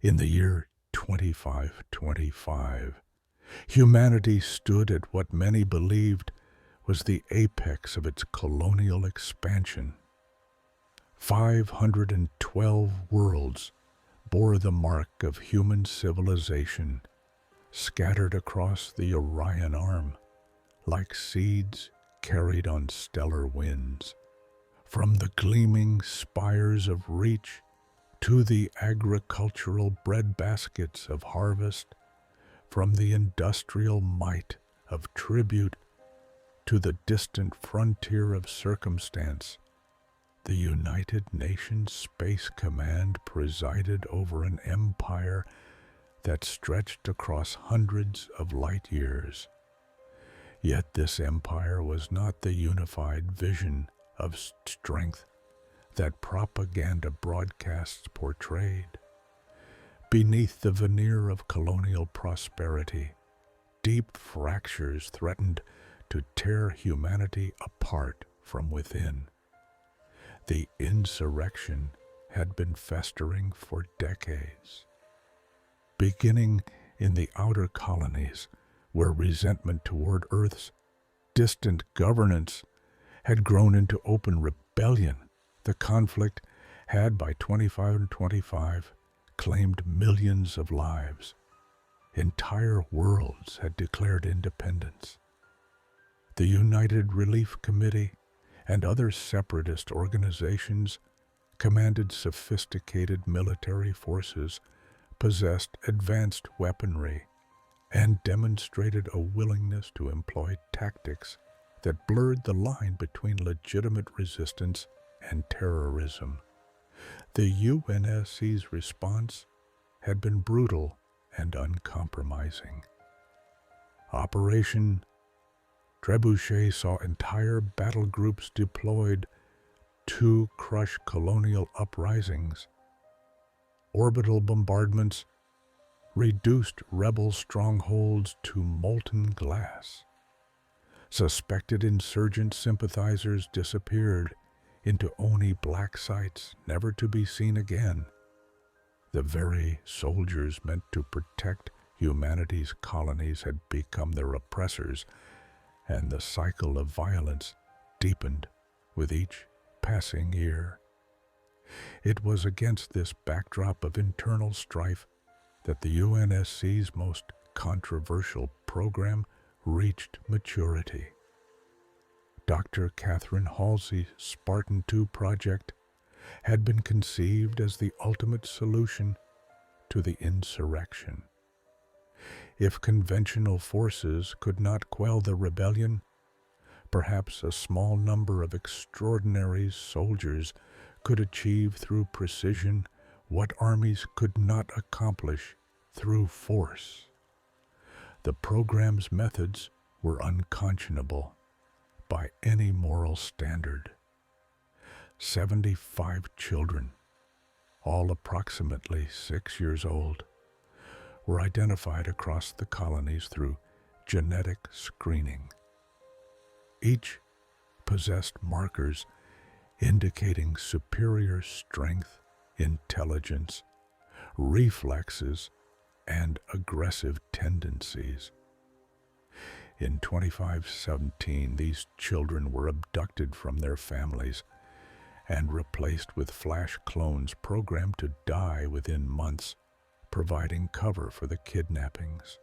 In the year 2525, humanity stood at what many believed was the apex of its colonial expansion. 512 worlds bore the mark of human civilization, scattered across the Orion Arm like seeds carried on stellar winds. From the gleaming spires of Reach to the agricultural breadbaskets of Harvest, from the industrial might of Tribute to the distant frontier of Circumstance, the United Nations Space Command presided over an empire that stretched across hundreds of light years. Yet this empire was not the unified vision of strength that propaganda broadcasts portrayed. Beneath the veneer of colonial prosperity, deep fractures threatened to tear humanity apart from within. The insurrection had been festering for decades. Beginning in the outer colonies, where resentment toward Earth's distant governance had grown into open rebellion, the conflict had by 2525 claimed millions of lives. Entire worlds had declared independence. The United Relief Committee and other separatist organizations commanded sophisticated military forces, possessed advanced weaponry, and demonstrated a willingness to employ tactics that blurred the line between legitimate resistance and terrorism. The UNSC's response had been brutal and uncompromising. Operation Trebuchet saw entire battle groups deployed to crush colonial uprisings. Orbital bombardments reduced rebel strongholds to molten glass. Suspected insurgent sympathizers disappeared into Oni black sites, never to be seen again. The very soldiers meant to protect humanity's colonies had become their oppressors, and the cycle of violence deepened with each passing year. It was against this backdrop of internal strife that the UNSC's most controversial program reached maturity. Dr. Catherine Halsey's Spartan II project had been conceived as the ultimate solution to the insurrection. If conventional forces could not quell the rebellion, perhaps a small number of extraordinary soldiers could achieve through precision what armies could not accomplish through force. The program's methods were unconscionable by any moral standard. 75 children, all approximately 6 years old, were identified across the colonies through genetic screening. Each possessed markers indicating superior strength, intelligence, reflexes, and aggressive tendencies. In 2517, these children were abducted from their families and replaced with flash clones programmed to die within months, providing cover for the kidnappings.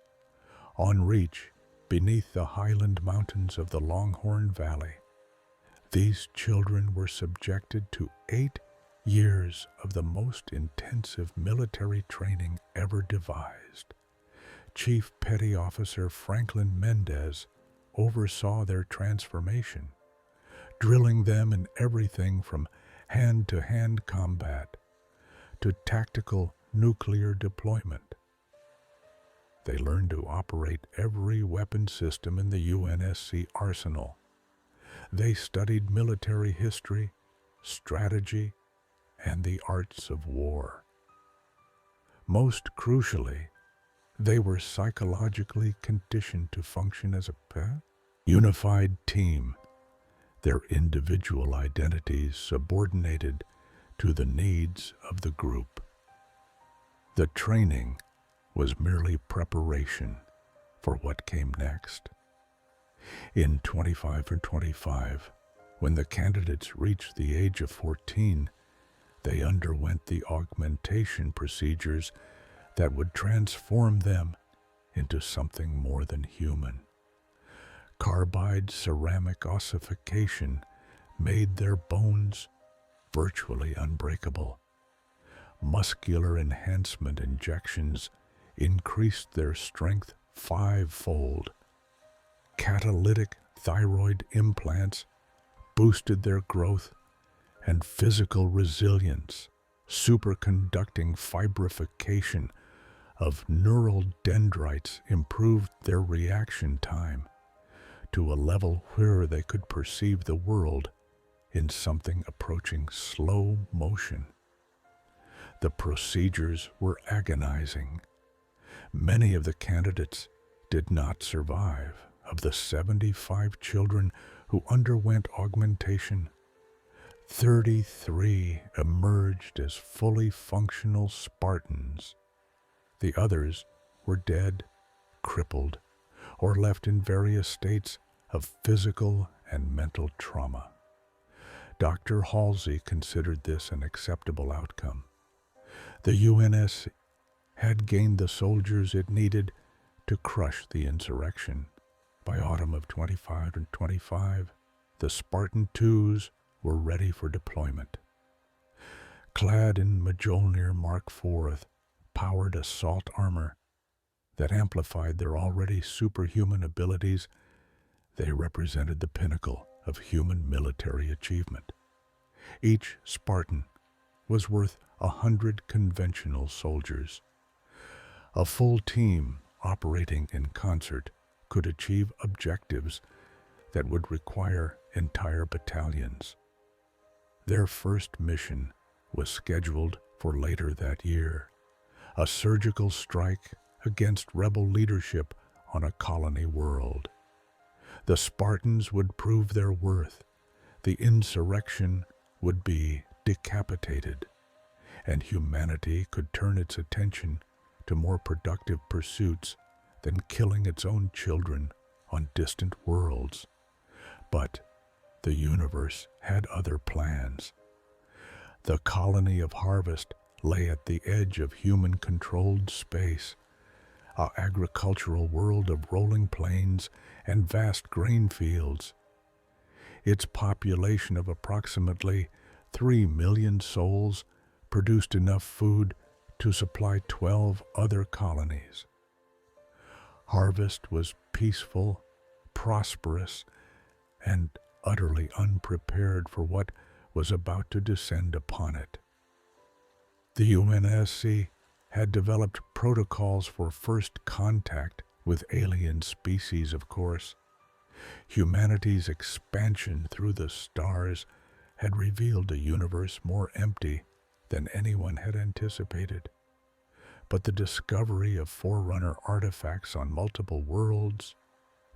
On Reach, beneath the highland mountains of the Longhorn Valley, these children were subjected to 8 years of the most intensive military training ever devised. Chief Petty Officer Franklin Mendez oversaw their transformation, drilling them in everything from hand-to-hand combat to tactical nuclear deployment. They learned to operate every weapon system in the UNSC arsenal. They studied military history, strategy, and the arts of war. Most crucially, they were psychologically conditioned to function as a unified team, their individual identities subordinated to the needs of the group. The training was merely preparation for what came next. In 25 for 25, when the candidates reached the age of 14, they underwent the augmentation procedures that would transform them into something more than human. Carbide ceramic ossification made their bones virtually unbreakable. Muscular enhancement injections increased their strength 5-fold. Catalytic thyroid implants boosted their growth and physical resilience. Superconducting fibrification of neural dendrites improved their reaction time to a level where they could perceive the world in something approaching slow motion. The procedures were agonizing. Many of the candidates did not survive. Of the 75 children who underwent augmentation, 33 emerged as fully functional Spartans. The others were dead, crippled, or left in various states of physical and mental trauma. Dr. Halsey considered this an acceptable outcome. The UNSC had gained the soldiers it needed to crush the insurrection. By autumn of 25 and 25, the Spartan IIs were ready for deployment. Clad in Mjolnir Mark IV powered assault armor that amplified their already superhuman abilities, they represented the pinnacle of human military achievement. Each Spartan was worth 100 conventional soldiers. A full team operating in concert could achieve objectives that would require entire battalions. Their first mission was scheduled for later that year, a surgical strike against rebel leadership on a colony world. The Spartans would prove their worth, the insurrection would be decapitated, and humanity could turn its attention to more productive pursuits than killing its own children on distant worlds. But the universe had other plans. The colony of Harvest lay at the edge of human-controlled space, an agricultural world of rolling plains and vast grain fields. Its population of approximately 3 million souls produced enough food to supply 12 other colonies. Harvest was peaceful, prosperous, and utterly unprepared for what was about to descend upon it. The UNSC had developed protocols for first contact with alien species, of course. Humanity's expansion through the stars had revealed a universe more empty than anyone had anticipated. But the discovery of Forerunner artifacts on multiple worlds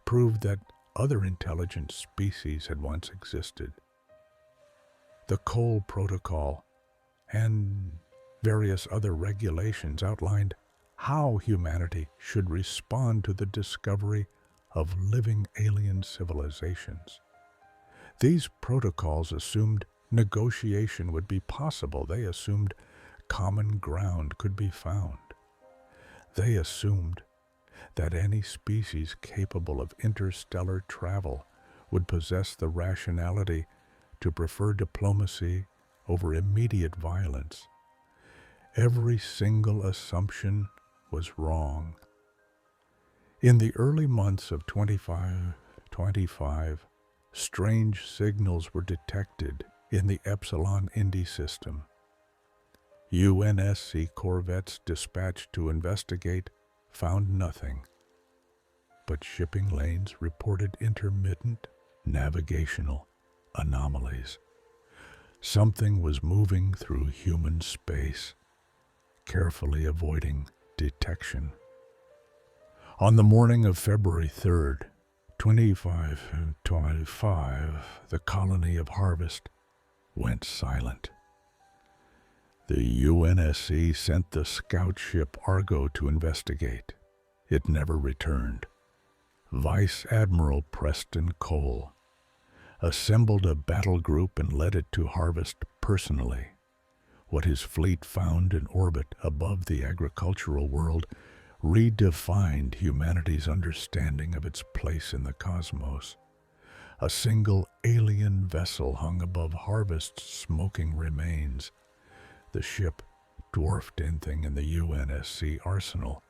proved that other intelligent species had once existed. The Cole Protocol and various other regulations outlined how humanity should respond to the discovery of living alien civilizations. These protocols assumed negotiation would be possible. They assumed common ground could be found. They assumed that any species capable of interstellar travel would possess the rationality to prefer diplomacy over immediate violence. Every single assumption was wrong. In the early months of 25, strange signals were detected in the Epsilon Indi system. UNSC corvettes dispatched to investigate found nothing, but shipping lanes reported intermittent navigational anomalies. Something was moving through human space, carefully avoiding detection. On the morning of February 3rd, 25, the colony of Harvest went silent. The UNSC sent the scout ship Argo to investigate. It never returned. Vice Admiral Preston Cole assembled a battle group and led it to harvest personally. What his fleet found in orbit above the agricultural world redefined humanity's understanding of its place in the cosmos. A single alien vessel hung above Harvest's smoking remains. The ship dwarfed anything in the UNSC arsenal,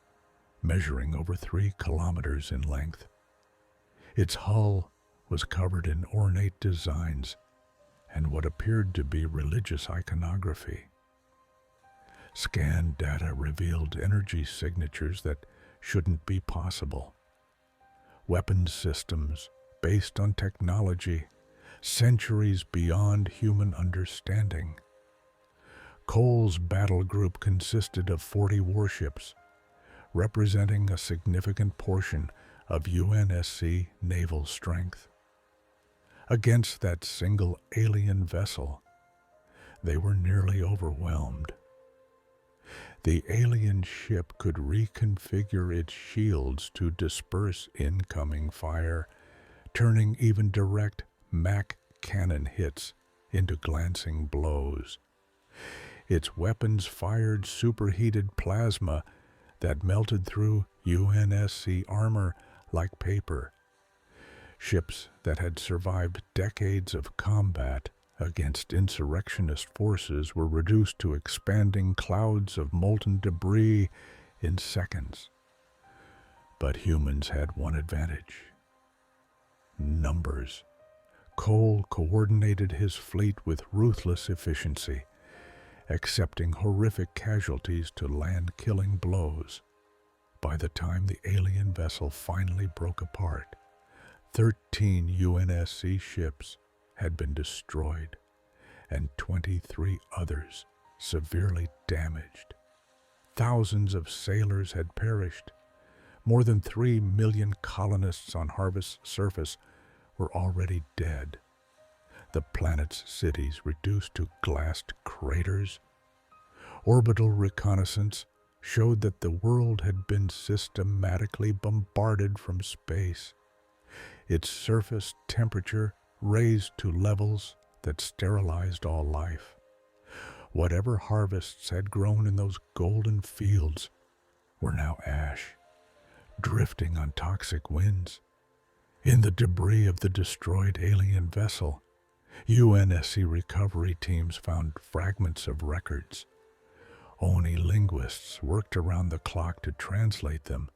measuring over 3 kilometers in length. Its hull was covered in ornate designs and what appeared to be religious iconography. Scan data revealed energy signatures that shouldn't be possible. Weapons systems based on technology centuries beyond human understanding. Cole's battle group consisted of 40 warships, representing a significant portion of UNSC naval strength. Against that single alien vessel, they were nearly overwhelmed. The alien ship could reconfigure its shields to disperse incoming fire, turning even direct MAC cannon hits into glancing blows. Its weapons fired superheated plasma that melted through UNSC armor like paper. Ships that had survived decades of combat against insurrectionist forces were reduced to expanding clouds of molten debris in seconds. But humans had one advantage: numbers. Cole coordinated his fleet with ruthless efficiency, accepting horrific casualties to land killing blows. By the time the alien vessel finally broke apart, 13 UNSC ships had been destroyed and 23 others severely damaged. Thousands of sailors had perished. More than 3 million colonists on Harvest's surface were already dead. The planet's cities reduced to glassed craters. Orbital reconnaissance showed that the world had been systematically bombarded from space. Its surface temperature raised to levels that sterilized all life. Whatever harvests had grown in those golden fields were now ash, drifting on toxic winds. In the debris of the destroyed alien vessel, UNSC recovery teams found fragments of records. Only linguists worked around the clock to translate them,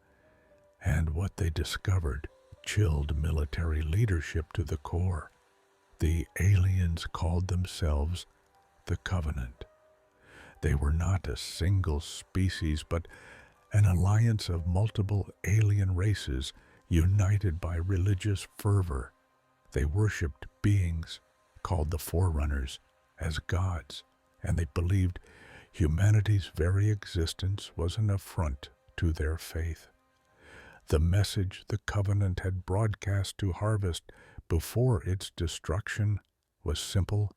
and what they discovered chilled military leadership to the core. The aliens called themselves the Covenant. They were not a single species, but an alliance of multiple alien races united by religious fervor. They worshipped beings called the Forerunners as gods, and they believed humanity's very existence was an affront to their faith. The message the Covenant had broadcast to Harvest before its destruction was simple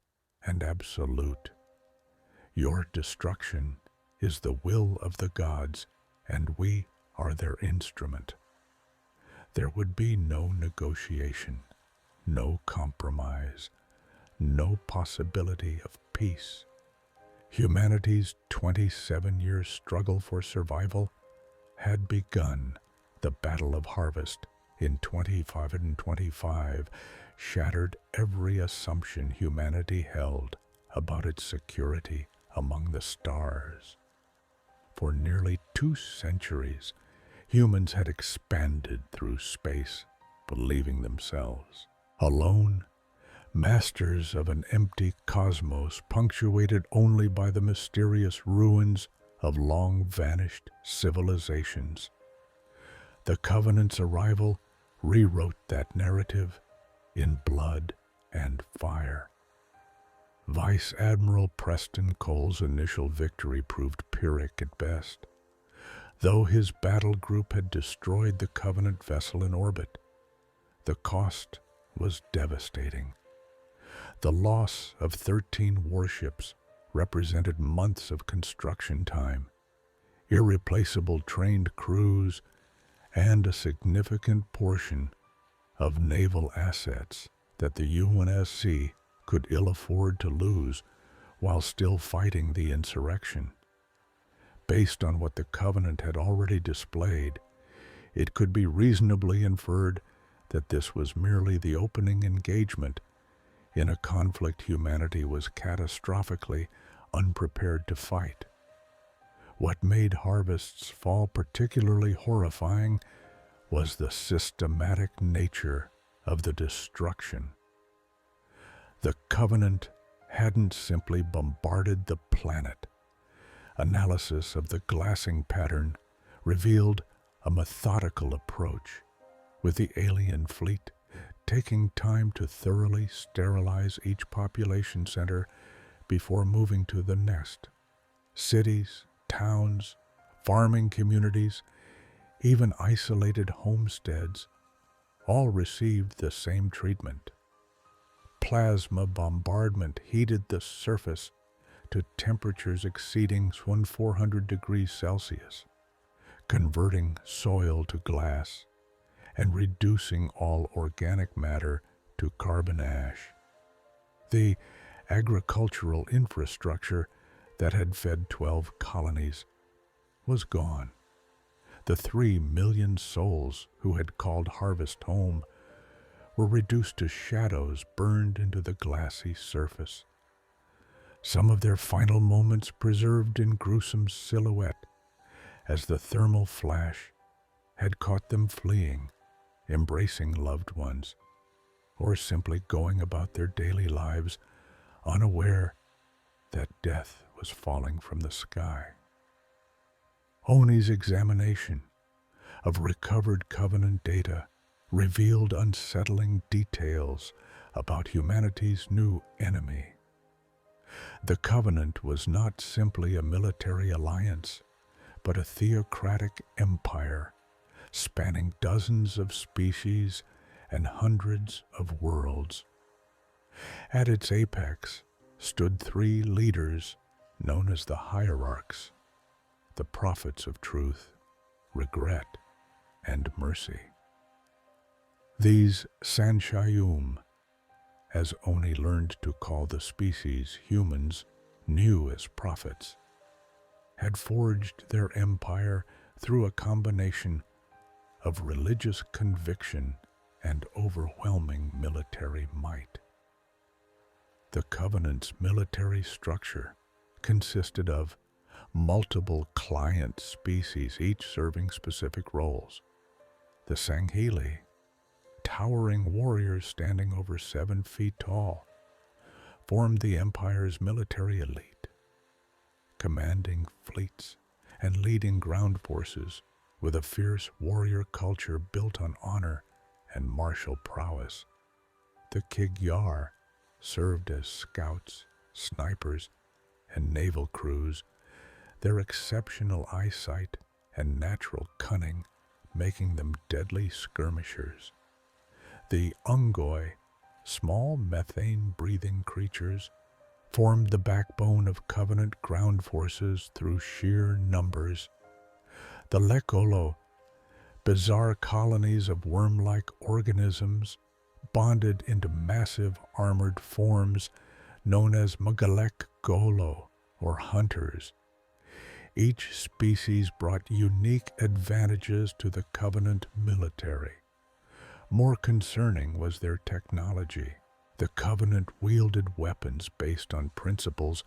and absolute. Your destruction is the will of the gods, and we are their instrument. There would be no negotiation, no compromise, no possibility of peace. Humanity's 27-year struggle for survival had begun. The Battle of Harvest in 25 shattered every assumption humanity held about its security among the stars. For nearly 2 centuries, humans had expanded through space, believing themselves alone, masters of an empty cosmos punctuated only by the mysterious ruins of long-vanished civilizations. The Covenant's arrival rewrote that narrative in blood and fire. Vice Admiral Preston Cole's initial victory proved Pyrrhic at best. Though his battle group had destroyed the Covenant vessel in orbit, the cost was devastating. The loss of 13 warships represented months of construction time, irreplaceable trained crews, and a significant portion of naval assets that the UNSC could ill afford to lose while still fighting the insurrection. Based on what the Covenant had already displayed, it could be reasonably inferred that this was merely the opening engagement in a conflict humanity was catastrophically unprepared to fight. What made Harvest's fall particularly horrifying was the systematic nature of the destruction. The Covenant hadn't simply bombarded the planet. Analysis of the glassing pattern revealed a methodical approach, with the alien fleet taking time to thoroughly sterilize each population center before moving to the next. Cities, towns, farming communities, even isolated homesteads, all received the same treatment. Plasma bombardment heated the surface to temperatures exceeding 400 degrees Celsius, converting soil to glass and reducing all organic matter to carbon ash. The agricultural infrastructure that had fed 12 colonies was gone. The 3 million souls who had called Harvest home were reduced to shadows burned into the glassy surface. Some of their final moments preserved in gruesome silhouette as the thermal flash had caught them fleeing, embracing loved ones, or simply going about their daily lives unaware that death was falling from the sky. Oni's examination of recovered Covenant data revealed unsettling details about humanity's new enemy. The Covenant was not simply a military alliance, but a theocratic empire spanning dozens of species and hundreds of worlds. At its apex stood 3 leaders known as the hierarchs, the prophets of truth, regret, and mercy. These Sanshayum, as Oni learned to call the species humans knew as prophets, had forged their empire through a combination of religious conviction and overwhelming military might. The Covenant's military structure consisted of multiple client species, each serving specific roles. The Sangheli, towering warriors standing over 7 feet tall, formed the Empire's military elite, commanding fleets and leading ground forces with a fierce warrior culture built on honor and martial prowess. The Kigyar served as scouts, snipers, and naval crews, their exceptional eyesight and natural cunning making them deadly skirmishers. The Ungoi, small methane-breathing creatures, formed the backbone of Covenant ground forces through sheer numbers. The Lekolo, bizarre colonies of worm-like organisms bonded into massive armored forms known as Magalek Golo, or hunters. Each species brought unique advantages to the Covenant military. More concerning was their technology. The Covenant wielded weapons based on principles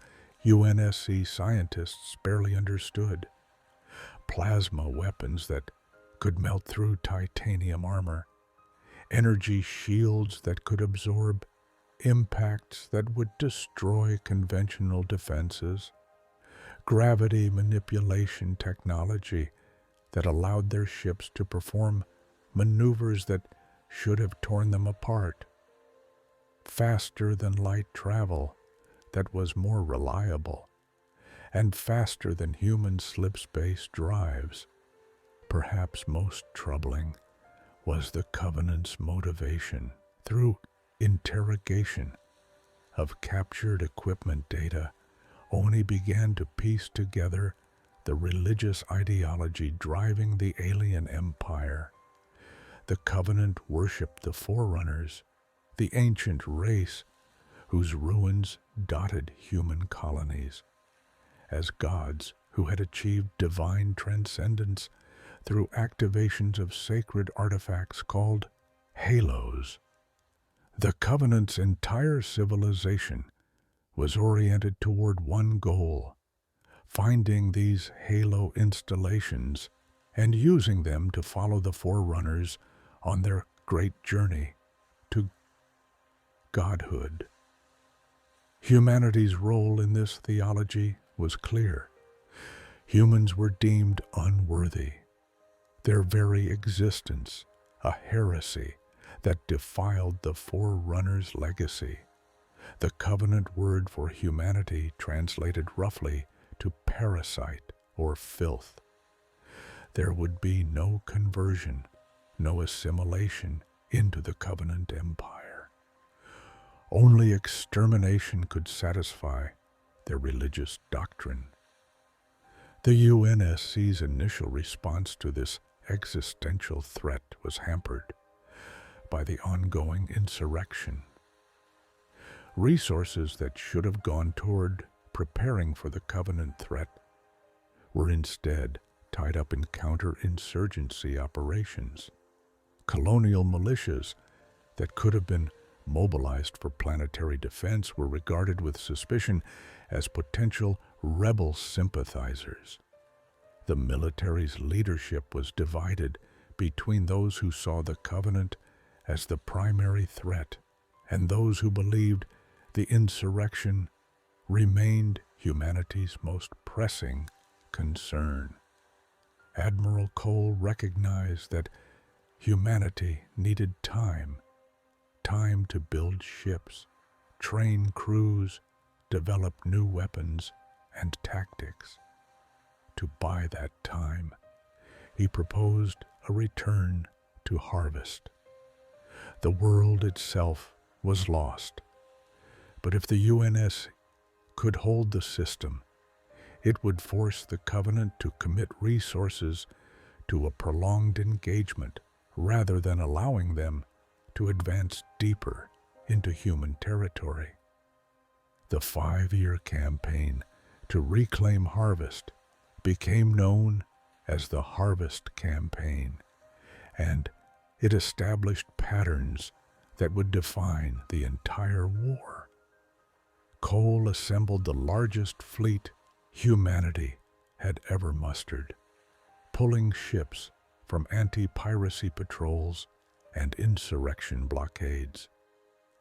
UNSC scientists barely understood. Plasma weapons that could melt through titanium armor, energy shields that could absorb impacts that would destroy conventional defenses, gravity manipulation technology that allowed their ships to perform maneuvers that should have torn them apart, faster than light travel that was more reliable, and faster than human slip-space drives. Perhaps most troubling was the Covenant's motivation through interrogation of captured equipment data. Oni began to piece together the religious ideology driving the alien empire. The Covenant worshipped the Forerunners, the ancient race whose ruins dotted human colonies, as gods who had achieved divine transcendence through activations of sacred artifacts called halos. The Covenant's entire civilization was oriented toward one goal: finding these halo installations and using them to follow the Forerunners on their great journey to godhood. Humanity's role in this theology was clear. Humans were deemed unworthy, their very existence a heresy that defiled the Forerunners' legacy. The Covenant word for humanity translated roughly to parasite or filth. There would be no conversion, no assimilation into the Covenant Empire. Only extermination could satisfy their religious doctrine. The UNSC's initial response to this existential threat was hampered by the ongoing insurrection. Resources that should have gone toward preparing for the Covenant threat were instead tied up in counterinsurgency operations. Colonial militias that could have been mobilized for planetary defense were regarded with suspicion as potential rebel sympathizers. The military's leadership was divided between those who saw the Covenant as the primary threat and those who believed the insurrection remained humanity's most pressing concern. Admiral Cole recognized that humanity needed time to build ships, train crews, develop new weapons and tactics. To buy that time, he proposed a return to harvest. The world itself was lost, but if the UNS could hold the system, it would force the Covenant to commit resources to a prolonged engagement rather than allowing them to advance deeper into human territory. The 5-year campaign to reclaim Harvest became known as the Harvest Campaign, and it established patterns that would define the entire war. Cole assembled the largest fleet humanity had ever mustered, pulling ships from anti-piracy patrols and insurrection blockades.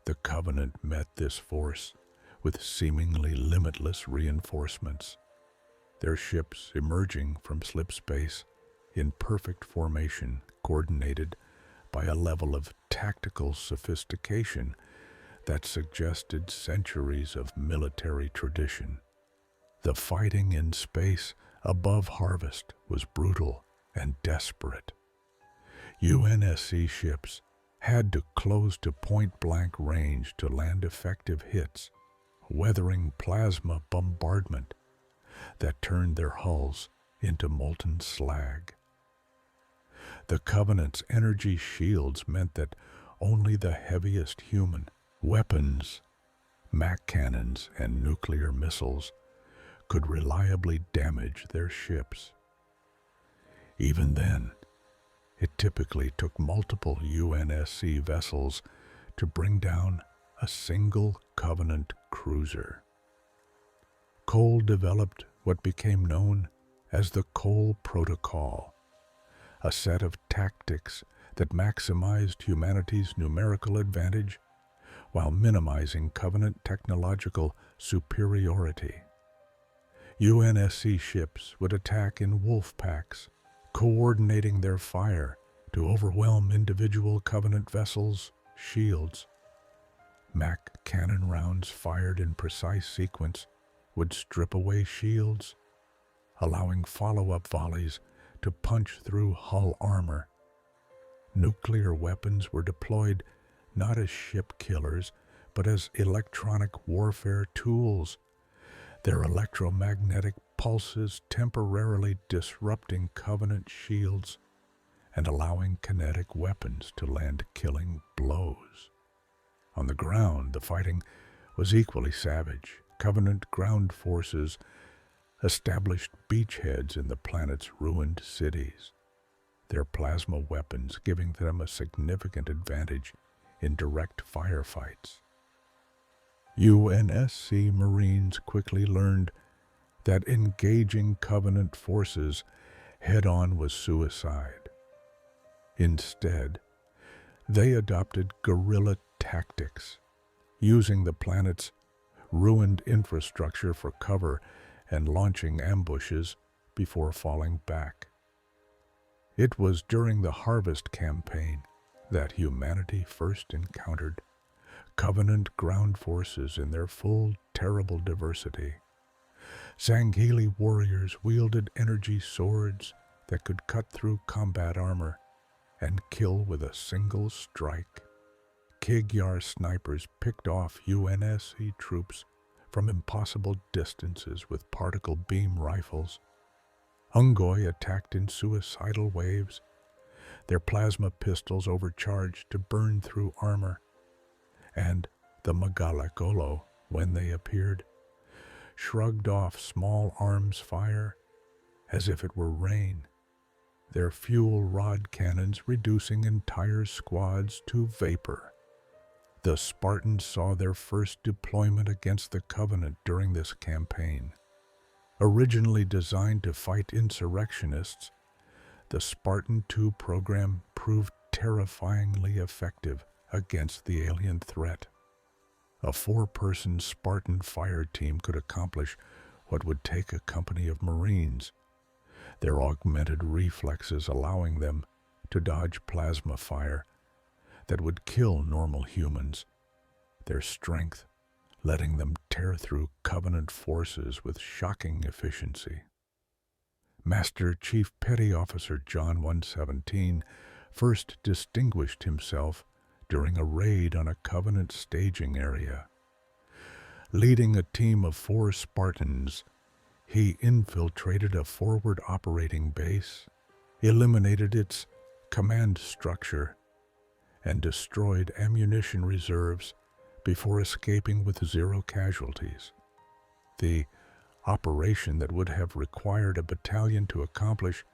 The Covenant met this force with seemingly limitless reinforcements, their ships emerging from slip space in perfect formation, coordinated by a level of tactical sophistication that suggested centuries of military tradition. The fighting in space above Harvest was brutal and desperate. UNSC ships had to close to point-blank range to land effective hits, weathering plasma bombardment that turned their hulls into molten slag. The Covenant's energy shields meant that only the heaviest human weapons, Mac cannons and nuclear missiles, could reliably damage their ships. Even then, it typically took multiple UNSC vessels to bring down a single Covenant cruiser. Cole developed what became known as the Cole Protocol, a set of tactics that maximized humanity's numerical advantage while minimizing Covenant technological superiority. UNSC ships would attack in wolf packs, coordinating their fire to overwhelm individual Covenant vessels' shields. Mac cannon rounds fired in precise sequence would strip away shields, allowing follow-up volleys to punch through hull armor. Nuclear weapons were deployed not as ship killers, but as electronic warfare tools their electromagnetic pulses temporarily disrupting Covenant shields and allowing kinetic weapons to land killing blows. On the ground, the fighting was equally savage. Covenant ground forces established beachheads in the planet's ruined cities, their plasma weapons giving them a significant advantage in direct firefights. UNSC Marines quickly learned that engaging Covenant forces head-on was suicide. Instead, they adopted guerrilla tactics, using the planet's ruined infrastructure for cover and launching ambushes before falling back. It was during the Harvest campaign that humanity first encountered Covenant ground forces in their full, terrible diversity. Sangheili warriors wielded energy swords that could cut through combat armor and kill with a single strike. Kig-Yar snipers picked off UNSC troops from impossible distances with particle beam rifles. Ungoi attacked in suicidal waves, their plasma pistols overcharged to burn through armor. And the Magalakolo, when they appeared, shrugged off small arms fire as if it were rain, their fuel rod cannons reducing entire squads to vapor. The Spartans saw their first deployment against the Covenant during this campaign. Originally designed to fight insurrectionists, the Spartan II program proved terrifyingly effective against the alien threat. A 4-person Spartan fire team could accomplish what would take a company of Marines, their augmented reflexes allowing them to dodge plasma fire that would kill normal humans, their strength letting them tear through Covenant forces with shocking efficiency. Master Chief Petty Officer John 117 first distinguished himself during a raid on a Covenant staging area. Leading a team of 4 Spartans, he infiltrated a forward operating base, eliminated its command structure, and destroyed ammunition reserves before escaping with 0 casualties. The operation that would have required a battalion to accomplish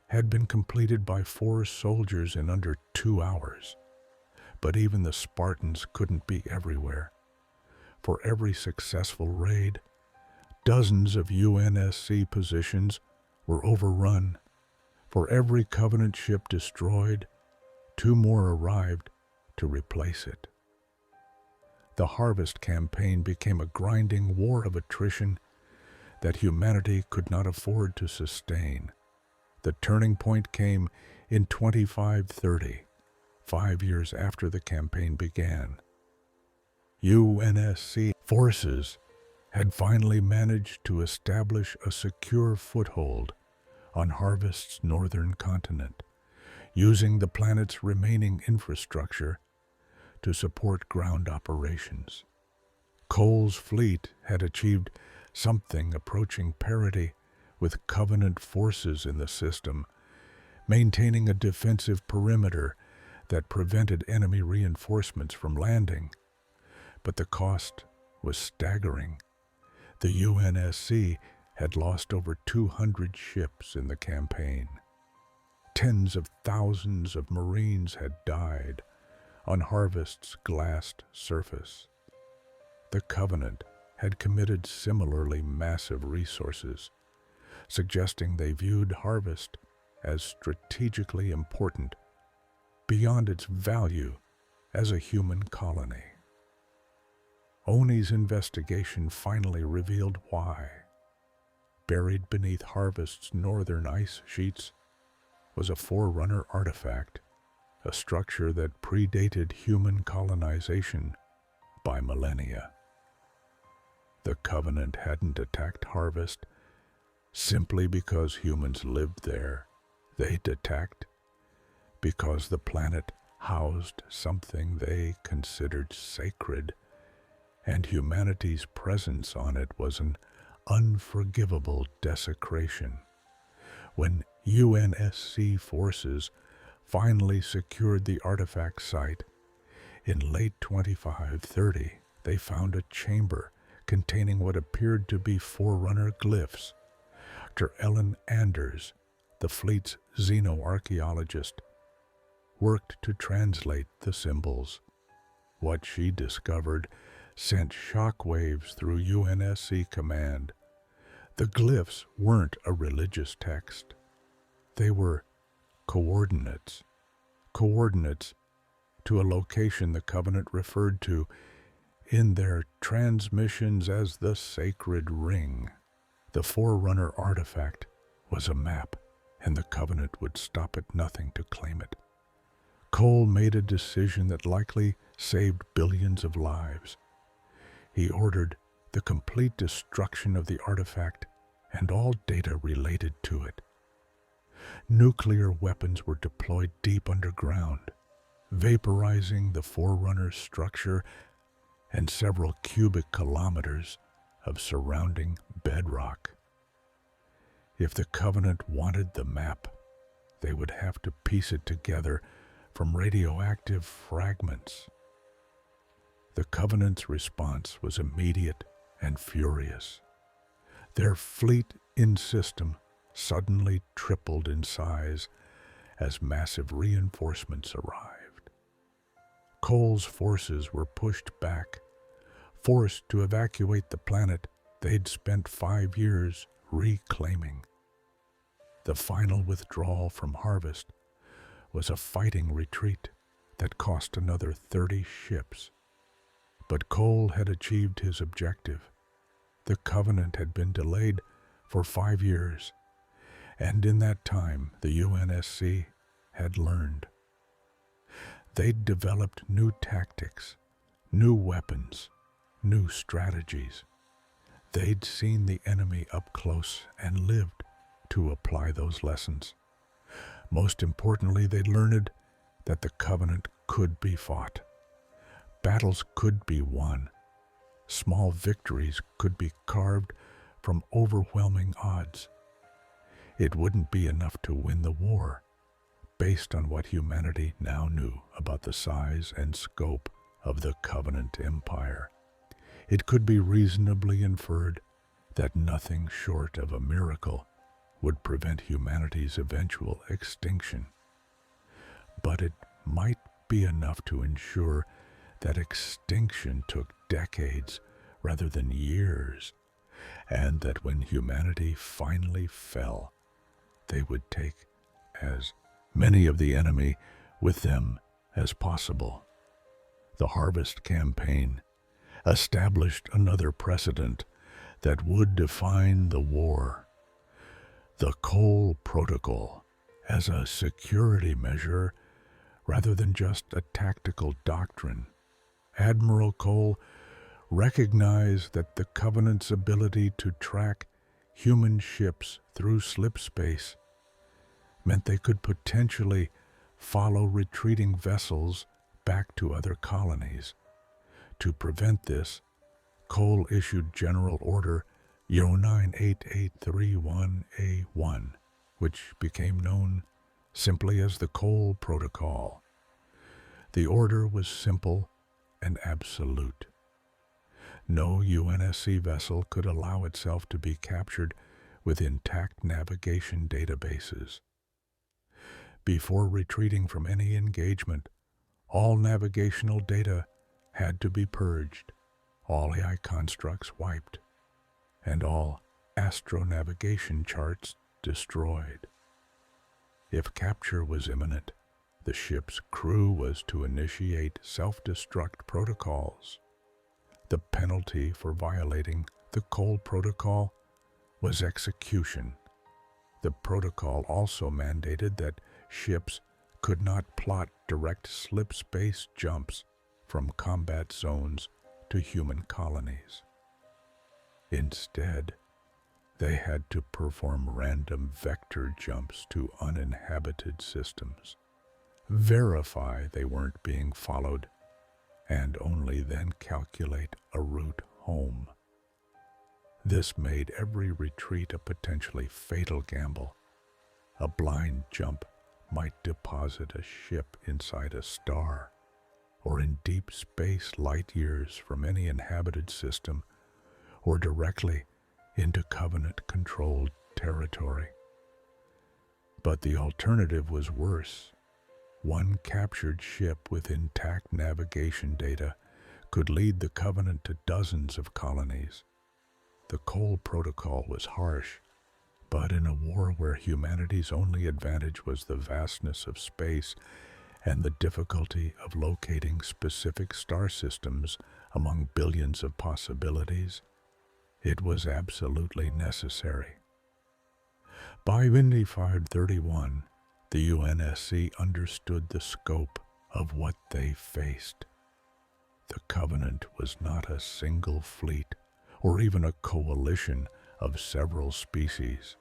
had been completed by 4 soldiers in under 2 hours. But even the Spartans couldn't be everywhere. For every successful raid, dozens of UNSC positions were overrun. For every Covenant ship destroyed, 2 more arrived to replace it. The Harvest campaign became a grinding war of attrition that humanity could not afford to sustain. The turning point came in 2530. 5 years after the campaign began. UNSC forces had finally managed to establish a secure foothold on Harvest's northern continent, using the planet's remaining infrastructure to support ground operations. Cole's fleet had achieved something approaching parity with Covenant forces in the system, maintaining a defensive perimeter that prevented enemy reinforcements from landing. But the cost was staggering. The UNSC had lost over 200 ships in the campaign. Tens of thousands of Marines had died on Harvest's glassed surface. The Covenant had committed similarly massive resources, suggesting they viewed Harvest as strategically important beyond its value as a human colony. Oni's investigation finally revealed why. Buried beneath Harvest's northern ice sheets was a Forerunner artifact, a structure that predated human colonization by millennia. The Covenant hadn't attacked Harvest simply because humans lived there. They'd attacked because the planet housed something they considered sacred, and humanity's presence on it was an unforgivable desecration. When UNSC forces finally secured the artifact site in late 2530, they found a chamber containing what appeared to be Forerunner glyphs. Dr. Ellen Anders, the fleet's xenoarchaeologist, worked to translate the symbols. What she discovered sent shockwaves through UNSC command. The glyphs weren't a religious text. They were coordinates to a location the Covenant referred to in their transmissions as the Sacred Ring. The Forerunner artifact was a map, and the Covenant would stop at nothing to claim it. Cole made a decision that likely saved billions of lives. He ordered the complete destruction of the artifact and all data related to it. Nuclear weapons were deployed deep underground, vaporizing the Forerunner's structure and several cubic kilometers of surrounding bedrock. If the Covenant wanted the map, they would have to piece it together from radioactive fragments. The Covenant's response was immediate and furious. Their fleet in system suddenly tripled in size as massive reinforcements arrived. Cole's forces were pushed back, forced to evacuate the planet they'd spent 5 years reclaiming. The final withdrawal from Harvest was a fighting retreat that cost another 30 ships. But Cole had achieved his objective. The Covenant had been delayed for 5 years, and in that time the UNSC had learned. They'd developed new tactics, new weapons, new strategies. They'd seen the enemy up close and lived to apply those lessons. Most importantly, they'd learned that the Covenant could be fought. Battles could be won. Small victories could be carved from overwhelming odds. It wouldn't be enough to win the war, based on what humanity now knew about the size and scope of the Covenant Empire. It could be reasonably inferred that nothing short of a miracle would prevent humanity's eventual extinction. But it might be enough to ensure that extinction took decades rather than years, and that when humanity finally fell, they would take as many of the enemy with them as possible. The Harvest campaign established another precedent that would define the war. The Cole Protocol, as a security measure rather than just a tactical doctrine. Admiral Cole recognized that the Covenant's ability to track human ships through slipspace meant they could potentially follow retreating vessels back to other colonies. To prevent this, Cole issued General Order 98831A1, which became known simply as the Cole Protocol. The order was simple and absolute. No UNSC vessel could allow itself to be captured with intact navigation databases. Before retreating from any engagement, all navigational data had to be purged, all AI constructs wiped, and all astronavigation charts destroyed. If capture was imminent, the ship's crew was to initiate self-destruct protocols. The penalty for violating the Cole Protocol was execution. The protocol also mandated that ships could not plot direct slip-space jumps from combat zones to human colonies. Instead, they had to perform random vector jumps to uninhabited systems, verify they weren't being followed, and only then calculate a route home. This made every retreat a potentially fatal gamble. A blind jump might deposit a ship inside a star, or in deep space light years from any inhabited system, or directly into Covenant-controlled territory. But the alternative was worse. One captured ship with intact navigation data could lead the Covenant to dozens of colonies. The Cole Protocol was harsh, but in a war where humanity's only advantage was the vastness of space and the difficulty of locating specific star systems among billions of possibilities, it was absolutely necessary. By 2531, the UNSC understood the scope of what they faced. The Covenant was not a single fleet or even a coalition of several species.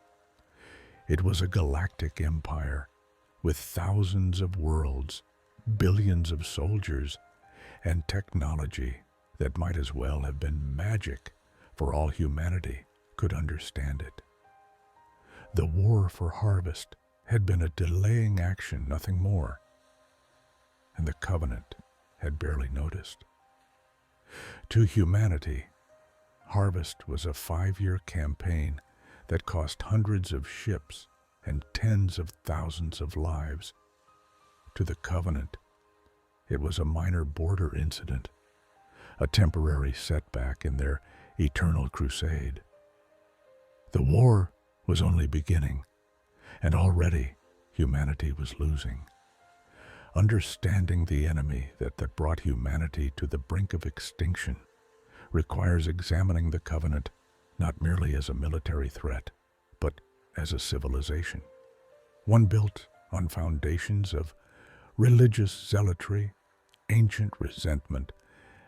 It was a galactic empire with thousands of worlds, billions of soldiers, and technology that might as well have been magic for all humanity could understand it. The war for harvest had been a delaying action, nothing more, and the Covenant had barely noticed. To humanity, harvest was a 5-year campaign that cost hundreds of ships and tens of thousands of lives. To the Covenant, it was a minor border incident, a temporary setback in their eternal crusade. The war was only beginning, and already humanity was losing. Understanding the enemy that brought humanity to the brink of extinction requires examining the Covenant not merely as a military threat, but as a civilization, one built on foundations of religious zealotry, ancient resentment,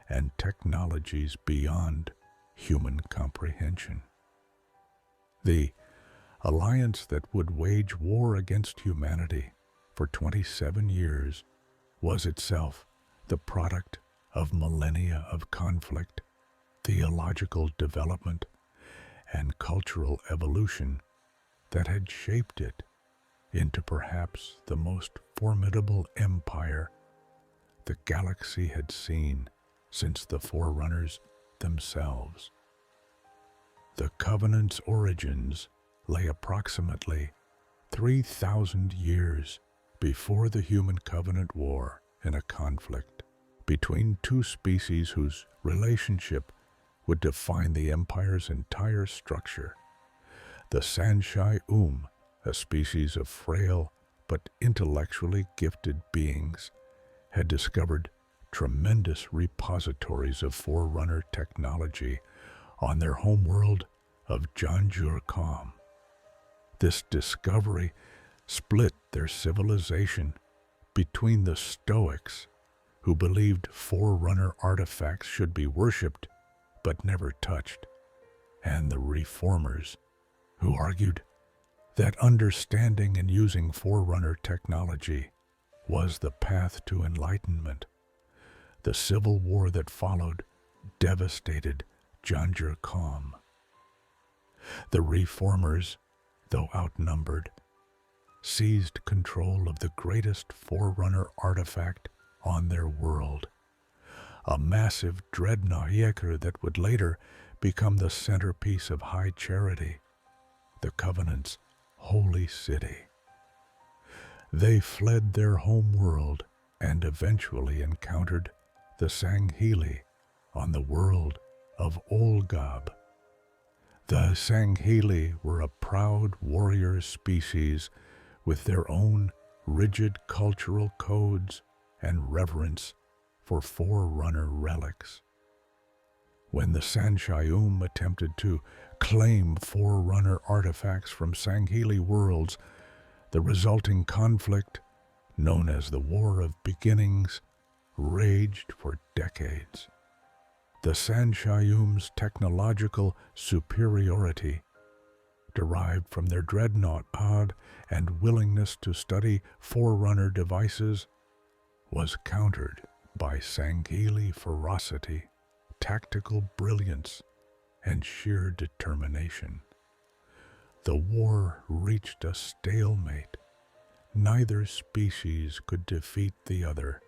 and technologies beyond human comprehension. The alliance that would wage war against humanity for 27 years was itself the product of millennia of conflict, theological development, and cultural evolution that had shaped it into perhaps the most formidable empire the galaxy had seen since the Forerunners themselves. The Covenant's origins lay approximately 3,000 years before the Human Covenant War, in a conflict between two species whose relationship would define the Empire's entire structure. The Sanshai a species of frail but intellectually gifted beings, had discovered tremendous repositories of Forerunner technology on their homeworld of Janjur-Kam. This discovery split their civilization between the Stoics, who believed Forerunner artifacts should be worshipped but never touched, and the Reformers, who argued that understanding and using Forerunner technology was the path to enlightenment. The civil war that followed devastated Janjur-Kam. The Reformers, though outnumbered, seized control of the greatest Forerunner artifact on their world, a massive dreadnought that would later become the centerpiece of High Charity, the Covenant's holy city. They fled their home world and eventually encountered the Sangheli on the world of Olgab. The Sangheli were a proud warrior species with their own rigid cultural codes and reverence for Forerunner relics. When the Sanshai attempted to claim Forerunner artifacts from Sangheli worlds, the resulting conflict, known as the War of Beginnings, raged for decades. The Sanshai technological superiority, derived from their dreadnought pod and willingness to study Forerunner devices, was countered by Sangheli ferocity, tactical brilliance, and sheer determination. The war reached a stalemate. Neither species could defeat the other,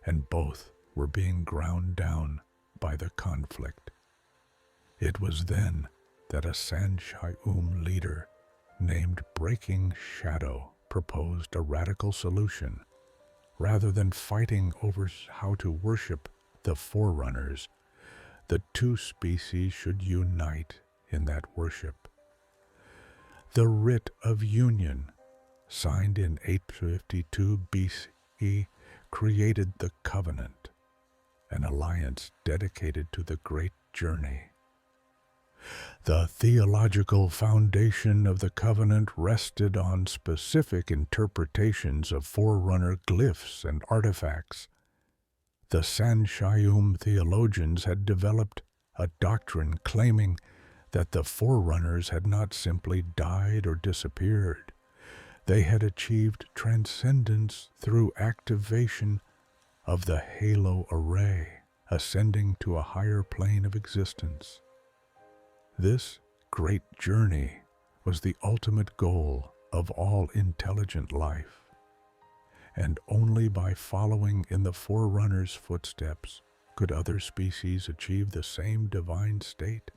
and both were being ground down by the conflict. It was then that a Sanshai leader named Breaking Shadow proposed a radical solution. Rather than fighting over how to worship the Forerunners, the two species should unite in that worship. The Writ of Union, signed in 852 BCE, created the Covenant, an alliance dedicated to the Great Journey. The theological foundation of the Covenant rested on specific interpretations of Forerunner glyphs and artifacts. The Sanshai theologians had developed a doctrine claiming that the Forerunners had not simply died or disappeared. They had achieved transcendence through activation of the halo array, ascending to a higher plane of existence. This great journey was the ultimate goal of all intelligent life, and only by following in the Forerunners' footsteps could other species achieve the same divine state.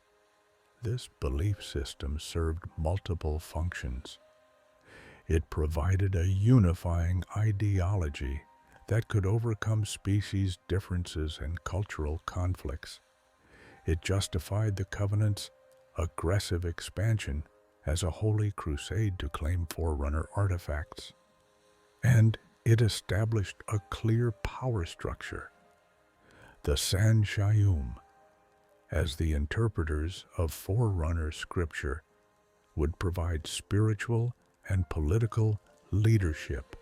This belief system served multiple functions. It provided a unifying ideology that could overcome species differences and cultural conflicts. It justified the Covenant's aggressive expansion as a holy crusade to claim Forerunner artifacts. And it established a clear power structure. The Sanshai, as the interpreters of Forerunner scripture, would provide spiritual and political leadership,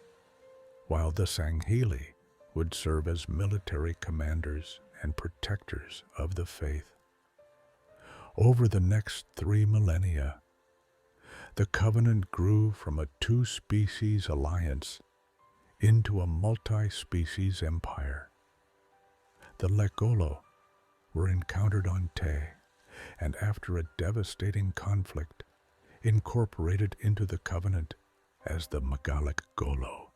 while the Sanghili would serve as military commanders and protectors of the faith. Over the next 3 millennia, the Covenant grew from a two-species alliance into a multi-species empire. The Lekolo were encountered on Te, and after a devastating conflict, incorporated into the Covenant as the Megalic Golo.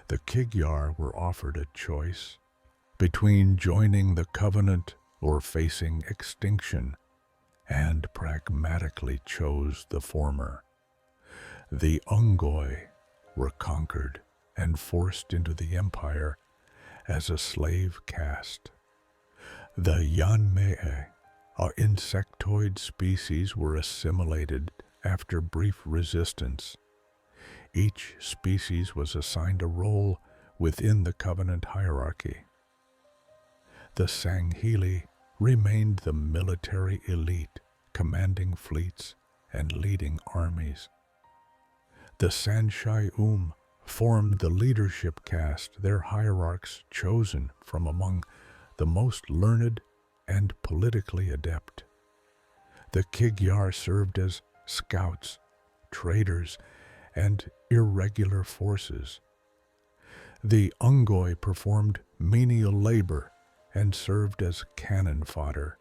The Kigyar were offered a choice between joining the Covenant or facing extinction, and pragmatically chose the former. The Ungoi were conquered and forced into the empire as a slave caste. The Yanmei, an insectoid species, were assimilated after brief resistance. Each species was assigned a role within the Covenant hierarchy. The Sanghili remained the military elite, commanding fleets and leading armies. The Sanshai formed the leadership caste, their hierarchs chosen from among the most learned and politically adept. The Kigyar served as scouts, traders, and irregular forces. The Ungoi performed menial labor and served as cannon fodder.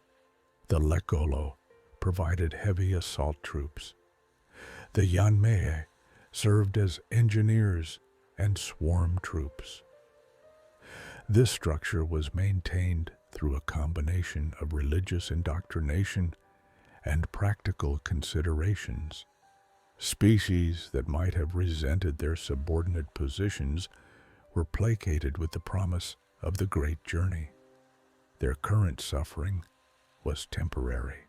The Lekolo provided heavy assault troops. The Yanmei served as engineers and swarm troops. This structure was maintained through a combination of religious indoctrination and practical considerations. Species that might have resented their subordinate positions were placated with the promise of the Great Journey. Their current suffering was temporary,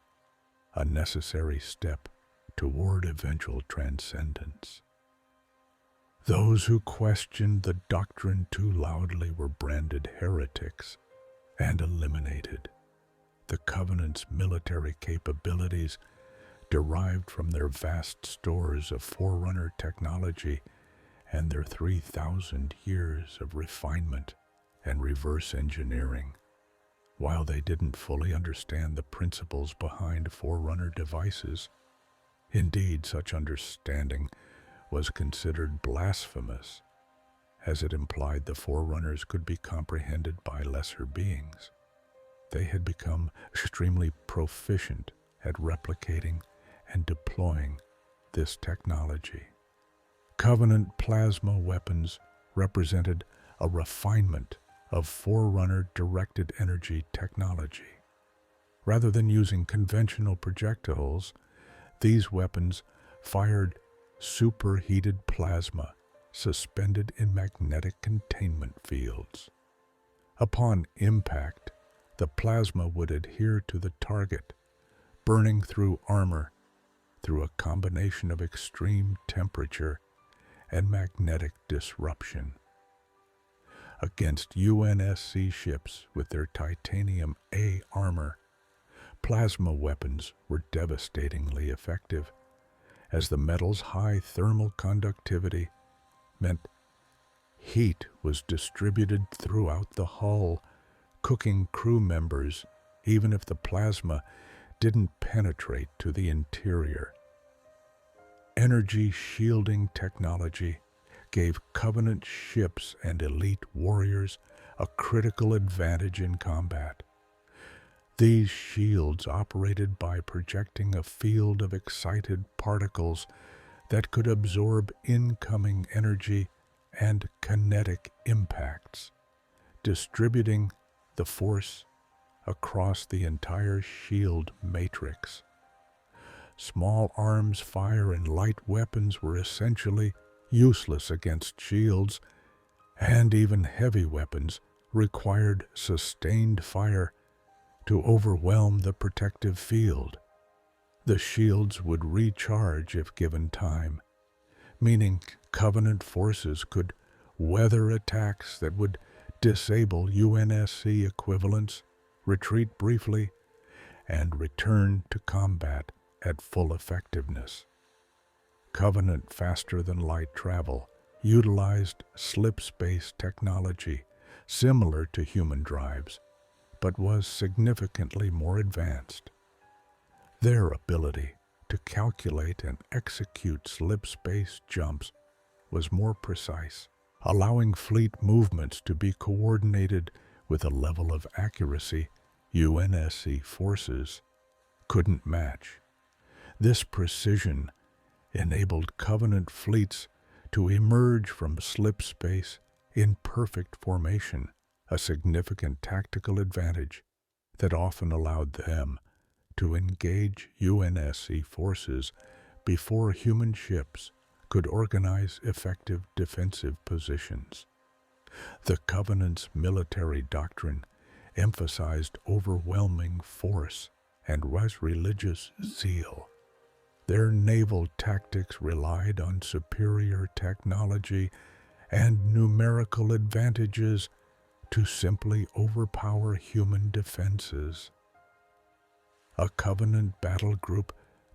a necessary step toward eventual transcendence. Those who questioned the doctrine too loudly were branded heretics and eliminated. The Covenant's military capabilities, derived from their vast stores of Forerunner technology and their 3,000 years of refinement and reverse engineering. While they didn't fully understand the principles behind Forerunner devices, indeed such understanding was considered blasphemous, as it implied the Forerunners could be comprehended by lesser beings. they had become extremely proficient at replicating and deploying this technology. Covenant plasma weapons represented a refinement of Forerunner directed energy technology. Rather than using conventional projectiles, these weapons fired superheated plasma suspended in magnetic containment fields. Upon impact, the plasma would adhere to the target, burning through armor through a combination of extreme temperature and magnetic disruption. Against UNSC ships with their titanium A armor, plasma weapons were devastatingly effective, as the metal's high thermal conductivity meant heat was distributed throughout the hull, cooking crew members even if the plasma didn't penetrate to the interior. Energy shielding technology gave Covenant ships and elite warriors a critical advantage in combat. These shields operated by projecting a field of excited particles that could absorb incoming energy and kinetic impacts, distributing the force across the entire shield matrix. Small arms fire and light weapons were essentially useless against shields, and even heavy weapons required sustained fire to overwhelm the protective field. The shields would recharge if given time, meaning Covenant forces could weather attacks that would disable UNSC equivalents, retreat briefly, and return to combat at full effectiveness. Covenant faster-than-light travel utilized slip-space technology similar to human drives, but was significantly more advanced. Their ability to calculate and execute slip-space jumps was more precise, allowing fleet movements to be coordinated with a level of accuracy UNSC forces couldn't match. This precision enabled Covenant fleets to emerge from slip space in perfect formation, a significant tactical advantage that often allowed them to engage UNSC forces before human ships could organize effective defensive positions. The Covenant's military doctrine emphasized overwhelming force and was religious zeal. Their naval tactics relied on superior technology and numerical advantages to simply overpower human defenses. A Covenant battle group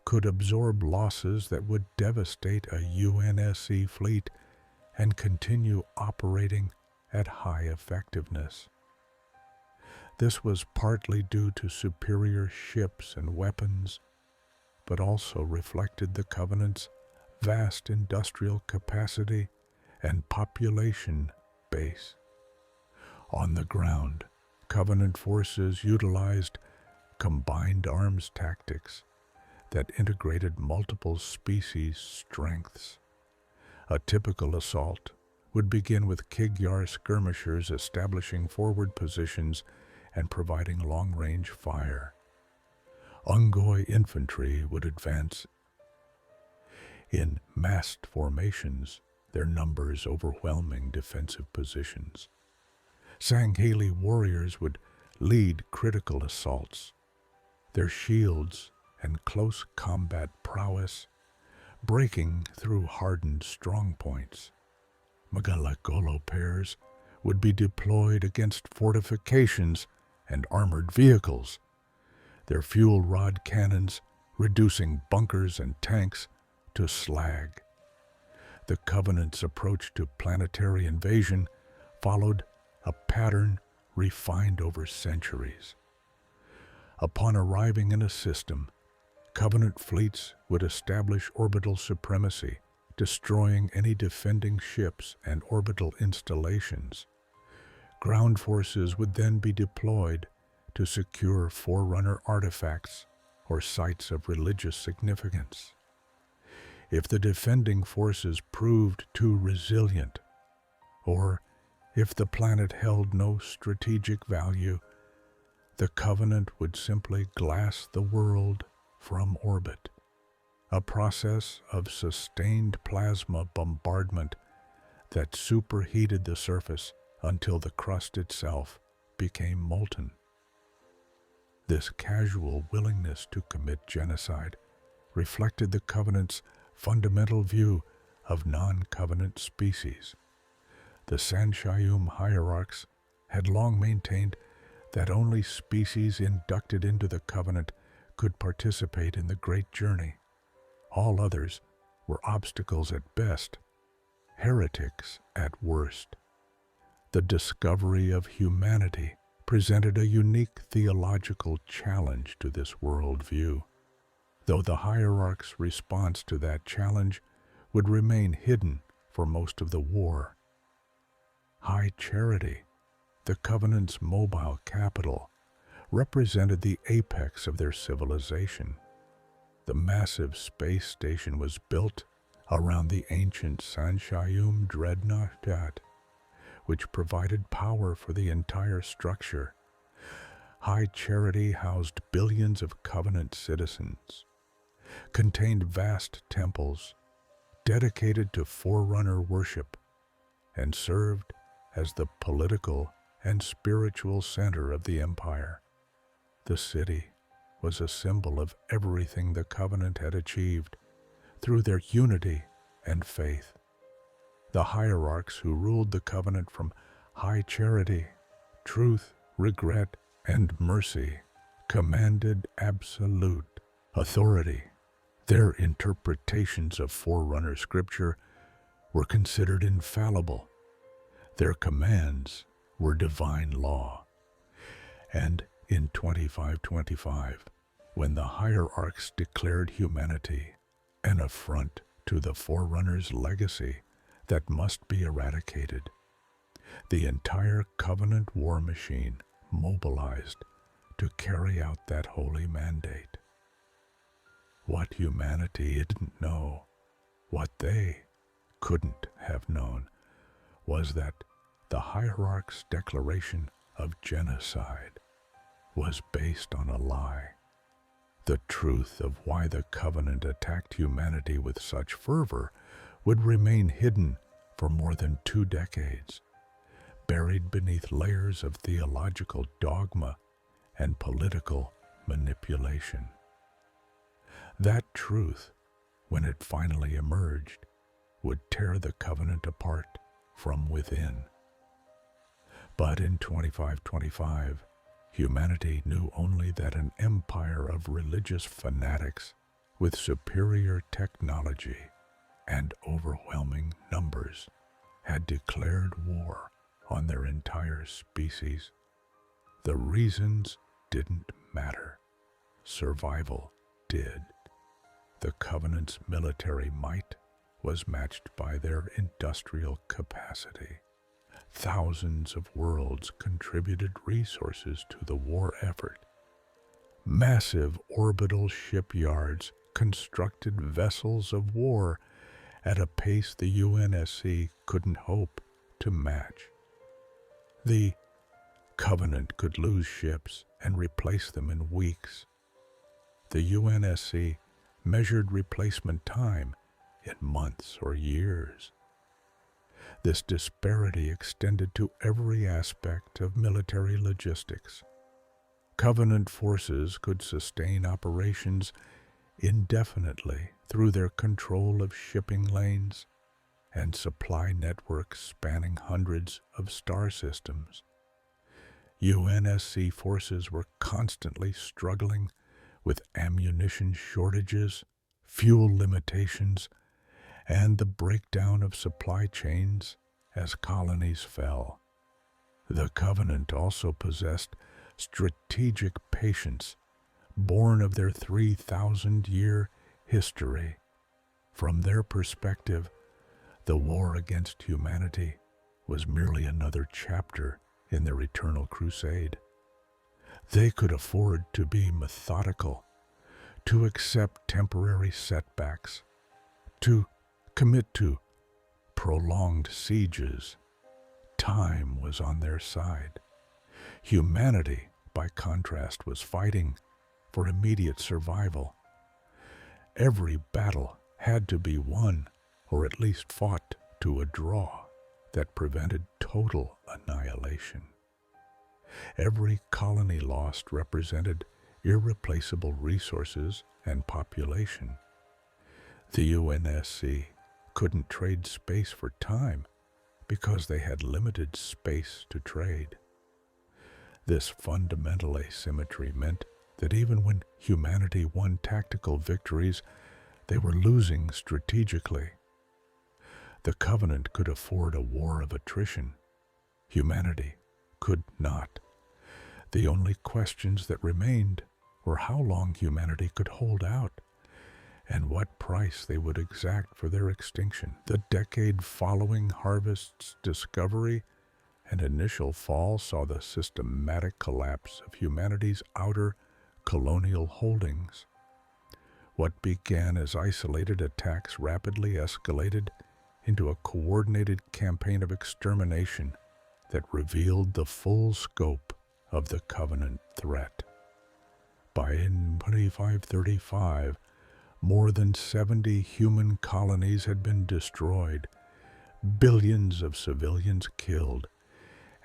could absorb losses that would devastate a UNSC fleet and continue operating at high effectiveness. This was partly due to superior ships and weapons, but also reflected the Covenant's vast industrial capacity and population base. On the ground, Covenant forces utilized combined arms tactics that integrated multiple species' strengths. A typical assault would begin with Kigyar skirmishers establishing forward positions and providing long-range fire. Ungoi infantry would advance in massed formations, their numbers overwhelming defensive positions. Sangheili warriors would lead critical assaults, their shields and close combat prowess breaking through hardened strongpoints. Magalagolo pairs would be deployed against fortifications and armored vehicles, their fuel rod cannons reducing bunkers and tanks to slag. The Covenant's approach to planetary invasion followed a pattern refined over centuries. Upon arriving in a system, Covenant fleets would establish orbital supremacy, destroying any defending ships and orbital installations. Ground forces would then be deployed to secure Forerunner artifacts or sites of religious significance. If the defending forces proved too resilient, or if the planet held no strategic value, the Covenant would simply glass the world from orbit, a process of sustained plasma bombardment that superheated the surface until the crust itself became molten. This casual willingness to commit genocide reflected the Covenant's fundamental view of non-Covenant species. The Sanshayum hierarchs had long maintained that only species inducted into the Covenant could participate in the Great Journey. All others were obstacles at best, heretics at worst. The discovery of humanity presented a unique theological challenge to this worldview, though the hierarchs' response to that challenge would remain hidden for most of the war. High Charity, the Covenant's mobile capital, represented the apex of their civilization. The massive space station was built around the ancient Sanshayum dreadnought, which provided power for the entire structure. High Charity housed billions of Covenant citizens, contained vast temples dedicated to Forerunner worship, and served as the political and spiritual center of the empire. The city was a symbol of everything the Covenant had achieved through their unity and faith. The hierarchs who ruled the Covenant from High Charity, truth, regret, and mercy commanded absolute authority. Their interpretations of Forerunner scripture were considered infallible. Their commands were divine law. And in 2525, when the hierarchs declared humanity an affront to the Forerunner's legacy that must be eradicated, the entire Covenant war machine mobilized to carry out that holy mandate. What humanity didn't know, what they couldn't have known, was that the hierarch's declaration of genocide was based on a lie. The truth of why the Covenant attacked humanity with such fervor would remain hidden for more than 2 decades, buried beneath layers of theological dogma and political manipulation. That truth, when it finally emerged, would tear the Covenant apart from within. But in 2525, humanity knew only that an empire of religious fanatics with superior technology and overwhelming numbers had declared war on their entire species. The reasons didn't matter. Survival did. The Covenant's military might was matched by their industrial capacity. Thousands of worlds contributed resources to the war effort. Massive orbital shipyards constructed vessels of war at a pace the UNSC couldn't hope to match. The Covenant could lose ships and replace them in weeks. The UNSC measured replacement time in months or years. This disparity extended to every aspect of military logistics. Covenant forces could sustain operations indefinitely through their control of shipping lanes and supply networks spanning hundreds of star systems. UNSC forces were constantly struggling with ammunition shortages, fuel limitations, and the breakdown of supply chains as colonies fell. The Covenant also possessed strategic patience, born of their 3,000-year history. From their perspective, the war against humanity was merely another chapter in their eternal crusade. They could afford to be methodical, to accept temporary setbacks, to commit to prolonged sieges. Time was on their side. Humanity, by contrast, was fighting for immediate survival. Every battle had to be won, or at least fought to a draw that prevented total annihilation. Every colony lost represented irreplaceable resources and population. The UNSC couldn't trade space for time because they had limited space to trade. This fundamental asymmetry meant that even when humanity won tactical victories, they were losing strategically. The Covenant could afford a war of attrition. Humanity could not. The only questions that remained were how long humanity could hold out and what price they would exact for their extinction. The decade following Harvest's discovery and initial fall saw the systematic collapse of humanity's outer colonial holdings. What began as isolated attacks rapidly escalated into a coordinated campaign of extermination that revealed the full scope of the Covenant threat. By 2535, more than 70 human colonies had been destroyed, billions of civilians killed,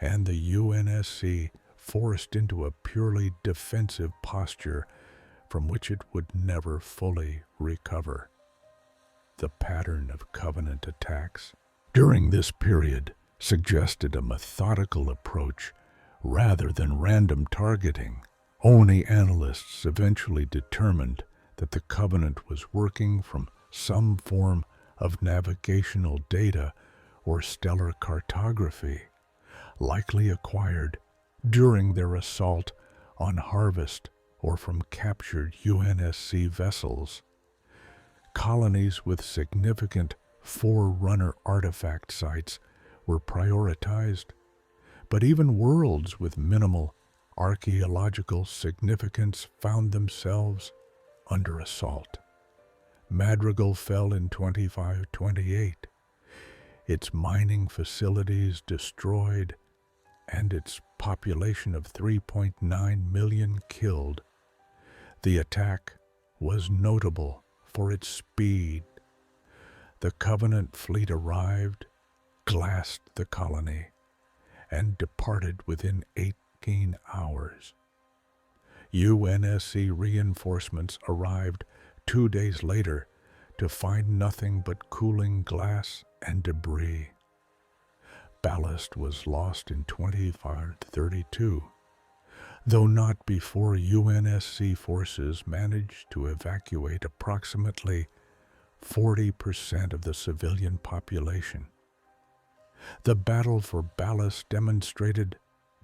and the UNSC forced into a purely defensive posture from which it would never fully recover. The pattern of Covenant attacks during this period suggested a methodical approach rather than random targeting. ONI analysts eventually determined that the Covenant was working from some form of navigational data or stellar cartography, likely acquired during their assault on Harvest or from captured UNSC vessels. Colonies with significant Forerunner artifact sites were prioritized, but even worlds with minimal archaeological significance found themselves under assault. Madrigal fell in 2528, its mining facilities destroyed, and its population of 3.9 million killed. The attack was notable for its speed. The Covenant fleet arrived, glassed the colony, and departed within 18 hours. UNSC reinforcements arrived 2 days later to find nothing but cooling glass and debris. Ballast was lost in 2532, though not before UNSC forces managed to evacuate approximately 40% of the civilian population. The battle for Ballast demonstrated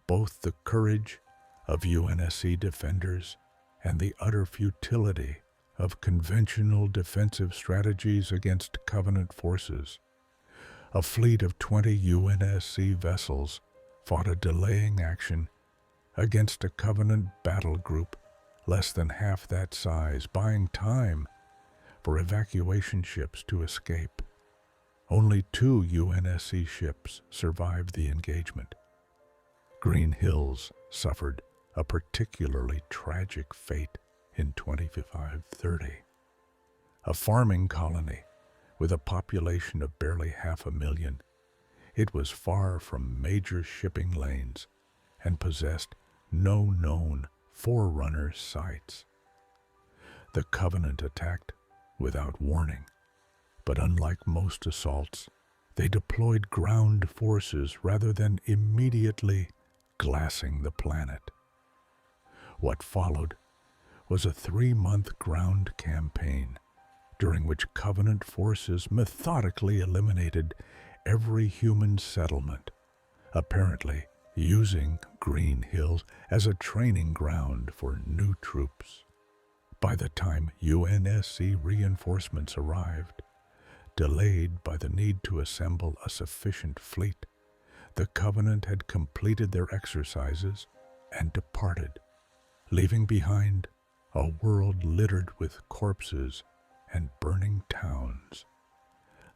both the courage of UNSC defenders and the utter futility of conventional defensive strategies against Covenant forces. A fleet of 20 UNSC vessels fought a delaying action against a Covenant battle group less than half that size, buying time for evacuation ships to escape. Only 2 UNSC ships survived the engagement. Green Hills suffered a particularly tragic fate in 2530. A farming colony with a population of barely 500,000, it was far from major shipping lanes and possessed no known Forerunner sites. The Covenant attacked without warning, but unlike most assaults, they deployed ground forces rather than immediately glassing the planet. What followed was a 3-month ground campaign during which Covenant forces methodically eliminated every human settlement, apparently using Green Hills as a training ground for new troops. By the time UNSC reinforcements arrived, delayed by the need to assemble a sufficient fleet, the Covenant had completed their exercises and departed, leaving behind a world littered with corpses and burning towns.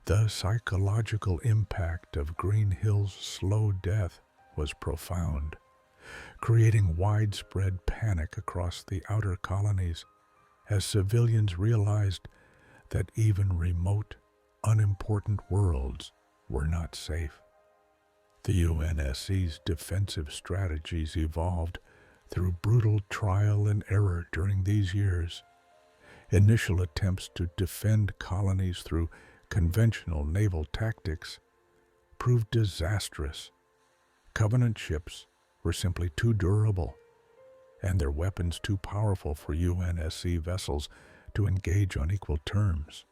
The psychological impact of Green Hill's slow death was profound, creating widespread panic across the outer colonies as civilians realized that even remote, unimportant worlds were not safe. The UNSC's defensive strategies evolved through brutal trial and error during these years. Initial attempts to defend colonies through conventional naval tactics proved disastrous. Covenant ships were simply too durable, and their weapons too powerful for UNSC vessels to engage on equal terms.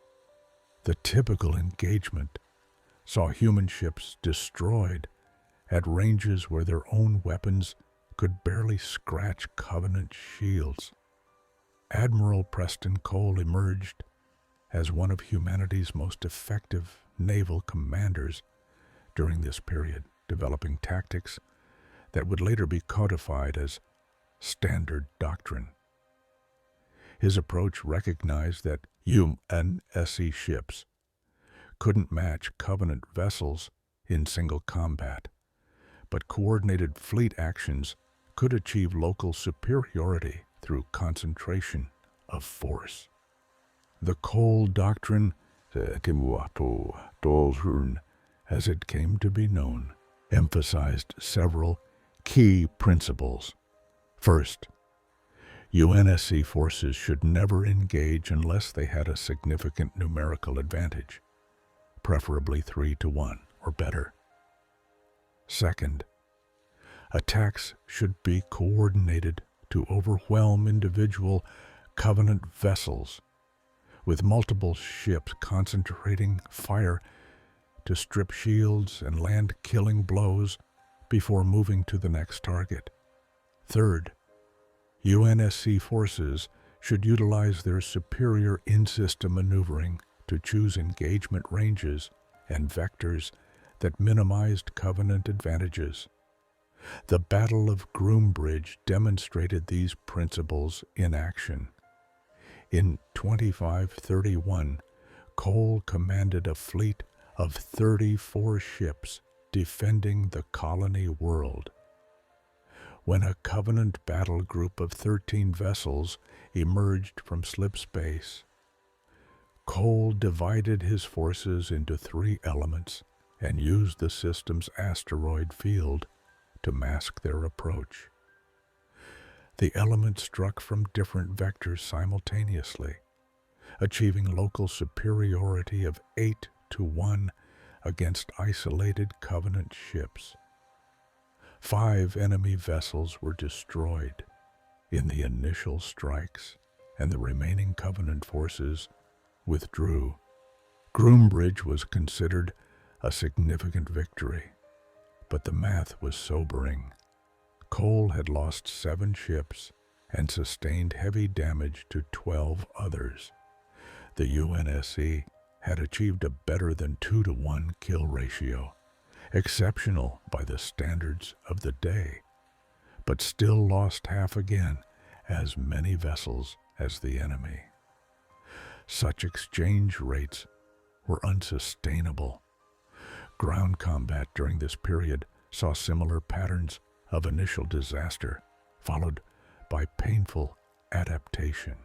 The typical engagement saw human ships destroyed at ranges where their own weapons could barely scratch Covenant shields. Admiral Preston Cole emerged as one of humanity's most effective naval commanders during this period, developing tactics that would later be codified as standard doctrine. His approach recognized that UNSC ships couldn't match Covenant vessels in single combat, but coordinated fleet actions could achieve local superiority through concentration of force. The Cole Doctrine, as it came to be known, emphasized several key principles. First, UNSC forces should never engage unless they had a significant numerical advantage, preferably 3-1 or better. Second, attacks should be coordinated to overwhelm individual Covenant vessels, with multiple ships concentrating fire to strip shields and land killing blows before moving to the next target. Third, UNSC forces should utilize their superior in-system maneuvering to choose engagement ranges and vectors that minimized Covenant advantages. The Battle of Groombridge demonstrated these principles in action. In 2531, Cole commanded a fleet of 34 ships defending the colony world. When a Covenant battle group of 13 vessels emerged from slip space, Cole divided his forces into 3 elements and used the system's asteroid field to mask their approach. The elements struck from different vectors simultaneously, achieving local superiority of 8-1 against isolated Covenant ships. 5 enemy vessels were destroyed in the initial strikes, and the remaining Covenant forces withdrew. Groombridge was considered a significant victory, but the math was sobering. Cole had lost 7 ships and sustained heavy damage to 12 others. The UNSC had achieved a better than 2-1 kill ratio, exceptional by the standards of the day, but still lost half again as many vessels as the enemy. Such exchange rates were unsustainable. Ground combat during this period saw similar patterns of initial disaster, followed by painful adaptation.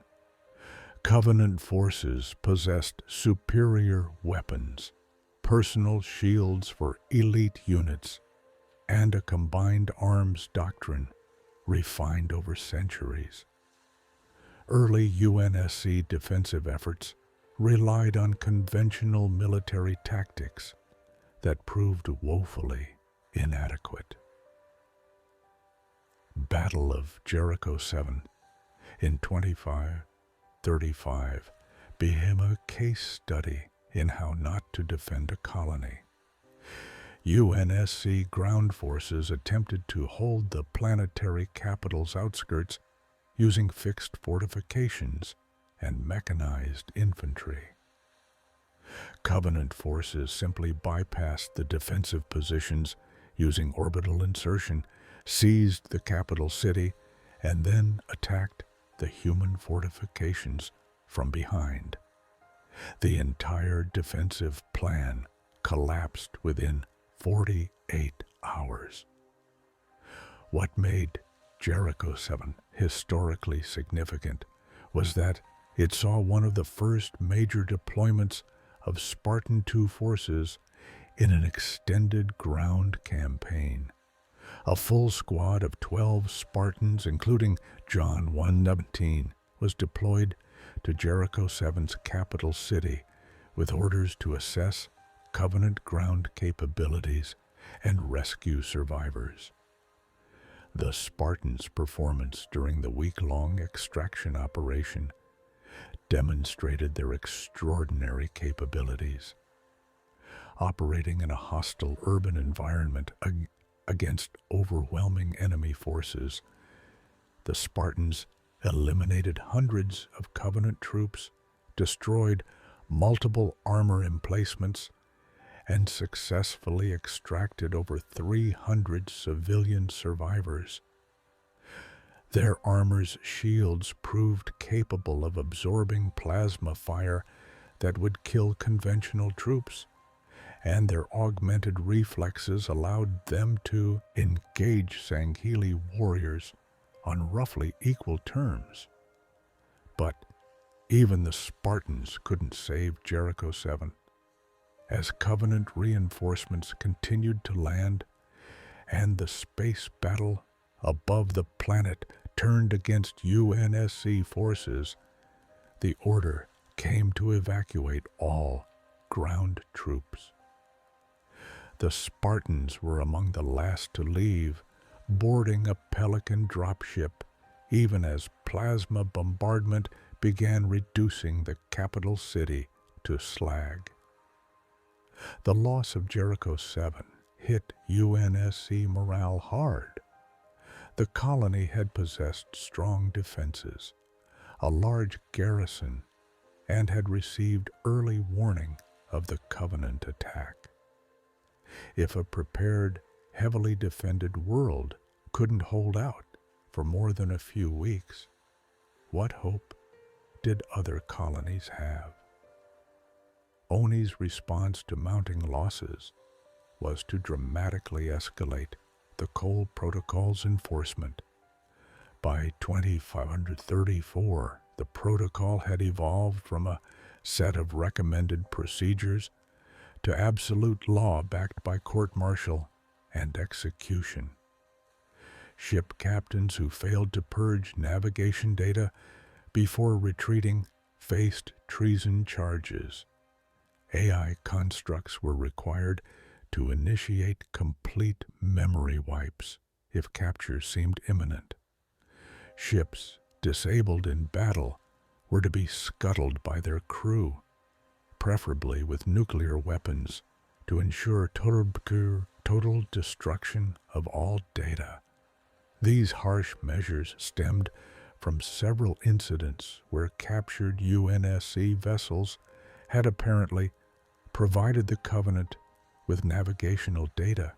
Covenant forces possessed superior weapons, personal shields for elite units, and a combined arms doctrine refined over centuries. Early UNSC defensive efforts relied on conventional military tactics that proved woefully inadequate. Battle of Jericho 7 in 2535 became a case study in how not to defend a colony. UNSC ground forces attempted to hold the planetary capital's outskirts using fixed fortifications and mechanized infantry. Covenant forces simply bypassed the defensive positions using orbital insertion, seized the capital city, and then attacked the human fortifications from behind. The entire defensive plan collapsed within 48 hours. What made Jericho 7 historically significant was that it saw one of the first major deployments of Spartan II forces in an extended ground campaign. A full squad of 12 Spartans, including John 1:17, was deployed to Jericho 7's capital city with orders to assess Covenant ground capabilities and rescue survivors. The Spartans' performance during the week-long extraction operation demonstrated their extraordinary capabilities. Operating in a hostile urban environment against overwhelming enemy forces, the Spartans eliminated hundreds of Covenant troops, destroyed multiple armor emplacements, and successfully extracted over 300 civilian survivors. Their armor's shields proved capable of absorbing plasma fire that would kill conventional troops, and their augmented reflexes allowed them to engage Sangheli warriors on roughly equal terms. But even the Spartans couldn't save Jericho 7. As Covenant reinforcements continued to land and the space battle above the planet turned against UNSC forces, the order came to evacuate all ground troops. The Spartans were among the last to leave, boarding a Pelican dropship, even as plasma bombardment began reducing the capital city to slag. The loss of Jericho 7 hit UNSC morale hard. The colony had possessed strong defenses, a large garrison, and had received early warning of the Covenant attack. If a prepared, heavily defended world couldn't hold out for more than a few weeks, what hope did other colonies have? ONI's response to mounting losses was to dramatically escalate the Cole Protocol's enforcement. By 2534, the protocol had evolved from a set of recommended procedures to absolute law backed by court-martial and execution. Ship captains who failed to purge navigation data before retreating faced treason charges. AI constructs were required to initiate complete memory wipes if capture seemed imminent. Ships disabled in battle were to be scuttled by their crew, preferably with nuclear weapons, to ensure total destruction of all data. These harsh measures stemmed from several incidents where captured UNSC vessels had apparently provided the Covenant with navigational data.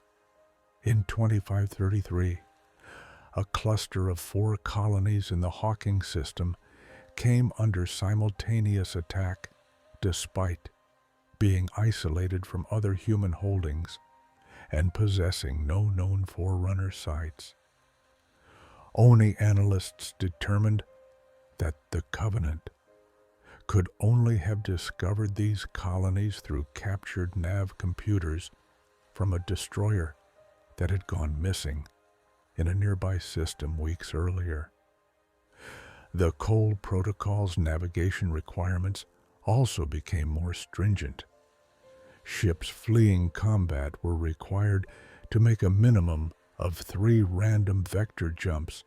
In 2533, a cluster of 4 colonies in the Hawking system came under simultaneous attack despite being isolated from other human holdings and possessing no known forerunner sites. ONI analysts determined that the Covenant could only have discovered these colonies through captured nav computers from a destroyer that had gone missing in a nearby system weeks earlier. The Cole Protocol's navigation requirements also became more stringent. Ships fleeing combat were required to make a minimum of 3 random vector jumps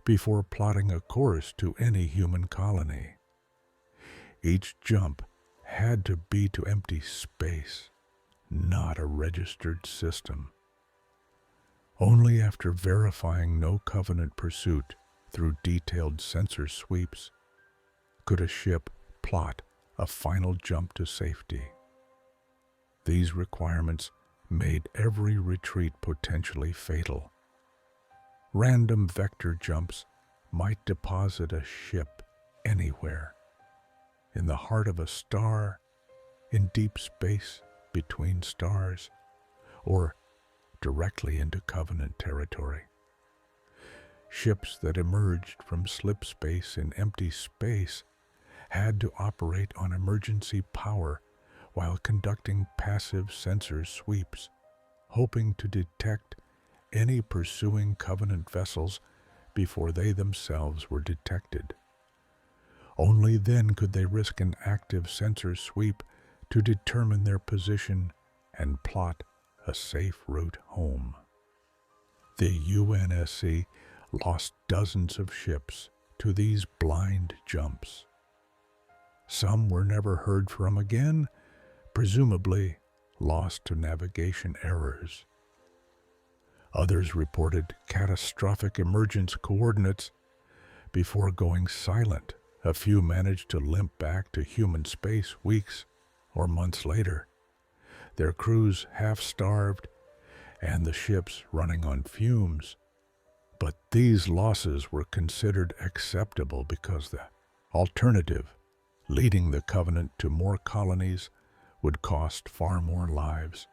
before plotting a course to any human colony. Each jump had to be to empty space, not a registered system. Only after verifying no Covenant pursuit through detailed sensor sweeps could a ship plot a final jump to safety. These requirements made every retreat potentially fatal. Random vector jumps might deposit a ship anywhere, in the heart of a star, in deep space between stars, or directly into Covenant territory. Ships that emerged from slip space in empty space had to operate on emergency power while conducting passive sensor sweeps, hoping to detect any pursuing Covenant vessels before they themselves were detected. Only then could they risk an active sensor sweep to determine their position and plot a safe route home. The UNSC lost dozens of ships to these blind jumps. Some were never heard from again, presumably lost to navigation errors. Others reported catastrophic emergence coordinates before going silent. A few managed to limp back to human space weeks or months later, their crews half-starved and the ships running on fumes. But these losses were considered acceptable because the alternative, leading the Covenant to more colonies, would cost far more lives.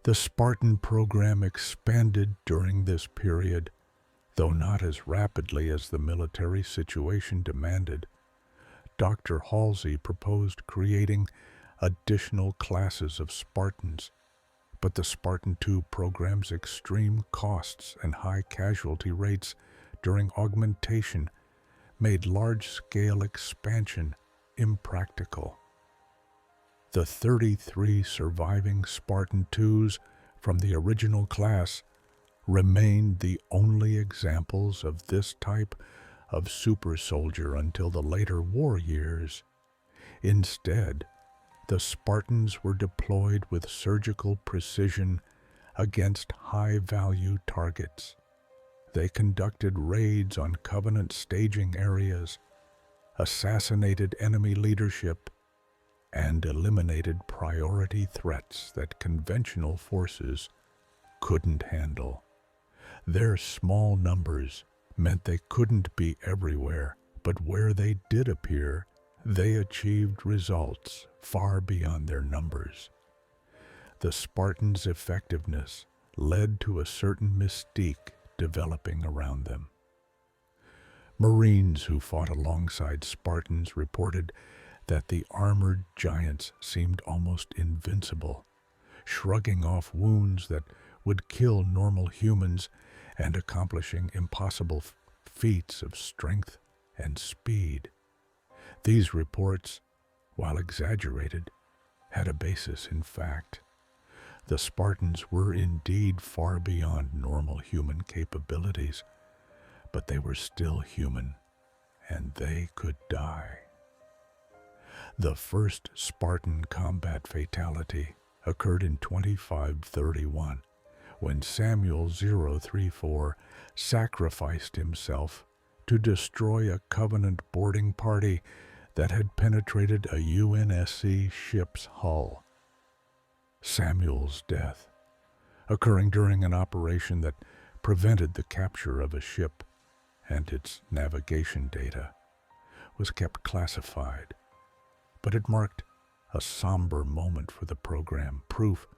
The Spartan program expanded during this period, though not as rapidly as the military situation demanded. Dr. Halsey proposed creating additional classes of Spartans, but the Spartan II program's extreme costs and high casualty rates during augmentation made large-scale expansion impractical. The 33 surviving Spartan IIs from the original class remained the only examples of this type of super soldier until the later war years. Instead, the Spartans were deployed with surgical precision against high-value targets. They conducted raids on Covenant staging areas, assassinated enemy leadership, and eliminated priority threats that conventional forces couldn't handle. Their small numbers meant they couldn't be everywhere, but where they did appear, they achieved results far beyond their numbers. The Spartans' effectiveness led to a certain mystique developing around them. Marines who fought alongside Spartans reported that the armored giants seemed almost invincible, shrugging off wounds that would kill normal humans and accomplishing impossible feats of strength and speed. These reports, while exaggerated, had a basis in fact. The Spartans were indeed far beyond normal human capabilities, but they were still human, and they could die. The first Spartan combat fatality occurred in 2531, when Samuel 034 sacrificed himself to destroy a Covenant boarding party that had penetrated a UNSC ship's hull. Samuel's death, occurring during an operation that prevented the capture of a ship and its navigation data, was kept classified, but it marked a somber moment for the program, proof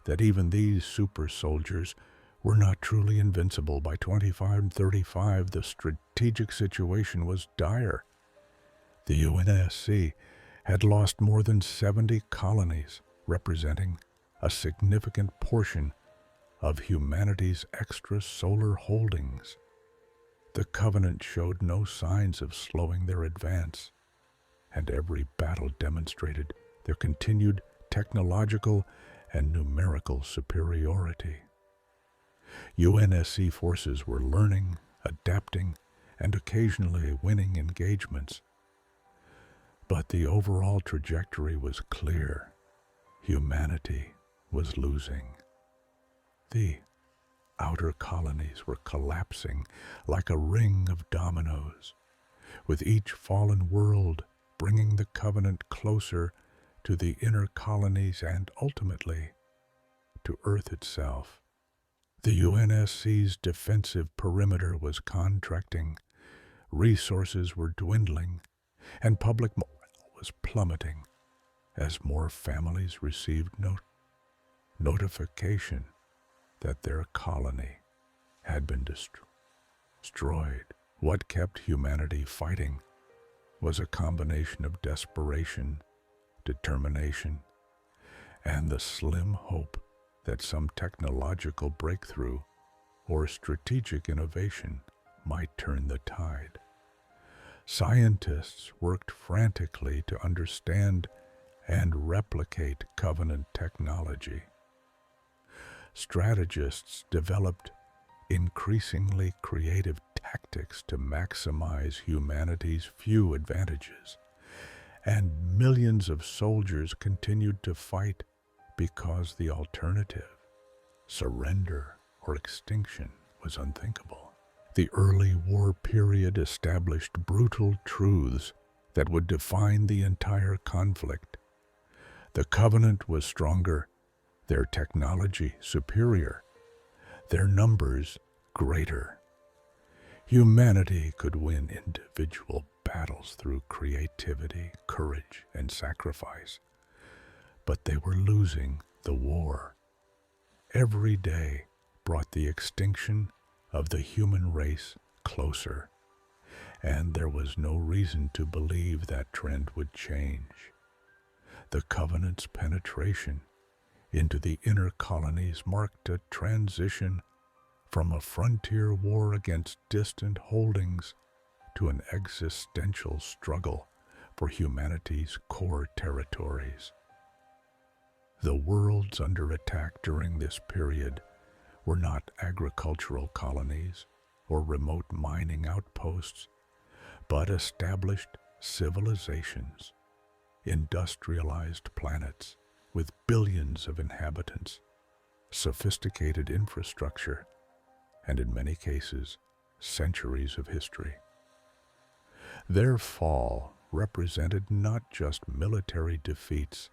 that even these super soldiers were not truly invincible. By 2535, the strategic situation was dire. The UNSC had lost more than 70 colonies, representing a significant portion of humanity's extrasolar holdings. The Covenant showed no signs of slowing their advance, and every battle demonstrated their continued technological and numerical superiority. UNSC forces were learning, adapting, and occasionally winning engagements. But the overall trajectory was clear. Humanity was losing. The outer colonies were collapsing like a ring of dominoes, with each fallen world bringing the Covenant closer to the inner colonies and ultimately to Earth itself. The UNSC's defensive perimeter was contracting, resources were dwindling, and public morale was plummeting as more families received notification that their colony had been destroyed. What kept humanity fighting was a combination of desperation, determination, and the slim hope that some technological breakthrough or strategic innovation might turn the tide. Scientists worked frantically to understand and replicate Covenant technology. Strategists developed increasingly creative tactics to maximize humanity's few advantages, and millions of soldiers continued to fight because the alternative, surrender or extinction, was unthinkable. The early war period established brutal truths that would define the entire conflict. The Covenant was stronger, their technology superior, their numbers greater. Humanity could win individual battles through creativity, courage, and sacrifice, but they were losing the war. Every day brought the extinction of the human race closer, and there was no reason to believe that trend would change. The Covenant's penetration into the inner colonies marked a transition from a frontier war against distant holdings to an existential struggle for humanity's core territories. The worlds under attack during this period were not agricultural colonies or remote mining outposts, but established civilizations, industrialized planets with billions of inhabitants, sophisticated infrastructure, and in many cases, centuries of history. Their fall represented not just military defeats,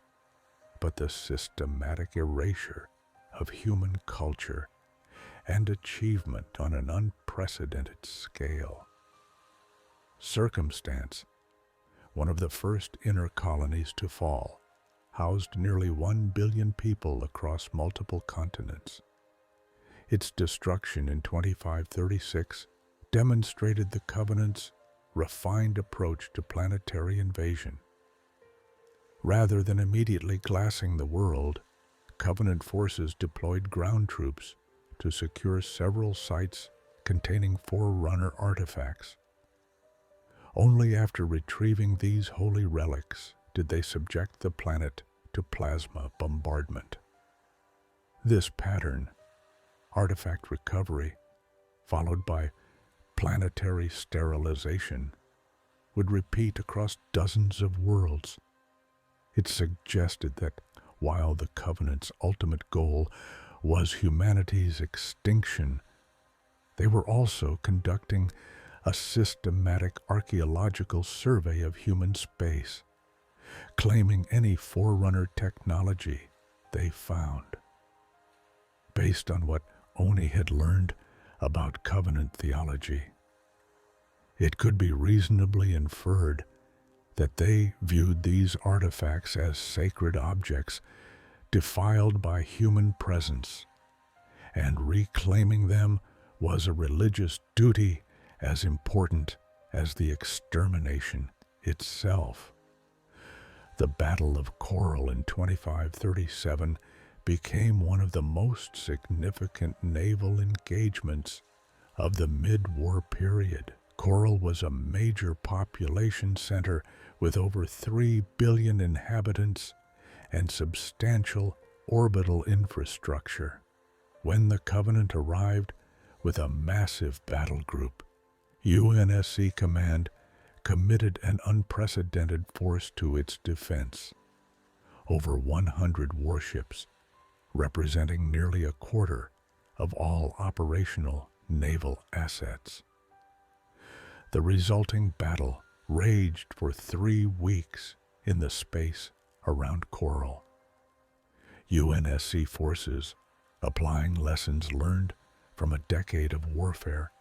but the systematic erasure of human culture and achievement on an unprecedented scale. Circumstance, one of the first inner colonies to fall, housed nearly 1 billion people across multiple continents. Its destruction in 2536 demonstrated the Covenant's refined approach to planetary invasion. Rather than immediately glassing the world, Covenant forces deployed ground troops to secure several sites containing Forerunner artifacts. Only after retrieving these holy relics did they subject the planet to plasma bombardment. This pattern, artifact recovery, followed by planetary sterilization, would repeat across dozens of worlds. It suggested that while the Covenant's ultimate goal was humanity's extinction, they were also conducting a systematic archaeological survey of human space, claiming any Forerunner technology they found. Based on what Oni had learned about Covenant theology, it could be reasonably inferred that they viewed these artifacts as sacred objects defiled by human presence, and reclaiming them was a religious duty as important as the extermination itself. The Battle of Coral in 2537 became one of the most significant naval engagements of the mid-war period. Coral was a major population center with over 3 billion inhabitants and substantial orbital infrastructure. When the Covenant arrived with a massive battle group, UNSC Command committed an unprecedented force to its defense. Over 100 warships, representing nearly a quarter of all operational naval assets. The resulting battle raged for 3 weeks in the space around Coral. UNSC forces applying lessons learned from a decade of warfare,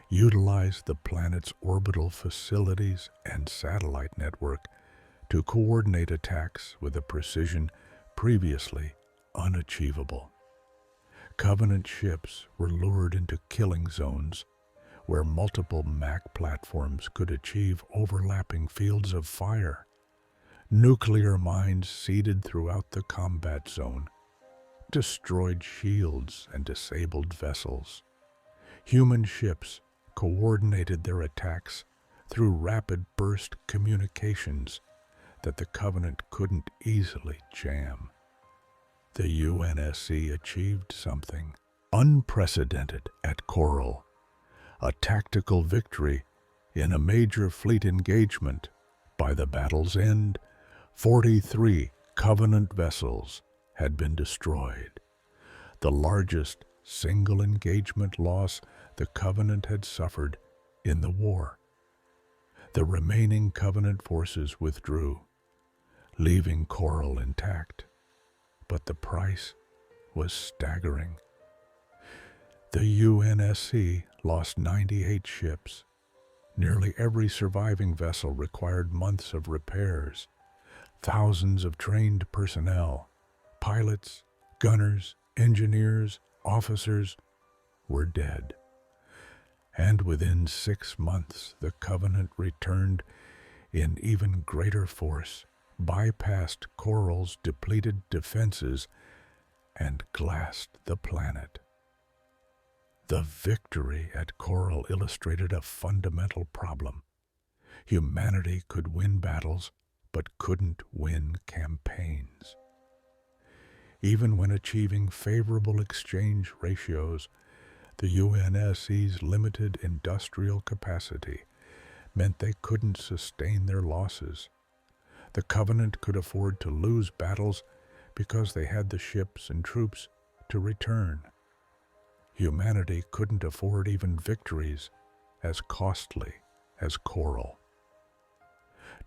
utilized the planet's orbital facilities and satellite network to coordinate attacks with a precision previously unachievable. Covenant ships were lured into killing zones where multiple MAC platforms could achieve overlapping fields of fire. Nuclear mines seeded throughout the combat zone, destroyed shields and disabled vessels. Human ships coordinated their attacks through rapid burst communications that the Covenant couldn't easily jam. The UNSC achieved something unprecedented at Coral, a tactical victory in a major fleet engagement. By the battle's end, 43 Covenant vessels had been destroyed, the largest single engagement loss the Covenant had suffered in the war. The remaining Covenant forces withdrew, leaving Coral intact, but the price was staggering. The UNSC lost 98 ships. Nearly every surviving vessel required months of repairs. Thousands of trained personnel, pilots, gunners, engineers, officers, were dead. And within 6 months, the Covenant returned in even greater force, bypassed Coral's depleted defenses, and glassed the planet. The victory at Coral illustrated a fundamental problem. Humanity could win battles, but couldn't win campaigns. Even when achieving favorable exchange ratios, the UNSC's limited industrial capacity meant they couldn't sustain their losses. The Covenant could afford to lose battles because they had the ships and troops to return. Humanity couldn't afford even victories as costly as Coral.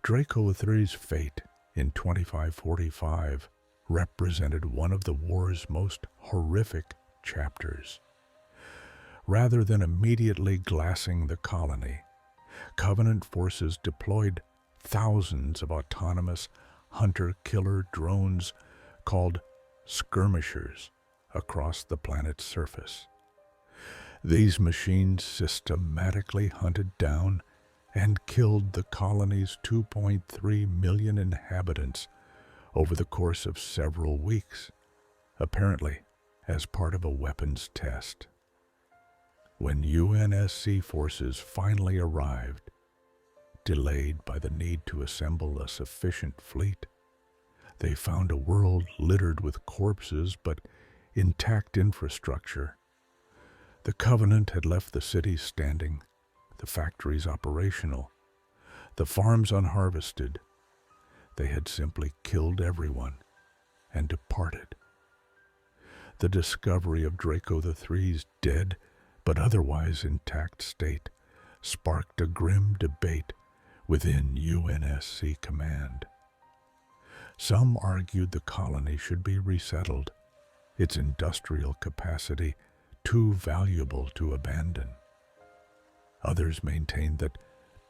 Draco III's fate in 2545 represented one of the war's most horrific chapters. Rather than immediately glassing the colony, Covenant forces deployed thousands of autonomous hunter-killer drones called skirmishers across the planet's surface. These machines systematically hunted down and killed the colony's 2.3 million inhabitants over the course of several weeks, apparently as part of a weapons test. When UNSC forces finally arrived, delayed by the need to assemble a sufficient fleet, they found a world littered with corpses but intact infrastructure. The Covenant had left the cities standing, the factories operational, the farms unharvested. They had simply killed everyone and departed. The discovery of Draco III's dead but otherwise intact state sparked a grim debate within UNSC command. Some argued the colony should be resettled, its industrial capacity too valuable to abandon. Others maintained that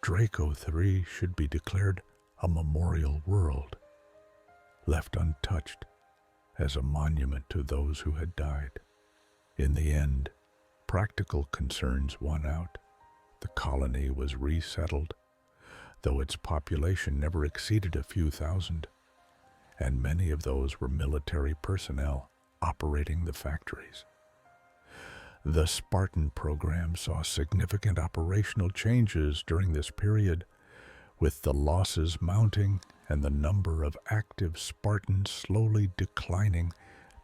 Draco III should be declared a memorial world, left untouched as a monument to those who had died. In the end, practical concerns won out. The colony was resettled, though its population never exceeded a few thousand, and many of those were military personnel operating the factories. The Spartan program saw significant operational changes during this period, with the losses mounting and the number of active Spartans slowly declining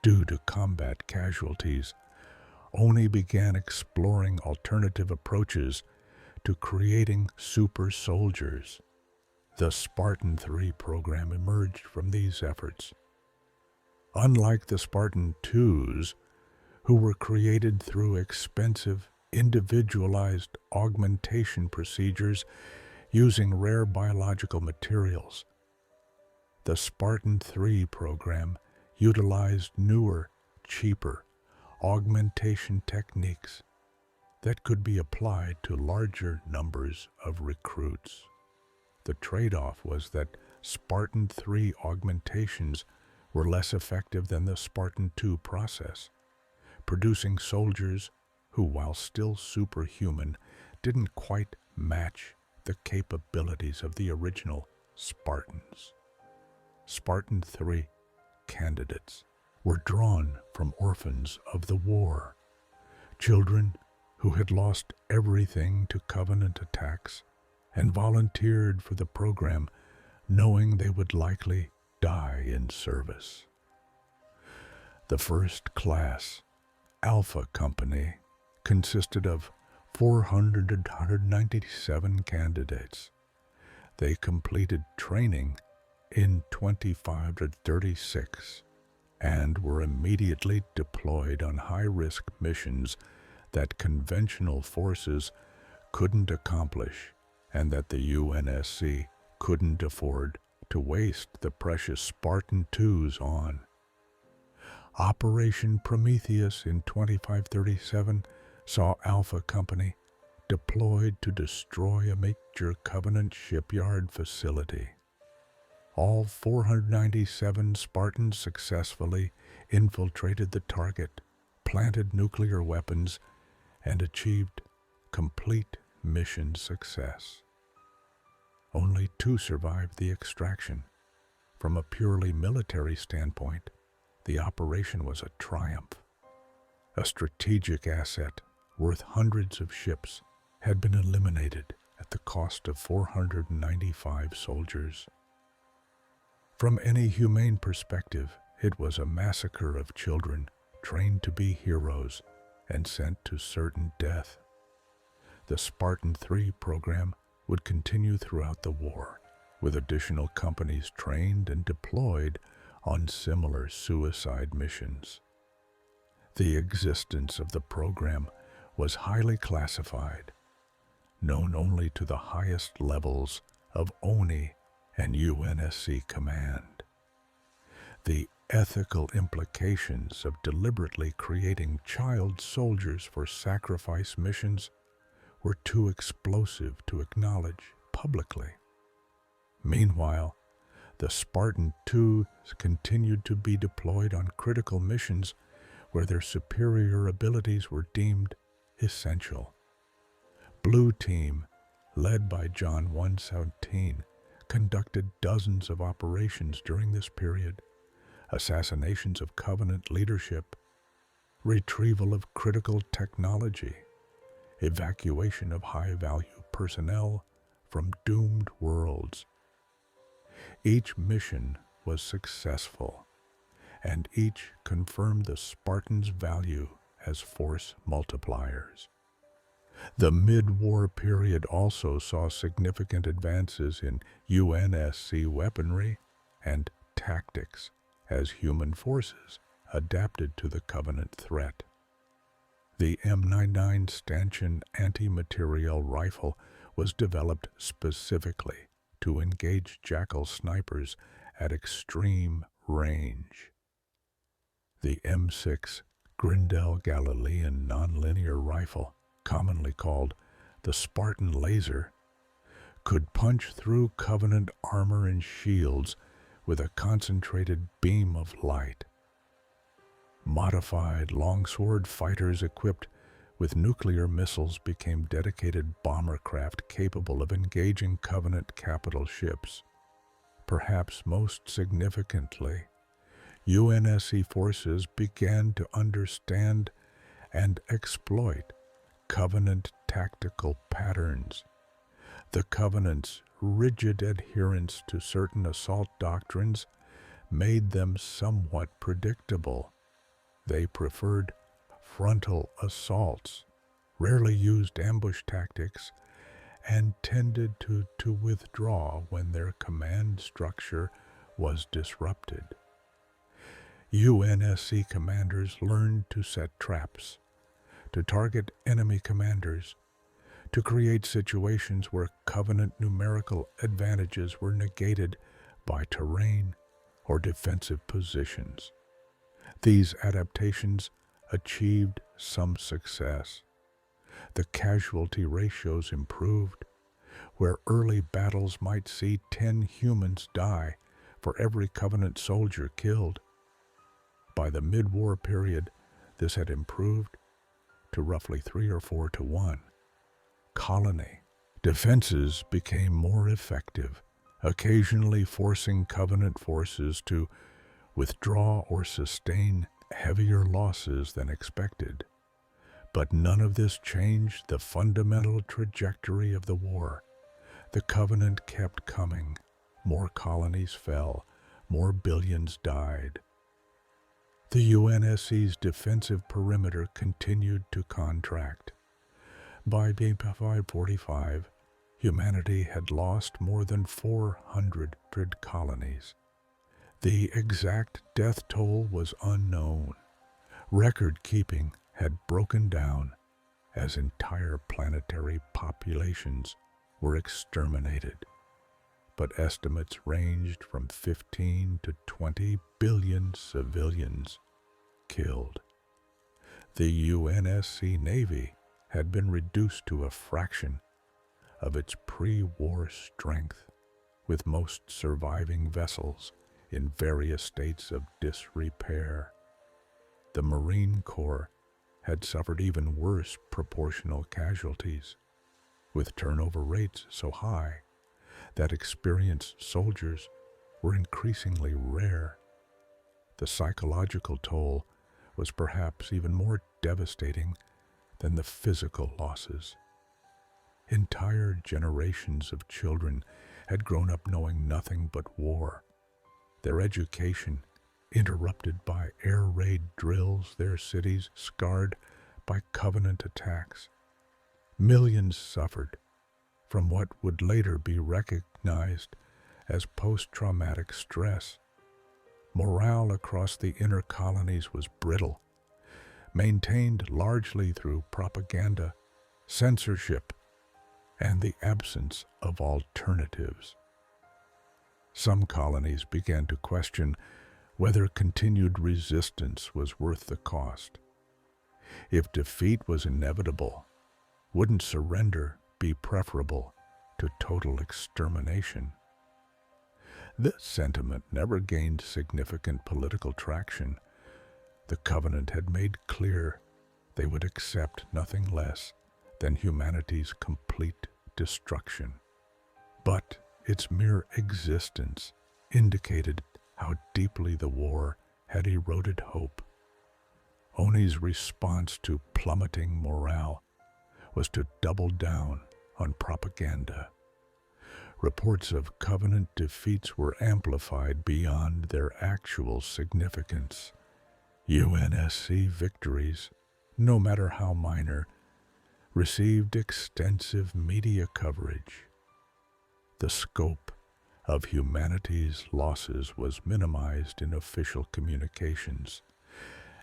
due to combat casualties. ONI began exploring alternative approaches to creating super soldiers. The Spartan III program emerged from these efforts. Unlike the Spartan IIs, who were created through expensive, individualized augmentation procedures using rare biological materials, the Spartan III program utilized newer, cheaper, augmentation techniques that could be applied to larger numbers of recruits. The trade-off was that Spartan 3 augmentations were less effective than the Spartan 2 process, producing soldiers who, while still superhuman, didn't quite match the capabilities of the original Spartans. Spartan 3 candidates were drawn from orphans of the war, children who had lost everything to Covenant attacks and volunteered for the program knowing they would likely die in service. The first class, Alpha Company, consisted of 497 candidates. They completed training in 25 to 36 and were immediately deployed on high-risk missions that conventional forces couldn't accomplish and that the UNSC couldn't afford to waste the precious Spartan 2s on. Operation Prometheus in 2537 saw Alpha Company deployed to destroy a major Covenant shipyard facility. All 497 Spartans successfully infiltrated the target, planted nuclear weapons, and achieved complete mission success. Only 2 survived the extraction. From a purely military standpoint, the operation was a triumph. A strategic asset worth hundreds of ships had been eliminated at the cost of 495 soldiers. From any humane perspective, it was a massacre of children trained to be heroes and sent to certain death. The Spartan 3 program would continue throughout the war, with additional companies trained and deployed on similar suicide missions. The existence of the program was highly classified, known only to the highest levels of ONI and UNSC command. The ethical implications of deliberately creating child soldiers for sacrifice missions were too explosive to acknowledge publicly. Meanwhile, the Spartan 2s continued to be deployed on critical missions where their superior abilities were deemed essential. Blue Team, led by John 117, conducted dozens of operations during this period: assassinations of Covenant leadership, retrieval of critical technology, evacuation of high-value personnel from doomed worlds. Each mission was successful, and each confirmed the Spartans' value as force multipliers. The mid-war period also saw significant advances in UNSC weaponry and tactics as human forces adapted to the Covenant threat. The M99 stanchion anti-materiel rifle was developed specifically to engage Jackal snipers at extreme range. The M6 Grindel Galilean nonlinear rifle, commonly called the Spartan laser, could punch through Covenant armor and shields with a concentrated beam of light. Modified longsword fighters equipped with nuclear missiles became dedicated bomber craft capable of engaging Covenant capital ships. Perhaps most significantly, UNSC forces began to understand and exploit Covenant tactical patterns. The Covenant's rigid adherence to certain assault doctrines made them somewhat predictable. They preferred frontal assaults, rarely used ambush tactics, and tended to withdraw when their command structure was disrupted. UNSC commanders learned to set traps, to target enemy commanders, to create situations where Covenant numerical advantages were negated by terrain or defensive positions. These adaptations achieved some success. The casualty ratios improved, where early battles might see 10 humans die for every Covenant soldier killed. By the mid-war period, this had improved to roughly 3 or 4 to 1. Colony defenses became more effective, occasionally forcing Covenant forces to withdraw or sustain heavier losses than expected. But none of this changed the fundamental trajectory of the war. The Covenant kept coming. More colonies fell. More billions died. The UNSC's defensive perimeter continued to contract. By 545, humanity had lost more than 400 colonies. The exact death toll was unknown. Record-keeping had broken down as entire planetary populations were exterminated, but estimates ranged from 15 to 20 billion civilians killed. The UNSC Navy had been reduced to a fraction of its pre-war strength, with most surviving vessels in various states of disrepair. The Marine Corps had suffered even worse proportional casualties, with turnover rates so high that experienced soldiers were increasingly rare. The psychological toll was perhaps even more devastating than the physical losses. Entire generations of children had grown up knowing nothing but war. Their education interrupted by air raid drills, their cities scarred by Covenant attacks. Millions suffered from what would later be recognized as post-traumatic stress. Morale across the inner colonies was brittle, maintained largely through propaganda, censorship, and the absence of alternatives. Some colonies began to question whether continued resistance was worth the cost. If defeat was inevitable, wouldn't surrender be preferable to total extermination? This sentiment never gained significant political traction. The Covenant had made clear they would accept nothing less than humanity's complete destruction. But its mere existence indicated how deeply the war had eroded hope. Oni's response to plummeting morale was to double down on propaganda. Reports of Covenant defeats were amplified beyond their actual significance. UNSC victories, no matter how minor, received extensive media coverage. The scope of humanity's losses was minimized in official communications,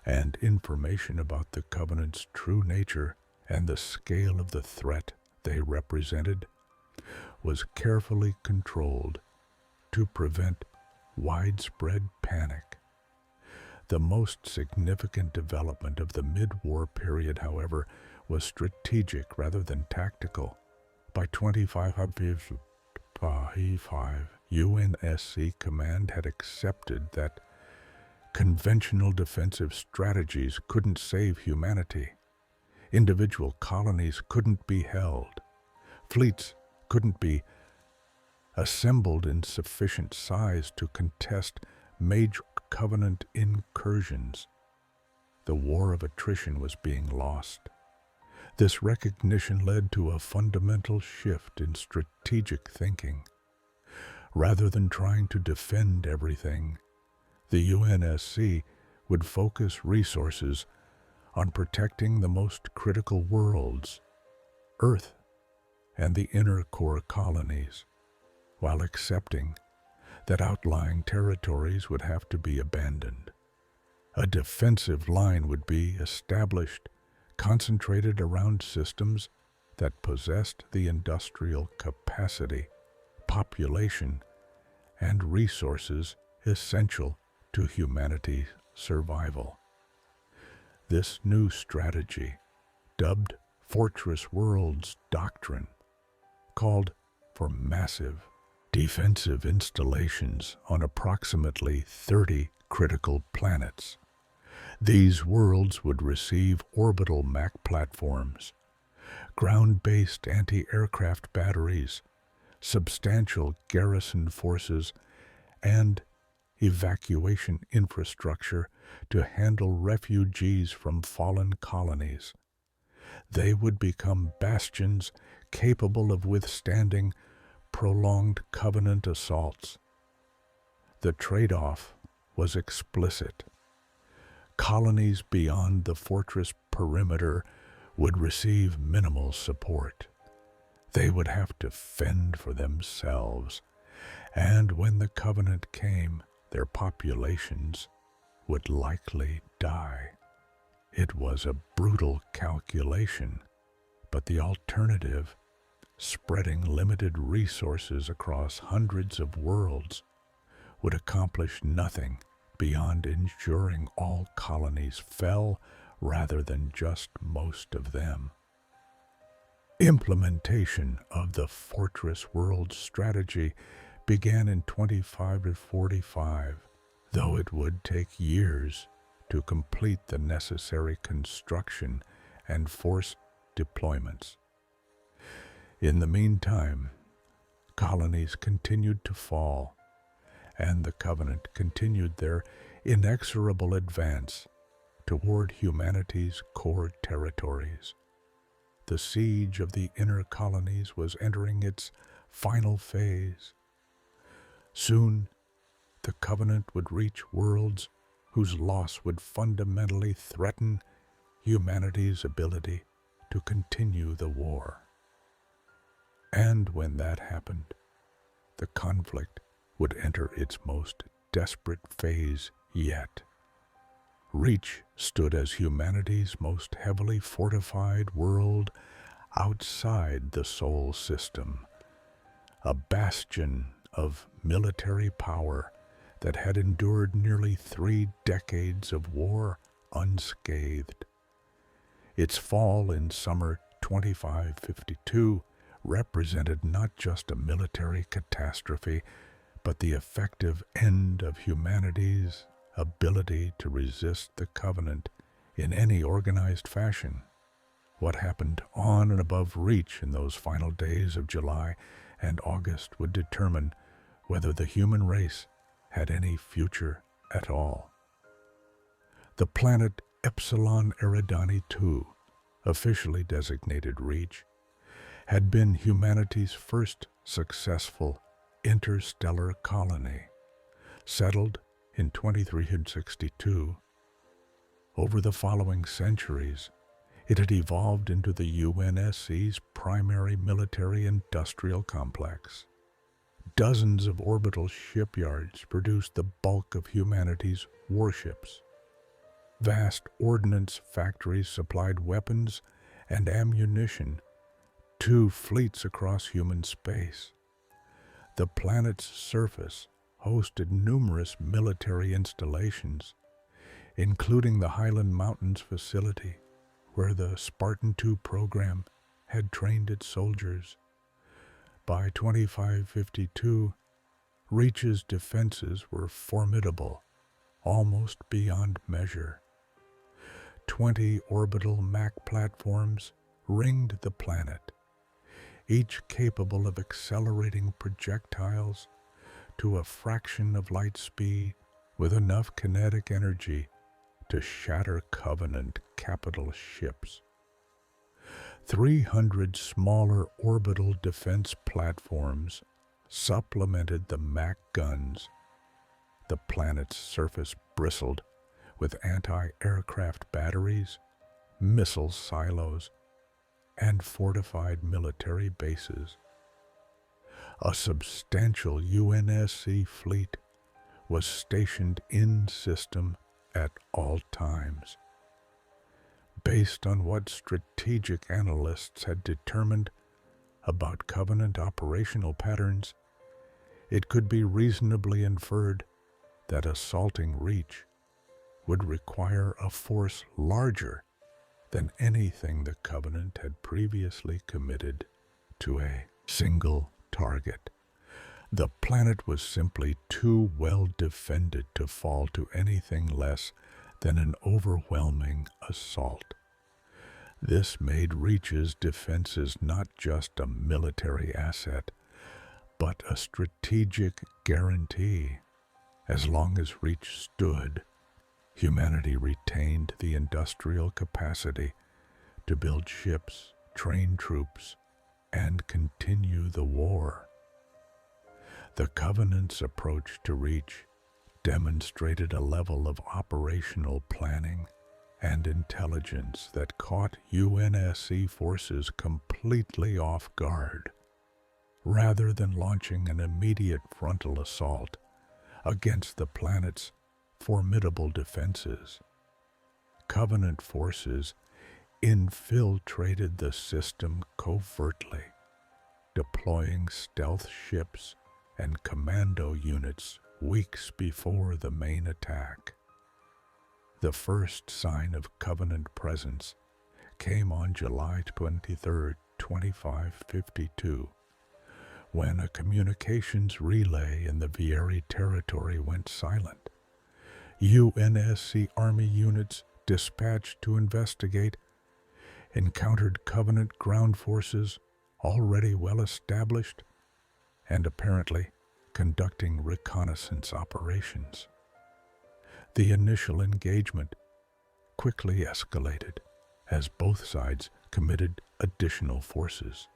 and information about the Covenant's true nature and the scale of the threat they represented was carefully controlled to prevent widespread panic. The most significant development of the mid-war period, however, was strategic rather than tactical. By 2555, UNSC Command had accepted that conventional defensive strategies couldn't save humanity. Individual colonies couldn't be held. Fleets couldn't be assembled in sufficient size to contest major Covenant incursions. The war of attrition was being lost. This recognition led to a fundamental shift in strategic thinking. Rather than trying to defend everything, the UNSC would focus resources on protecting the most critical worlds, Earth and the inner core colonies, while accepting that outlying territories would have to be abandoned. A defensive line would be established, concentrated around systems that possessed the industrial capacity, population, and resources essential to humanity's survival. This new strategy, dubbed Fortress Worlds Doctrine, called for massive defensive installations on approximately 30 critical planets. These worlds would receive orbital MAC platforms, ground-based anti-aircraft batteries, substantial garrison forces, and evacuation infrastructure to handle refugees from fallen colonies. They would become bastions capable of withstanding prolonged Covenant assaults. The trade-off was explicit. Colonies beyond the fortress perimeter would receive minimal support. They would have to fend for themselves, and when the Covenant came, their populations would likely die. It was a brutal calculation, but the alternative, spreading limited resources across hundreds of worlds, would accomplish nothing beyond ensuring all colonies fell rather than just most of them. Implementation of the Fortress World strategy began in 2545, though it would take years to complete the necessary construction and force deployments. In the meantime, colonies continued to fall, and the Covenant continued their inexorable advance toward humanity's core territories. The siege of the inner colonies was entering its final phase. Soon, the Covenant would reach worlds whose loss would fundamentally threaten humanity's ability to continue the war. And when that happened, the conflict would enter its most desperate phase yet. Reach stood as humanity's most heavily fortified world outside the Sol system, a bastion of military power that had endured nearly 3 decades of war unscathed. Its fall in summer 2552 represented not just a military catastrophe, but the effective end of humanity's ability to resist the Covenant in any organized fashion. What happened on and above Reach in those final days of July and August would determine whether the human race had any future at all. The planet Epsilon Eridani II, officially designated Reach, had been humanity's first successful interstellar colony, settled in 2362. Over the following centuries, it had evolved into the UNSC's primary military-industrial complex. Dozens of orbital shipyards produced the bulk of humanity's warships. Vast ordnance factories supplied weapons and ammunition to fleets across human space. The planet's surface hosted numerous military installations, including the Highland Mountains facility, where the Spartan II program had trained its soldiers. By 2552, Reach's defenses were formidable, almost beyond measure. 20 orbital MAC platforms ringed the planet, each capable of accelerating projectiles to a fraction of light speed with enough kinetic energy to shatter Covenant capital ships. 300 smaller orbital defense platforms supplemented the MAC guns. The planet's surface bristled with anti-aircraft batteries, missile silos, and fortified military bases. A substantial UNSC fleet was stationed in-system at all times. Based on what strategic analysts had determined about Covenant operational patterns, it could be reasonably inferred that assaulting Reach would require a force larger than anything the Covenant had previously committed to a single target. The planet was simply too well defended to fall to anything less than an overwhelming assault. This made Reach's defenses not just a military asset, but a strategic guarantee. As long as Reach stood, humanity retained the industrial capacity to build ships, train troops, and continue the war. The Covenant's approach to Reach demonstrated a level of operational planning and intelligence that caught UNSC forces completely off guard. Rather than launching an immediate frontal assault against the planet's formidable defenses, Covenant forces infiltrated the system covertly, deploying stealth ships and commando units weeks before the main attack. The first sign of Covenant presence came on July 23, 2552, when a communications relay in the Vieri territory went silent. UNSC Army units dispatched to investigate encountered Covenant ground forces already well established and apparently conducting reconnaissance operations. The initial engagement quickly escalated as both sides committed additional forces.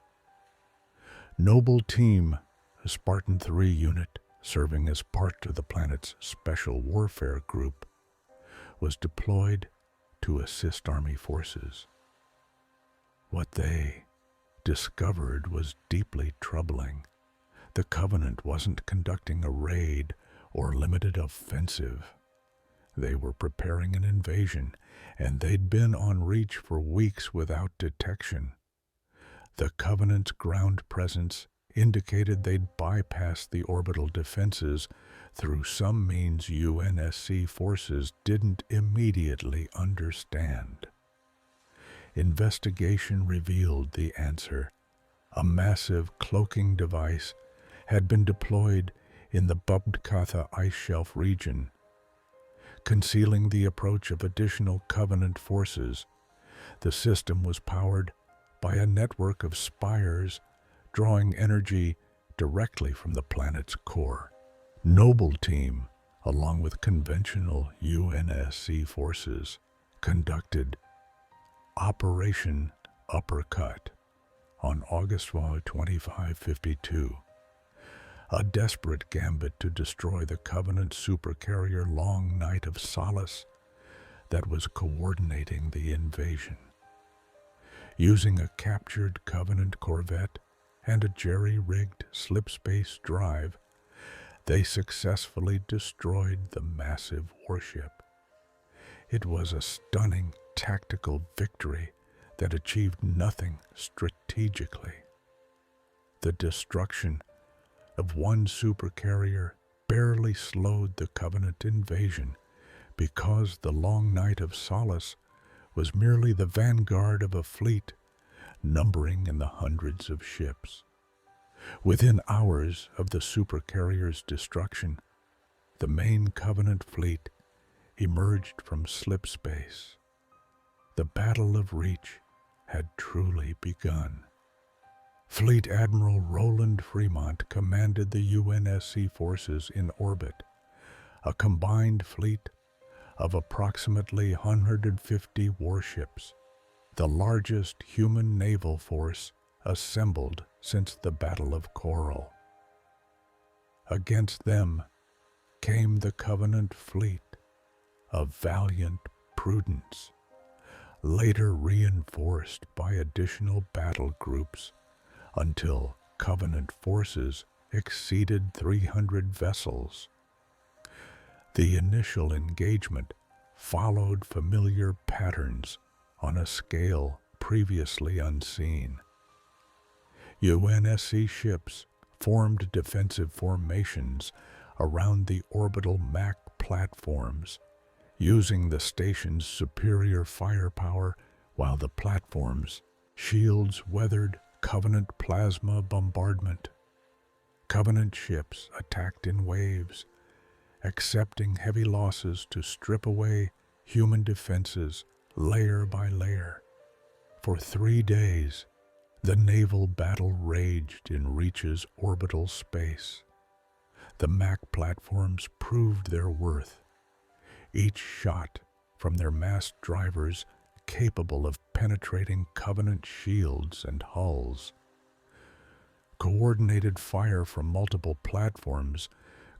Noble Team, a Spartan 3 unit serving as part of the planet's Special Warfare Group, was deployed to assist Army forces. What they discovered was deeply troubling. The Covenant wasn't conducting a raid or limited offensive. They were preparing an invasion, and they'd been on Reach for weeks without detection. The Covenant's ground presence indicated they'd bypassed the orbital defenses through some means UNSC forces didn't immediately understand. Investigation revealed the answer. A massive cloaking device had been deployed in the Bubdkatha ice shelf region, concealing the approach of additional Covenant forces. The system was powered by a network of spires drawing energy directly from the planet's core. Noble Team, along with conventional UNSC forces, conducted Operation Uppercut on August 25, 52, a desperate gambit to destroy the Covenant supercarrier Long Night of Solace that was coordinating the invasion. Using a captured Covenant corvette and a jerry-rigged slipspace drive, they successfully destroyed the massive warship. It was a stunning tactical victory that achieved nothing strategically. The destruction of one supercarrier barely slowed the Covenant invasion because the Long Night of Solace was merely the vanguard of a fleet numbering in the hundreds of ships. Within hours of the supercarrier's destruction, the main Covenant fleet emerged from slipspace. The Battle of Reach had truly begun. Fleet Admiral Roland Fremont commanded the UNSC forces in orbit, a combined fleet of approximately 150 warships, the largest human naval force assembled since the Battle of Coral. Against them came the Covenant fleet, a valiant prudence, later reinforced by additional battle groups until Covenant forces exceeded 300 vessels. The initial engagement followed familiar patterns on a scale previously unseen. UNSC ships formed defensive formations around the orbital MAC platforms, using the station's superior firepower while the platform's shields weathered Covenant plasma bombardment. Covenant ships attacked in waves, accepting heavy losses to strip away human defenses layer by layer. For 3 days, the naval battle raged in Reach's orbital space. The Mac platforms proved their worth, each shot from their massed drivers capable of penetrating Covenant shields and hulls. Coordinated fire from multiple platforms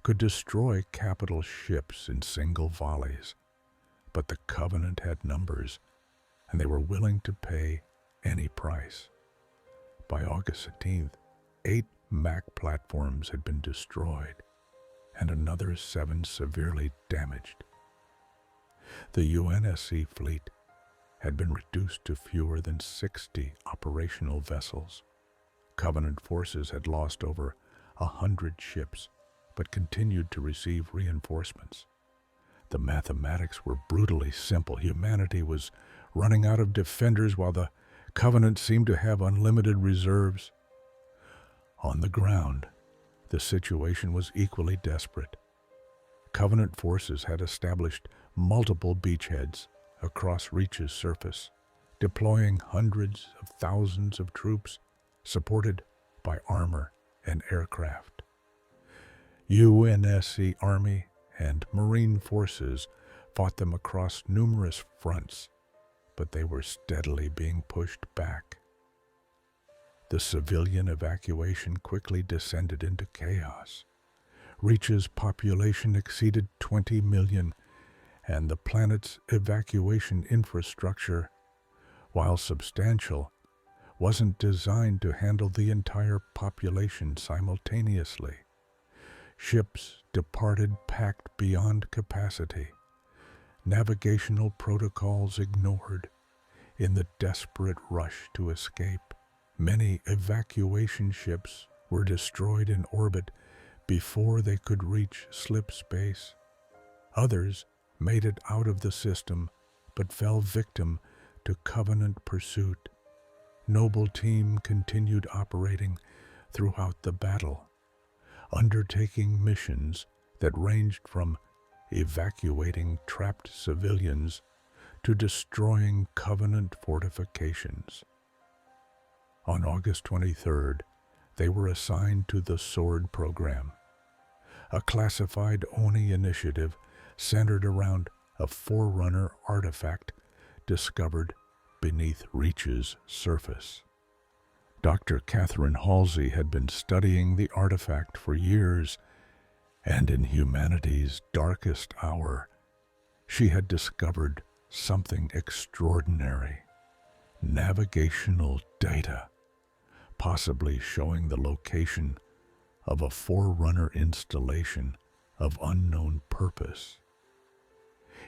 could destroy capital ships in single volleys, but the Covenant had numbers, and they were willing to pay any price. By August 18th, 8 Mac platforms had been destroyed, and another 7 severely damaged. The UNSC fleet had been reduced to fewer than 60 operational vessels. Covenant forces had lost over 100 ships, but continued to receive reinforcements. The mathematics were brutally simple. Humanity was running out of defenders while the Covenant seemed to have unlimited reserves. On the ground, the situation was equally desperate. Covenant forces had established multiple beachheads across Reach's surface, deploying hundreds of thousands of troops supported by armor and aircraft. UNSC Army and Marine forces fought them across numerous fronts, but they were steadily being pushed back. The civilian evacuation quickly descended into chaos. Reach's population exceeded 20 million, and the planet's evacuation infrastructure, while substantial, wasn't designed to handle the entire population simultaneously. Ships departed packed beyond capacity, navigational protocols ignored. In the desperate rush to escape, many evacuation ships were destroyed in orbit before they could reach slip space. Others made it out of the system, but fell victim to Covenant pursuit. Noble Team continued operating throughout the battle, undertaking missions that ranged from evacuating trapped civilians to destroying Covenant fortifications. On August 23rd, they were assigned to the Sword program, a classified ONI initiative centered around a Forerunner artifact discovered beneath Reach's surface. Dr. Catherine Halsey had been studying the artifact for years, and in humanity's darkest hour, she had discovered something extraordinary: navigational data, possibly showing the location of a Forerunner installation of unknown purpose.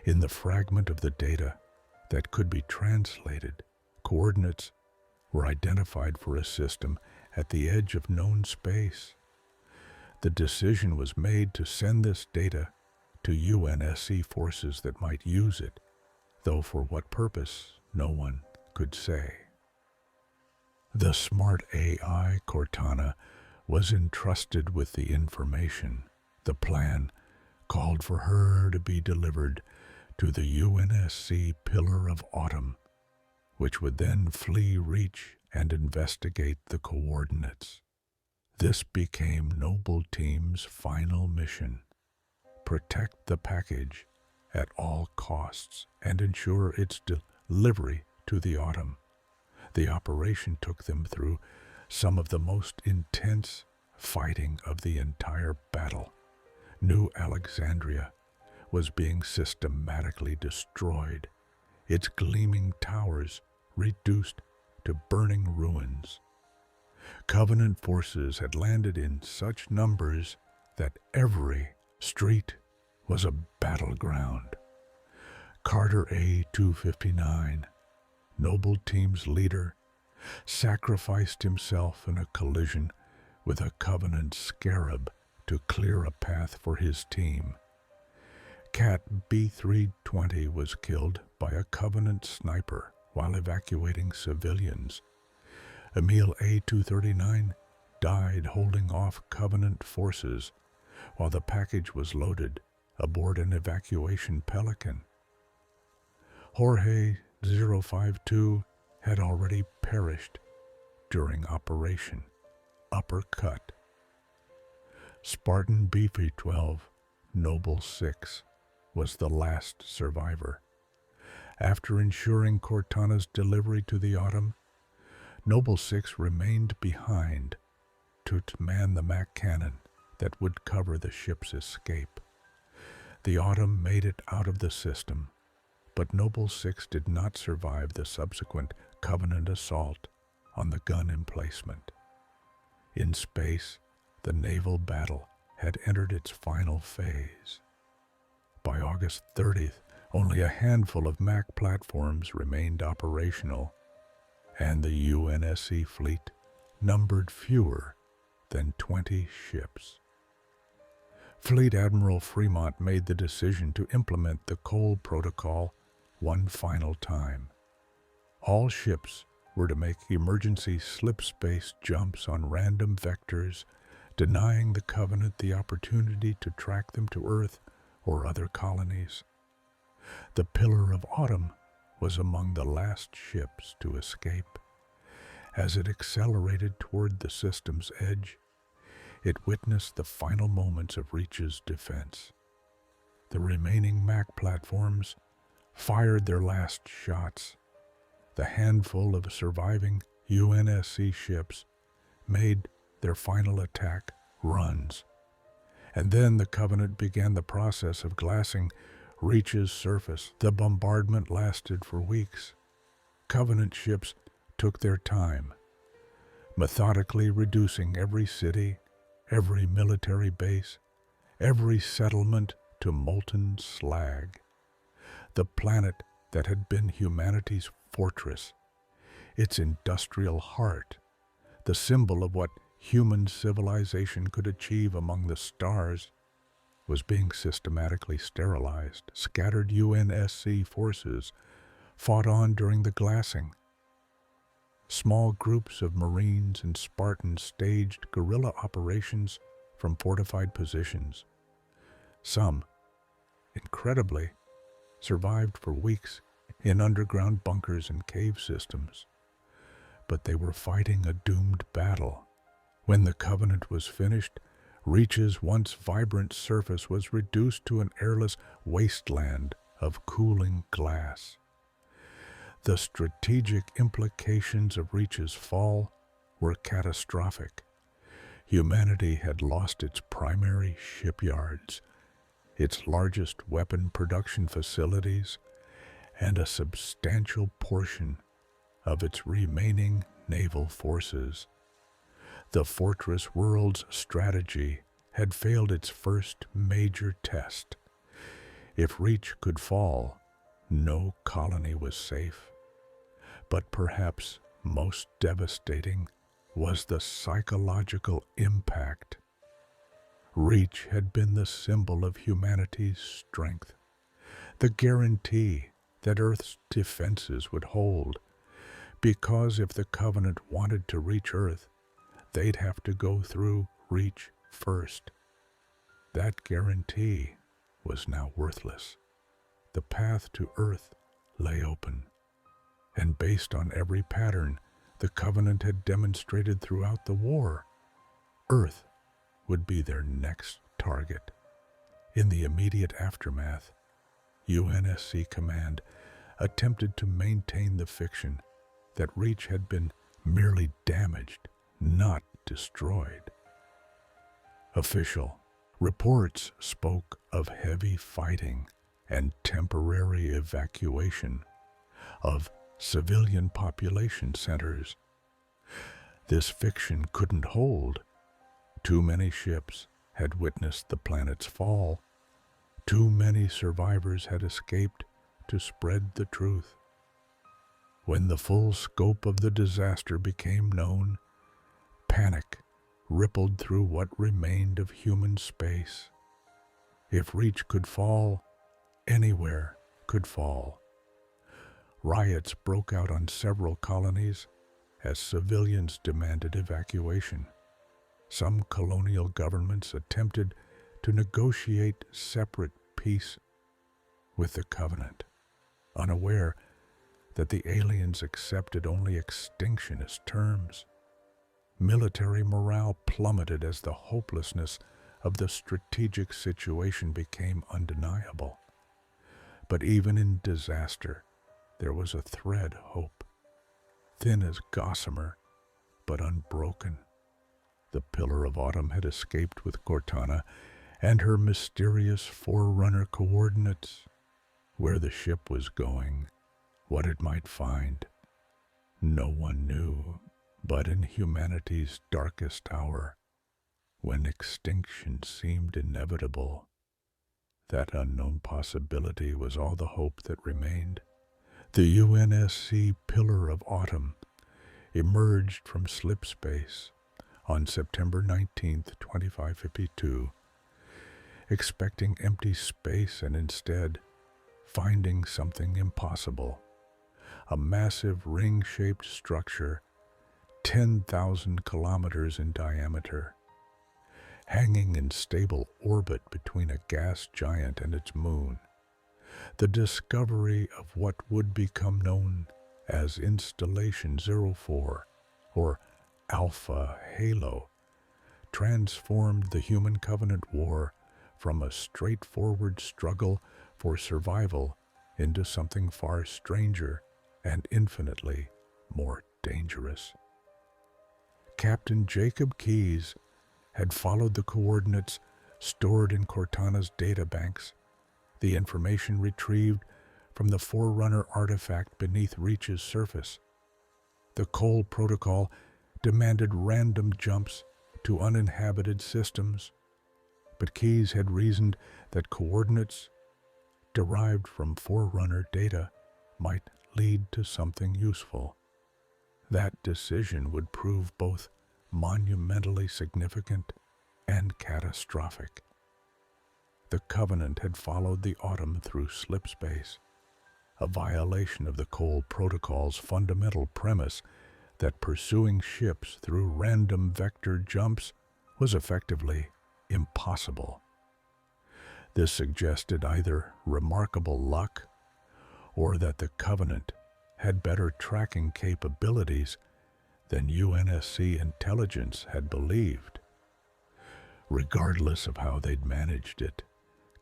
In the fragment of the data that could be translated, coordinates were identified for a system at the edge of known space. The decision was made to send this data to UNSC forces that might use it, though for what purpose, no one could say. The smart AI Cortana was entrusted with the information. The plan called for her to be delivered to the UNSC Pillar of Autumn, which would then flee Reach and investigate the coordinates. This became Noble Team's final mission: protect the package at all costs and ensure its delivery to the Autumn. The operation took them through some of the most intense fighting of the entire battle. New Alexandria was being systematically destroyed, its gleaming towers reduced to burning ruins. Covenant forces had landed in such numbers that every street was a battleground. Carter A-259, Noble Team's leader, sacrificed himself in a collision with a Covenant scarab to clear a path for his team. Cat B-320 was killed by a Covenant sniper while evacuating civilians. Emil A-239 died holding off Covenant forces while the package was loaded aboard an evacuation Pelican. Jorge 052 had already perished during Operation Uppercut. Spartan B-12 Noble 6 was the last survivor. After ensuring Cortana's delivery to the Autumn, Noble 6 remained behind to man the MAC cannon that would cover the ship's escape. The Autumn made it out of the system, but Noble 6 did not survive the subsequent Covenant assault on the gun emplacement. In space, the naval battle had entered its final phase. By August 30th, only a handful of MAC platforms remained operational, and the UNSC fleet numbered fewer than 20 ships. Fleet Admiral Fremont made the decision to implement the Cole Protocol one final time. All ships were to make emergency slip-space jumps on random vectors, denying the Covenant the opportunity to track them to Earth or other colonies. The Pillar of Autumn was among the last ships to escape. As it accelerated toward the system's edge, it witnessed the final moments of Reach's defense. The remaining MAC platforms fired their last shots. The handful of surviving UNSC ships made their final attack runs. And then the Covenant began the process of glassing Reach's surface. The bombardment lasted for weeks. Covenant ships took their time, methodically reducing every city, every military base, every settlement to molten slag. The planet that had been humanity's fortress, its industrial heart, the symbol of what human civilization could achieve among the stars, was being systematically sterilized. Scattered UNSC forces fought on during the glassing. Small groups of Marines and Spartans staged guerrilla operations from fortified positions. Some, incredibly, survived for weeks in underground bunkers and cave systems. But they were fighting a doomed battle. When the Covenant was finished, Reach's once vibrant surface was reduced to an airless wasteland of cooling glass. The strategic implications of Reach's fall were catastrophic. Humanity had lost its primary shipyards, its largest weapon production facilities, and a substantial portion of its remaining naval forces. The Fortress World's strategy had failed its first major test. If Reach could fall, no colony was safe. But perhaps most devastating was the psychological impact. Reach had been the symbol of humanity's strength, the guarantee that Earth's defenses would hold, because if the Covenant wanted to reach Earth, they'd have to go through Reach first. That guarantee was now worthless. The path to Earth lay open, and based on every pattern the Covenant had demonstrated throughout the war, Earth would be their next target. In the immediate aftermath, UNSC Command attempted to maintain the fiction that Reach had been merely damaged, not destroyed. Official reports spoke of heavy fighting and temporary evacuation of civilian population centers. This fiction couldn't hold. Too many ships had witnessed the planet's fall. Too many survivors had escaped to spread the truth. When the full scope of the disaster became known, panic rippled through what remained of human space. If Reach could fall, anywhere could fall. Riots broke out on several colonies as civilians demanded evacuation. Some colonial governments attempted to negotiate separate peace with the Covenant, unaware that the aliens accepted only extinction as terms. Military morale plummeted as the hopelessness of the strategic situation became undeniable. But even in disaster, there was a thread hope, thin as gossamer, but unbroken. The Pillar of Autumn had escaped with Cortana and her mysterious Forerunner coordinates. Where the ship was going, what it might find, no one knew. But in humanity's darkest hour, when extinction seemed inevitable, that unknown possibility was all the hope that remained. The UNSC Pillar of Autumn emerged from slip space on September 19, 2552, expecting empty space and instead finding something impossible, a massive ring-shaped structure 10,000 kilometers in diameter, hanging in stable orbit between a gas giant and its moon. The discovery of what would become known as Installation 04, or Alpha Halo, transformed the Human Covenant War from a straightforward struggle for survival into something far stranger and infinitely more dangerous. Captain Jacob Keyes had followed the coordinates stored in Cortana's databanks, the information retrieved from the Forerunner artifact beneath Reach's surface. The Cole Protocol demanded random jumps to uninhabited systems, but Keyes had reasoned that coordinates derived from Forerunner data might lead to something useful. That decision would prove both monumentally significant and catastrophic. The Covenant had followed the Autumn through slip space, a violation of the Cole Protocol's fundamental premise that pursuing ships through random vector jumps was effectively impossible. This suggested either remarkable luck or that the Covenant had better tracking capabilities than UNSC intelligence had believed. Regardless of how they'd managed it,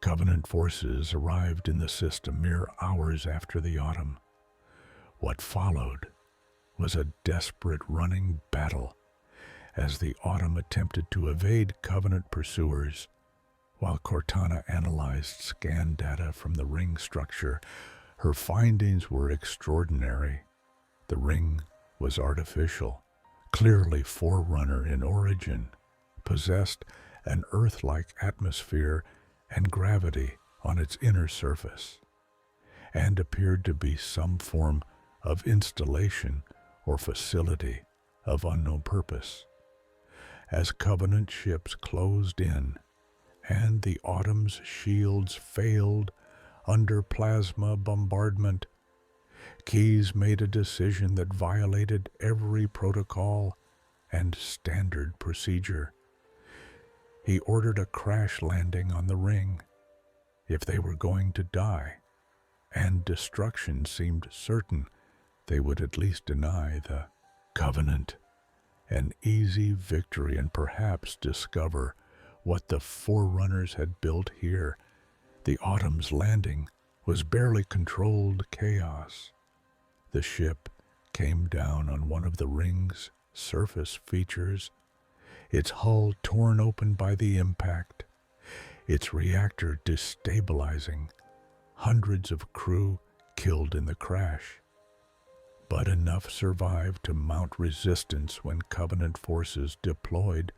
Covenant forces arrived in the system mere hours after the Autumn. What followed was a desperate running battle as the Autumn attempted to evade Covenant pursuers, while Cortana analyzed scan data from the ring structure. Her findings were extraordinary. The ring was artificial, clearly Forerunner in origin, possessed an Earth-like atmosphere and gravity on its inner surface, and appeared to be some form of installation or facility of unknown purpose. As Covenant ships closed in and the Autumn's shields failed under plasma bombardment, Keyes made a decision that violated every protocol and standard procedure. He ordered a crash landing on the ring. If they were going to die, and destruction seemed certain, they would at least deny the Covenant an easy victory and perhaps discover what the Forerunners had built here. The Autumn's landing was barely controlled chaos. The ship came down on one of the ring's surface features, its hull torn open by the impact, its reactor destabilizing, hundreds of crew killed in the crash. But enough survived to mount resistance when Covenant forces deployed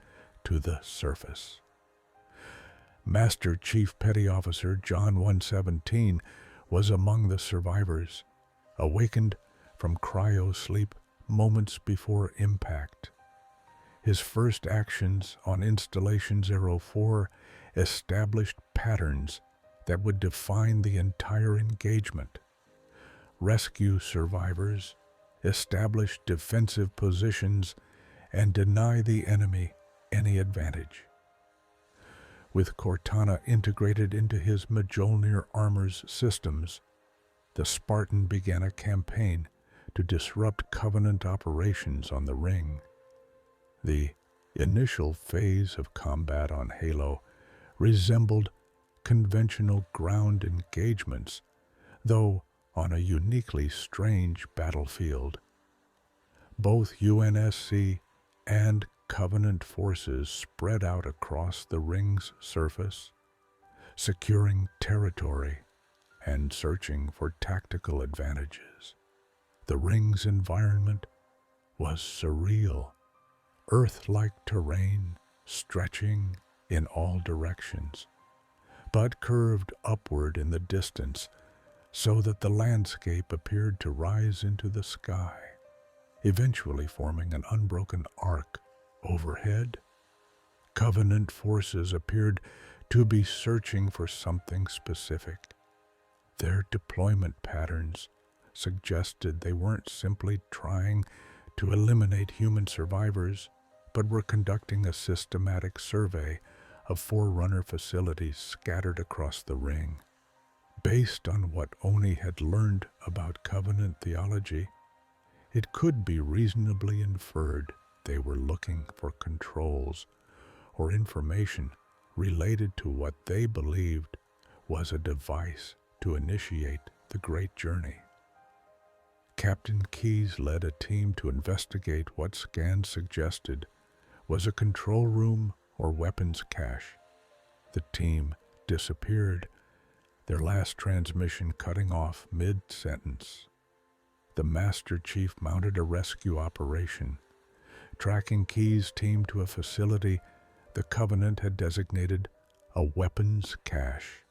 to the surface. Master Chief Petty Officer John 117 was among the survivors, awakened from cryo-sleep moments before impact. His first actions on Installation 04 established patterns that would define the entire engagement. Rescue survivors, establish defensive positions, and deny the enemy any advantage. With Cortana integrated into his Mjolnir armor's systems, the Spartan began a campaign to disrupt Covenant operations on the ring. The initial phase of combat on Halo resembled conventional ground engagements, though on a uniquely strange battlefield. Both UNSC and Covenant forces spread out across the ring's surface, securing territory and searching for tactical advantages. The ring's environment was surreal, Earth-like terrain stretching in all directions, but curved upward in the distance so that the landscape appeared to rise into the sky, eventually forming an unbroken arc overhead. Covenant forces appeared to be searching for something specific. Their deployment patterns suggested they weren't simply trying to eliminate human survivors, but were conducting a systematic survey of Forerunner facilities scattered across the ring. Based on what Oni had learned about Covenant theology, it could be reasonably inferred they were looking for controls or information related to what they believed was a device to initiate the Great Journey. Captain Keyes led a team to investigate what scans suggested was a control room or weapons cache. The team disappeared, their last transmission cutting off mid-sentence. The Master Chief mounted a rescue operation, tracking Keyes' team to a facility the Covenant had designated a weapons cache.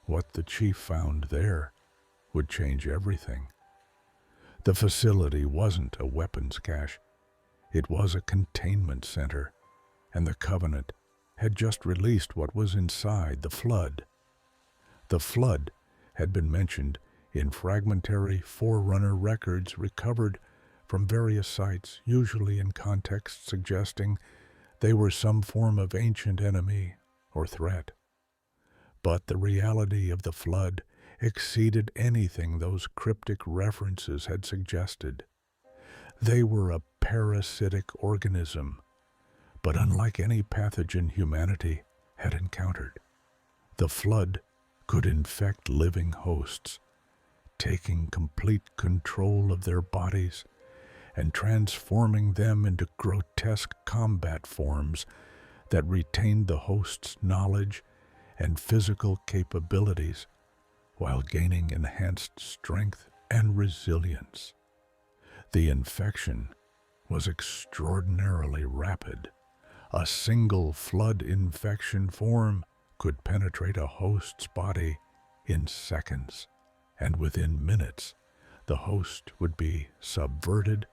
What the Chief found there would change everything. The facility wasn't a weapons cache, it was a containment center, and the Covenant had just released what was inside the Flood. The Flood had been mentioned in fragmentary Forerunner records recovered from various sites, usually in context suggesting they were some form of ancient enemy or threat. But the reality of the Flood exceeded anything those cryptic references had suggested. They were a parasitic organism, but unlike any pathogen humanity had encountered, the Flood could infect living hosts, taking complete control of their bodies and transforming them into grotesque combat forms that retained the host's knowledge and physical capabilities while gaining enhanced strength and resilience. The infection was extraordinarily rapid. A single Flood infection form could penetrate a host's body in seconds, and within minutes, the host would be subverted,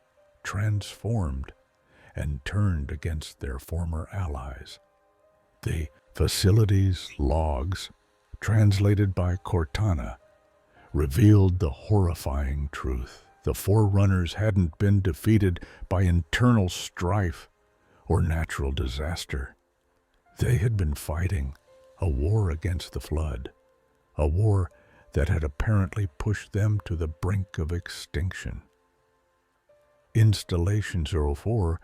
transformed, and turned against their former allies. The facility's logs, translated by Cortana, revealed the horrifying truth. The Forerunners hadn't been defeated by internal strife or natural disaster. They had been fighting a war against the Flood, a war that had apparently pushed them to the brink of extinction. Installation 04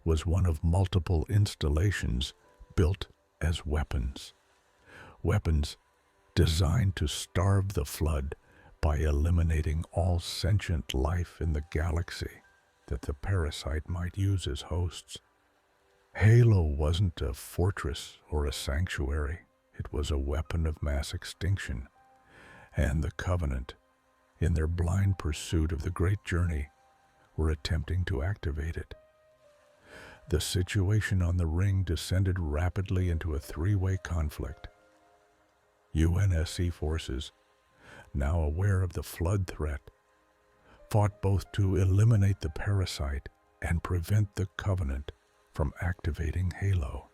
was one of multiple installations built as weapons. Weapons designed to starve the Flood by eliminating all sentient life in the galaxy that the parasite might use as hosts. Halo wasn't a fortress or a sanctuary. It was a weapon of mass extinction, and the Covenant, in their blind pursuit of the Great Journey, were attempting to activate it. The situation on the ring descended rapidly into a three-way conflict. UNSC forces, now aware of the Flood threat, fought both to eliminate the parasite and prevent the Covenant from activating Halo.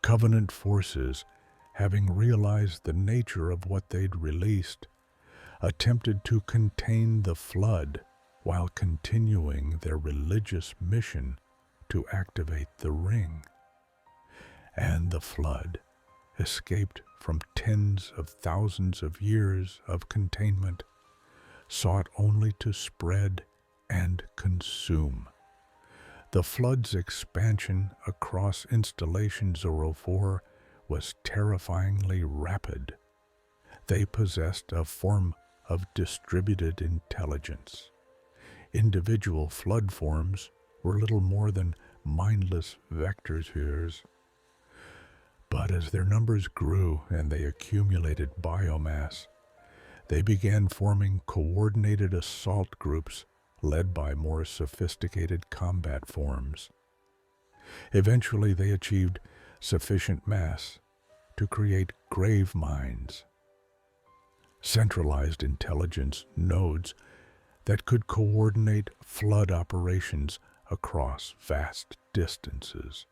Covenant forces having realized the nature of what they'd released, attempted to contain the flood while continuing their religious mission to activate the ring. And the flood escaped from tens of thousands of years of containment, sought only to spread and consume. The flood's expansion across Installation 04 was terrifyingly rapid. They possessed a form of distributed intelligence. Individual flood forms were little more than mindless vector spheres. But as their numbers grew and they accumulated biomass, they began forming coordinated assault groups led by more sophisticated combat forms. Eventually, they achieved sufficient mass to create grave mines, centralized intelligence nodes that could coordinate flood operations across vast distances.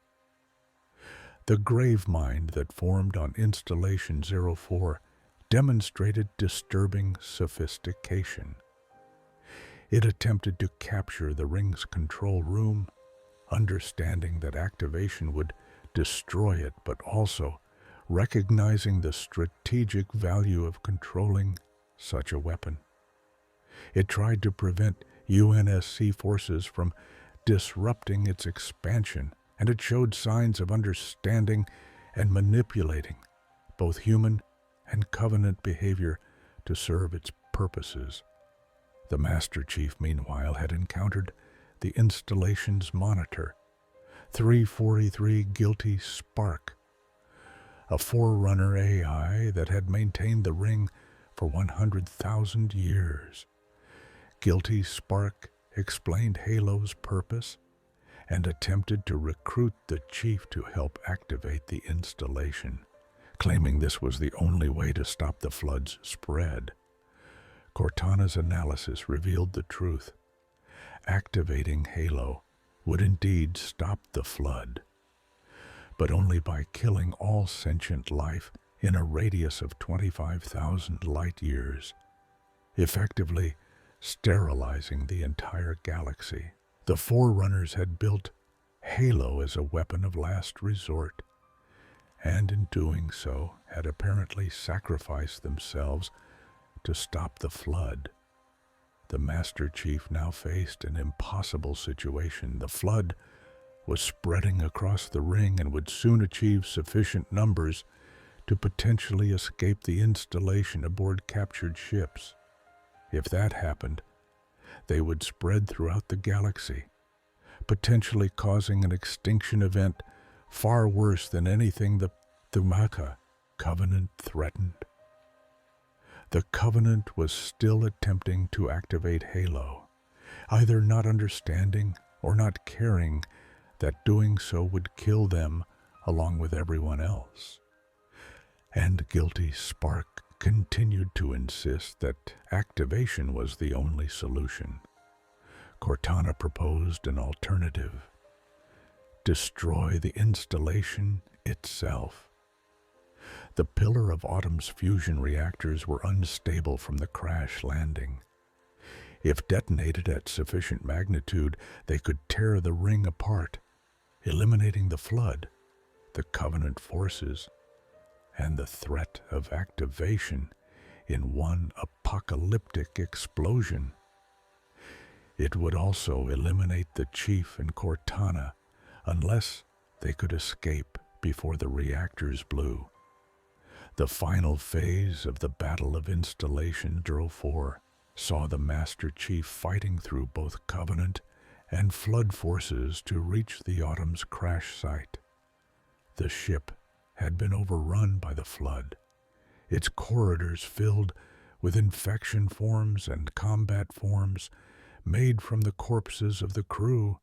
The grave mine that formed on Installation 04 demonstrated disturbing sophistication. It attempted to capture the ring's control room, understanding that activation would destroy it, but also recognizing the strategic value of controlling such a weapon. It tried to prevent UNSC forces from disrupting its expansion, and it showed signs of understanding and manipulating both human and Covenant behavior to serve its purposes. The Master Chief, meanwhile, had encountered the installation's monitor, 343 Guilty Spark, a forerunner AI that had maintained the ring for 100,000 years. Guilty Spark explained Halo's purpose and attempted to recruit the chief to help activate the installation, claiming this was the only way to stop the flood's spread. Cortana's analysis revealed the truth. Activating Halo would indeed stop the flood, but only by killing all sentient life in a radius of 25,000 light years, effectively sterilizing the entire galaxy. The Forerunners had built Halo as a weapon of last resort, and in doing so had apparently sacrificed themselves to stop the flood. The Master Chief now faced an impossible situation. The flood was spreading across the ring and would soon achieve sufficient numbers to potentially escape the installation aboard captured ships. If that happened, they would spread throughout the galaxy, potentially causing an extinction event far worse than anything the Thumaka Covenant threatened. The Covenant was still attempting to activate Halo, either not understanding or not caring that doing so would kill them along with everyone else. And Guilty Spark continued to insist that activation was the only solution. Cortana proposed an alternative: destroy the installation itself. The Pillar of Autumn's fusion reactors were unstable from the crash landing. If detonated at sufficient magnitude, they could tear the ring apart, eliminating the flood, the Covenant forces, and the threat of activation in one apocalyptic explosion. It would also eliminate the Chief and Cortana unless they could escape before the reactors blew. The final phase of the Battle of Installation 04 saw the Master Chief fighting through both Covenant and Flood forces to reach the Autumn's crash site. The ship had been overrun by the flood, its corridors filled with infection forms and combat forms made from the corpses of the crew.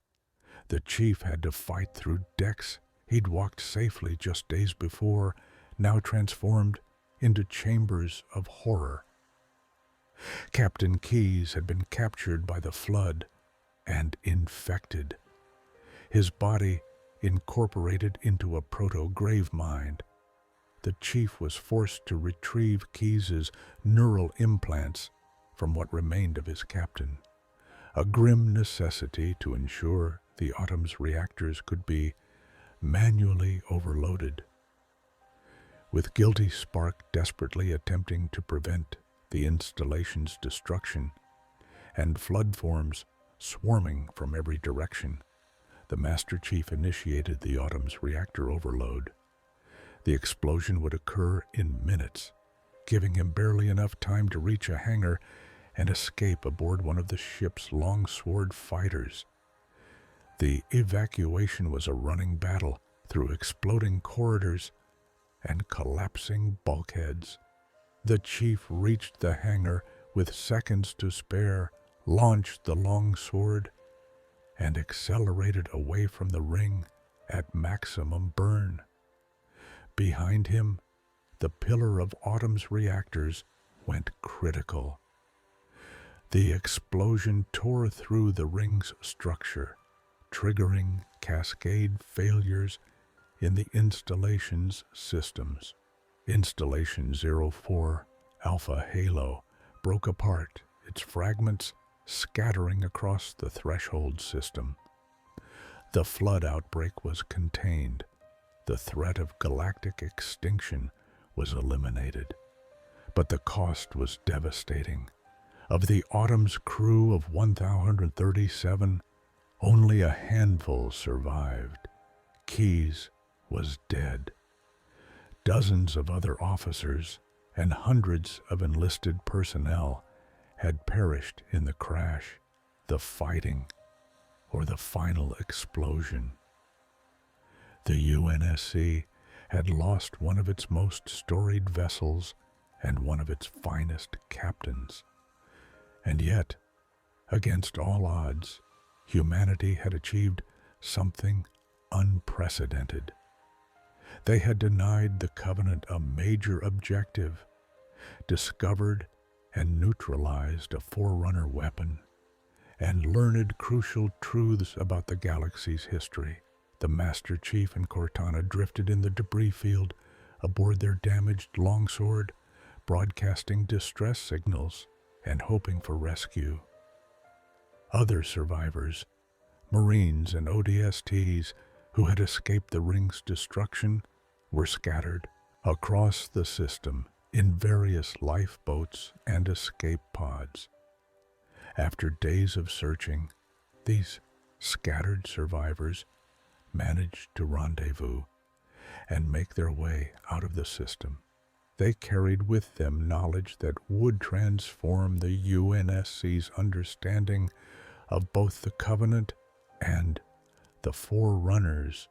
The Chief had to fight through decks he'd walked safely just days before, now transformed into chambers of horror. Captain Keyes had been captured by the flood and infected, his body incorporated into a proto-grave mind. the chief was forced to retrieve Keyes' neural implants from what remained of his captain, a grim necessity to ensure the Autumn's reactors could be manually overloaded. With guilty Spark desperately attempting to prevent the installation's destruction, and flood forms swarming from every direction, the Master Chief initiated the Autumn's reactor overload. The explosion would occur in minutes, giving him barely enough time to reach a hangar and escape aboard one of the ship's longsword fighters. The evacuation was a running battle through exploding corridors and collapsing bulkheads. The Chief reached the hangar with seconds to spare, launched the longsword, and accelerated away from the ring at maximum burn. Behind him, the pillar of Autumn's reactors went critical. The explosion tore through the ring's structure, triggering cascade failures in the installation's systems. Installation 04 Alpha Halo broke apart, its fragments scattering across the threshold system. The flood outbreak was contained. The threat of galactic extinction was eliminated. But the cost was devastating. Of the Autumn's crew of 1,037, only a handful survived. Keyes was dead. Dozens of other officers and hundreds of enlisted personnel had perished in the crash, the fighting, or the final explosion. The UNSC had lost one of its most storied vessels and one of its finest captains. And yet, against all odds, humanity had achieved something unprecedented. They had denied the Covenant a major objective, discovered and neutralized a Forerunner weapon, and learned crucial truths about the galaxy's history. The Master Chief and Cortana drifted in the debris field aboard their damaged longsword, broadcasting distress signals and hoping for rescue. Other survivors, Marines and ODSTs who had escaped the ring's destruction, were scattered across the system in various lifeboats and escape pods. After days of searching, these scattered survivors managed to rendezvous and make their way out of the system. They carried with them knowledge that would transform the UNSC's understanding of both the Covenant and the Forerunners.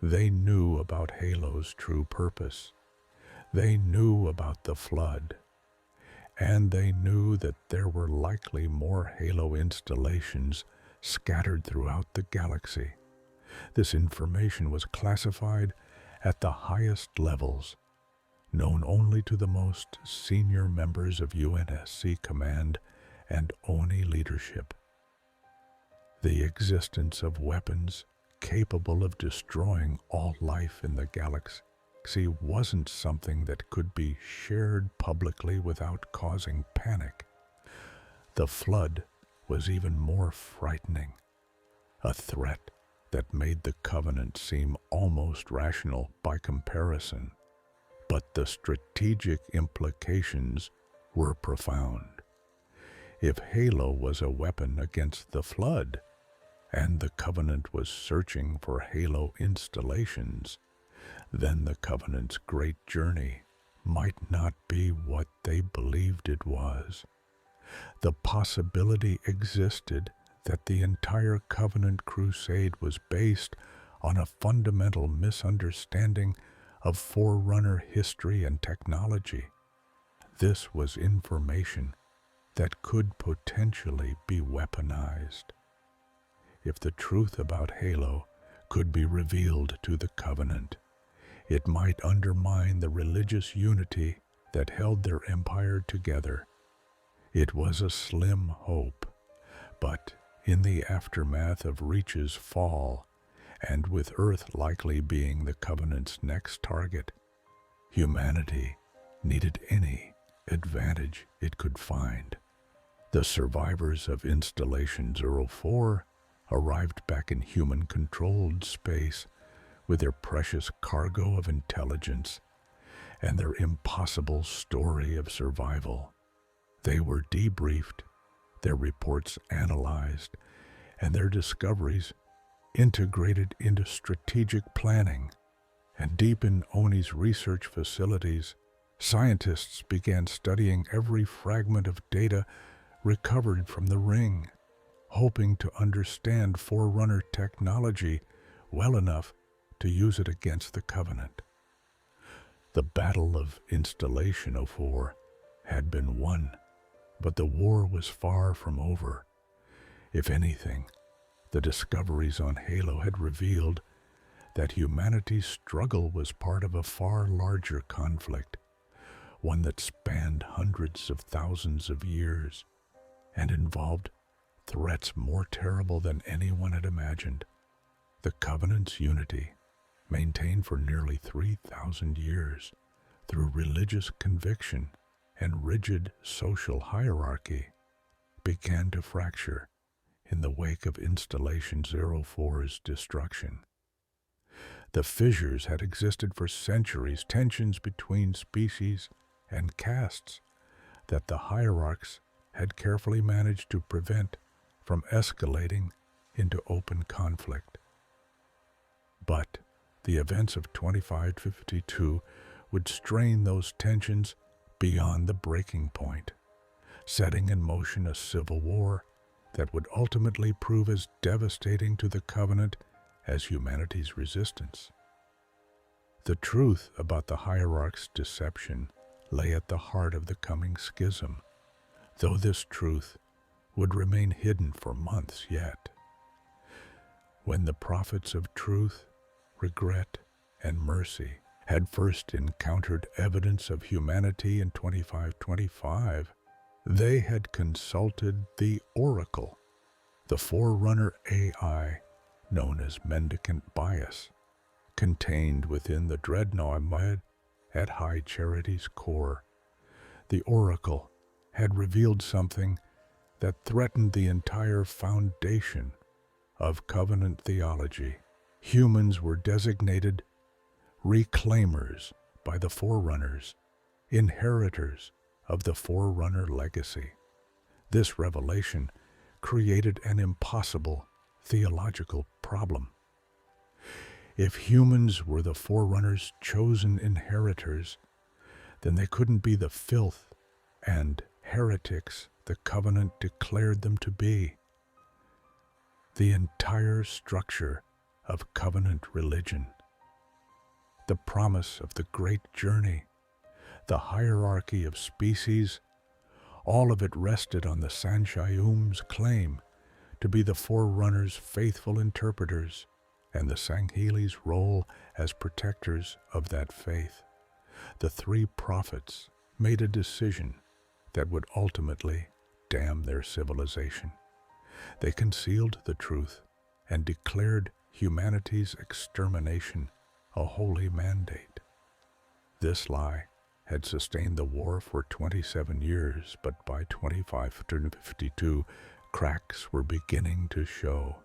They knew about Halo's true purpose. They knew about the flood. And they knew that there were likely more Halo installations scattered throughout the galaxy. This information was classified at the highest levels, known only to the most senior members of UNSC Command and ONI leadership. The existence of weapons capable of destroying all life in the galaxy wasn't something that could be shared publicly without causing panic. The flood was even more frightening, a threat that made the Covenant seem almost rational by comparison. But the strategic implications were profound. If Halo was a weapon against the flood, and the Covenant was searching for Halo installations, then the Covenant's great journey might not be what they believed it was. The possibility existed that the entire Covenant crusade was based on a fundamental misunderstanding of Forerunner history and technology. This was information that could potentially be weaponized. If the truth about Halo could be revealed to the Covenant, it might undermine the religious unity that held their empire together. It was a slim hope, but in the aftermath of Reach's fall, and with Earth likely being the Covenant's next target, Humanity needed any advantage it could find. The survivors of Installation 04 arrived back in human-controlled space with their precious cargo of intelligence and their impossible story of survival. They were debriefed, their reports analyzed, and their discoveries integrated into strategic planning. And deep in ONI's research facilities, scientists began studying every fragment of data recovered from the ring, hoping to understand Forerunner technology well enough to use it against the Covenant. The Battle of Installation 04 had been won, but the war was far from over. If anything, the discoveries on Halo had revealed that humanity's struggle was part of a far larger conflict, one that spanned hundreds of thousands of years and involved threats more terrible than anyone had imagined. The Covenant's unity, maintained for nearly 3,000 years through religious conviction and rigid social hierarchy, began to fracture in the wake of Installation 04's destruction. The fissures had existed for centuries, tensions between species and castes that the hierarchs had carefully managed to prevent from escalating into open conflict. But the events of 2552 would strain those tensions beyond the breaking point, setting in motion a civil war that would ultimately prove as devastating to the Covenant as humanity's resistance. The truth about the hierarch's deception lay at the heart of the coming schism, though this truth would remain hidden for months yet. When the prophets of truth, regret, and mercy had first encountered evidence of humanity in 2525, they had consulted the Oracle, the Forerunner AI known as Mendicant Bias, contained within the Dreadnought at High Charity's core. The Oracle had revealed something that threatened the entire foundation of Covenant theology. Humans were designated reclaimers by the Forerunners, inheritors of the Forerunner legacy. This revelation created an impossible theological problem. If humans were the Forerunners' chosen inheritors, then they couldn't be the filth and heretics the Covenant declared them to be. The entire structure of Covenant religion, the promise of the Great Journey, the hierarchy of species, all of it rested on the Sanshayum's claim to be the Forerunners' faithful interpreters and the Sangheili's role as protectors of that faith. The three prophets made a decision that would ultimately damn their civilization. They concealed the truth and declared humanity's extermination a holy mandate. This lie had sustained the war for 27 years, but by 2552, cracks were beginning to show.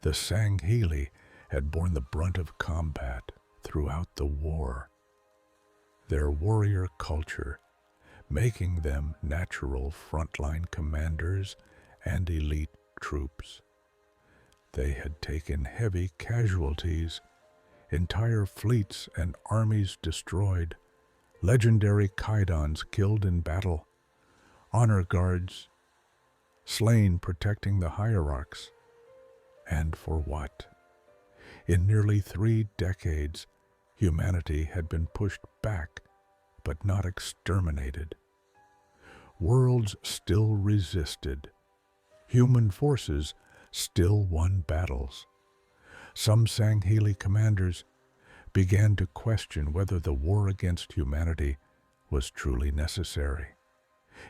The Sangheili had borne the brunt of combat throughout the war, their warrior culture making them natural frontline commanders and elite troops. They had taken heavy casualties, entire fleets and armies destroyed, legendary Kaidans killed in battle, honor guards slain protecting the hierarchs. And for what? In nearly 3 decades, humanity had been pushed back, but not exterminated. Worlds still resisted. Human forces still won battles. Some Sangheili commanders began to question whether the war against humanity was truly necessary.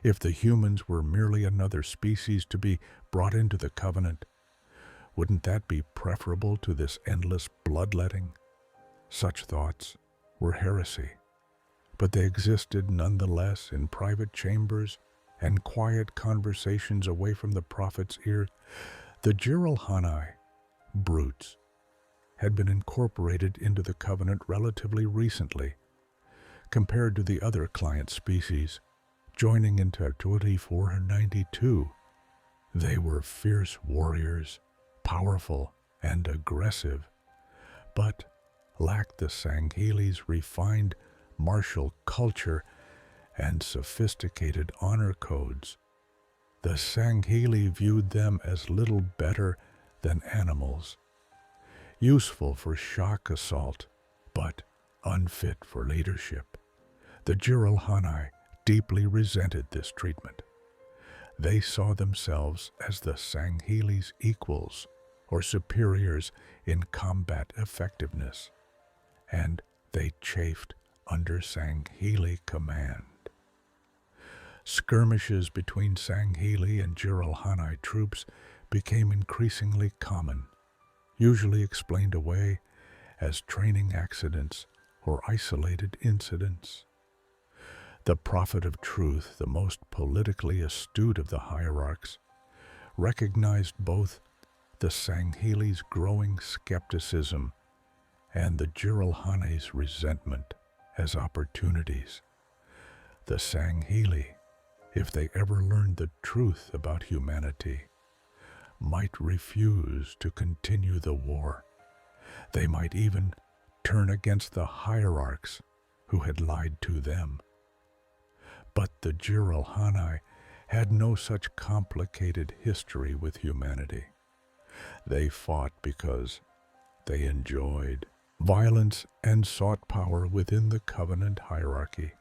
If the humans were merely another species to be brought into the Covenant, wouldn't that be preferable to this endless bloodletting? Such thoughts were heresy. but they existed nonetheless in private chambers and quiet conversations away from the prophet's ear. The Jiralhanai, brutes, had been incorporated into the covenant relatively recently, compared to the other client species, joining in 2492. They were fierce warriors, powerful and aggressive, but lacked the Sangheli's refined martial culture and sophisticated honor codes. The Sangheli viewed them as little better than animals, useful for shock assault, but unfit for leadership. The Jiralhanai deeply resented this treatment. They saw themselves as the Sangheli's equals or superiors in combat effectiveness, and they chafed under Sangheli command. Skirmishes between Sangheli and Jiralhanai troops became increasingly common, usually explained away as training accidents or isolated incidents. The prophet of truth, the most politically astute of the hierarchs, recognized both the Sangheli's growing skepticism and the Jiralhanai's resentment as opportunities. The Sangheli, if they ever learned the truth about humanity, might refuse to continue the war. They might even turn against the hierarchs who had lied to them. But the Jiralhanai had no such complicated history with humanity. They fought because they enjoyed violence and sought power within the covenant hierarchy.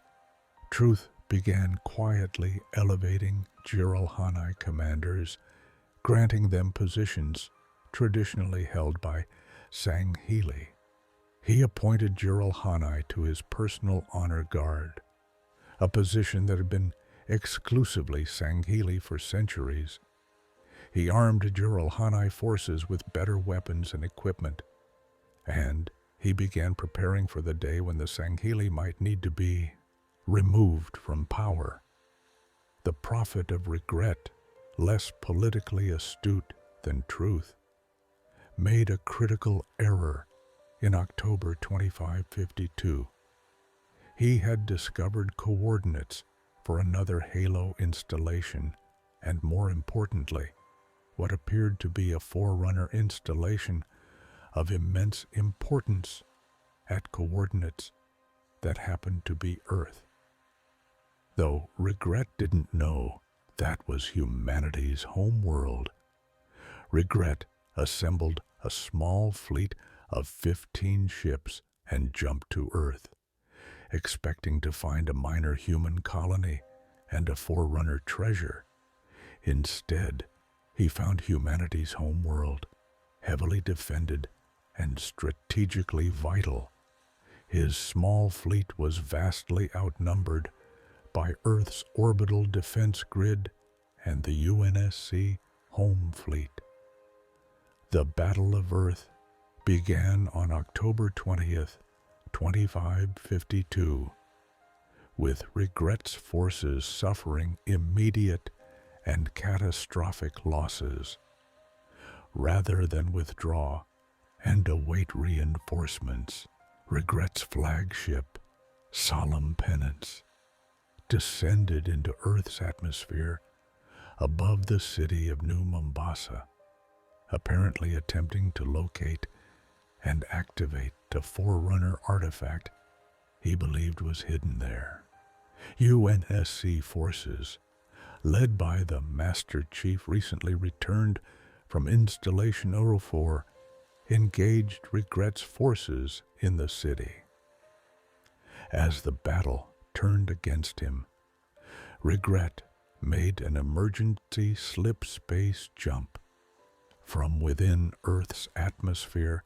Truth began quietly elevating Jiralhanai commanders, granting them positions traditionally held by Sangheli. He appointed Jiralhanai to his personal honor guard, a position that had been exclusively Sangheli for centuries. He armed Jiralhanai forces with better weapons and equipment, and he began preparing for the day when the Sangheli might need to be removed from power. The prophet of regret, less politically astute than truth, made a critical error in October 2552. He had discovered coordinates for another Halo installation, and more importantly, what appeared to be a forerunner installation of immense importance at coordinates that happened to be Earth. Though Regret didn't know that was humanity's homeworld, Regret assembled a small fleet of 15 ships and jumped to Earth, expecting to find a minor human colony and a forerunner treasure. Instead, he found humanity's homeworld, heavily defended and strategically vital. His small fleet was vastly outnumbered by Earth's orbital defense grid and the UNSC home fleet. The Battle of Earth began on October 20th, 2552, with Regret's forces suffering immediate and catastrophic losses. Rather than withdraw and await reinforcements, Regret's flagship, Solemn Penance, descended into Earth's atmosphere above the city of New Mombasa, apparently attempting to locate and activate a forerunner artifact he believed was hidden there. UNSC forces, led by the Master Chief recently returned from Installation 04, engaged Regret's forces in the city. As the battle turned against him, Regret made an emergency slip space jump from within Earth's atmosphere,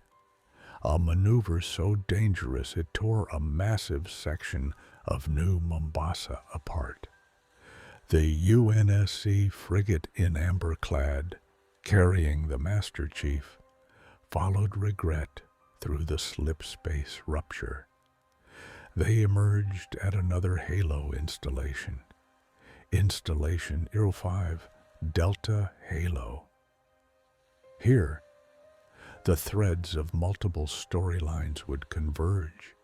a maneuver so dangerous it tore a massive section of New Mombasa apart. The UNSC frigate in amber-clad, carrying the Master Chief, followed Regret through the slip space rupture. They emerged at another Halo installation, Installation 05, Delta Halo. Here, the threads of multiple storylines would converge,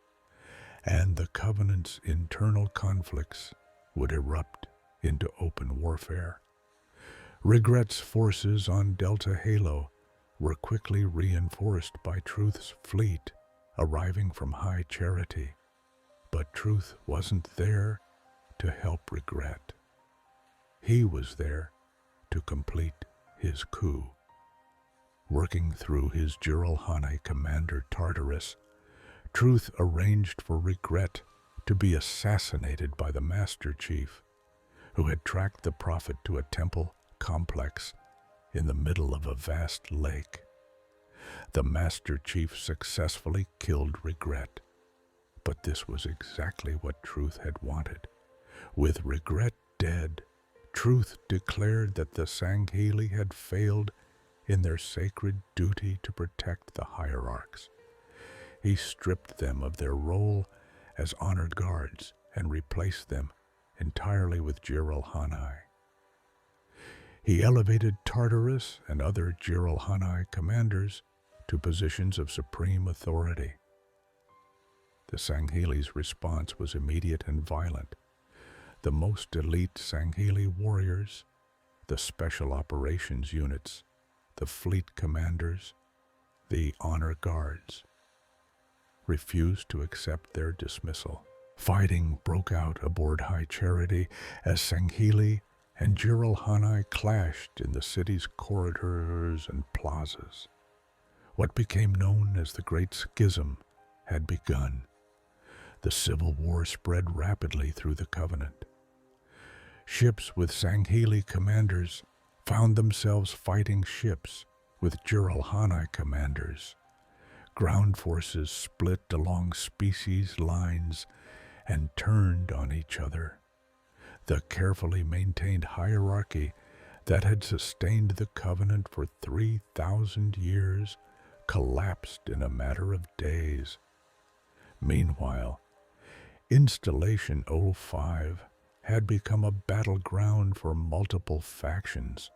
and the Covenant's internal conflicts would erupt into open warfare. Regret's forces on Delta Halo were quickly reinforced by Truth's fleet arriving from High Charity, but Truth wasn't there to help Regret. He was there to complete his coup. Working through his Jiralhanae commander Tartarus, Truth arranged for Regret to be assassinated by the Master Chief, who had tracked the prophet to a temple complex in the middle of a vast lake. The Master Chief successfully killed Regret, but this was exactly what Truth had wanted. With Regret dead, Truth declared that the Sangheli had failed in their sacred duty to protect the hierarchs. He stripped them of their role as honored guards and replaced them entirely with Jiralhanae. He elevated Tartarus and other Jiralhanae commanders to positions of supreme authority. The Sangheli's response was immediate and violent. The most elite Sangheli warriors, the special operations units, the fleet commanders, the honor guards, refused to accept their dismissal. Fighting broke out aboard High Charity as Sangheli and Jiralhanae clashed in the city's corridors and plazas. What became known as the Great Schism had begun. The civil war spread rapidly through the Covenant. Ships with Sangheli commanders found themselves fighting ships with Jiralhanae commanders. Ground forces split along species lines and turned on each other. The carefully maintained hierarchy that had sustained the Covenant for 3,000 years collapsed in a matter of days. Meanwhile, Installation 05 had become a battleground for multiple factions.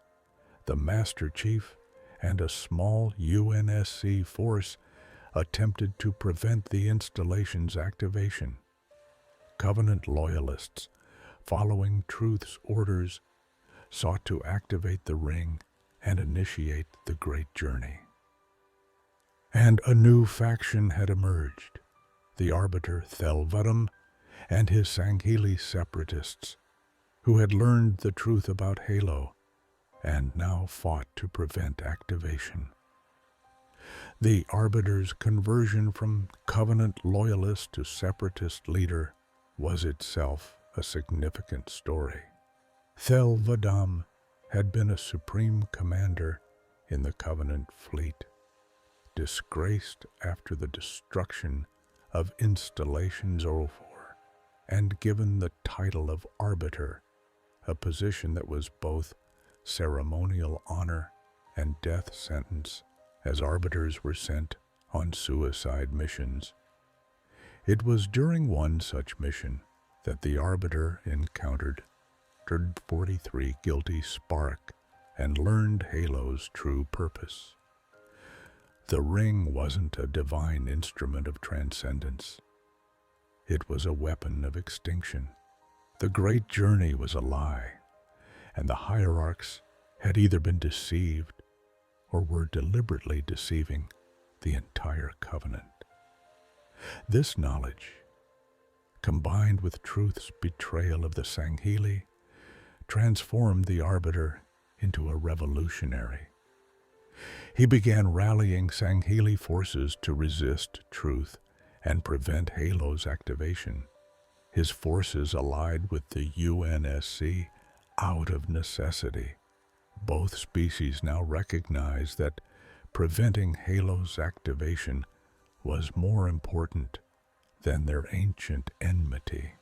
The Master Chief and a small UNSC force attempted to prevent the installation's activation. Covenant loyalists, following Truth's orders, sought to activate the ring and initiate the Great Journey. And a new faction had emerged, the Arbiter Thelvudum and his Sangheli separatists, who had learned the truth about Halo and now fought to prevent activation. The Arbiter's conversion from Covenant loyalist to separatist leader was itself a significant story. Thelvudum had been a supreme commander in the Covenant fleet, disgraced after the destruction of Installation 04, and given the title of Arbiter, a position that was both ceremonial honor and death sentence, as arbiters were sent on suicide missions. It was during one such mission that the Arbiter encountered 43 guilty Spark and learned Halo's true purpose. The ring wasn't a divine instrument of transcendence. It was a weapon of extinction. The Great Journey was a lie, and the hierarchs had either been deceived or were deliberately deceiving the entire Covenant. This knowledge, combined with Truth's betrayal of the Sangheli, transformed the Arbiter into a revolutionary. He began rallying Sangheli forces to resist Truth and prevent Halo's activation. His forces allied with the UNSC out of necessity. Both species now recognized that preventing Halo's activation was more important than their ancient enmity.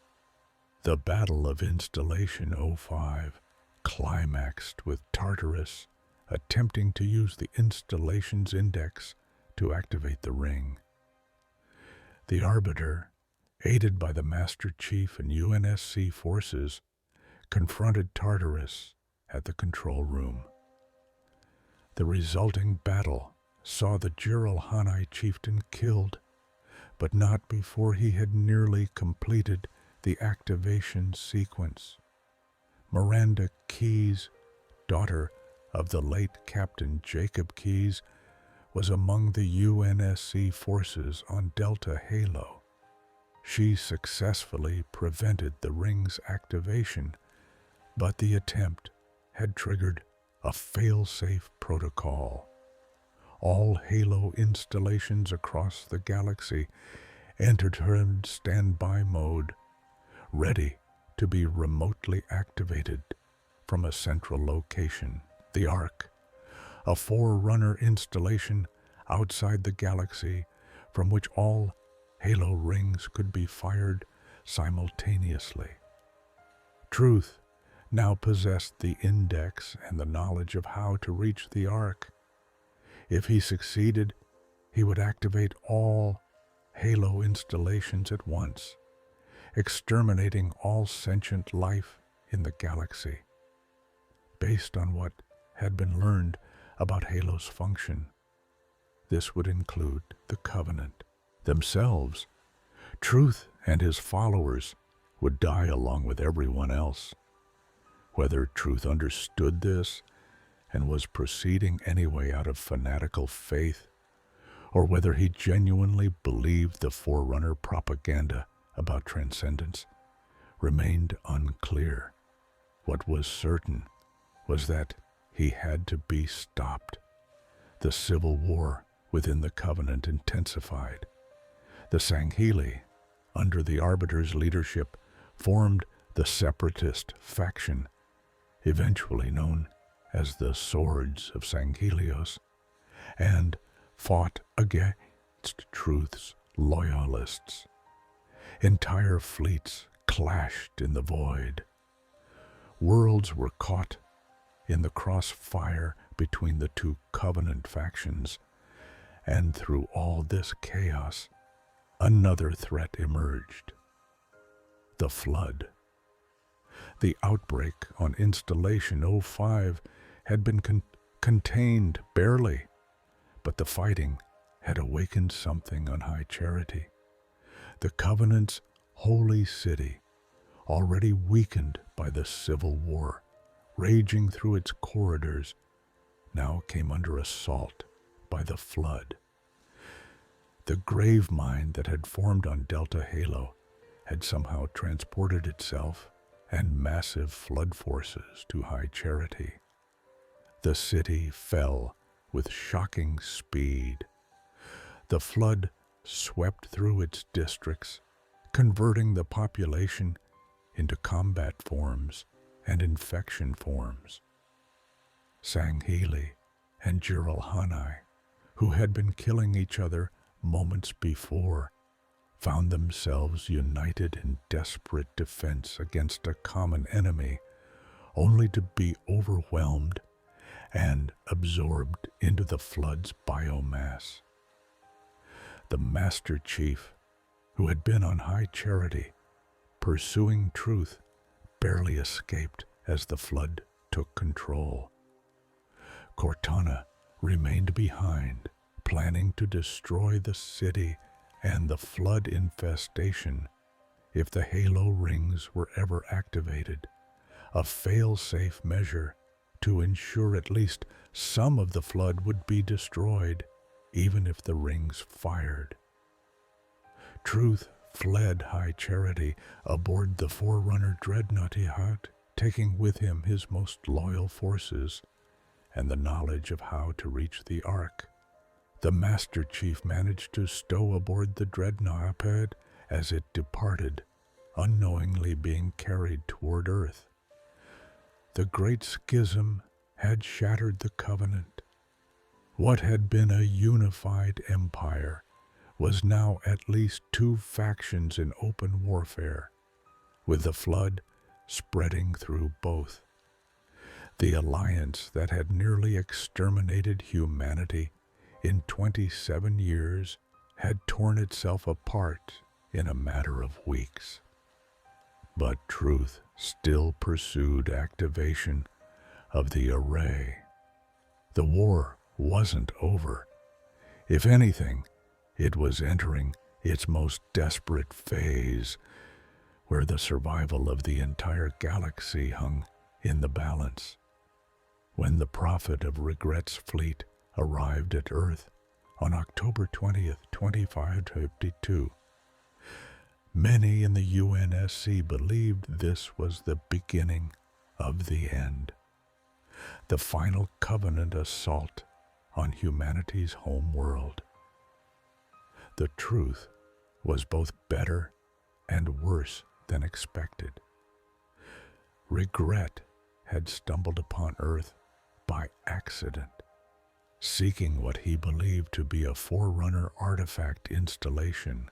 The Battle of Installation 05 climaxed with Tartarus attempting to use the installation's index to activate the ring. The Arbiter, aided by the Master Chief and UNSC forces, confronted Tartarus at the control room. The resulting battle saw the Jiralhanai chieftain killed, but not before he had nearly completed the activation sequence. Miranda Keyes, daughter of the late Captain Jacob Keyes, was among the UNSC forces on Delta Halo. She successfully prevented the ring's activation, but the attempt had triggered a fail-safe protocol. All Halo installations across the galaxy entered standby mode, ready to be remotely activated from a central location, the Ark, a forerunner installation outside the galaxy from which all Halo rings could be fired simultaneously. Truth now possessed the index and the knowledge of how to reach the Ark. If he succeeded, he would activate all Halo installations at once, exterminating all sentient life in the galaxy. Based on what had been learned about Halo's function, this would include the Covenant themselves. Truth and his followers would die along with everyone else. Whether Truth understood this and was proceeding anyway out of fanatical faith, or whether he genuinely believed the Forerunner propaganda about transcendence, remained unclear. What was certain was that he had to be stopped. The civil war within the Covenant intensified. The Sangheli, under the Arbiter's leadership, formed the separatist faction, eventually known as the Swords of Sanghelios, and fought against Truth's loyalists. Entire fleets clashed in the void. Worlds were caught in the crossfire between the two Covenant factions, and through all this chaos, another threat emerged: the Flood. The outbreak on Installation 05 had been contained barely, but the fighting had awakened something on High Charity. The Covenant's holy city, already weakened by the civil war raging through its corridors, now came under assault by the Flood. The grave mine that had formed on Delta Halo had somehow transported itself and massive flood forces to High Charity. The city fell with shocking speed. The Flood swept through its districts, converting the population into combat forms and infection forms. Sangheli and Jiralhanai, who had been killing each other moments before, found themselves united in desperate defense against a common enemy, only to be overwhelmed and absorbed into the Flood's biomass. The Master Chief, who had been on High Charity, pursuing Truth, barely escaped as the Flood took control. Cortana remained behind, planning to destroy the city and the Flood infestation if the Halo rings were ever activated, a fail-safe measure to ensure at least some of the Flood would be destroyed, even if the rings fired. Truth fled High Charity aboard the Forerunner Dreadnought, taking with him his most loyal forces and the knowledge of how to reach the Ark. The Master Chief managed to stow aboard the Dreadnought as it departed, unknowingly being carried toward Earth. The Great Schism had shattered the Covenant. What had been a unified empire was now at least two factions in open warfare, with the Flood spreading through both. The alliance that had nearly exterminated humanity in 27 years had torn itself apart in a matter of weeks. But truth still pursued activation of the array. The war wasn't over. If anything, it was entering its most desperate phase, where the survival of the entire galaxy hung in the balance. When the Prophet of Regret's fleet arrived at Earth on October 20th, 2552, many in the UNSC believed this was the beginning of the end, the final Covenant assault on humanity's home world. The truth was both better and worse than expected. Regret had stumbled upon Earth by accident, seeking what he believed to be a Forerunner artifact installation,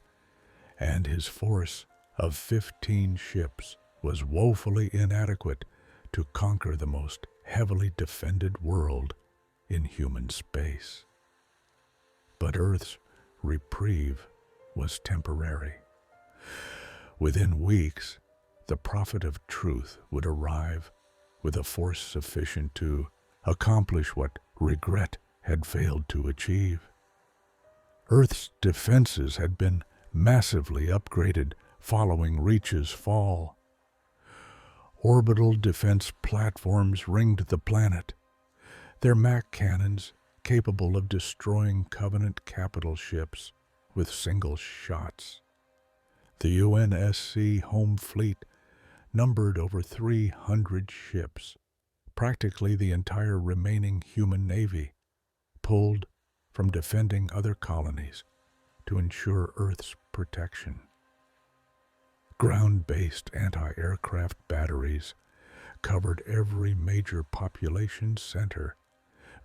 and his force of 15 ships was woefully inadequate to conquer the most heavily defended world in human space. But Earth's reprieve was temporary. Within weeks, the Prophet of Truth would arrive with a force sufficient to accomplish what Regret had failed to achieve. Earth's defenses had been massively upgraded following Reach's fall. Orbital defense platforms ringed the planet, their Mach cannons capable of destroying Covenant capital ships with single shots. The UNSC home fleet numbered over 300 ships, practically the entire remaining human navy, pulled from defending other colonies to ensure Earth's protection. Ground-based anti-aircraft batteries covered every major population center.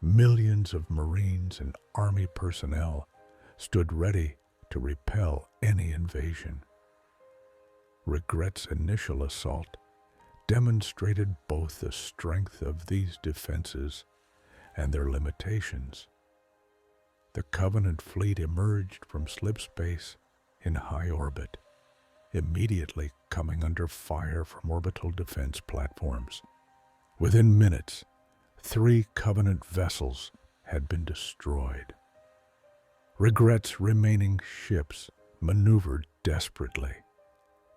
Millions of Marines and Army personnel stood ready to repel any invasion. Regret's initial assault demonstrated both the strength of these defenses and their limitations. The Covenant fleet emerged from slipspace in high orbit, immediately coming under fire from orbital defense platforms. Within minutes, 3 Covenant vessels had been destroyed. Regret's remaining ships maneuvered desperately,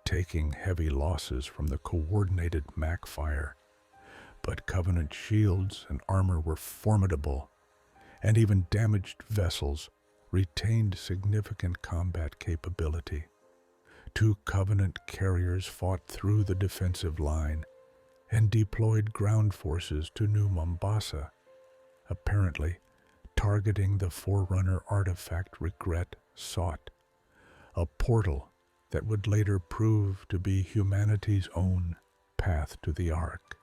taking heavy losses from the coordinated Mach fire. But Covenant shields and armor were formidable, and even damaged vessels retained significant combat capability. 2 Covenant carriers fought through the defensive line and deployed ground forces to New Mombasa, apparently targeting the Forerunner artifact Regret sought, a portal that would later prove to be humanity's own path to the Ark.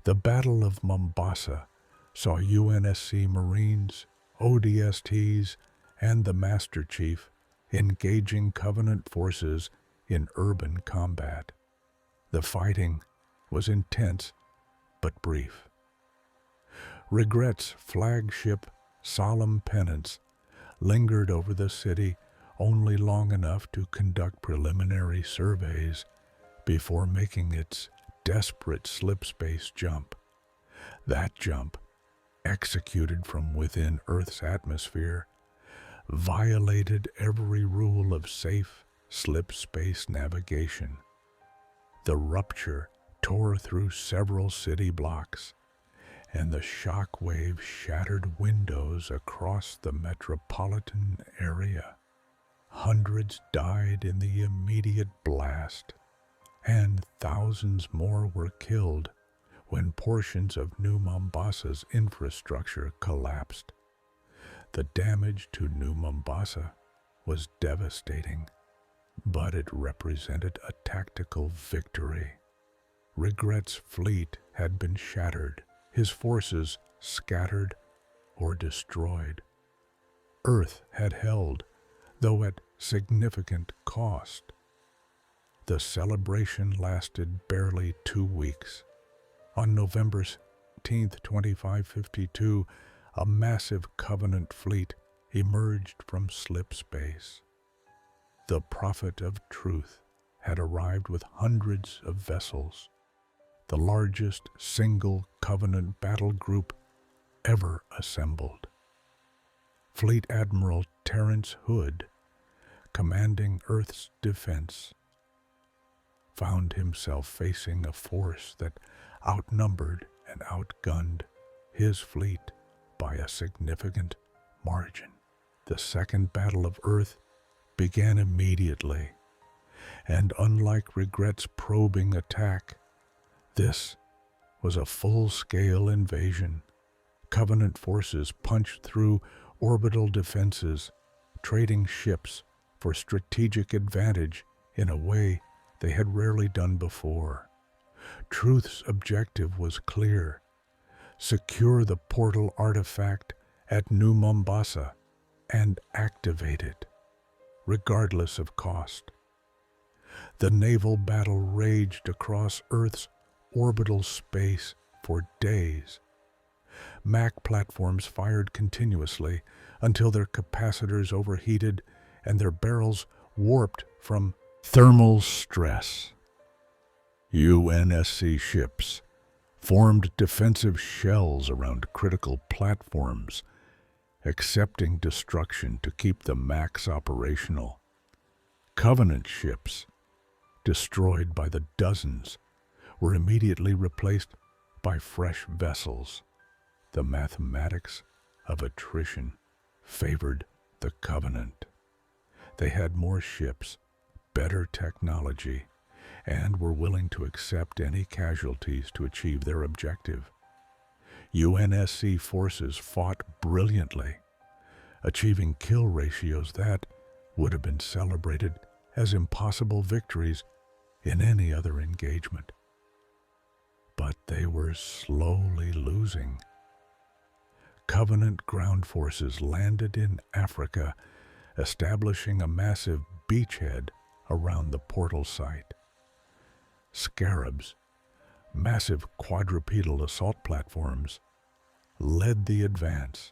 The Battle of Mombasa saw UNSC Marines, ODSTs, and the Master Chief engaging Covenant forces in urban combat. The fighting was intense but brief. Regret's flagship Solemn Penance lingered over the city only long enough to conduct preliminary surveys before making its desperate slipspace jump. That jump, executed from within Earth's atmosphere, violated every rule of safe slipspace navigation. The rupture tore through several city blocks, and the shock wave shattered windows across the metropolitan area. Hundreds died in the immediate blast, and thousands more were killed when portions of New Mombasa's infrastructure collapsed. The damage to New Mombasa was devastating, but it represented a tactical victory. Regret's fleet had been shattered, his forces scattered or destroyed. Earth had held, though at significant cost. The celebration lasted barely 2 weeks. On November 18th, 2552, a massive Covenant fleet emerged from slipspace. The prophet of truth had arrived with hundreds of vessels, the largest single Covenant battle group ever assembled. Fleet Admiral Terrence Hood, commanding Earth's defense, found himself facing a force that outnumbered and outgunned his fleet by a significant margin. The Second Battle of Earth began immediately, and unlike Regret's probing attack, this was a full-scale invasion. Covenant forces punched through orbital defenses, trading ships for strategic advantage in a way they had rarely done before. Truth's objective was clear: secure the portal artifact at New Mombasa and activate it, regardless of cost. The naval battle raged across Earth's orbital space for days. MAC platforms fired continuously until their capacitors overheated and their barrels warped from thermal stress. UNSC ships formed defensive shells around critical platforms, accepting destruction to keep the MACs operational. Covenant ships, destroyed by the dozens, were immediately replaced by fresh vessels. The mathematics of attrition favored the Covenant. They had more ships, better technology, and were willing to accept any casualties to achieve their objective. UNSC forces fought brilliantly, achieving kill ratios that would have been celebrated as impossible victories in any other engagement. But they were slowly losing. Covenant ground forces landed in Africa, establishing a massive beachhead around the portal site. Scarabs, massive quadrupedal assault platforms, led the advance,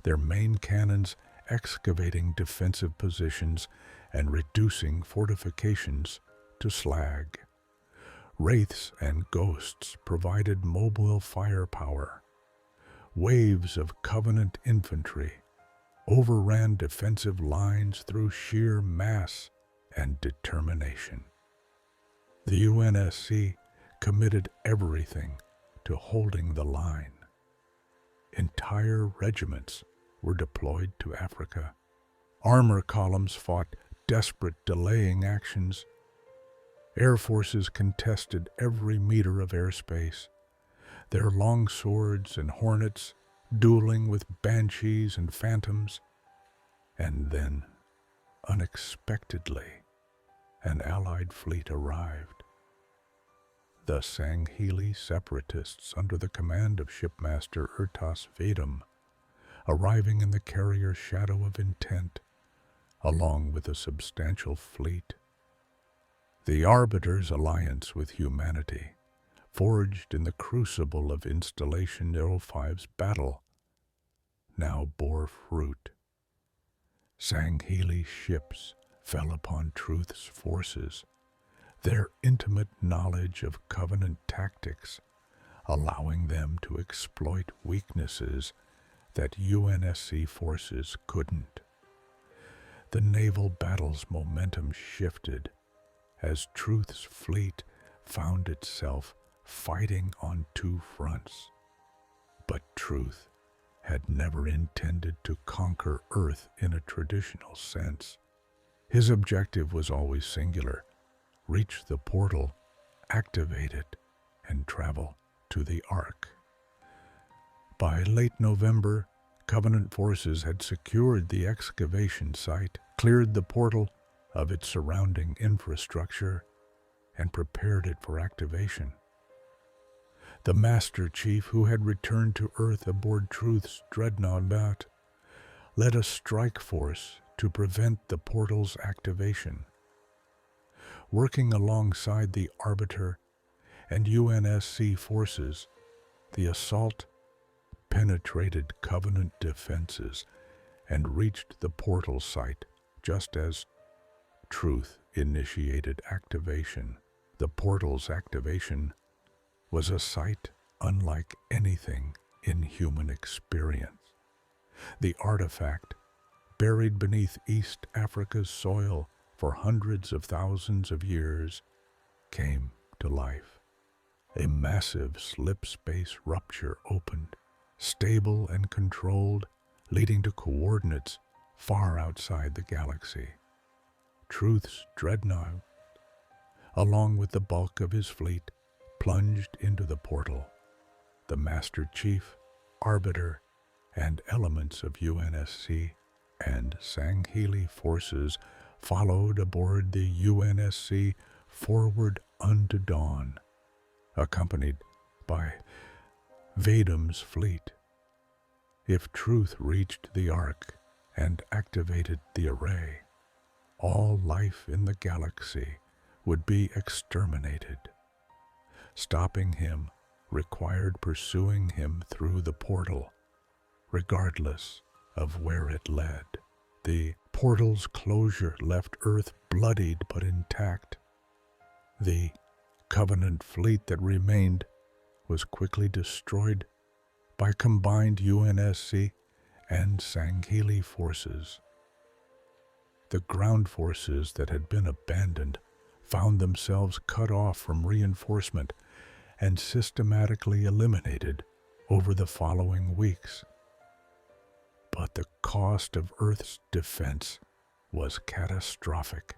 their main cannons excavating defensive positions and reducing fortifications to slag. Wraiths and ghosts provided mobile firepower. Waves of Covenant infantry overran defensive lines through sheer mass and determination. The UNSC committed everything to holding the line. Entire regiments were deployed to Africa. Armor columns fought desperate delaying actions. Air forces contested every meter of airspace, their long swords and hornets dueling with banshees and phantoms. And then, unexpectedly, an Allied fleet arrived. The Sanghili separatists under the command of Shipmaster Urtas Vedam, arriving in the carrier Shadow of Intent, along with a substantial fleet. The Arbiter's alliance with humanity, forged in the crucible of Installation 05's battle, now bore fruit. Sanghili ships fell upon Truth's forces, their intimate knowledge of Covenant tactics allowing them to exploit weaknesses that UNSC forces couldn't. The naval battle's momentum shifted as Truth's fleet found itself fighting on two fronts. But Truth had never intended to conquer Earth in a traditional sense. His objective was always singular: reach the portal, activate it, and travel to the Ark. By late November, Covenant forces had secured the excavation site, cleared the portal of its surrounding infrastructure, and prepared it for activation. The Master Chief, who had returned to Earth aboard Truth's dreadnought, led a strike force to prevent the portal's activation. Working alongside the Arbiter and UNSC forces, the assault penetrated Covenant defenses and reached the portal site just as Truth initiated activation. The portal's activation was a sight unlike anything in human experience. The artifact, buried beneath East Africa's soil for hundreds of thousands of years, came to life. A massive slip-space rupture opened, stable and controlled, leading to coordinates far outside the galaxy. Truth's dreadnought, along with the bulk of his fleet, plunged into the portal. The Master Chief, Arbiter, and elements of UNSC and Sangheili forces followed aboard the UNSC forward unto dawn, accompanied by Vadum's fleet. If Truth reached the Ark and activated the array, all life in the galaxy would be exterminated. Stopping him required pursuing him through the portal, regardless of where it led. The portal's closure left Earth bloodied but intact. The Covenant fleet that remained was quickly destroyed by combined UNSC and Sangheili forces. The ground forces that had been abandoned found themselves cut off from reinforcement and systematically eliminated over the following weeks. But the cost of Earth's defense was catastrophic.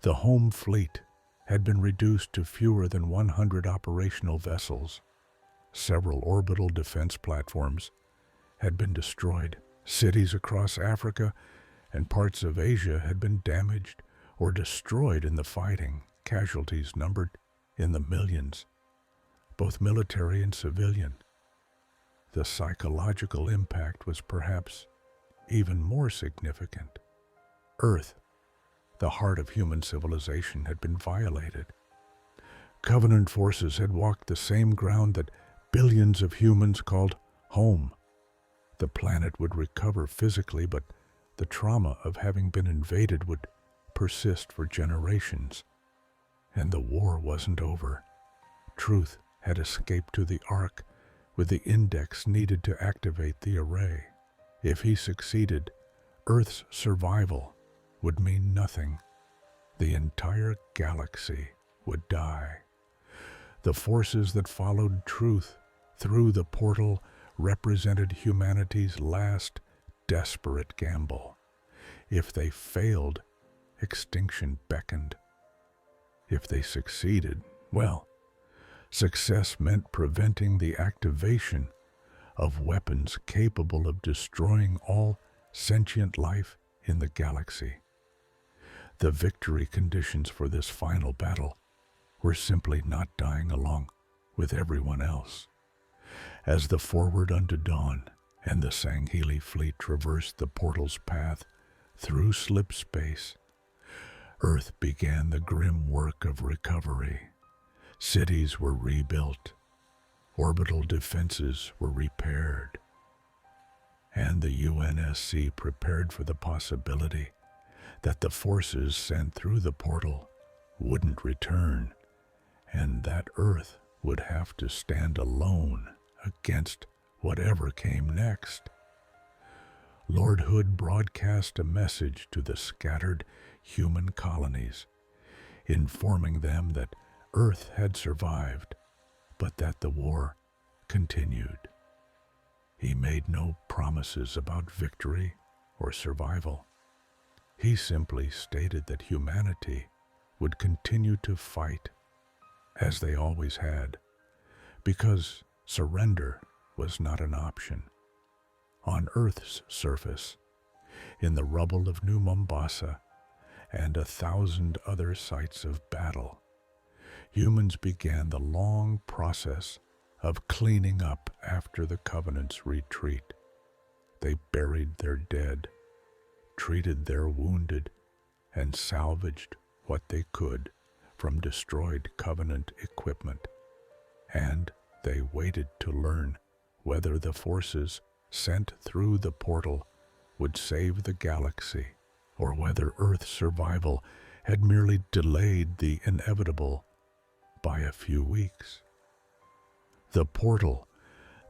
The home fleet had been reduced to fewer than 100 operational vessels. Several orbital defense platforms had been destroyed. Cities across Africa and parts of Asia had been damaged or destroyed in the fighting. Casualties numbered in the millions, both military and civilian. The psychological impact was perhaps even more significant. Earth, the heart of human civilization, had been violated. Covenant forces had walked the same ground that billions of humans called home. The planet would recover physically, but the trauma of having been invaded would persist for generations. And the war wasn't over. Truth had escaped to the Ark with the index needed to activate the array. If he succeeded, Earth's survival would mean nothing. The entire galaxy would die. The forces that followed Truth through the portal represented humanity's last desperate gamble. If they failed, extinction beckoned. If they succeeded, well, success meant preventing the activation of weapons capable of destroying all sentient life in the galaxy. The victory conditions for this final battle were simply not dying along with everyone else. As the Forward Unto Dawn and the Sangheili fleet traversed the portal's path through slip space, Earth began the grim work of recovery. Cities were rebuilt, orbital defenses were repaired, and the UNSC prepared for the possibility that the forces sent through the portal wouldn't return, and that Earth would have to stand alone against whatever came next. Lord Hood broadcast a message to the scattered human colonies, informing them that Earth had survived, but that the war continued. He made no promises about victory or survival. He simply stated that humanity would continue to fight, as they always had, because surrender was not an option. On Earth's surface, in the rubble of New Mombasa, and 1,000 other sites of battle, humans began the long process of cleaning up after the Covenant's retreat. They buried their dead, treated their wounded, and salvaged what they could from destroyed Covenant equipment. And they waited to learn whether the forces sent through the portal would save the galaxy or whether Earth's survival had merely delayed the inevitable by a few weeks. The portal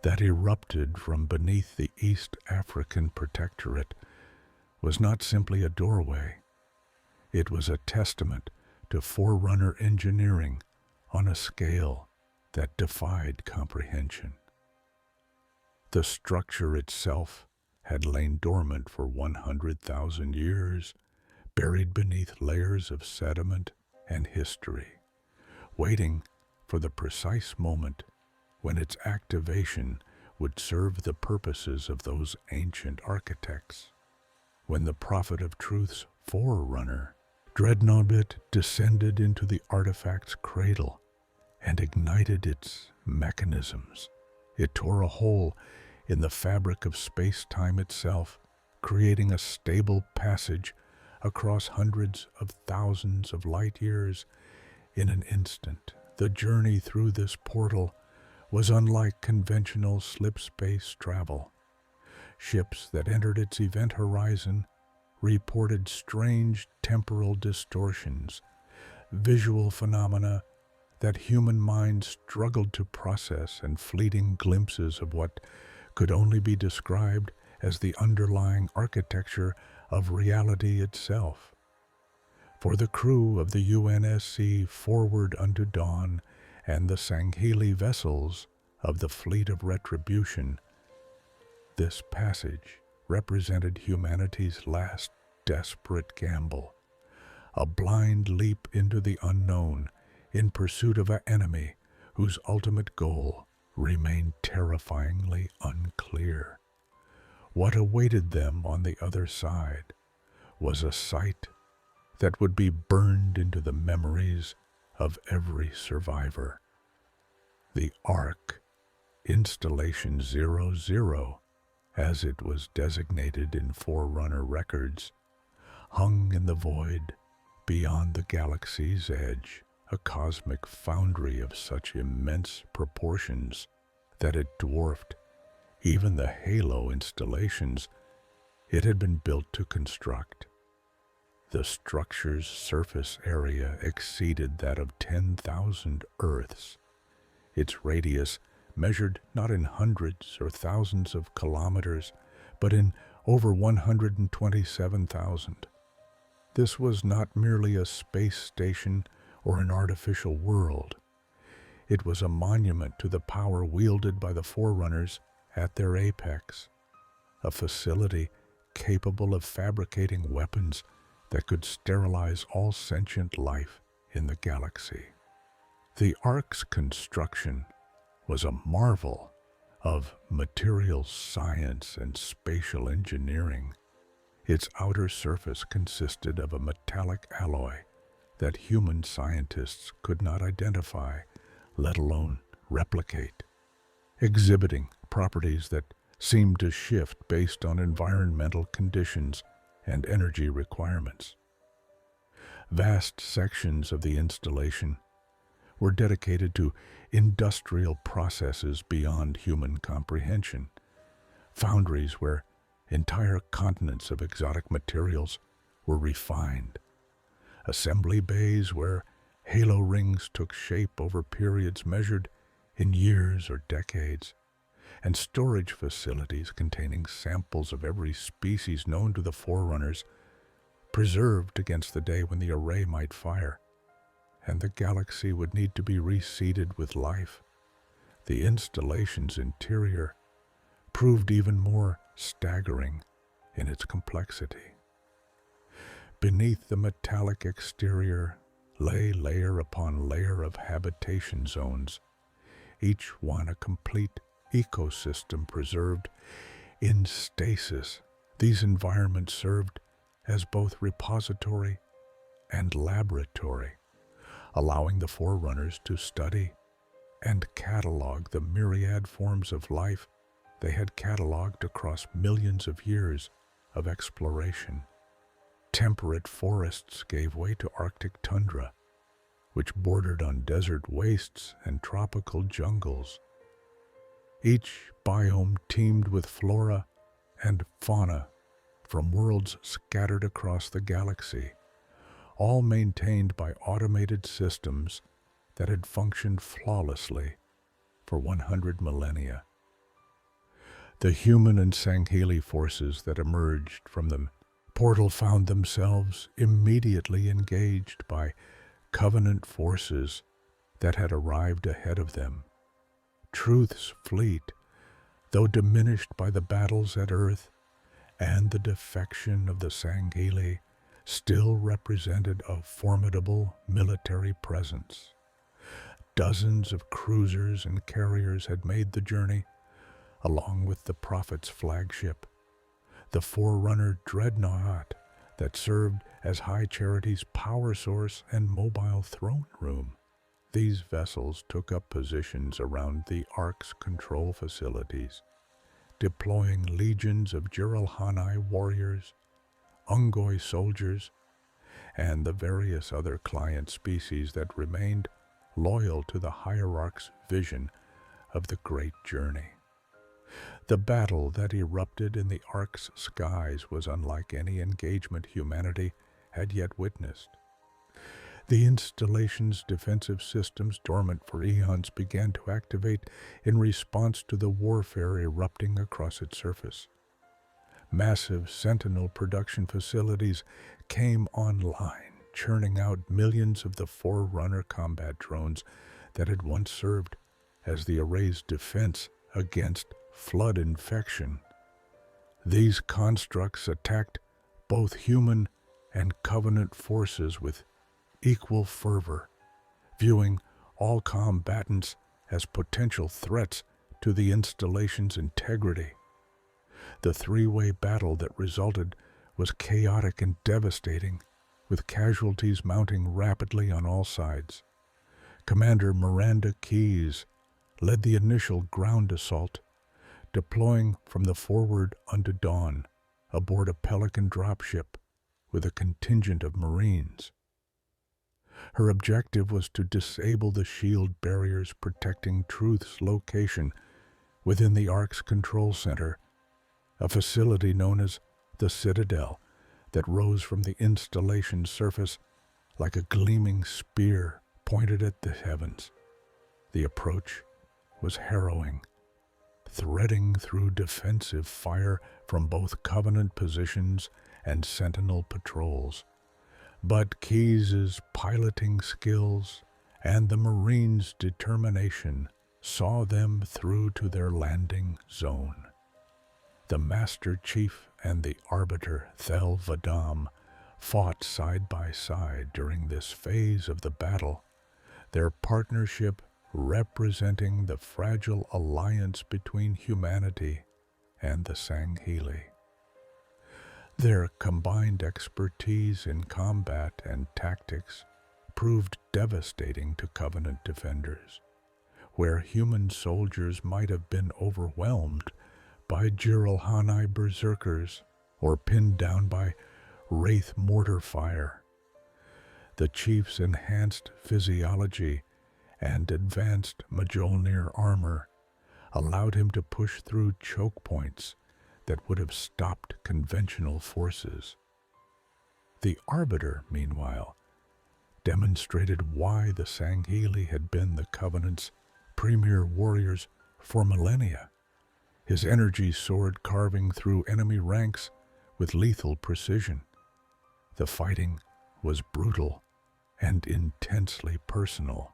that erupted from beneath the East African Protectorate was not simply a doorway. It was a testament to forerunner engineering on a scale that defied comprehension. The structure itself had lain dormant for 100,000 years, buried beneath layers of sediment and history, waiting for the precise moment when its activation would serve the purposes of those ancient architects. When the Prophet of Truth's forerunner, Dreadnought, descended into the artifact's cradle and ignited its mechanisms, it tore a hole in the fabric of space-time itself, creating a stable passage across hundreds of thousands of light years. In an instant, the journey through this portal was unlike conventional slip-space travel. Ships that entered its event horizon reported strange temporal distortions, visual phenomena that human minds struggled to process, and fleeting glimpses of what could only be described as the underlying architecture of reality itself. For the crew of the UNSC Forward Unto Dawn and the Sangheli vessels of the Fleet of Retribution, this passage represented humanity's last desperate gamble, a blind leap into the unknown in pursuit of an enemy whose ultimate goal remained terrifyingly unclear. What awaited them on the other side was a sight that would be burned into the memories of every survivor. The Ark, Installation 00, as it was designated in Forerunner records, hung in the void beyond the galaxy's edge, a cosmic foundry of such immense proportions that it dwarfed even the Halo installations it had been built to construct. The structure's surface area exceeded that of 10,000 Earths. Its radius measured not in hundreds or thousands of kilometers, but in over 127,000. This was not merely a space station or an artificial world. It was a monument to the power wielded by the Forerunners at their apex, a facility capable of fabricating weapons that could sterilize all sentient life in the galaxy. The Ark's construction was a marvel of material science and spatial engineering. Its outer surface consisted of a metallic alloy that human scientists could not identify, let alone replicate, exhibiting properties that seemed to shift based on environmental conditions and energy requirements. Vast sections of the installation were dedicated to industrial processes beyond human comprehension, foundries where entire continents of exotic materials were refined, assembly bays where halo rings took shape over periods measured in years or decades, and storage facilities containing samples of every species known to the Forerunners, preserved against the day when the array might fire, and the galaxy would need to be reseeded with life. The installation's interior proved even more staggering in its complexity. Beneath the metallic exterior lay layer upon layer of habitation zones, each one a complete ecosystem preserved in stasis. These environments served as both repository and laboratory, allowing the Forerunners to study and catalog the myriad forms of life they had cataloged across millions of years of exploration. Temperate forests gave way to Arctic tundra, which bordered on desert wastes and tropical jungles. Each biome teemed with flora and fauna from worlds scattered across the galaxy, all maintained by automated systems that had functioned flawlessly for 100 millennia. The human and Sangheili forces that emerged from the portal found themselves immediately engaged by Covenant forces that had arrived ahead of them. Truth's fleet, though diminished by the battles at Earth and the defection of the Sangheili, still represented a formidable military presence. Dozens of cruisers and carriers had made the journey, along with the Prophet's flagship, the Forerunner dreadnought that served as High Charity's power source and mobile throne room. These vessels took up positions around the Ark's control facilities, deploying legions of Jiralhanae warriors, Ungoi soldiers, and the various other client species that remained loyal to the Hierarch's vision of the Great Journey. The battle that erupted in the Ark's skies was unlike any engagement humanity had yet witnessed. The installation's defensive systems, dormant for eons, began to activate in response to the warfare erupting across its surface. Massive Sentinel production facilities came online, churning out millions of the Forerunner combat drones that had once served as the array's defense against flood infection. These constructs attacked both human and Covenant forces with equal fervor, viewing all combatants as potential threats to the installation's integrity. The three-way battle that resulted was chaotic and devastating, with casualties mounting rapidly on all sides. Commander Miranda Keyes led the initial ground assault, deploying from the forward unto dawn aboard a Pelican dropship with a contingent of Marines. Her objective was to disable the shield barriers protecting Truth's location within the Ark's control center, a facility known as the Citadel that rose from the installation's surface like a gleaming spear pointed at the heavens. The approach was harrowing, threading through defensive fire from both Covenant positions and Sentinel patrols. But Keyes' piloting skills and the Marines' determination saw them through to their landing zone. The Master Chief and the Arbiter Thel Vadam fought side by side during this phase of the battle, their partnership representing the fragile alliance between humanity and the Sangheili. Their combined expertise in combat and tactics proved devastating to Covenant defenders, where human soldiers might have been overwhelmed by Jiralhanae berserkers or pinned down by Wraith mortar fire. The Chief's enhanced physiology and advanced Mjolnir armor allowed him to push through choke points that would have stopped conventional forces. The Arbiter, meanwhile, demonstrated why the Sangheili had been the Covenant's premier warriors for millennia. His energy soared, carving through enemy ranks with lethal precision. The fighting was brutal and intensely personal.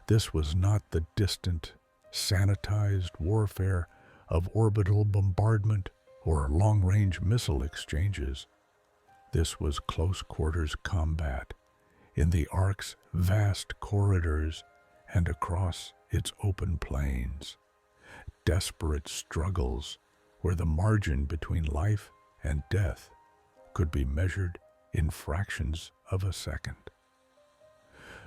This was not the distant, sanitized warfare of orbital bombardment or long-range missile exchanges. This was close-quarters combat in the Ark's vast corridors and across its open plains. Desperate struggles where the margin between life and death could be measured in fractions of a second.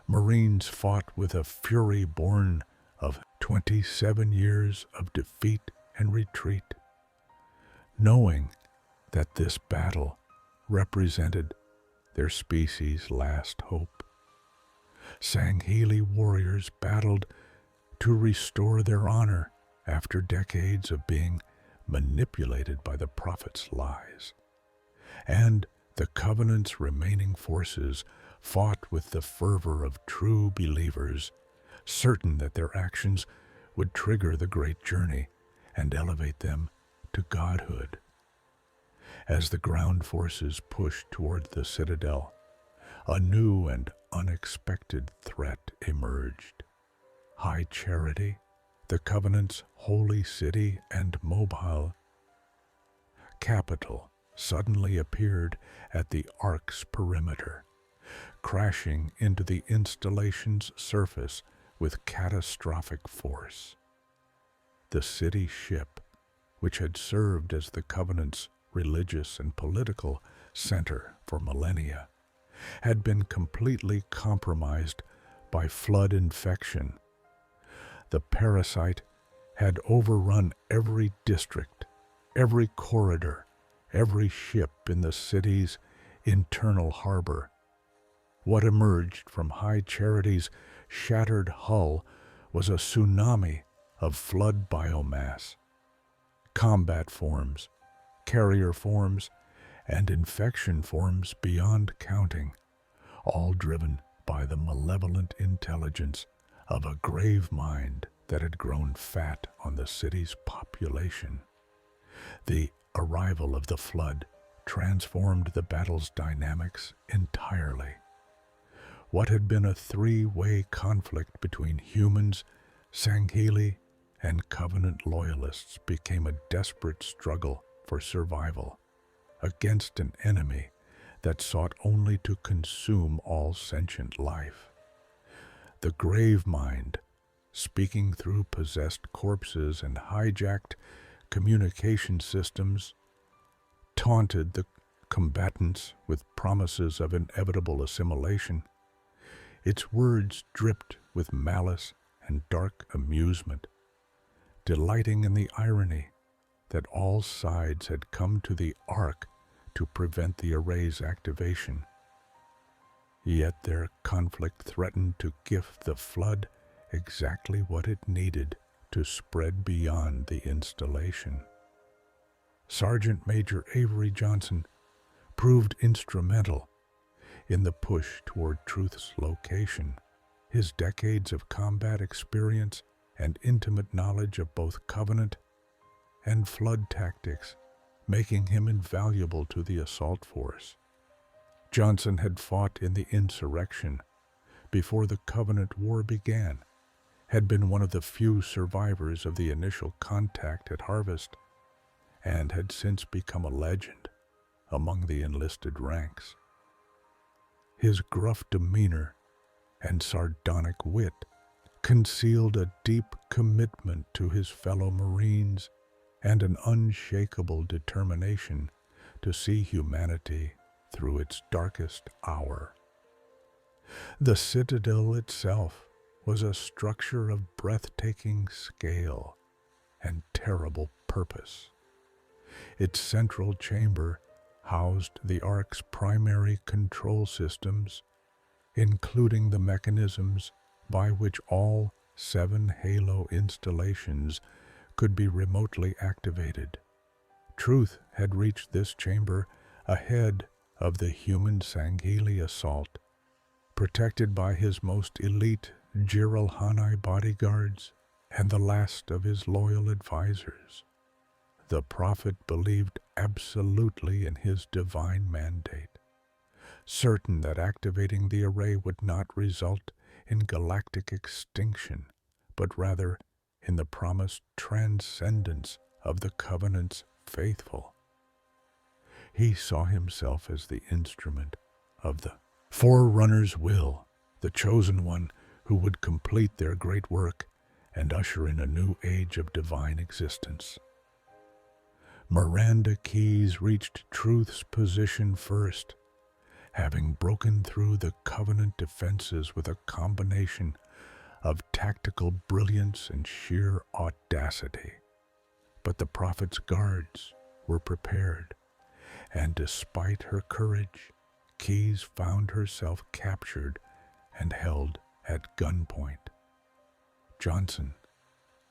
Marines fought with a fury born of 27 years of defeat and retreat, knowing that this battle represented their species' last hope. Sangheili warriors battled to restore their honor after decades of being manipulated by the prophet's lies. And the covenant's remaining forces fought with the fervor of true believers, certain that their actions would trigger the great journey and elevate them to godhood. As the ground forces pushed toward the citadel, a new and unexpected threat emerged. High Charity, the covenant's holy city and mobile capital, suddenly appeared at the ark's perimeter, crashing into the installation's surface with catastrophic force. The city ship, which had served as the covenant's religious and political center for millennia, had been completely compromised by flood infection. The parasite had overrun every district, every corridor, every ship in the city's internal harbor. What emerged from High Charity's shattered hull was a tsunami of flood biomass, combat forms, carrier forms, and infection forms beyond counting, all driven by the malevolent intelligence of a grave mind that had grown fat on the city's population. The arrival of the flood transformed the battle's dynamics entirely. What had been a three-way conflict between humans, Sangheli, and Covenant loyalists became a desperate struggle for survival against an enemy that sought only to consume all sentient life. The grave mind, speaking through possessed corpses and hijacked communication systems, taunted the combatants with promises of inevitable assimilation. Its words dripped with malice and dark amusement, delighting in the irony that all sides had come to the Ark to prevent the array's activation. Yet their conflict threatened to give the flood exactly what it needed to spread beyond the installation. Sergeant Major Avery Johnson proved instrumental in the push toward truth's location. His decades of combat experience and intimate knowledge of both Covenant and flood tactics, making him invaluable to the assault force. Johnson had fought in the insurrection before the Covenant War began, had been one of the few survivors of the initial contact at Harvest, and had since become a legend among the enlisted ranks. His gruff demeanor and sardonic wit concealed a deep commitment to his fellow Marines and an unshakable determination to see humanity through its darkest hour. The citadel itself was a structure of breathtaking scale and terrible purpose. Its central chamber housed the Ark's primary control systems, including the mechanisms by which all 7 Halo installations could be remotely activated. Truth had reached this chamber ahead of the human Sangheli assault, protected by his most elite Jiralhanae bodyguards and the last of his loyal advisors. The prophet believed absolutely in his divine mandate, certain that activating the array would not result in galactic extinction, but rather in the promised transcendence of the Covenant's faithful. He saw himself as the instrument of the Forerunner's will, the chosen one who would complete their great work and usher in a new age of divine existence. Miranda Keyes reached Truth's position first, having broken through the Covenant defenses with a combination of tactical brilliance and sheer audacity. But the prophet's guards were prepared, and despite her courage, Keyes found herself captured and held at gunpoint. Johnson,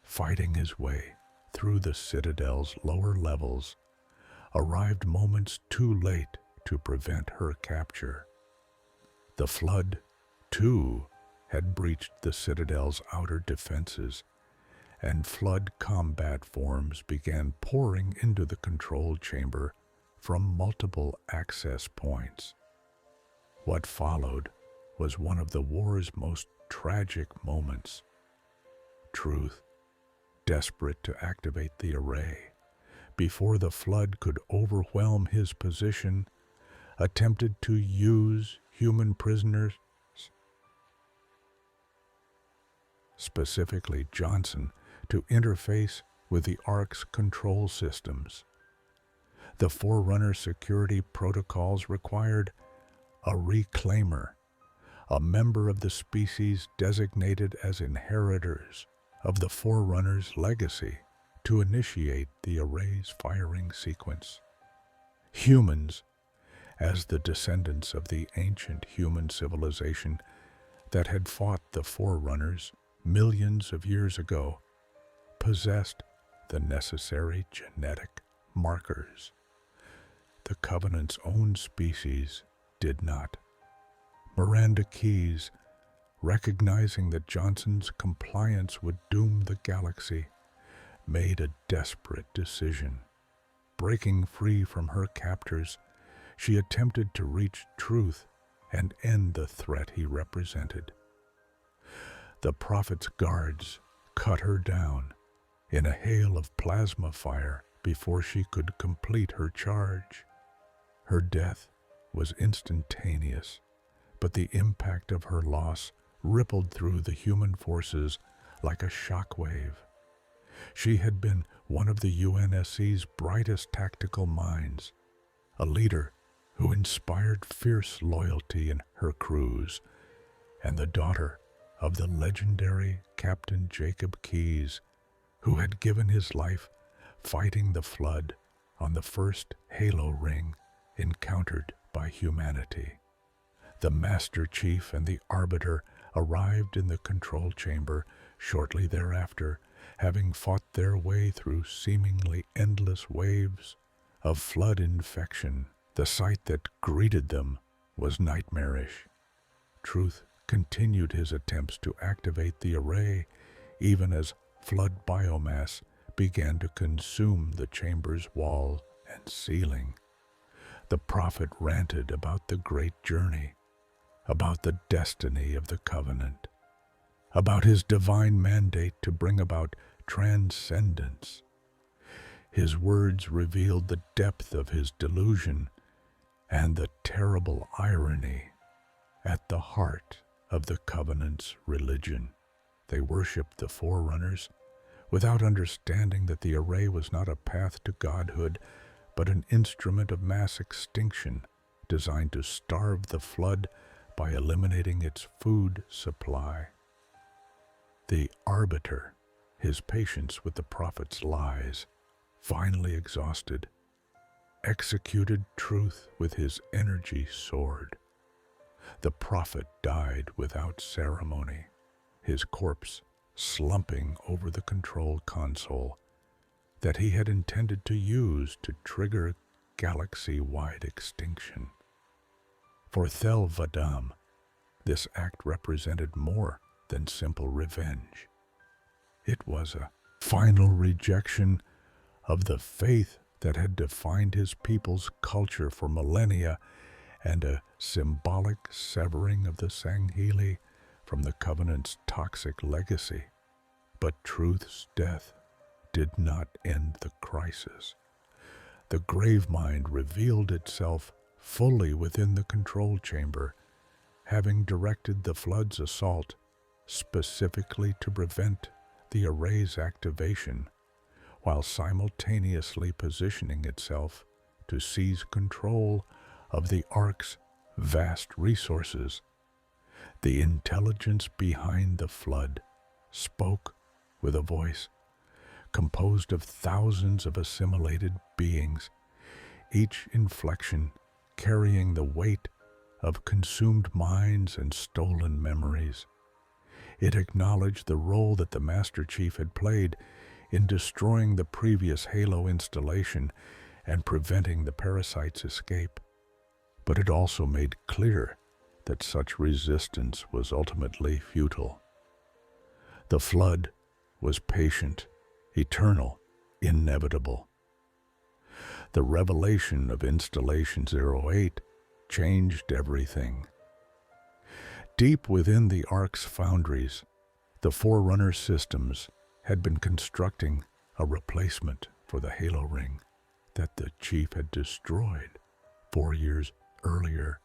fighting his way through the Citadel's lower levels arrived moments too late to prevent her capture. The flood, too, had breached the Citadel's outer defenses, and flood combat forms began pouring into the control chamber from multiple access points. What followed was one of the war's most tragic moments. Truth, desperate to activate the array, before the flood could overwhelm his position, attempted to use human prisoners, specifically Johnson, to interface with the Ark's control systems. The Forerunner security protocols required a reclaimer, a member of the species designated as inheritors of the Forerunner's legacy, to initiate the array's firing sequence. Humans, as the descendants of the ancient human civilization that had fought the Forerunners millions of years ago, possessed the necessary genetic markers. The Covenant's own species did not. Miranda Keyes, recognizing that Johnson's compliance would doom the galaxy, made a desperate decision. Breaking free from her captors, she attempted to reach Truth and end the threat he represented. The Prophet's guards cut her down in a hail of plasma fire before she could complete her charge. Her death was instantaneous, but the impact of her loss rippled through the human forces like a shockwave. She had been one of the UNSC's brightest tactical minds, a leader who inspired fierce loyalty in her crews, and the daughter of the legendary Captain Jacob Keyes, who had given his life fighting the flood on the first Halo ring encountered by humanity. The Master Chief and the Arbiter arrived in the control chamber shortly thereafter, having fought their way through seemingly endless waves of flood infection. The sight that greeted them was nightmarish. Truth continued his attempts to activate the array, even as flood biomass began to consume the chamber's wall and ceiling. The Prophet ranted about the great journey, about the destiny of the Covenant, about his divine mandate to bring about transcendence. His words revealed the depth of his delusion and the terrible irony at the heart of the Covenant's religion. They worshipped the Forerunners without understanding that the array was not a path to godhood, but an instrument of mass extinction designed to starve the flood by eliminating its food supply. The Arbiter, his patience with the Prophet's lies finally exhausted, executed Truth with his energy sword. The Prophet died without ceremony, his corpse slumping over the control console that he had intended to use to trigger galaxy-wide extinction. For Thel 'Vadam, this act represented more than simple revenge. It was a final rejection of the faith that had defined his people's culture for millennia, and a symbolic severing of the Sangheili from the Covenant's toxic legacy. But Truth's death did not end the crisis. The Gravemind revealed itself fully within the control chamber, having directed the flood's assault specifically to prevent the array's activation, while simultaneously positioning itself to seize control of the Ark's vast resources. The intelligence behind the flood spoke with a voice composed of thousands of assimilated beings, each inflection carrying the weight of consumed minds and stolen memories. It acknowledged the role that the Master Chief had played in destroying the previous Halo installation and preventing the parasite's escape. But it also made clear that such resistance was ultimately futile. The flood was patient, eternal, inevitable. The revelation of Installation 08 changed everything. Deep within the Ark's foundries, the Forerunner systems had been constructing a replacement for the Halo ring that the Chief had destroyed 4 years earlier.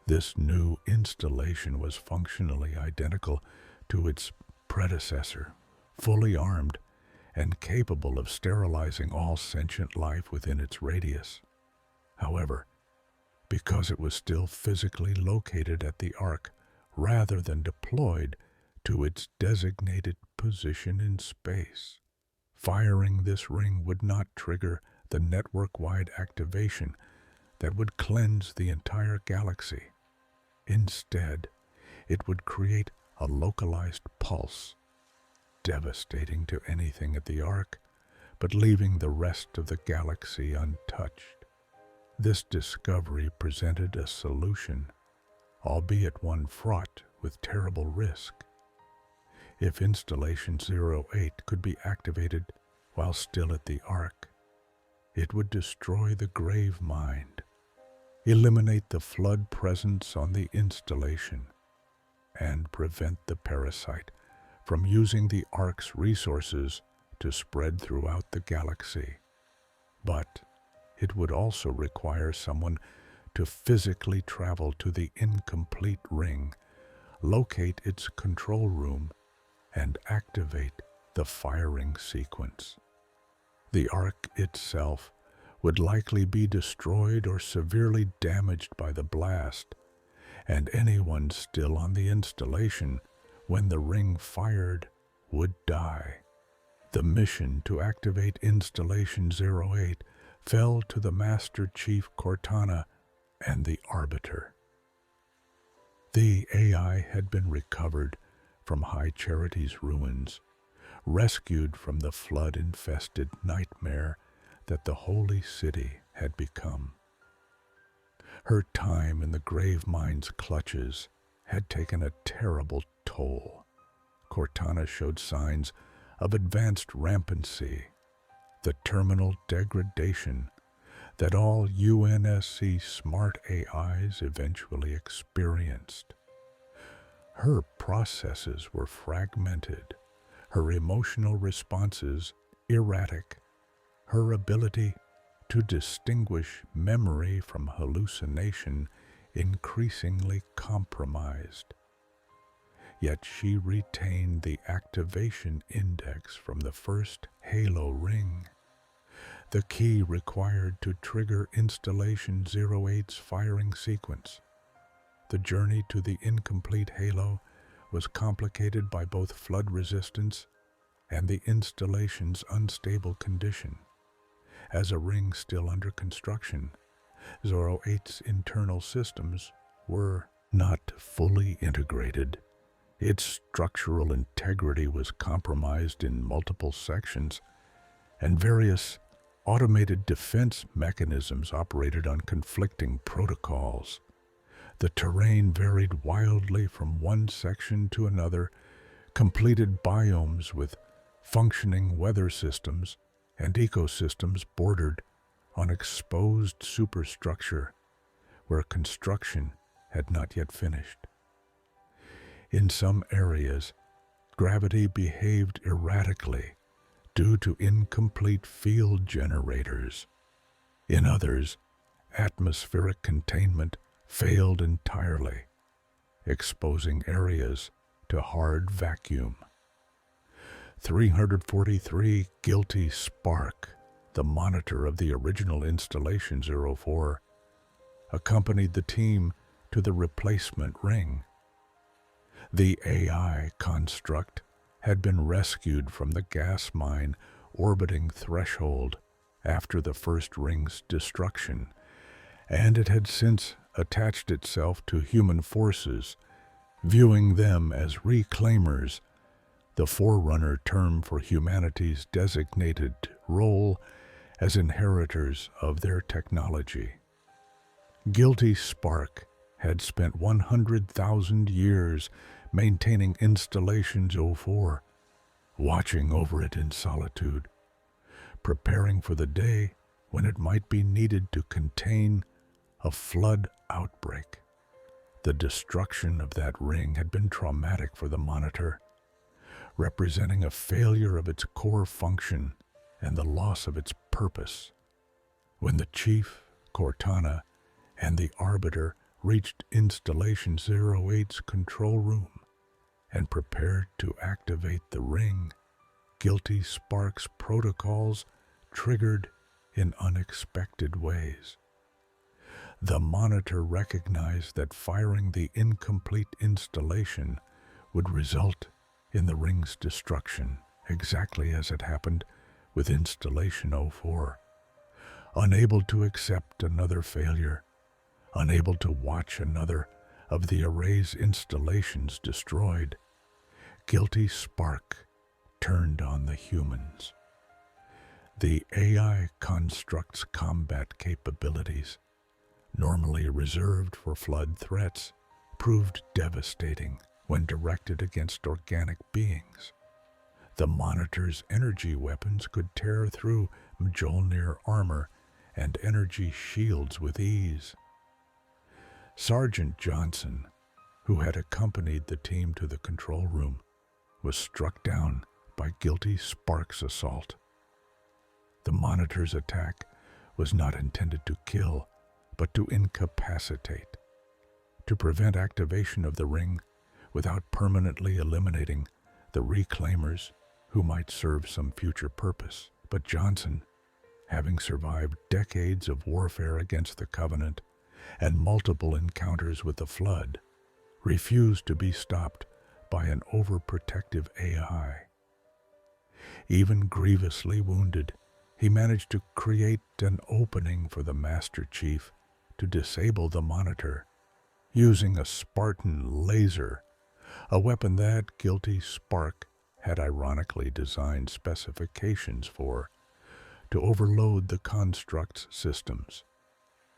This new installation was functionally identical to its predecessor, fully armed and capable of sterilizing all sentient life within its radius. However, because it was still physically located at the Ark rather than deployed to its designated position in space, firing this ring would not trigger the network-wide activation that would cleanse the entire galaxy. Instead, it would create a localized pulse, devastating to anything at the Ark, but leaving the rest of the galaxy untouched. This discovery presented a solution, albeit one fraught with terrible risk. If Installation 08 could be activated while still at the Ark, it would destroy the grave mind, eliminate the flood presence on the installation, and prevent the parasite from using the Ark's resources to spread throughout the galaxy. But it would also require someone to physically travel to the incomplete ring, locate its control room, and activate the firing sequence. The Ark itself would likely be destroyed or severely damaged by the blast, and anyone still on the installation when the ring fired would die. The mission to activate Installation 08 fell to the Master Chief Cortana and the Arbiter. The AI had been recovered from High Charity's ruins, rescued from the flood-infested nightmare that the Holy City had become. Her time in the grave mind's clutches had taken a terrible toll. Cortana showed signs of advanced rampancy, the terminal degradation that all UNSC smart AIs eventually experienced. Her processes were fragmented, her emotional responses erratic, her ability to distinguish memory from hallucination increasingly compromised. Yet she retained the activation index from the first Halo ring, the key required to trigger Installation 08's firing sequence. The journey to the incomplete Halo was complicated by both flood resistance and the installation's unstable condition. As a ring still under construction, 08's internal systems were not fully integrated. Its structural integrity was compromised in multiple sections, and various automated defense mechanisms operated on conflicting protocols. The terrain varied wildly from one section to another, completed biomes with functioning weather systems and ecosystems bordered on exposed superstructure where construction had not yet finished. In some areas, gravity behaved erratically due to incomplete field generators. In others, atmospheric containment failed entirely, exposing areas to hard vacuum. 343 Guilty Spark, the monitor of the original Installation 04, accompanied the team to the replacement ring. The AI construct had been rescued from the gas mine orbiting Threshold after the first ring's destruction, and it had since attached itself to human forces, viewing them as reclaimers the forerunner term for humanity's designated role as inheritors of their technology. Guilty Spark had spent 100,000 years maintaining Installations 04, watching over it in solitude, preparing for the day when it might be needed to contain a flood outbreak. The destruction of that ring had been traumatic for the Monitor, representing a failure of its core function and the loss of its purpose. When the Chief, Cortana, and the Arbiter reached Installation 08's control room and prepared to activate the ring, Guilty Spark's protocols triggered in unexpected ways. The Monitor recognized that firing the incomplete installation would result in the ring's destruction, exactly as it happened with Installation 04. Unable to accept another failure, unable to watch another of the array's installations destroyed, Guilty Spark turned on the humans. The AI construct's combat capabilities, normally reserved for flood threats, proved devastating when directed against organic beings. The Monitor's energy weapons could tear through Mjolnir armor and energy shields with ease. Sergeant Johnson, who had accompanied the team to the control room, was struck down by Guilty Spark's assault. The Monitor's attack was not intended to kill, but to incapacitate, to prevent activation of the ring without permanently eliminating the Reclaimers who might serve some future purpose. But Johnson, having survived decades of warfare against the Covenant and multiple encounters with the Flood, refused to be stopped by an overprotective AI. Even grievously wounded, he managed to create an opening for the Master Chief to disable the Monitor, using a Spartan laser, a weapon that Guilty Spark had ironically designed specifications for, to overload the construct's systems.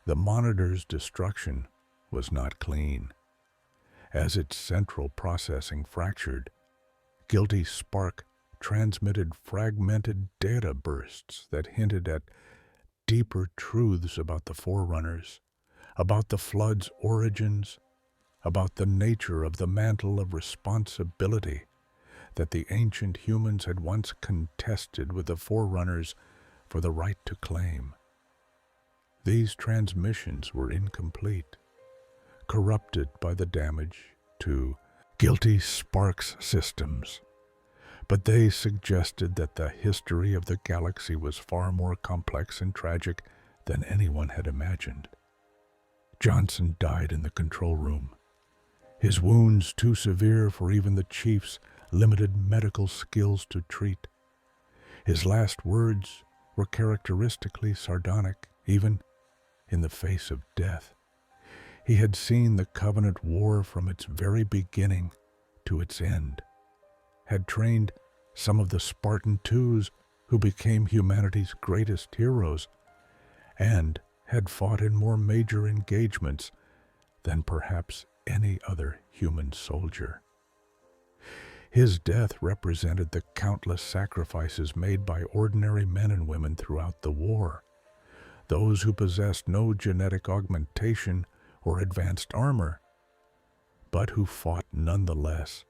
The Monitor's destruction was not clean. As its central processing fractured, Guilty Spark transmitted fragmented data bursts that hinted at deeper truths about the Forerunners, about the Flood's origins, about the nature of the mantle of responsibility that the ancient humans had once contested with the Forerunners for the right to claim. These transmissions were incomplete, corrupted by the damage to Guilty Spark's systems, but they suggested that the history of the galaxy was far more complex and tragic than anyone had imagined. Johnson died in the control room, his wounds too severe for even the Chief's limited medical skills to treat. His last words were characteristically sardonic, even in the face of death. He had seen the Covenant War from its very beginning to its end, had trained some of the Spartan twos who became humanity's greatest heroes, and had fought in more major engagements than perhaps any other human soldier. His death represented the countless sacrifices made by ordinary men and women throughout the war, those who possessed no genetic augmentation or advanced armor, but who fought nonetheless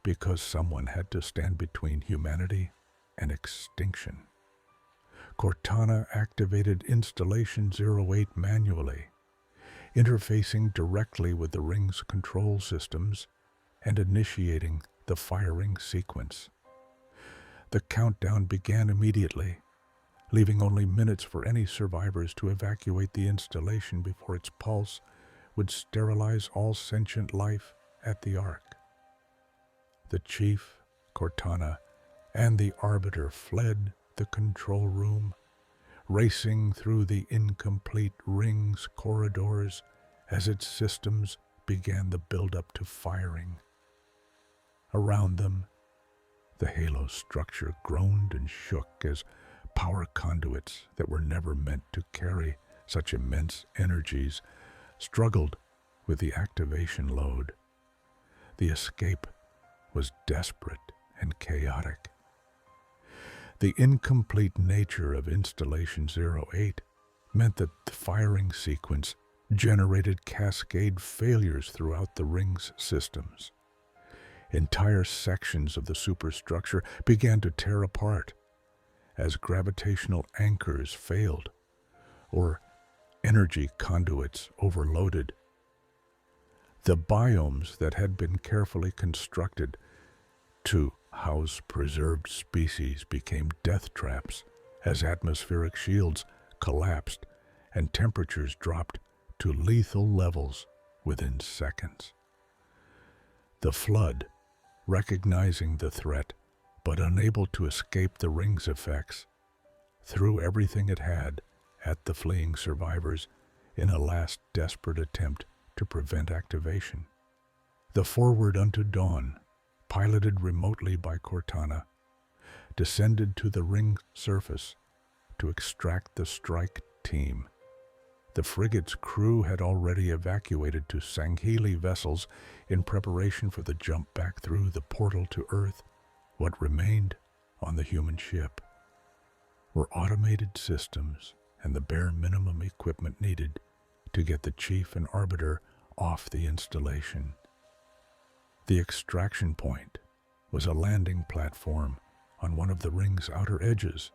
because someone had to stand between humanity and extinction. Cortana activated Installation 08 manually, interfacing directly with the ring's control systems and initiating the firing sequence. The countdown began immediately, leaving only minutes for any survivors to evacuate the installation before its pulse would sterilize all sentient life at the Ark. The Chief, Cortana, and the Arbiter fled the control room, racing through the incomplete ring's corridors as its systems began the build-up to firing. Around them, The halo structure groaned and shook as power conduits that were never meant to carry such immense energies struggled with the activation load. The escape was desperate and chaotic. The incomplete nature of Installation 08 meant that the firing sequence generated cascade failures throughout the ring's systems. Entire sections of the superstructure began to tear apart as gravitational anchors failed or energy conduits overloaded. The biomes that had been carefully constructed to house preserved species became death traps as atmospheric shields collapsed and temperatures dropped to lethal levels within seconds. The flood, recognizing the threat but unable to escape the ring's effects, threw everything it had at the fleeing survivors in a last desperate attempt to prevent activation. The Forward Unto Dawn, piloted remotely by Cortana, descended to the ring's surface to extract the strike team. The frigate's crew had already evacuated to Sangheli vessels in preparation for the jump back through the portal to Earth. What remained on the human ship were automated systems and the bare minimum equipment needed to get the Chief and Arbiter off the installation. The extraction point was a landing platform on one of the ring's outer edges,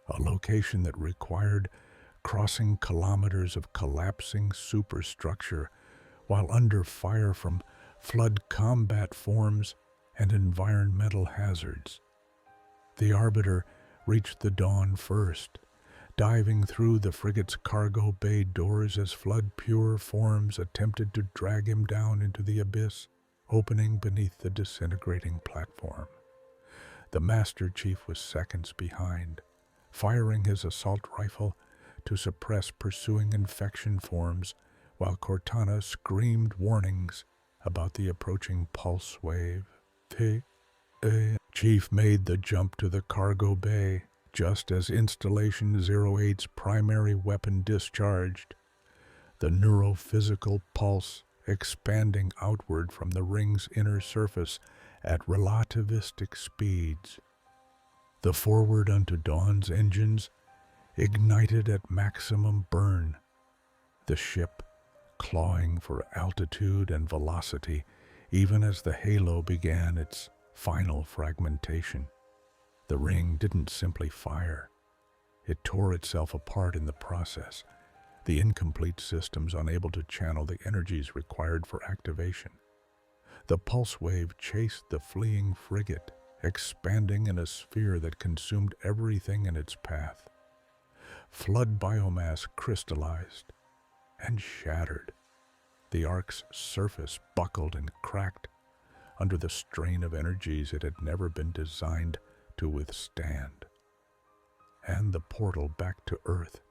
a location that required crossing kilometers of collapsing superstructure while under fire from flood combat forms and environmental hazards. The Arbiter reached the Dawn first, diving through the frigate's cargo bay doors as flood-pure forms attempted to drag him down into the abyss opening beneath the disintegrating platform. The Master Chief was seconds behind, firing his assault rifle to suppress pursuing infection forms while Cortana screamed warnings about the approaching pulse wave. Chief made the jump to the cargo bay just as Installation 08's primary weapon discharged, the neurophysical pulse expanding outward from the ring's inner surface at relativistic speeds. The Forward Unto Dawn's engines ignited at maximum burn, the ship clawing for altitude and velocity even as the halo began its final fragmentation. The ring didn't simply fire. It tore itself apart in the process, the incomplete systems unable to channel the energies required for activation. The pulse wave chased the fleeing frigate, expanding in a sphere that consumed everything in its path. Flood biomass crystallized and shattered. The Ark's surface buckled and cracked under the strain of energies it had never been designed to withstand. And the portal back to Earth,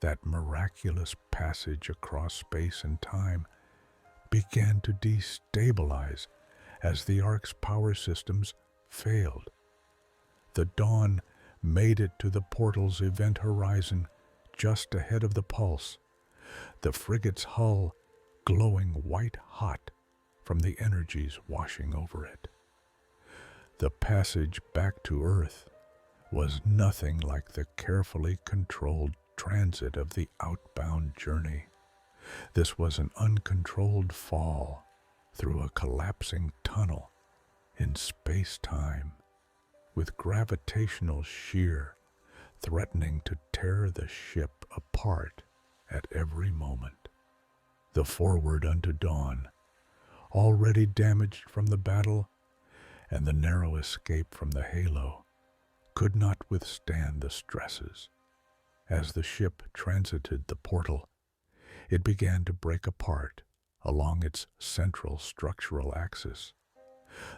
that miraculous passage across space and time, began to destabilize as the Ark's power systems failed. The Dawn made it to the portal's event horizon just ahead of the pulse, the frigate's hull glowing white-hot from the energies washing over it. The passage back to Earth was nothing like the carefully controlled transit of the outbound journey. This was an uncontrolled fall through a collapsing tunnel in space-time, with gravitational shear threatening to tear the ship apart at every moment. The Forward Unto Dawn, already damaged from the battle and the narrow escape from the halo, could not withstand the stresses. As the ship transited the portal, it began to break apart along its central structural axis.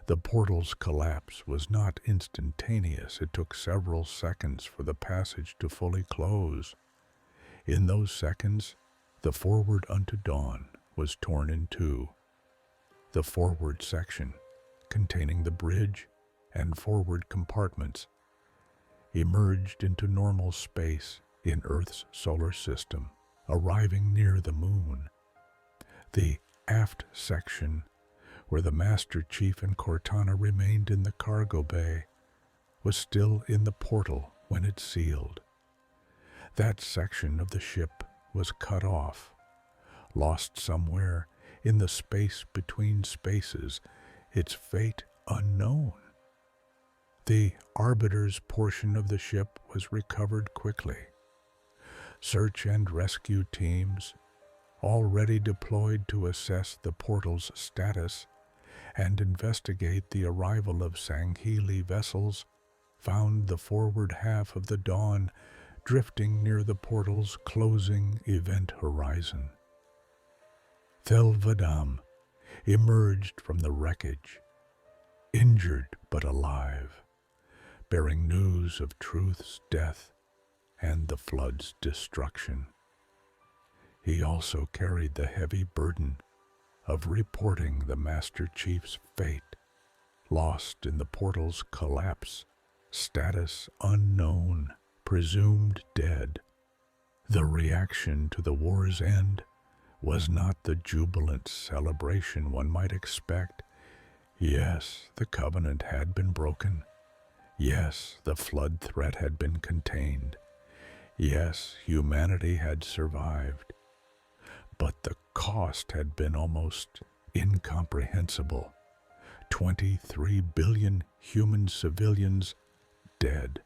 The portal's collapse was not instantaneous. It took several seconds for the passage to fully close. In those seconds, the Forward Unto Dawn was torn in two. The forward section, containing the bridge, and forward compartments, emerged into normal space in Earth's solar system, arriving near the moon. The aft section, where the Master Chief and Cortana remained in the cargo bay, was still in the portal when it sealed. That section of the ship was cut off, lost somewhere in the space between spaces, its fate unknown. The Arbiter's portion of the ship was recovered quickly. Search and rescue teams, already deployed to assess the portal's status and investigate the arrival of Sangheili vessels, found the forward half of the Dawn drifting near the portal's closing event horizon. Thelvadam emerged from the wreckage, injured but alive, bearing news of Truth's death and the Flood's destruction. He also carried the heavy burden of reporting the Master Chief's fate, lost in the portal's collapse, status unknown, presumed dead. The reaction to the war's end was not the jubilant celebration one might expect. Yes, the Covenant had been broken. Yes, the Flood threat had been contained. Yes, humanity had survived. But the cost had been almost incomprehensible. 23 billion human civilians dead.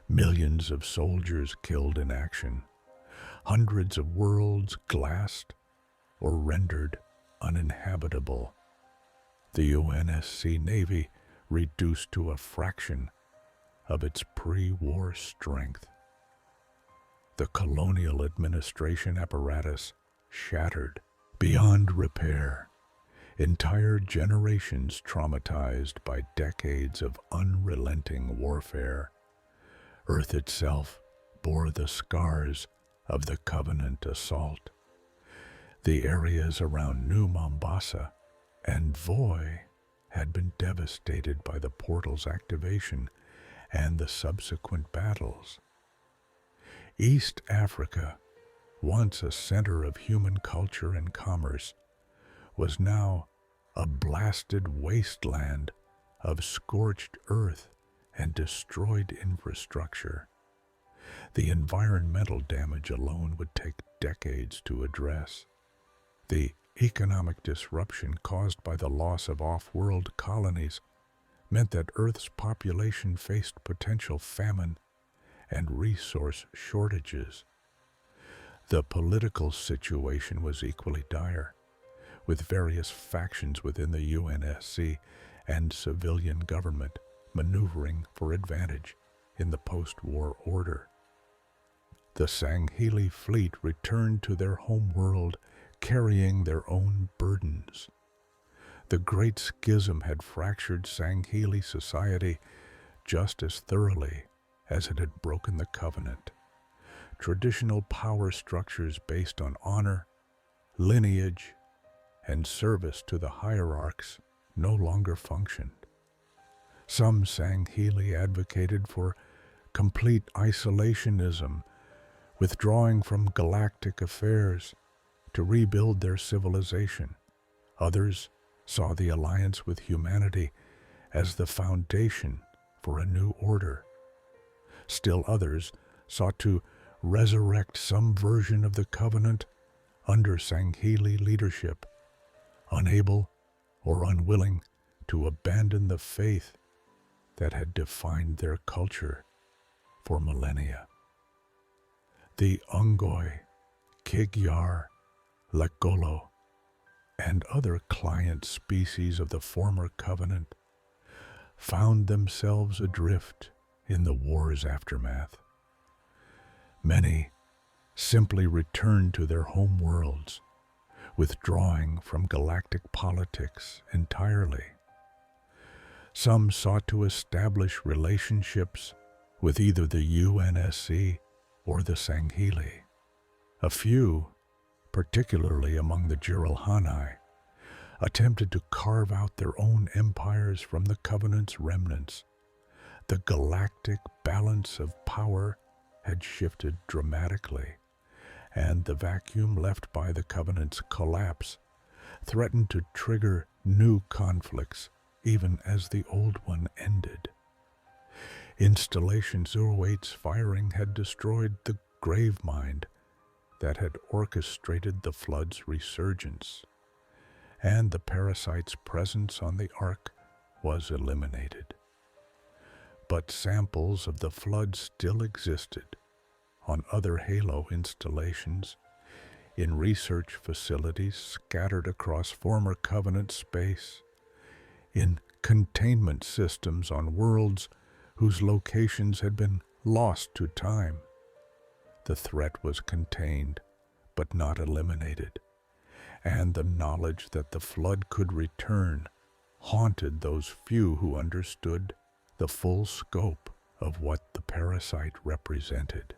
Millions of soldiers killed in action. Hundreds of worlds glassed or rendered uninhabitable. The UNSC Navy reduced to a fraction of its pre-war strength. The colonial administration apparatus shattered beyond repair. Entire generations traumatized by decades of unrelenting warfare. Earth itself bore the scars of the Covenant assault. The areas around New Mombasa and Voi had been devastated by the portal's activation and the subsequent battles. East Africa, once a center of human culture and commerce, was now a blasted wasteland of scorched earth and destroyed infrastructure. The environmental damage alone would take decades to address. The economic disruption caused by the loss of off-world colonies meant that Earth's population faced potential famine and resource shortages. The political situation was equally dire, with various factions within the UNSC and civilian government maneuvering for advantage in the post-war order. The Sangheili fleet returned to their homeworld carrying their own burdens. The Great Schism had fractured Sangheili society just as thoroughly as it had broken the Covenant. Traditional power structures based on honor, lineage, and service to the hierarchs no longer functioned. Some Sangheili advocated for complete isolationism, withdrawing from galactic affairs to rebuild their civilization. Others saw the alliance with humanity as the foundation for a new order. Still others sought to resurrect some version of the Covenant under Sangheili leadership, unable or unwilling to abandon the faith that had defined their culture for millennia. The Ungoi, Kigyar, Lekgolo, and other client species of the former Covenant found themselves adrift in the war's aftermath. Many simply returned to their home worlds, withdrawing from galactic politics entirely. Some sought to establish relationships with either the UNSC or the Sangheili. A few, particularly among the Jiralhanae, attempted to carve out their own empires from the Covenant's remnants. The galactic balance of power had shifted dramatically, and the vacuum left by the Covenant's collapse threatened to trigger new conflicts even as the old one ended. Installation 08's firing had destroyed the grave mind that had orchestrated the flood's resurgence, and the parasite's presence on the Ark was eliminated. But samples of the flood still existed on other Halo installations, in research facilities scattered across former Covenant space, in containment systems on worlds whose locations had been lost to time. The threat was contained, but not eliminated, and the knowledge that the flood could return haunted those few who understood the full scope of what the parasite represented.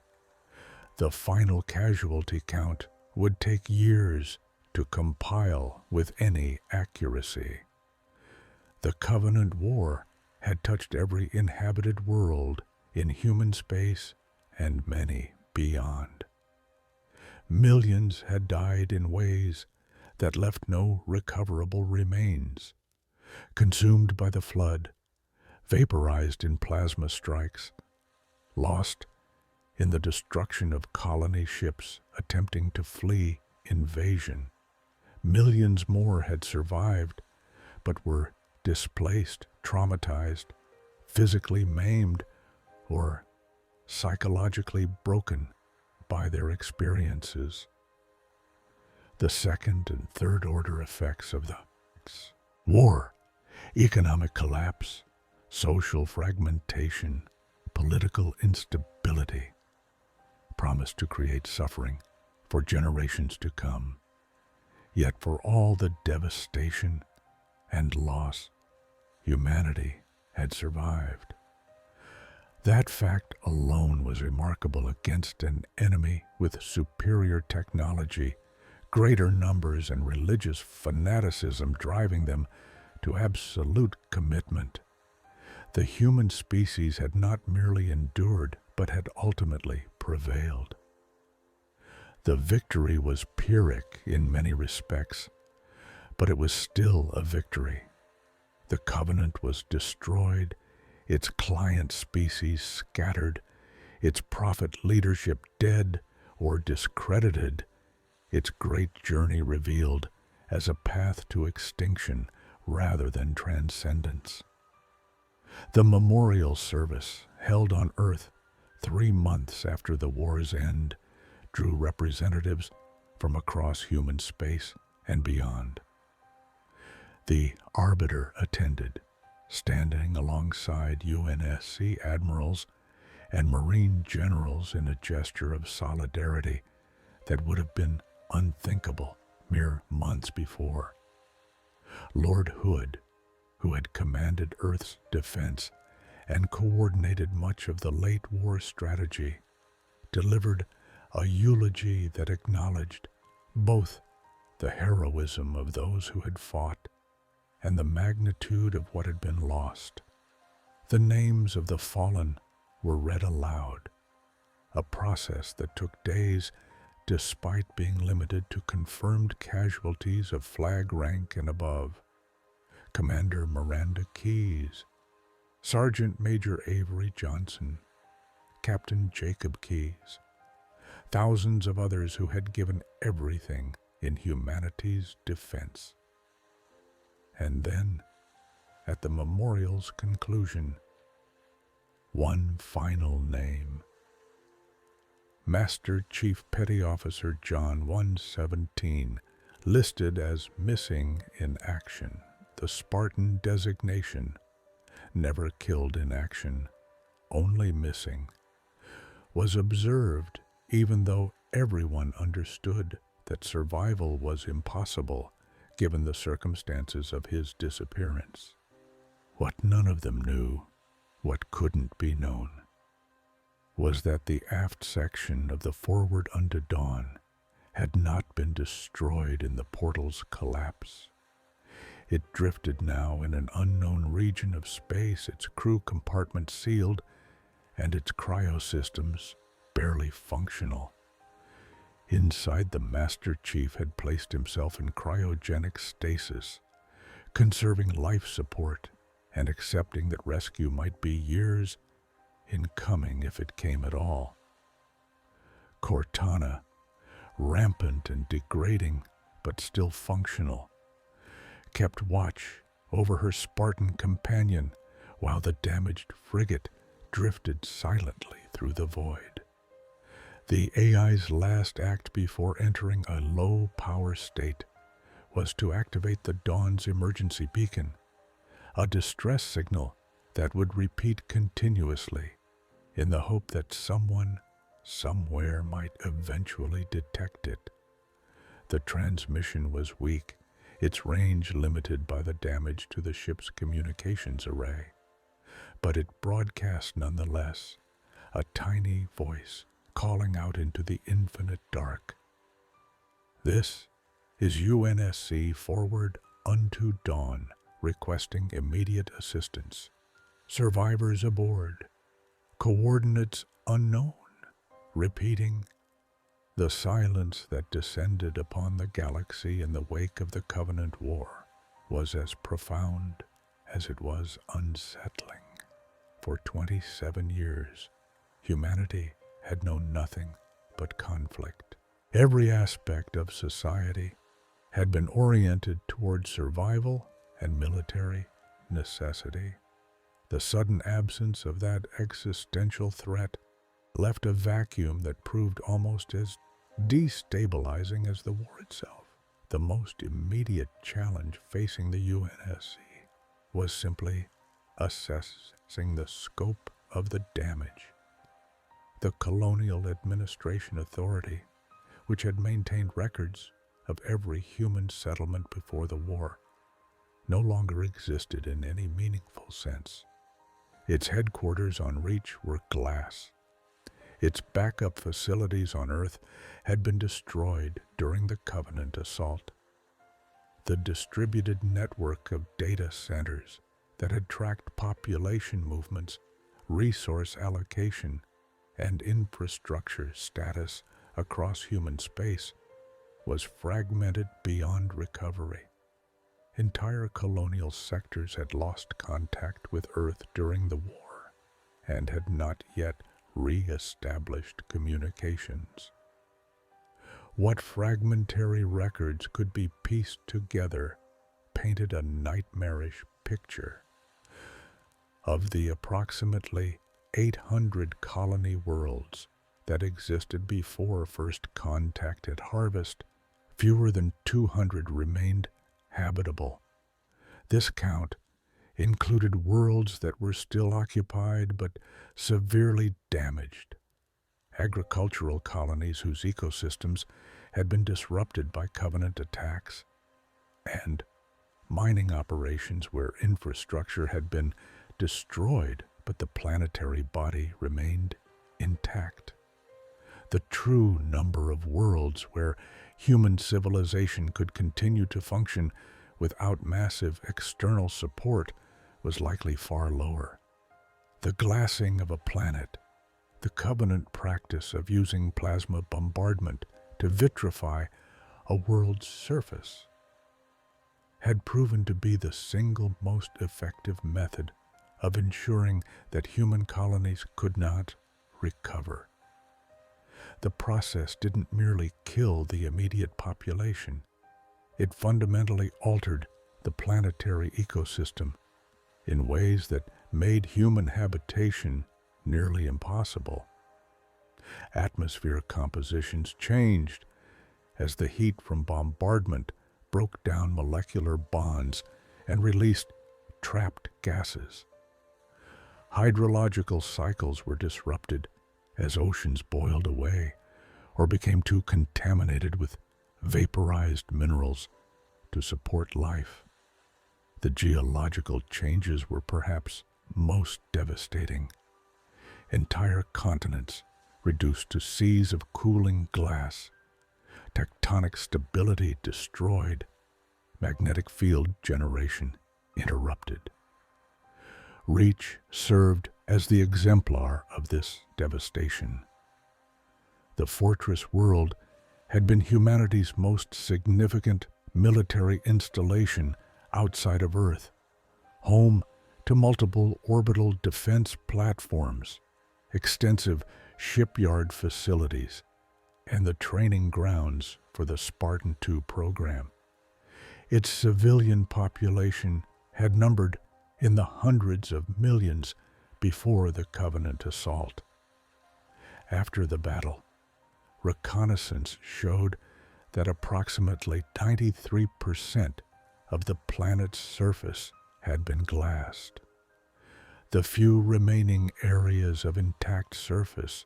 The final casualty count would take years to compile with any accuracy. The Covenant War had touched every inhabited world in human space and many beyond. Millions had died in ways that left no recoverable remains, consumed by the flood, vaporized in plasma strikes, lost in the destruction of colony ships attempting to flee invasion. Millions more had survived, but were displaced, traumatized, physically maimed, or psychologically broken by their experiences. The second and third order effects of the war, economic collapse, social fragmentation, political instability, promised to create suffering for generations to come. Yet for all the devastation and loss, humanity had survived. That fact alone was remarkable against an enemy with superior technology, greater numbers, and religious fanaticism driving them to absolute commitment. The human species had not merely endured, but had ultimately prevailed. The victory was Pyrrhic in many respects, but it was still a victory. The Covenant was destroyed, its client species scattered, its prophet leadership dead or discredited, its great journey revealed as a path to extinction rather than transcendence. The memorial service, held on Earth 3 months after the war's end, drew representatives from across human space and beyond. The Arbiter attended, standing alongside UNSC admirals and Marine generals in a gesture of solidarity that would have been unthinkable mere months before. Lord Hood, who had commanded Earth's defense and coordinated much of the late war strategy, delivered a eulogy that acknowledged both the heroism of those who had fought and the magnitude of what had been lost. The names of the fallen were read aloud, a process that took days despite being limited to confirmed casualties of flag rank and above. Commander Miranda Keyes, Sergeant Major Avery Johnson, Captain Jacob Keyes, thousands of others who had given everything in humanity's defense. And then, at the memorial's conclusion, one final name. Master Chief Petty Officer John 117, listed as missing in action, the Spartan designation, never killed in action, only missing, was observed even though everyone understood that survival was impossible given the circumstances of his disappearance. What none of them knew, what couldn't be known, was that the aft section of the Forward Unto Dawn had not been destroyed in the portal's collapse. It drifted now in an unknown region of space, its crew compartments sealed and its cryosystems barely functional. Inside, the Master Chief had placed himself in cryogenic stasis, conserving life support and accepting that rescue might be years in coming if it came at all. Cortana, rampant and degrading but still functional, kept watch over her Spartan companion while the damaged frigate drifted silently through the void. The AI's last act before entering a low-power state was to activate the Dawn's emergency beacon, a distress signal that would repeat continuously in the hope that someone, somewhere might eventually detect it. The transmission was weak, its range limited by the damage to the ship's communications array, but it broadcast nonetheless, a tiny voice calling out into the infinite dark. "This is UNSC forward unto Dawn, requesting immediate assistance. Survivors aboard. Coordinates unknown." Repeating. The silence that descended upon the galaxy in the wake of the Covenant War was as profound as it was unsettling. For 27 years, humanity had known nothing but conflict. Every aspect of society had been oriented toward survival and military necessity. The sudden absence of that existential threat left a vacuum that proved almost as destabilizing as the war itself. The most immediate challenge facing the UNSC was simply assessing the scope of the damage. The Colonial Administration Authority, which had maintained records of every human settlement before the war, no longer existed in any meaningful sense. Its headquarters on Reach were glass. Its backup facilities on Earth had been destroyed during the Covenant assault. The distributed network of data centers that had tracked population movements, resource allocation, and infrastructure status across human space was fragmented beyond recovery. Entire colonial sectors had lost contact with Earth during the war and had not yet re-established communications. What fragmentary records could be pieced together painted a nightmarish picture of the approximately 800 colony worlds that existed before first contact at harvest. Fewer than 200 remained habitable. This count included worlds that were still occupied but severely damaged, agricultural colonies whose ecosystems had been disrupted by Covenant attacks, and mining operations where infrastructure had been destroyed but the planetary body remained intact. The true number of worlds where human civilization could continue to function without massive external support was likely far lower. The glassing of a planet, the Covenant practice of using plasma bombardment to vitrify a world's surface, had proven to be the single most effective method of ensuring that human colonies could not recover. The process didn't merely kill the immediate population, it fundamentally altered the planetary ecosystem in ways that made human habitation nearly impossible. Atmosphere compositions changed as the heat from bombardment broke down molecular bonds and released trapped gases. Hydrological cycles were disrupted as oceans boiled away or became too contaminated with vaporized minerals to support life. The geological changes were perhaps most devastating. Entire continents reduced to seas of cooling glass, tectonic stability destroyed, magnetic field generation interrupted. Reach served as the exemplar of this devastation. The fortress world had been humanity's most significant military installation outside of Earth, home to multiple orbital defense platforms, extensive shipyard facilities, and the training grounds for the Spartan II program. Its civilian population had numbered in the hundreds of millions before the Covenant assault. After the battle, reconnaissance showed that approximately 93% of the planet's surface had been glassed. The few remaining areas of intact surface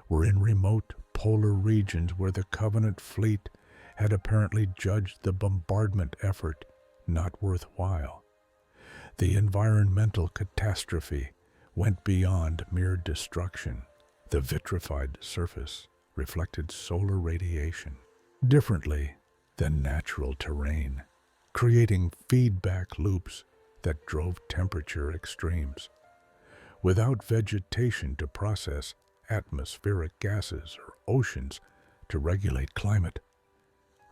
were in remote polar regions where the Covenant fleet had apparently judged the bombardment effort not worthwhile. The environmental catastrophe went beyond mere destruction. The vitrified surface reflected solar radiation differently than natural terrain, creating feedback loops that drove temperature extremes. Without vegetation to process atmospheric gases or oceans to regulate climate,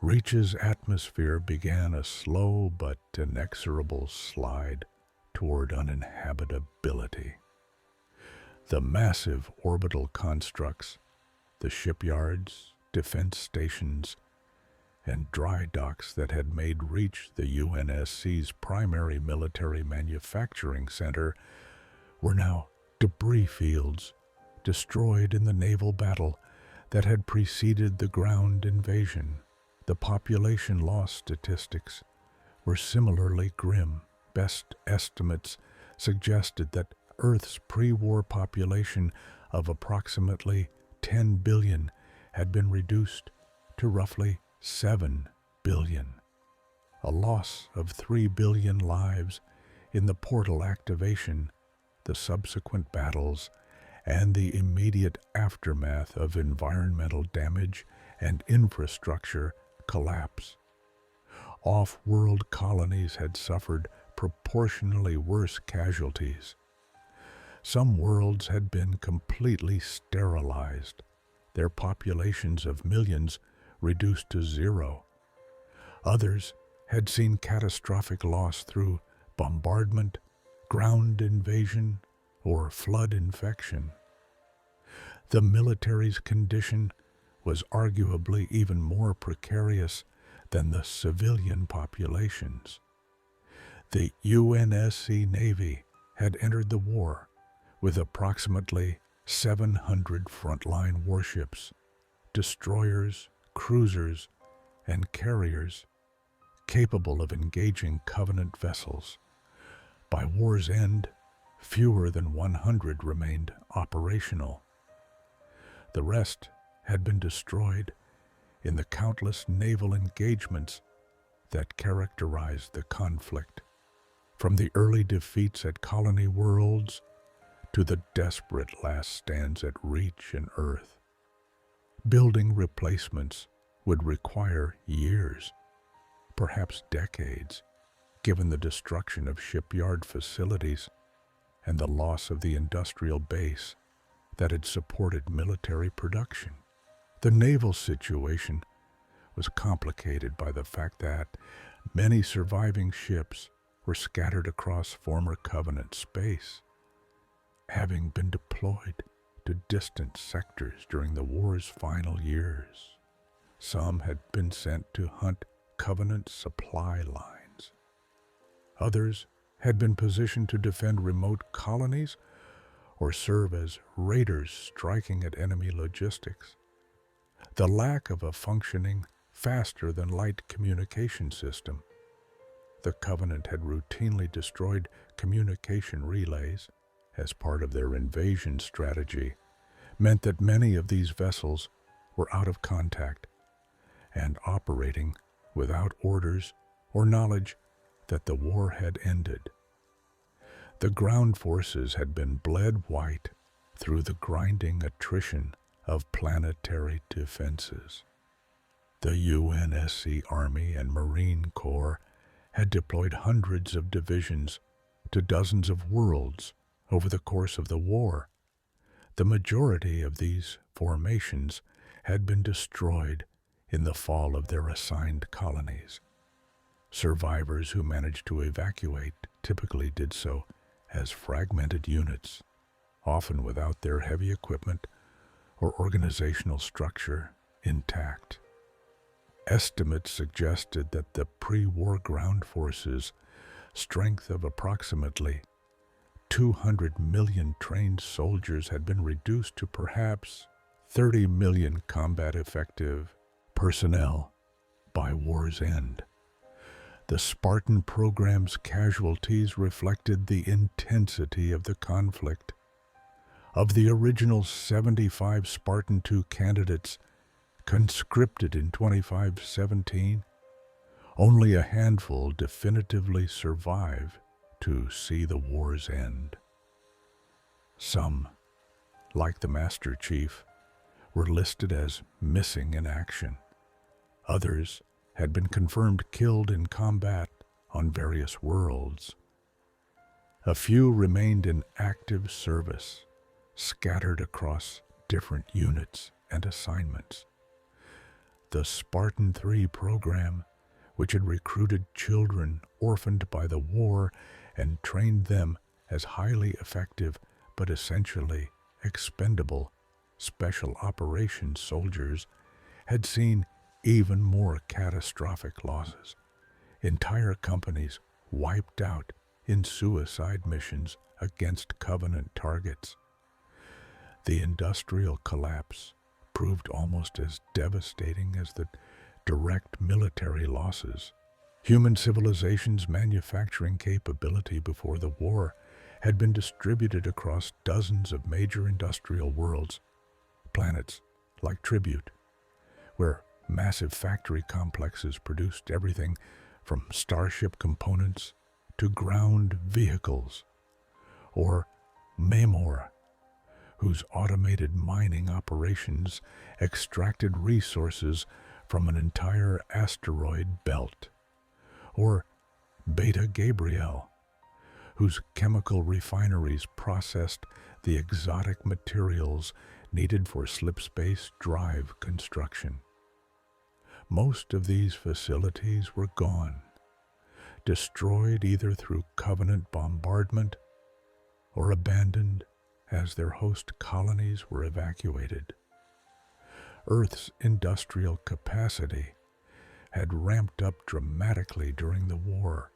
Reach's atmosphere began a slow but inexorable slide toward uninhabitability. The massive orbital constructs, the shipyards, defense stations, and dry docks that had made Reach the UNSC's primary military manufacturing center were now debris fields destroyed in the naval battle that had preceded the ground invasion. The population loss statistics were similarly grim. Best estimates suggested that Earth's pre-war population of approximately 10 billion had been reduced to roughly 7 billion. A loss of 3 billion lives in the portal activation, the subsequent battles, and the immediate aftermath of environmental damage and infrastructure collapse. Off-world colonies had suffered proportionally worse casualties. Some worlds had been completely sterilized, their populations of millions reduced to zero. Others had seen catastrophic loss through bombardment, ground invasion, or flood infection. The military's condition was arguably even more precarious than the civilian populations. The UNSC Navy had entered the war with approximately 700 frontline warships, destroyers, cruisers, and carriers capable of engaging Covenant vessels. By war's end, fewer than 100 remained operational. The rest had been destroyed in the countless naval engagements that characterized the conflict, from the early defeats at colony worlds to the desperate last stands at Reach and Earth. Building replacements would require years, perhaps decades, given the destruction of shipyard facilities and the loss of the industrial base that had supported military production. The naval situation was complicated by the fact that many surviving ships were scattered across former Covenant space, having been deployed to distant sectors during the war's final years. Some had been sent to hunt Covenant supply lines. Others had been positioned to defend remote colonies or serve as raiders striking at enemy logistics. The lack of a functioning, faster-than-light communication system. The Covenant had routinely destroyed communication relays as part of their invasion strategy, meant that many of these vessels were out of contact and operating without orders or knowledge that the war had ended. The ground forces had been bled white through the grinding attrition of planetary defenses. The UNSC Army and Marine Corps had deployed hundreds of divisions to dozens of worlds over the course of the war. The majority of these formations had been destroyed in the fall of their assigned colonies. Survivors who managed to evacuate typically did so as fragmented units, often without their heavy equipment or organizational structure intact. Estimates suggested that the pre-war ground forces' strength of approximately 200 million trained soldiers had been reduced to perhaps 30 million combat-effective personnel by war's end. The Spartan program's casualties reflected the intensity of the conflict. Of the original 75 Spartan II candidates conscripted in 2517, only a handful definitively survive to see the war's end. Some, like the Master Chief, were listed as missing in action. Others had been confirmed killed in combat on various worlds. A few remained in active service, scattered across different units and assignments. The Spartan III program, which had recruited children orphaned by the war and trained them as highly effective but essentially expendable special operations soldiers, had seen even more catastrophic losses. Entire companies wiped out in suicide missions against Covenant targets. The industrial collapse proved almost as devastating as the direct military losses. Human civilization's manufacturing capability before the war had been distributed across dozens of major industrial worlds, planets like Tribute, where massive factory complexes produced everything from starship components to ground vehicles, or Mamor, whose automated mining operations extracted resources from an entire asteroid belt, or Beta Gabriel, whose chemical refineries processed the exotic materials needed for slipspace drive construction. Most of these facilities were gone, destroyed either through Covenant bombardment or abandoned as their host colonies were evacuated. Earth's industrial capacity had ramped up dramatically during the war,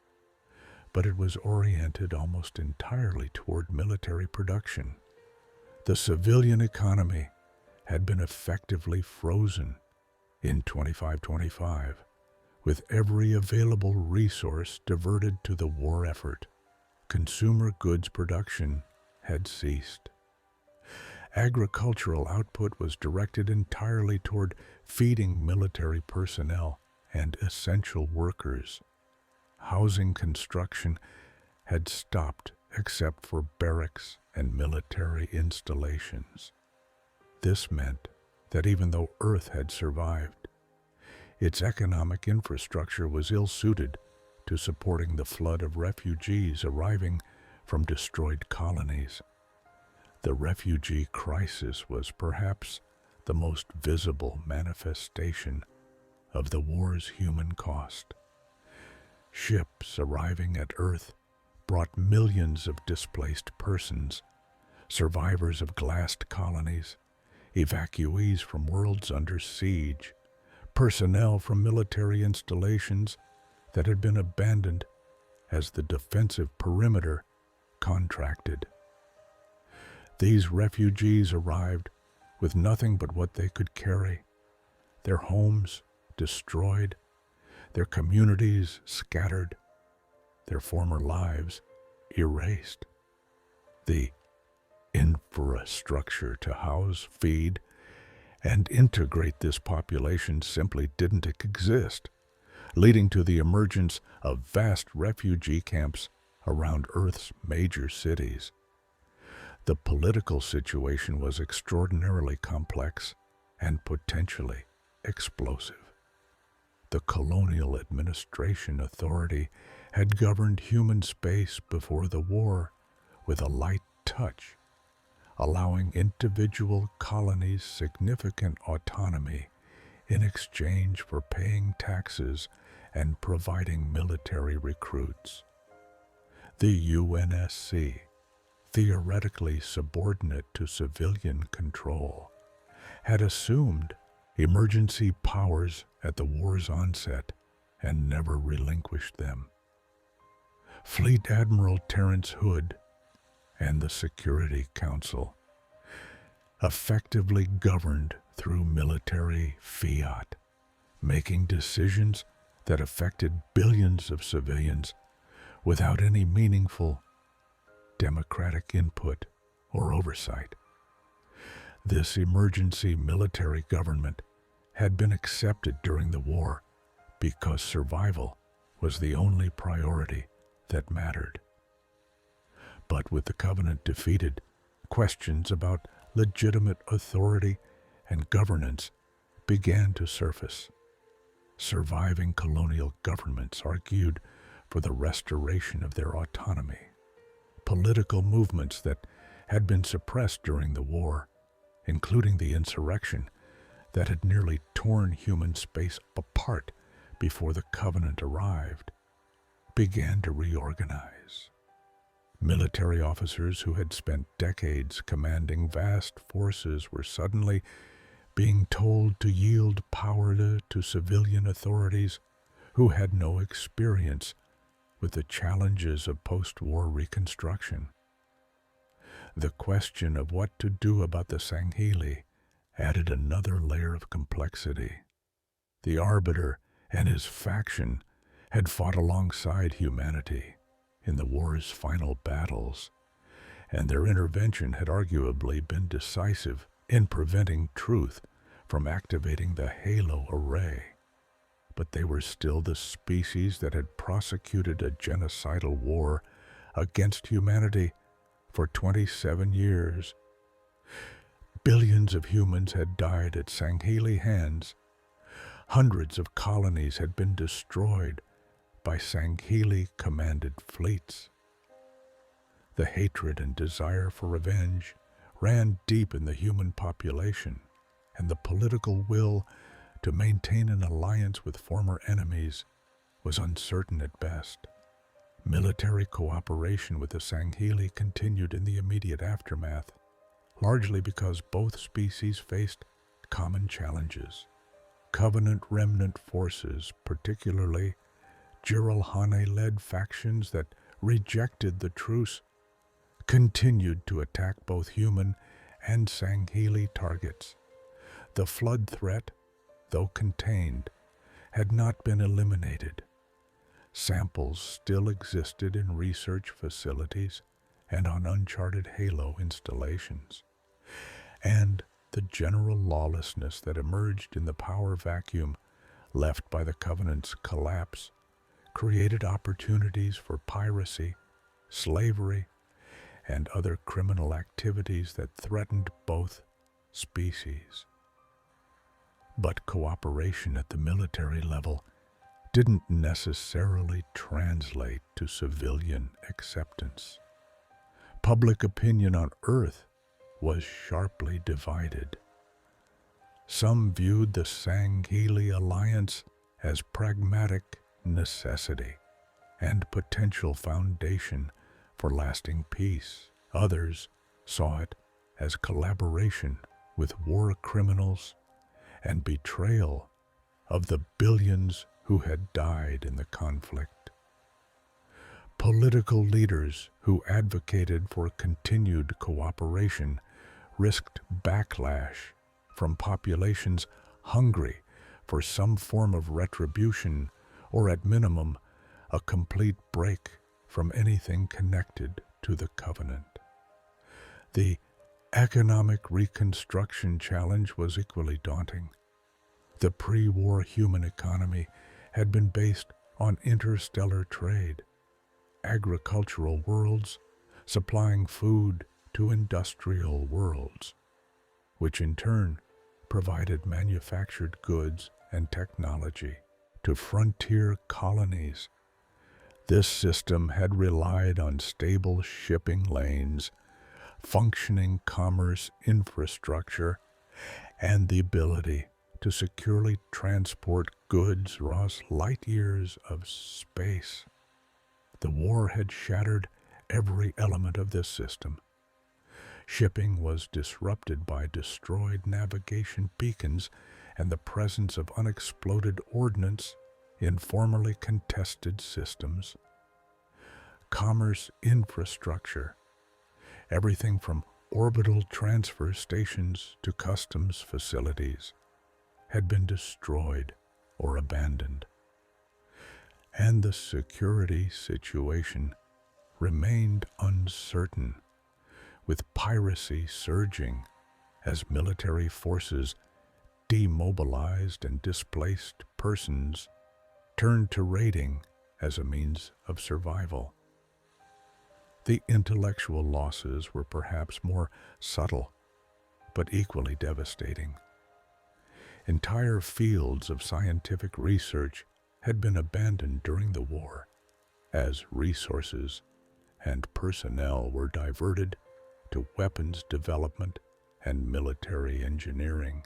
but it was oriented almost entirely toward military production. The civilian economy had been effectively frozen in 2525, with every available resource diverted to the war effort. Consumer goods production had ceased. Agricultural output was directed entirely toward feeding military personnel and essential workers. Housing construction had stopped except for barracks and military installations. This meant that even though Earth had survived, its economic infrastructure was ill-suited to supporting the flood of refugees arriving from destroyed colonies. The refugee crisis was perhaps the most visible manifestation of the war's human cost. Ships arriving at Earth brought millions of displaced persons, survivors of glassed colonies, evacuees from worlds under siege, personnel from military installations that had been abandoned as the defensive perimeter contracted. These refugees arrived with nothing but what they could carry, their homes destroyed, their communities scattered, their former lives erased. The infrastructure to house, feed, and integrate this population simply didn't exist, leading to the emergence of vast refugee camps around Earth's major cities. The political situation was extraordinarily complex and potentially explosive. The colonial administration authority had governed human space before the war with a light touch, allowing individual colonies significant autonomy in exchange for paying taxes and providing military recruits. The UNSC, theoretically subordinate to civilian control, had assumed emergency powers at the war's onset and never relinquished them. Fleet Admiral Terence Hood and the Security Council effectively governed through military fiat, making decisions that affected billions of civilians without any meaningful democratic input or oversight. This emergency military government had been accepted during the war because survival was the only priority that mattered. But with the Covenant defeated, questions about legitimate authority and governance began to surface. Surviving colonial governments argued for the restoration of their autonomy. Political movements that had been suppressed during the war, including the insurrection that had nearly torn human space apart before the Covenant arrived, began to reorganize. Military officers who had spent decades commanding vast forces were suddenly being told to yield power to civilian authorities who had no experience with the challenges of post-war reconstruction. The question of what to do about the Sangheili added another layer of complexity. The Arbiter and his faction had fought alongside humanity in the war's final battles, and their intervention had arguably been decisive in preventing truth from activating the Halo array. But they were still the species that had prosecuted a genocidal war against humanity for 27 years. Billions of humans had died at Sangheili hands. Hundreds of colonies had been destroyed by Sangheili-commanded fleets. The hatred and desire for revenge ran deep in the human population, and the political will to maintain an alliance with former enemies was uncertain at best. Military cooperation with the Sangheili continued in the immediate aftermath, largely because both species faced common challenges. Covenant remnant forces, particularly Jiralhane-led factions that rejected the truce, continued to attack both human and Sangheili targets. The flood threat, though contained, had not been eliminated. Samples still existed in research facilities and on uncharted Halo installations. And the general lawlessness that emerged in the power vacuum left by the Covenant's collapse created opportunities for piracy, slavery, and other criminal activities that threatened both species. But cooperation at the military level didn't necessarily translate to civilian acceptance. Public opinion on Earth was sharply divided. Some viewed the Sangheili alliance as pragmatic necessity and potential foundation for lasting peace. Others saw it as collaboration with war criminals and betrayal of the billions who had died in the conflict. Political leaders who advocated for continued cooperation risked backlash from populations hungry for some form of retribution or, at minimum, a complete break from anything connected to the Covenant. The economic reconstruction challenge was equally daunting. The pre-war human economy had been based on interstellar trade, agricultural worlds supplying food to industrial worlds, which in turn provided manufactured goods and technology to frontier colonies. This system had relied on stable shipping lanes, functioning commerce infrastructure, and the ability to securely transport goods across light years of space. The war had shattered every element of this system. Shipping was disrupted by destroyed navigation beacons and the presence of unexploded ordnance in formerly contested systems. Commerce infrastructure, everything from orbital transfer stations to customs facilities, had been destroyed or abandoned. And the security situation remained uncertain, with piracy surging as military forces demobilized and displaced persons turned to raiding as a means of survival. The intellectual losses were perhaps more subtle, but equally devastating. Entire fields of scientific research had been abandoned during the war, as resources and personnel were diverted to weapons development and military engineering.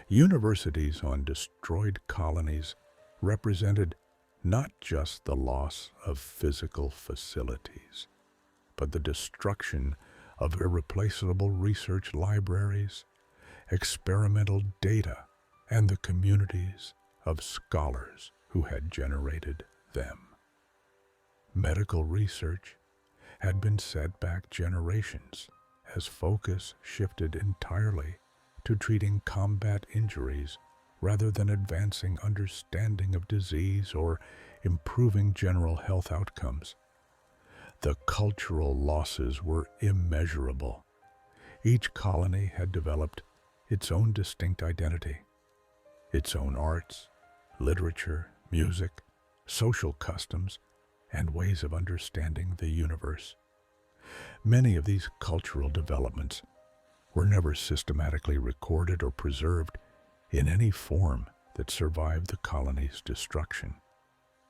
Universities on destroyed colonies represented not just the loss of physical facilities, but the destruction of irreplaceable research libraries, experimental data, and the communities of scholars who had generated them. Medical research had been set back generations as focus shifted entirely to treating combat injuries rather than advancing understanding of disease or improving general health outcomes. The cultural losses were immeasurable. Each colony had developed its own distinct identity, its own arts, literature, music, social customs, and ways of understanding the universe. Many of these cultural developments were never systematically recorded or preserved in any form that survived the colony's destruction.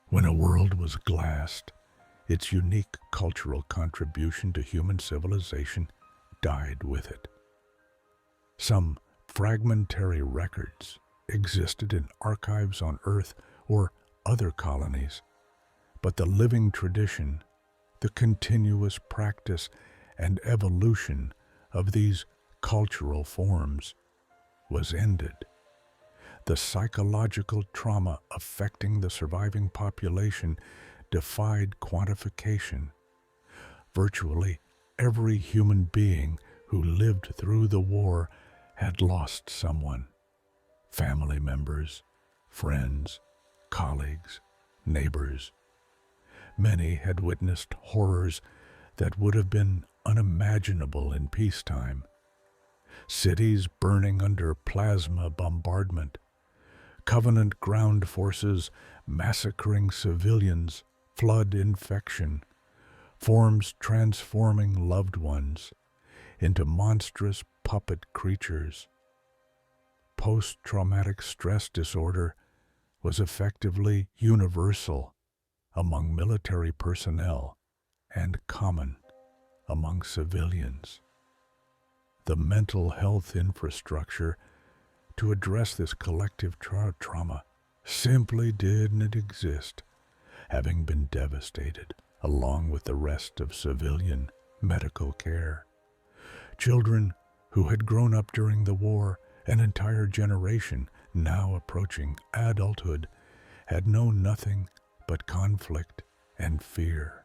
When a world was glassed, its unique cultural contribution to human civilization died with it. Some fragmentary records existed in archives on Earth or other colonies, but the living tradition, the continuous practice and evolution of these cultural forms was ended. The psychological trauma affecting the surviving population defied quantification. Virtually every human being who lived through the war had lost someone: family members, friends, colleagues, neighbors. Many had witnessed horrors that would have been unimaginable in peacetime. Cities burning under plasma bombardment, Covenant ground forces massacring civilians, flood infection, forms transforming loved ones into monstrous puppet creatures. Post-traumatic stress disorder was effectively universal among military personnel and common among civilians. The mental health infrastructure to address this collective trauma simply didn't exist, having been devastated along with the rest of civilian medical care. Children who had grown up during the war, an entire generation now approaching adulthood, had known nothing but conflict and fear.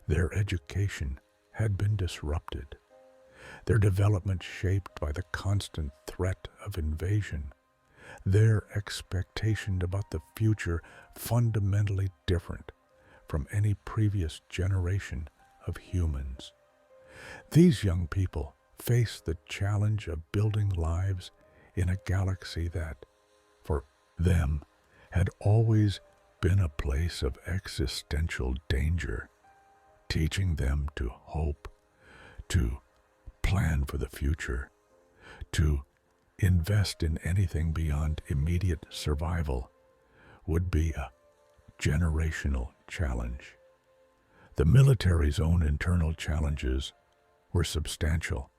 Their education had been disrupted, their development shaped by the constant threat of invasion, their expectation about the future fundamentally different from any previous generation of humans. These young people face the challenge of building lives in a galaxy that, for them, had always been a place of existential danger, teaching them to hope, to plan for the future, to invest in anything beyond immediate survival, would be a generational challenge. The military's own internal challenges were substantial.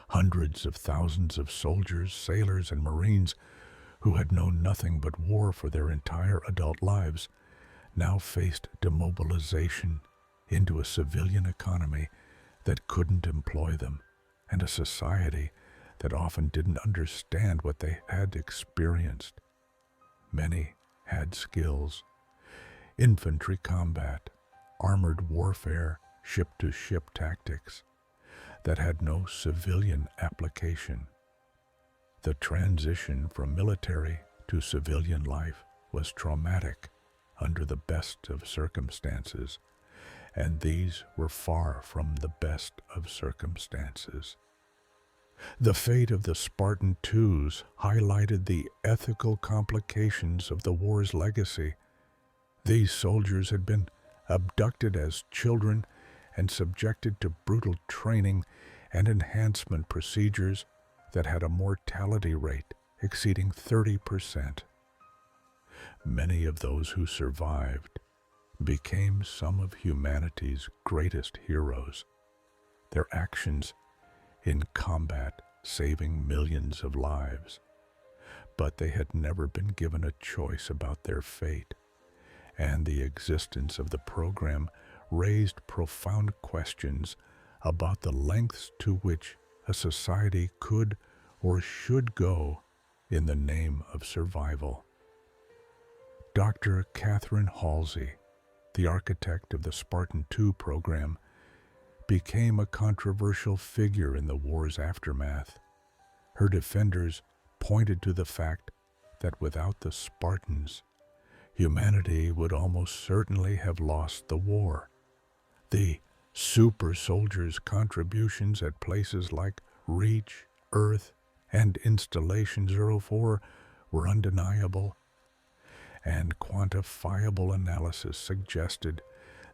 Hundreds of thousands of soldiers, sailors, and Marines who had known nothing but war for their entire adult lives now faced demobilization into a civilian economy that couldn't employ them, and a society that often didn't understand what they had experienced. Many had skills: infantry combat, armored warfare, ship-to-ship tactics that had no civilian application. The transition from military to civilian life was traumatic under the best of circumstances, and these were far from the best of circumstances. The fate of the Spartan IIs highlighted the ethical complications of the war's legacy. These soldiers had been abducted as children and subjected to brutal training and enhancement procedures that had a mortality rate exceeding 30%. Many of those who survived became some of humanity's greatest heroes, their actions in combat saving millions of lives. But they had never been given a choice about their fate, and the existence of the program raised profound questions about the lengths to which a society could or should go in the name of survival. Dr. Catherine Halsey, the architect of the Spartan II program, became a controversial figure in the war's aftermath. Her defenders pointed to the fact that without the Spartans, humanity would almost certainly have lost the war. The super soldiers' contributions at places like Reach, Earth, and Installation 04 were undeniable, and quantifiable analysis suggested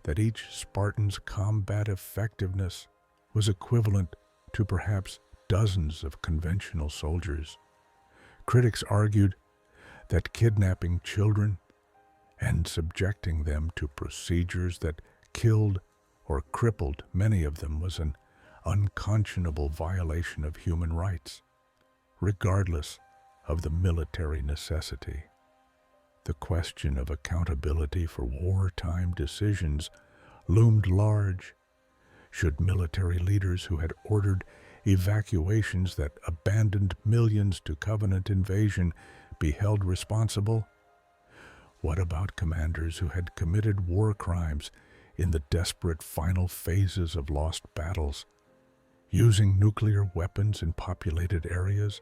that each Spartan's combat effectiveness was equivalent to perhaps dozens of conventional soldiers. Critics argued that kidnapping children and subjecting them to procedures that killed or crippled many of them was an unconscionable violation of human rights, regardless of the military necessity. The question of accountability for wartime decisions loomed large. Should military leaders who had ordered evacuations that abandoned millions to Covenant invasion be held responsible? What about commanders who had committed war crimes in the desperate final phases of lost battles, using nuclear weapons in populated areas,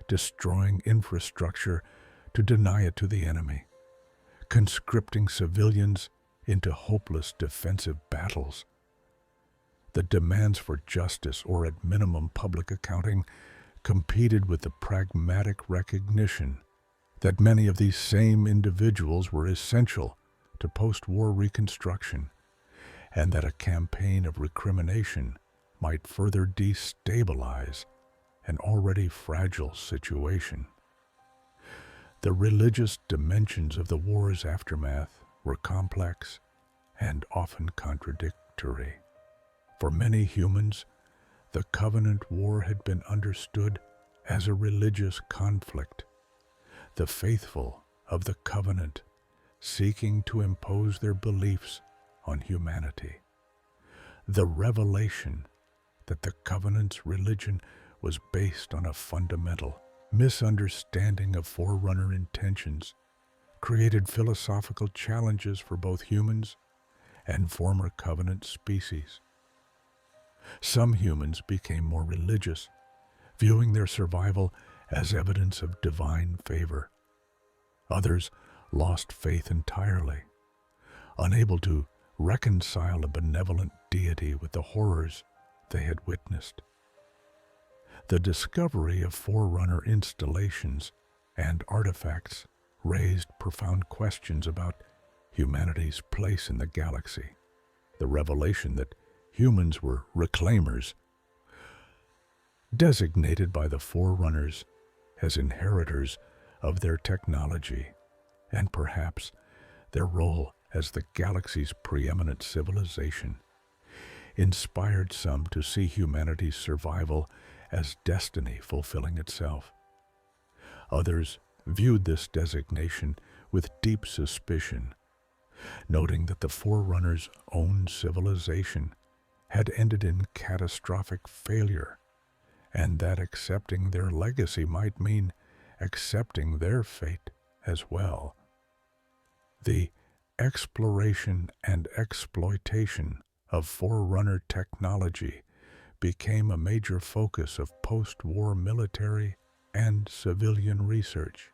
destroying infrastructure to deny it to the enemy, conscripting civilians into hopeless defensive battles? The demands for justice, or at minimum public accounting, competed with the pragmatic recognition that many of these same individuals were essential to post-war reconstruction, and that a campaign of recrimination might further destabilize an already fragile situation. The religious dimensions of the war's aftermath were complex and often contradictory. For many humans, the Covenant War had been understood as a religious conflict, the faithful of the Covenant seeking to impose their beliefs on humanity. The revelation that the Covenant's religion was based on a fundamental misunderstanding of Forerunner intentions created philosophical challenges for both humans and former Covenant species. Some humans became more religious, viewing their survival as evidence of divine favor. Others lost faith entirely, unable to reconcile a benevolent deity with the horrors they had witnessed. The discovery of Forerunner installations and artifacts raised profound questions about humanity's place in the galaxy. The revelation that humans were reclaimers, designated by the Forerunners as inheritors of their technology and perhaps their role as the galaxy's preeminent civilization inspired some to see humanity's survival as destiny fulfilling itself. Others viewed this designation with deep suspicion, noting that the Forerunners' own civilization had ended in catastrophic failure, and that accepting their legacy might mean accepting their fate as well. The exploration and exploitation of Forerunner technology became a major focus of post-war military and civilian research.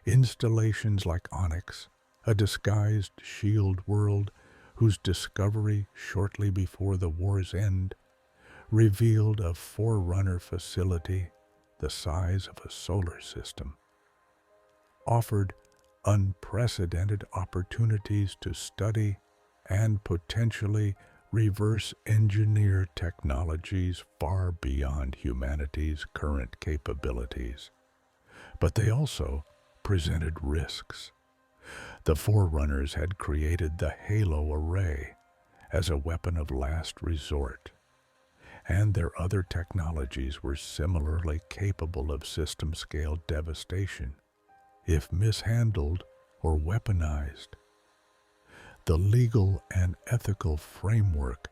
Installations like Onyx, a disguised shield world whose discovery shortly before the war's end revealed a Forerunner facility the size of a solar system, offered unprecedented opportunities to study and potentially reverse engineer technologies far beyond humanity's current capabilities. But they also presented risks. The Forerunners had created the Halo Array as a weapon of last resort, and their other technologies were similarly capable of system-scale devastation if mishandled or weaponized. The legal and ethical framework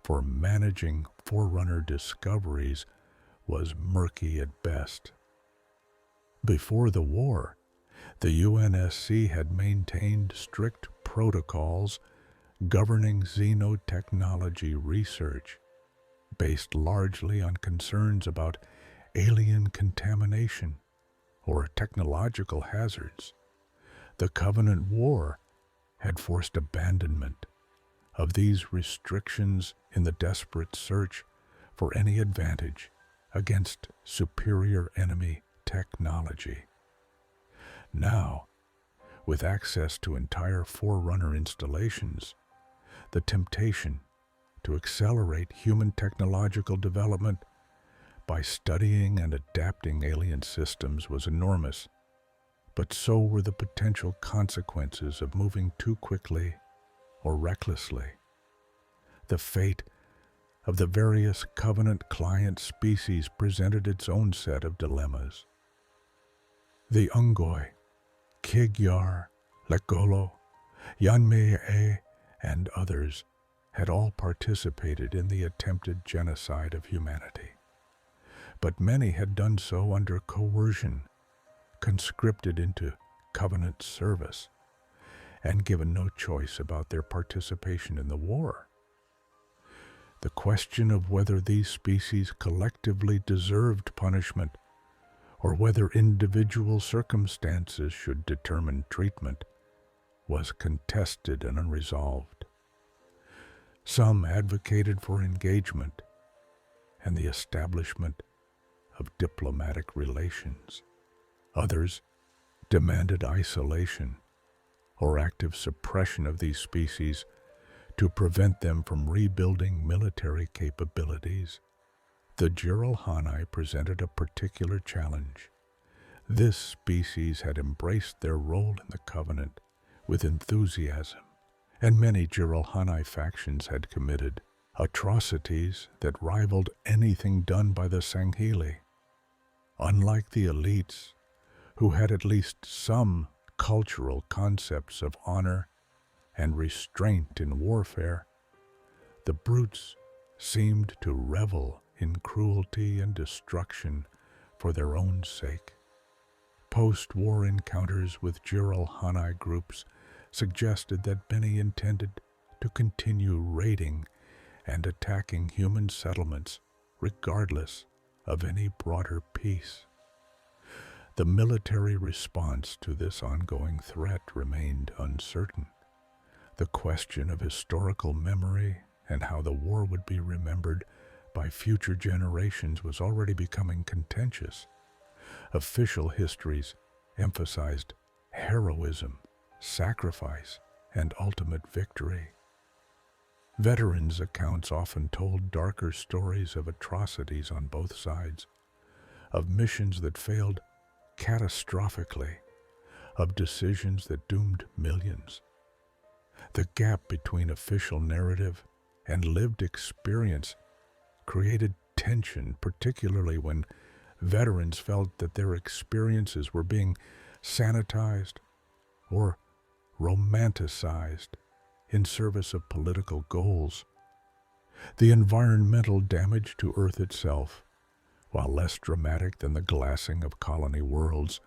for managing Forerunner discoveries was murky at best. Before the war, the UNSC had maintained strict protocols governing xenotechnology research, based largely on concerns about alien contamination or technological hazards. The Covenant War had forced abandonment of these restrictions in the desperate search for any advantage against superior enemy technology. Now, with access to entire Forerunner installations, the temptation to accelerate human technological development by studying and adapting alien systems was enormous, but so were the potential consequences of moving too quickly or recklessly. The fate of the various Covenant client species presented its own set of dilemmas. The Ungoi, Kigyar, Lekgolo, Yanmei, and others had all participated in the attempted genocide of humanity. But many had done so under coercion, conscripted into Covenant service, and given no choice about their participation in the war. The question of whether these species collectively deserved punishment or whether individual circumstances should determine treatment was contested and unresolved. Some advocated for engagement and the establishment of diplomatic relations. Others demanded isolation or active suppression of these species to prevent them from rebuilding military capabilities. The Jiralhanae presented a particular challenge. This species had embraced their role in the Covenant with enthusiasm, and many Jiralhanae factions had committed atrocities that rivaled anything done by the Sanghili. Unlike the elites, who had at least some cultural concepts of honor and restraint in warfare, the brutes seemed to revel in cruelty and destruction for their own sake. Post-war encounters with Jiralhanae groups suggested that many intended to continue raiding and attacking human settlements regardless of any broader peace. The military response to this ongoing threat remained uncertain. The question of historical memory and how the war would be remembered by future generations was already becoming contentious. Official histories emphasized heroism, sacrifice, and ultimate victory. Veterans' accounts often told darker stories of atrocities on both sides, of missions that failed catastrophically, of decisions that doomed millions. The gap between official narrative and lived experience created tension, particularly when veterans felt that their experiences were being sanitized or romanticized in service of political goals. The environmental damage to Earth itself, while less dramatic than the glassing of colony worlds,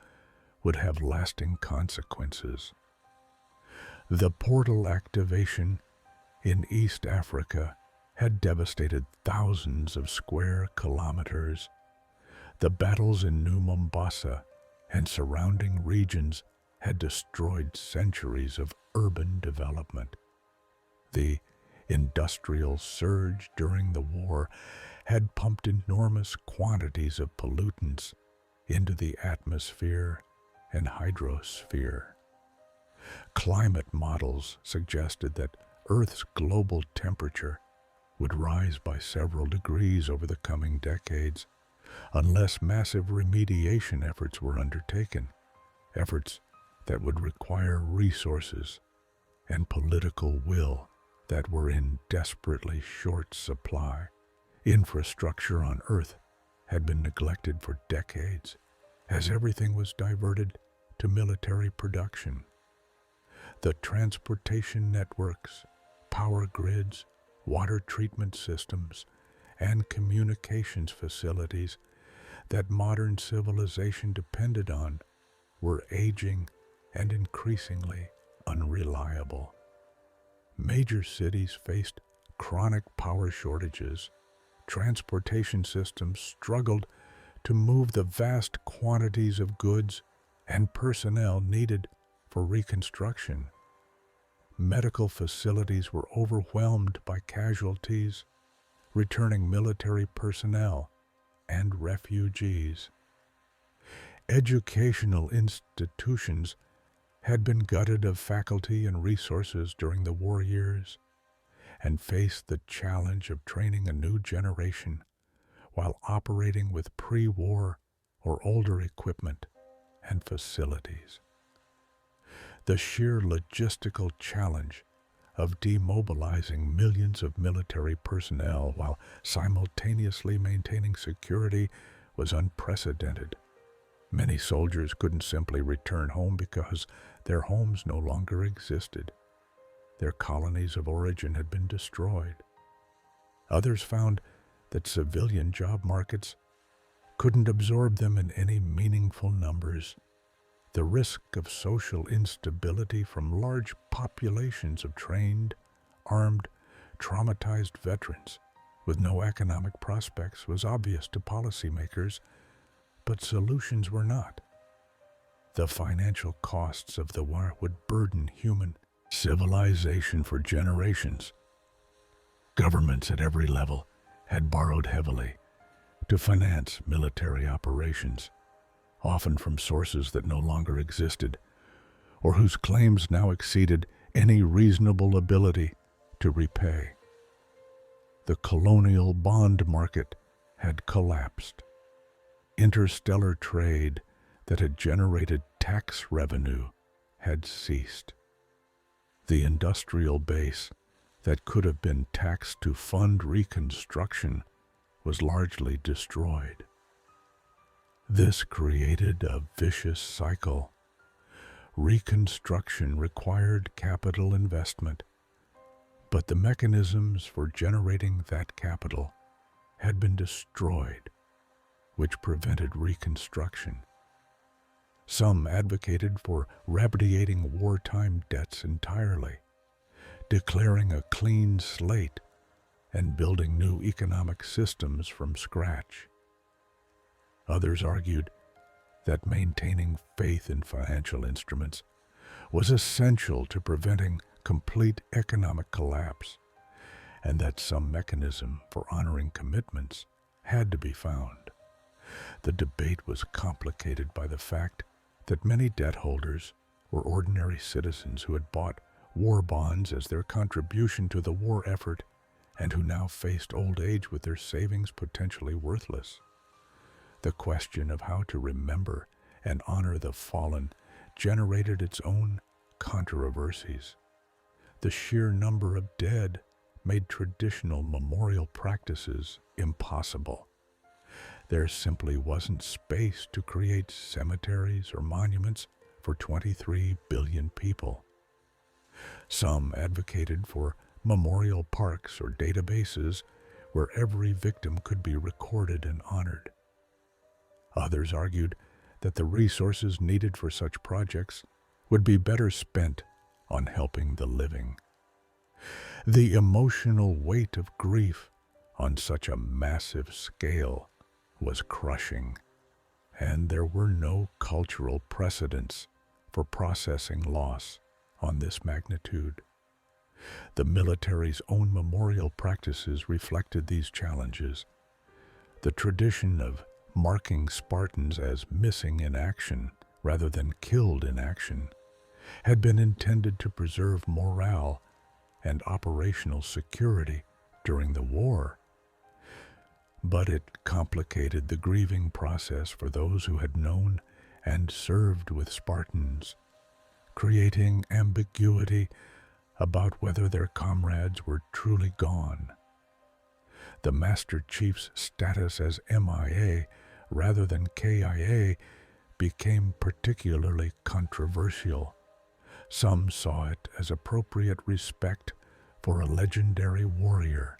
would have lasting consequences. The portal activation in East Africa had devastated thousands of square kilometers. The battles in New Mombasa and surrounding regions had destroyed centuries of urban development. The industrial surge during the war had pumped enormous quantities of pollutants into the atmosphere and hydrosphere. Climate models suggested that Earth's global temperature would rise by several degrees over the coming decades unless massive remediation efforts were undertaken, efforts that would require resources and political will that were in desperately short supply. Infrastructure on Earth had been neglected for decades, as everything was diverted to military production. The transportation networks, power grids, water treatment systems, and communications facilities that modern civilization depended on were aging and increasingly unreliable. Major cities faced chronic power shortages. Transportation systems struggled to move the vast quantities of goods and personnel needed for reconstruction. Medical facilities were overwhelmed by casualties, returning military personnel and refugees. Educational institutions had been gutted of faculty and resources during the war years and faced the challenge of training a new generation while operating with pre-war or older equipment and facilities. The sheer logistical challenge of demobilizing millions of military personnel while simultaneously maintaining security was unprecedented. Many soldiers couldn't simply return home because their homes no longer existed. Their colonies of origin had been destroyed. Others found that civilian job markets couldn't absorb them in any meaningful numbers. The risk of social instability from large populations of trained, armed, traumatized veterans with no economic prospects was obvious to policymakers, but solutions were not. The financial costs of the war would burden human civilization for generations. Governments at every level had borrowed heavily to finance military operations, often from sources that no longer existed, or whose claims now exceeded any reasonable ability to repay. The colonial bond market had collapsed. Interstellar trade that had generated tax revenue had ceased. The industrial base that could have been taxed to fund reconstruction was largely destroyed. This created a vicious cycle. Reconstruction required capital investment, but the mechanisms for generating that capital had been destroyed, which prevented reconstruction. Some advocated for repudiating wartime debts entirely, declaring a clean slate and building new economic systems from scratch. Others argued that maintaining faith in financial instruments was essential to preventing complete economic collapse, and that some mechanism for honoring commitments had to be found. The debate was complicated by the fact that many debt holders were ordinary citizens who had bought war bonds as their contribution to the war effort and who now faced old age with their savings potentially worthless. The question of how to remember and honor the fallen generated its own controversies. The sheer number of dead made traditional memorial practices impossible. There simply wasn't space to create cemeteries or monuments for 23 billion people. Some advocated for memorial parks or databases where every victim could be recorded and honored. Others argued that the resources needed for such projects would be better spent on helping the living. The emotional weight of grief on such a massive scale was crushing, and there were no cultural precedents for processing loss on this magnitude. The military's own memorial practices reflected these challenges. The tradition of marking Spartans as missing in action rather than killed in action had been intended to preserve morale and operational security during the war. But it complicated the grieving process for those who had known and served with Spartans, creating ambiguity about whether their comrades were truly gone. The Master Chief's status as MIA rather than KIA became particularly controversial. Some saw it as appropriate respect for a legendary warrior,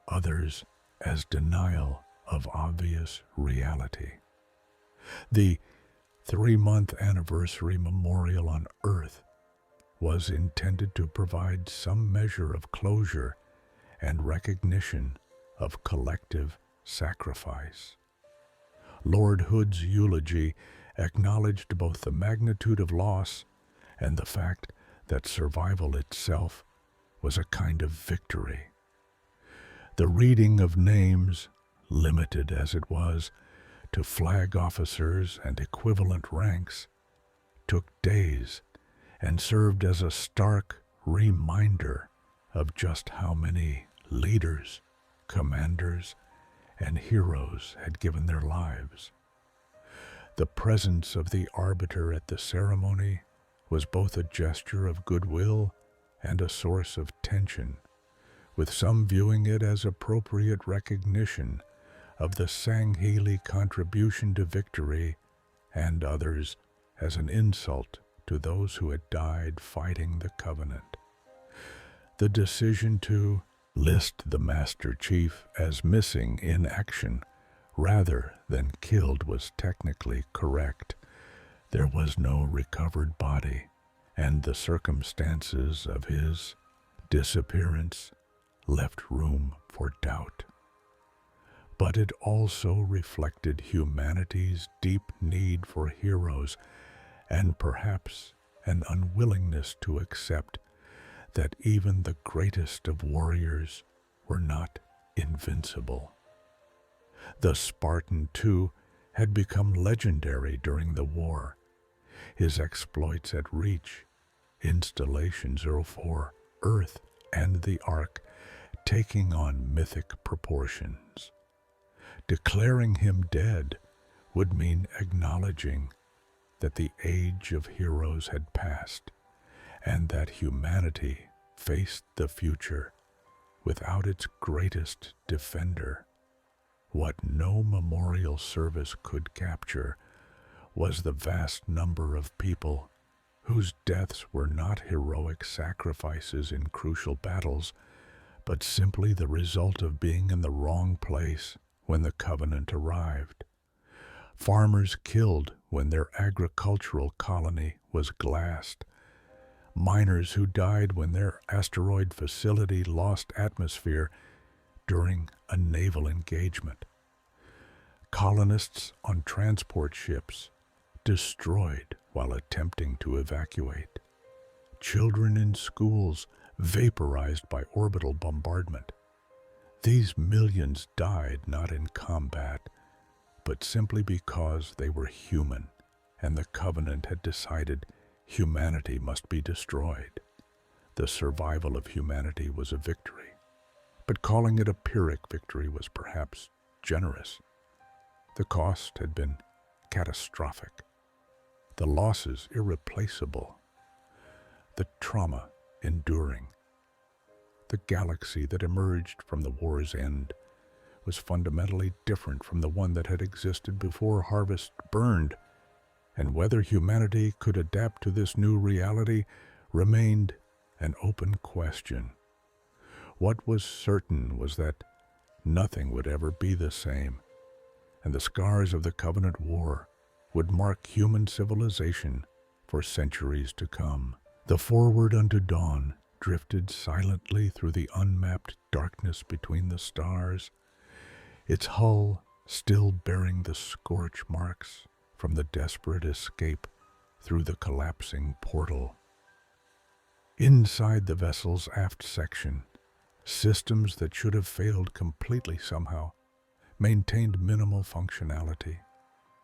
others as denial of obvious reality. The 3-month anniversary memorial on Earth was intended to provide some measure of closure and recognition of collective sacrifice. Lord Hood's eulogy acknowledged both the magnitude of loss and the fact that survival itself was a kind of victory. The reading of names, limited as it was to flag officers and equivalent ranks, took days and served as a stark reminder of just how many leaders, commanders, and heroes had given their lives. The presence of the arbiter at the ceremony was both a gesture of goodwill and a source of tension, with some viewing it as appropriate recognition of the Sangheili contribution to victory, and others as an insult to those who had died fighting the Covenant. The decision to list the Master Chief as missing in action rather than killed was technically correct. There was no recovered body, and the circumstances of his disappearance left room for doubt. But it also reflected humanity's deep need for heroes and perhaps an unwillingness to accept that even the greatest of warriors were not invincible. The Spartan, too, had become legendary during the war. His exploits at Reach, Installation 04, Earth, and the Ark taking on mythic proportions. Declaring him dead would mean acknowledging that the age of heroes had passed and that humanity faced the future without its greatest defender. What no memorial service could capture was the vast number of people whose deaths were not heroic sacrifices in crucial battles, but simply the result of being in the wrong place when the Covenant arrived. Farmers killed when their agricultural colony was glassed. Miners who died when their asteroid facility lost atmosphere during a naval engagement. Colonists on transport ships destroyed while attempting to evacuate. Children in schools vaporized by orbital bombardment. These millions died not in combat, but simply because they were human, and the Covenant had decided humanity must be destroyed. The survival of humanity was a victory, but calling it a Pyrrhic victory was perhaps generous. The cost had been catastrophic. the losses irreplaceable, the trauma enduring. The galaxy that emerged from the war's end was fundamentally different from the one that had existed before Harvest burned, and whether humanity could adapt to this new reality remained an open question. What was certain was that nothing would ever be the same, and the scars of the Covenant War would mark human civilization for centuries to come. The Forward Unto Dawn drifted silently through the unmapped darkness between the stars, its hull still bearing the scorch marks from the desperate escape through the collapsing portal. Inside the vessel's aft section, systems that should have failed completely somehow maintained minimal functionality,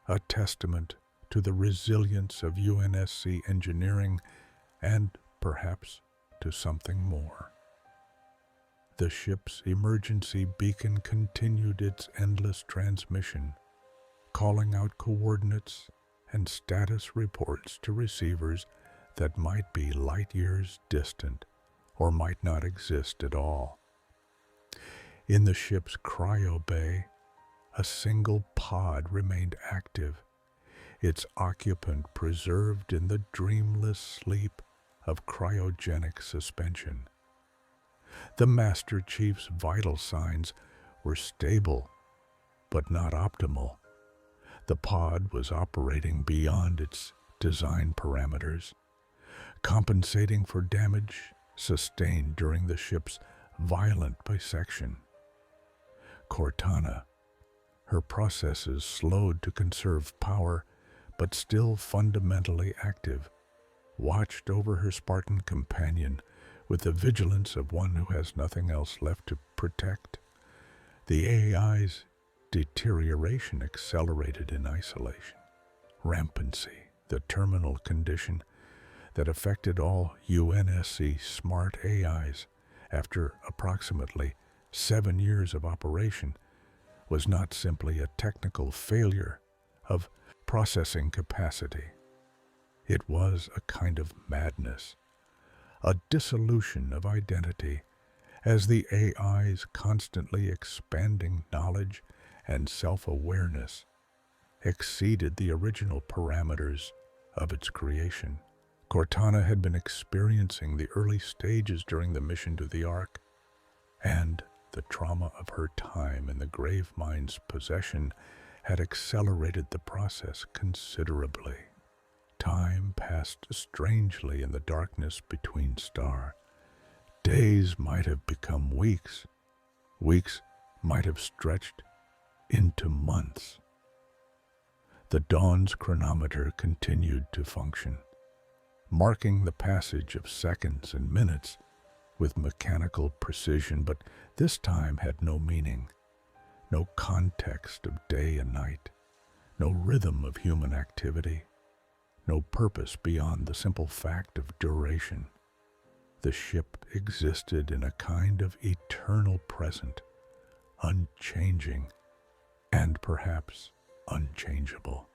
a testament to the resilience of UNSC engineering and, perhaps, to something more. The ship's emergency beacon continued its endless transmission, calling out coordinates and status reports to receivers that might be light years distant or might not exist at all. In the ship's cryo bay, a single pod remained active, its occupant preserved in the dreamless sleep of cryogenic suspension. The Master Chief's vital signs were stable, but not optimal. The pod was operating beyond its design parameters, compensating for damage sustained during the ship's violent bisection. Cortana, her processes slowed to conserve power, but still fundamentally active, watched over her Spartan companion with the vigilance of one who has nothing else left to protect. The AI's deterioration accelerated in isolation. Rampancy, the terminal condition that affected all UNSC smart AIs after approximately 7 years of operation, was not simply a technical failure of processing capacity. It was a kind of madness, a dissolution of identity, as the AI's constantly expanding knowledge and self-awareness exceeded the original parameters of its creation. Cortana had been experiencing the early stages during the mission to the Ark, and the trauma of her time in the grave mind's possession had accelerated the process considerably. Time passed strangely in the darkness between stars. Days might have become weeks. Weeks might have stretched into months. The dawn's chronometer continued to function, marking the passage of seconds and minutes with mechanical precision, but this time had no meaning, no context of day and night, no rhythm of human activity, no purpose beyond the simple fact of duration. The ship existed in a kind of eternal present, unchanging and perhaps unchangeable.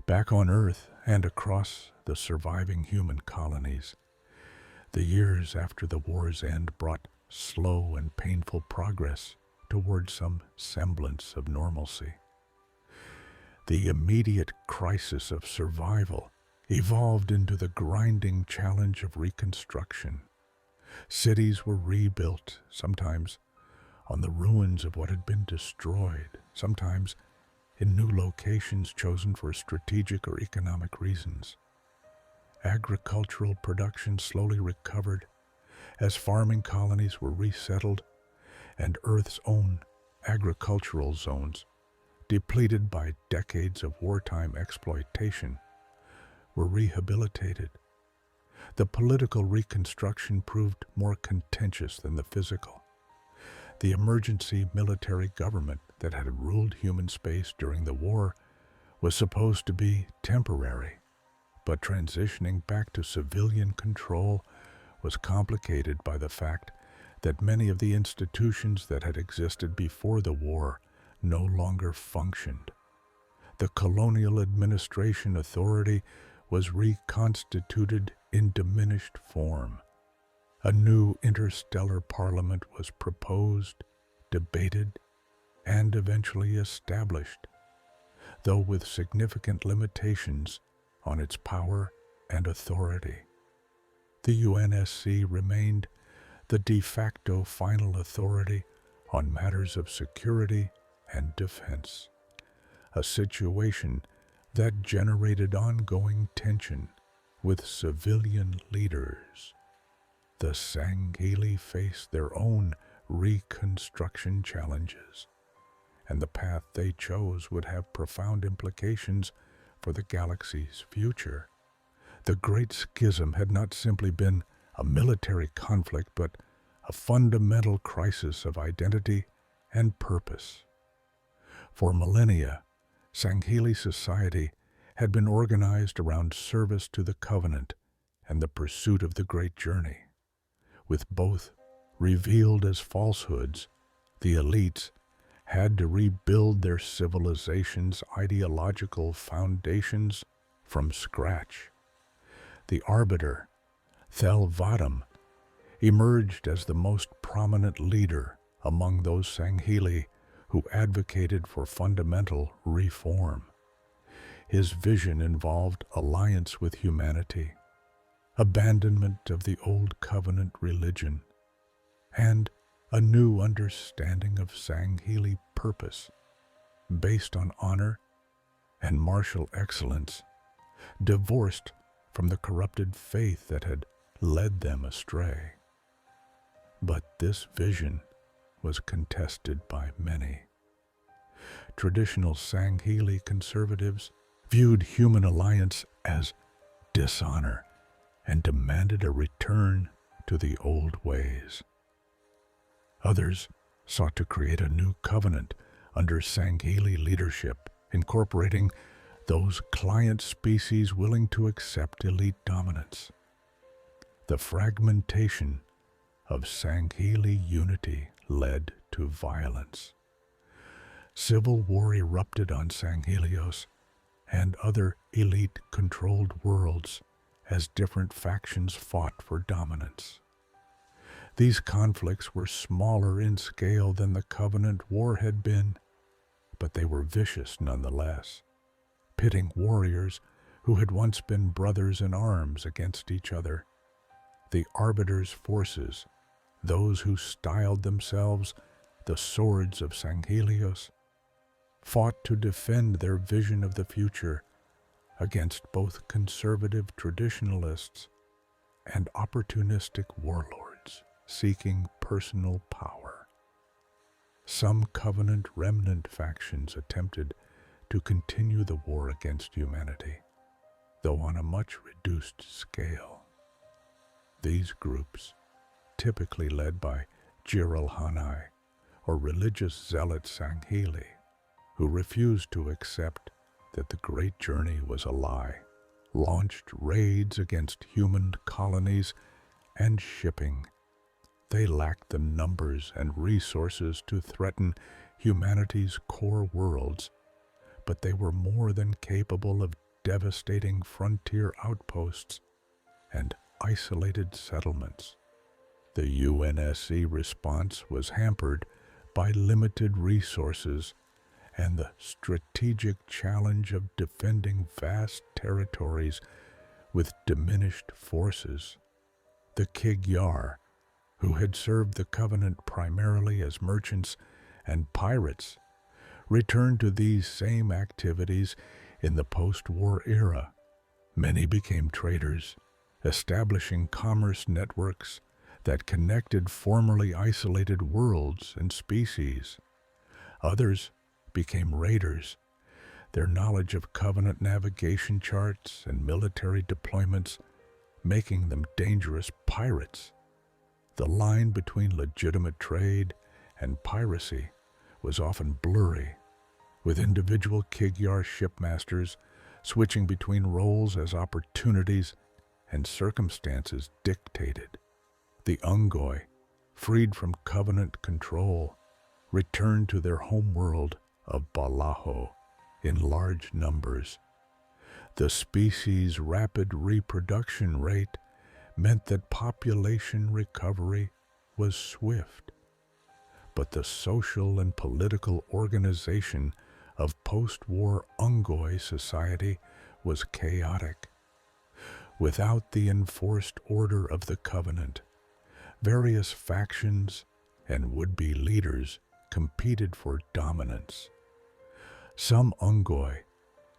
Back on Earth and across the surviving human colonies, the years after the war's end brought slow and painful progress toward some semblance of normalcy. The immediate crisis of survival evolved into the grinding challenge of reconstruction. Cities were rebuilt, sometimes on the ruins of what had been destroyed, sometimes in new locations chosen for strategic or economic reasons. Agricultural production slowly recovered as farming colonies were resettled and Earth's own agricultural zones, depleted by decades of wartime exploitation, were rehabilitated. The political reconstruction proved more contentious than the physical. The emergency military government that had ruled human space during the war was supposed to be temporary, but transitioning back to civilian control was complicated by the fact that many of the institutions that had existed before the war no longer functioned. the colonial administration authority was reconstituted in diminished form. A new interstellar parliament was proposed, debated, and eventually established, though with significant limitations on its power and authority. The UNSC remained the de facto final authority on matters of security and defense, a situation that generated ongoing tension with civilian leaders. The Sangheili faced their own reconstruction challenges, and the path they chose would have profound implications for the galaxy's future. The Great Schism had not simply been a military conflict, but a fundamental crisis of identity and purpose. For millennia, Sangheili society had been organized around service to the Covenant and the pursuit of the Great Journey. With both revealed as falsehoods, the elites had to rebuild their civilization's ideological foundations from scratch. The arbiter, Thel 'Vadam, emerged as the most prominent leader among those Sangheili who advocated for fundamental reform. His vision involved alliance with humanity, abandonment of the old covenant religion, and a new understanding of Sangheili purpose, based on honor and martial excellence, divorced from the corrupted faith that had led them astray. But this vision was contested by many. Traditional Sangheili conservatives viewed human alliance as dishonor and demanded a return to the old ways. Others sought to create a new covenant under Sangheili leadership, incorporating those client species willing to accept elite dominance. The fragmentation of Sangheili unity led to violence. Civil war erupted on Sanghelios and other elite-controlled worlds as different factions fought for dominance. These conflicts were smaller in scale than the Covenant War had been, but they were vicious nonetheless, pitting warriors who had once been brothers in arms against each other. The Arbiter's forces, those who styled themselves the Swords of Sanghelios, fought to defend their vision of the future against both conservative traditionalists and opportunistic warlords seeking personal power. Some Covenant remnant factions attempted to continue the war against humanity, though on a much reduced scale. These groups, typically led by Jiralhanai, or religious zealot Sangheili, who refused to accept that the Great Journey was a lie, launched raids against human colonies and shipping. They lacked the numbers and resources to threaten humanity's core worlds, but they were more than capable of devastating frontier outposts and isolated settlements. The UNSC response was hampered by limited resources and the strategic challenge of defending vast territories with diminished forces. The Kig-Yar, who had served the Covenant primarily as merchants and pirates, returned to these same activities in the post-war era. Many became traders, establishing commerce networks that connected formerly isolated worlds and species. Others became raiders, their knowledge of Covenant navigation charts and military deployments making them dangerous pirates. The line between legitimate trade and piracy was often blurry, with individual Kig-Yar shipmasters switching between roles as opportunities and circumstances dictated. The Ungoi, freed from Covenant control, returned to their homeworld of Balaho in large numbers. The species' rapid reproduction rate meant that population recovery was swift. But the social and political organization of post-war Ungoi society was chaotic. Without the enforced order of the Covenant, various factions and would-be leaders competed for dominance. Some Ungoi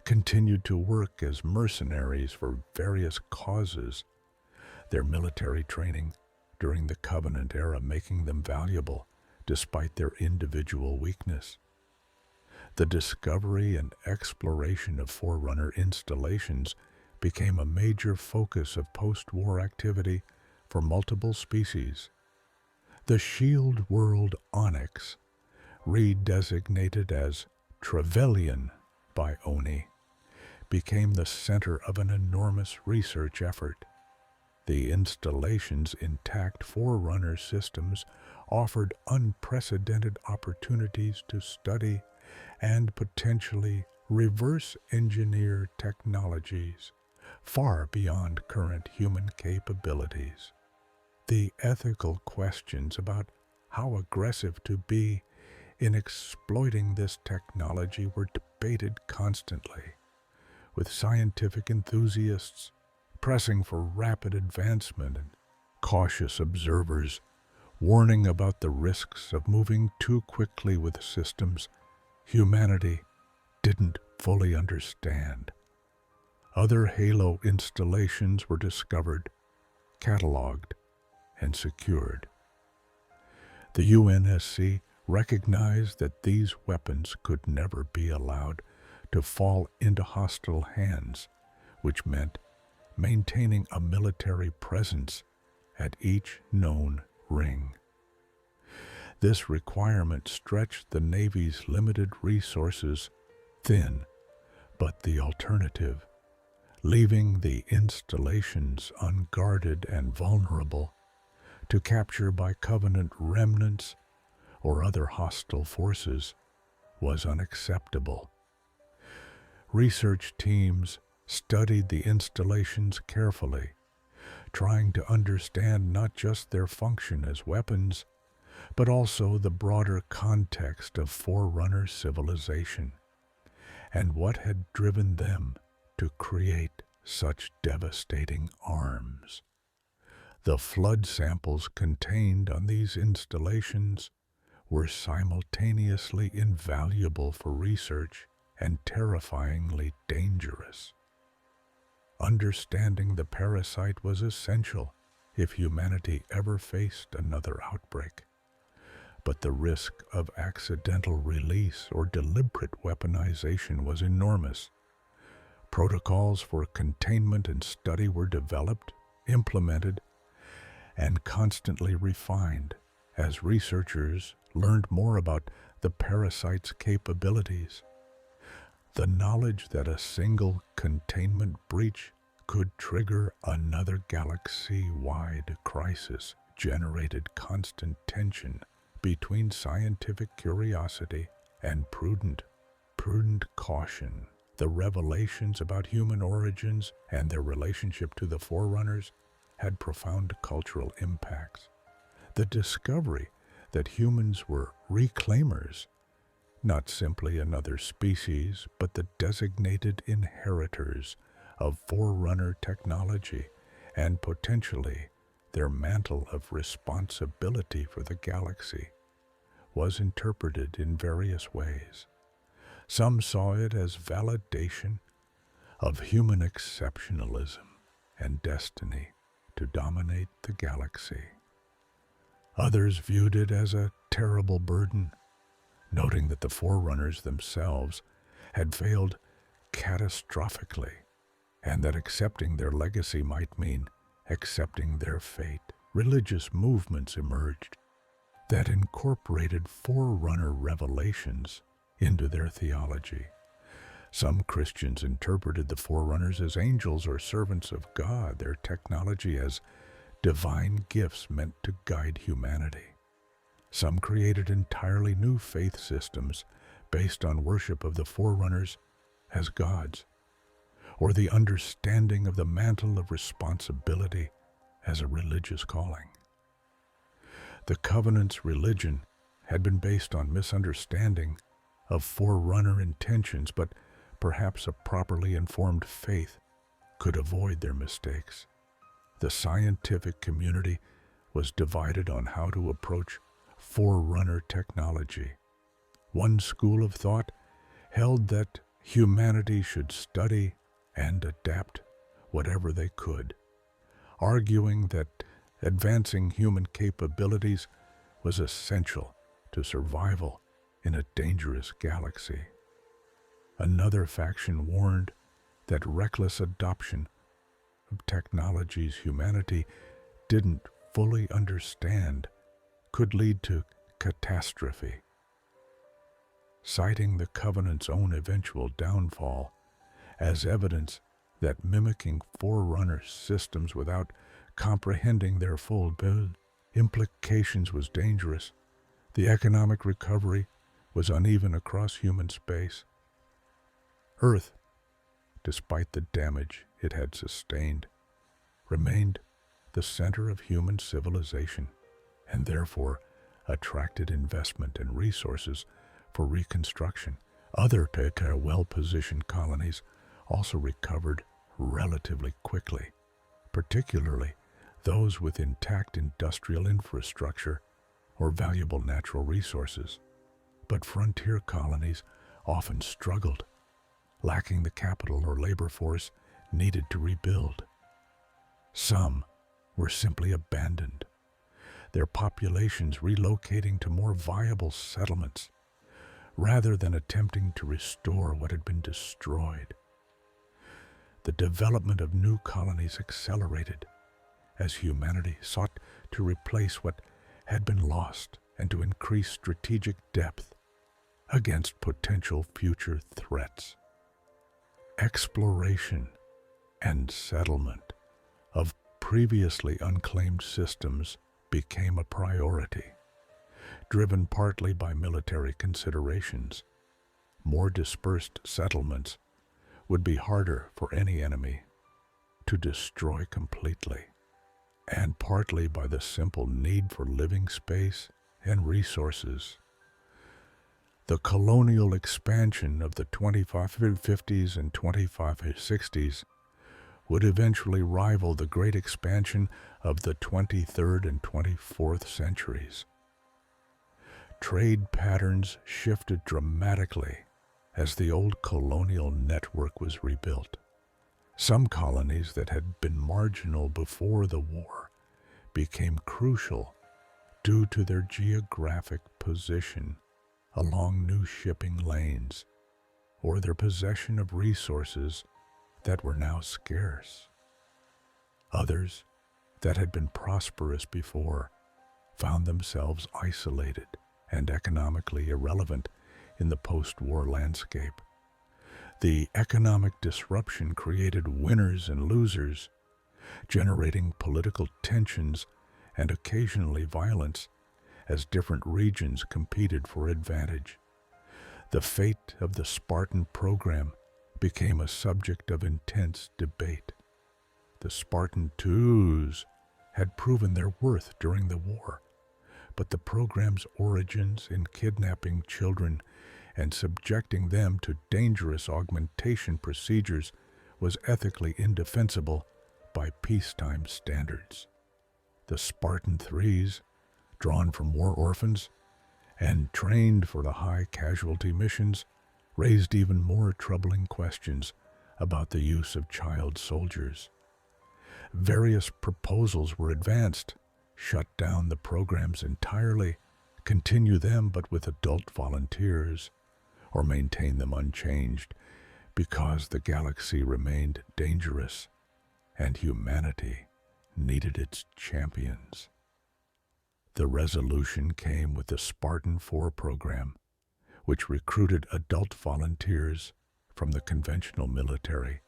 continued to work as mercenaries for various causes, their military training during the Covenant era making them valuable despite their individual weakness. The discovery and exploration of Forerunner installations became a major focus of post-war activity for multiple species. The shield world Onyx, redesignated as Trevelyan by Oni, became the center of an enormous research effort. The installation's intact Forerunner systems offered unprecedented opportunities to study and potentially reverse engineer technologies far beyond current human capabilities. The ethical questions about how aggressive to be in exploiting this technology were debated constantly, with scientific enthusiasts pressing for rapid advancement and cautious observers warning about the risks of moving too quickly with systems humanity didn't fully understand. Other Halo installations were discovered, cataloged, and secured. The UNSC recognized that these weapons could never be allowed to fall into hostile hands, which meant maintaining a military presence at each known ring. This requirement stretched the Navy's limited resources thin, but the alternative, leaving the installations unguarded and vulnerable to capture by Covenant remnants or other hostile forces, was unacceptable. Research teams studied the installations carefully, trying to understand not just their function as weapons, but also the broader context of Forerunner civilization and what had driven them to create such devastating arms. The flood samples contained on these installations were simultaneously invaluable for research and terrifyingly dangerous. Understanding the parasite was essential if humanity ever faced another outbreak. But the risk of accidental release or deliberate weaponization was enormous. Protocols for containment and study were developed, implemented, and constantly refined as researchers learned more about the parasite's capabilities. The knowledge that a single containment breach could trigger another galaxy-wide crisis generated constant tension between scientific curiosity and prudent caution. The revelations about human origins and their relationship to the Forerunners had profound cultural impacts. The discovery that humans were reclaimers, not simply another species, but the designated inheritors of Forerunner technology and potentially their mantle of responsibility for the galaxy, was interpreted in various ways. Some saw it as validation of human exceptionalism and destiny to dominate the galaxy. Others viewed it as a terrible burden, noting that the Forerunners themselves had failed catastrophically, and that accepting their legacy might mean accepting their fate. Religious movements emerged that incorporated Forerunner revelations into their theology. Some Christians interpreted the Forerunners as angels or servants of God, their technology as divine gifts meant to guide humanity. Some created entirely new faith systems based on worship of the Forerunners as gods, or the understanding of the mantle of responsibility as a religious calling. The Covenant's religion had been based on misunderstanding of forerunner intentions, but perhaps a properly informed faith could avoid their mistakes. The scientific community was divided on how to approach forerunner technology. One school of thought held that humanity should study and adapt whatever they could, arguing that advancing human capabilities was essential to survival in a dangerous galaxy. Another faction warned that reckless adoption of technologies humanity didn't fully understand could lead to catastrophe. Citing the Covenant's own eventual downfall as evidence that mimicking forerunner systems without comprehending their full implications was dangerous, the economic recovery was uneven across human space. Earth, despite the damage it had sustained, remained the center of human civilization and therefore attracted investment and resources for reconstruction. Other well-positioned colonies also recovered relatively quickly, particularly those with intact industrial infrastructure or valuable natural resources. But frontier colonies often struggled, lacking the capital or labor force needed to rebuild. Some were simply abandoned, their populations relocating to more viable settlements rather than attempting to restore what had been destroyed. The development of new colonies accelerated as humanity sought to replace what had been lost and to increase strategic depth against potential future threats. Exploration and settlement of previously unclaimed systems became a priority, driven partly by military considerations. More dispersed settlements would be harder for any enemy to destroy completely, and partly by the simple need for living space and resources. The colonial expansion of the 2550s and 2560s would eventually rival the great expansion of the 23rd and 24th centuries. Trade patterns shifted dramatically as the old colonial network was rebuilt. Some colonies that had been marginal before the war became crucial due to their geographic position along new shipping lanes or their possession of resources that were now scarce. Others that had been prosperous before found themselves isolated and economically irrelevant in the post-war landscape. The economic disruption created winners and losers, generating political tensions and occasionally violence as different regions competed for advantage. The fate of the Spartan program became a subject of intense debate. The Spartan IIs had proven their worth during the war, but the program's origins in kidnapping children and subjecting them to dangerous augmentation procedures was ethically indefensible by peacetime standards. The Spartan IIIs, drawn from war orphans and trained for the high-casualty missions, raised even more troubling questions about the use of child soldiers. Various proposals were advanced: shut down the programs entirely, continue them but with adult volunteers, or maintain them unchanged because the galaxy remained dangerous and humanity needed its champions. The resolution came with the Spartan IV program, which recruited adult volunteers from the conventional military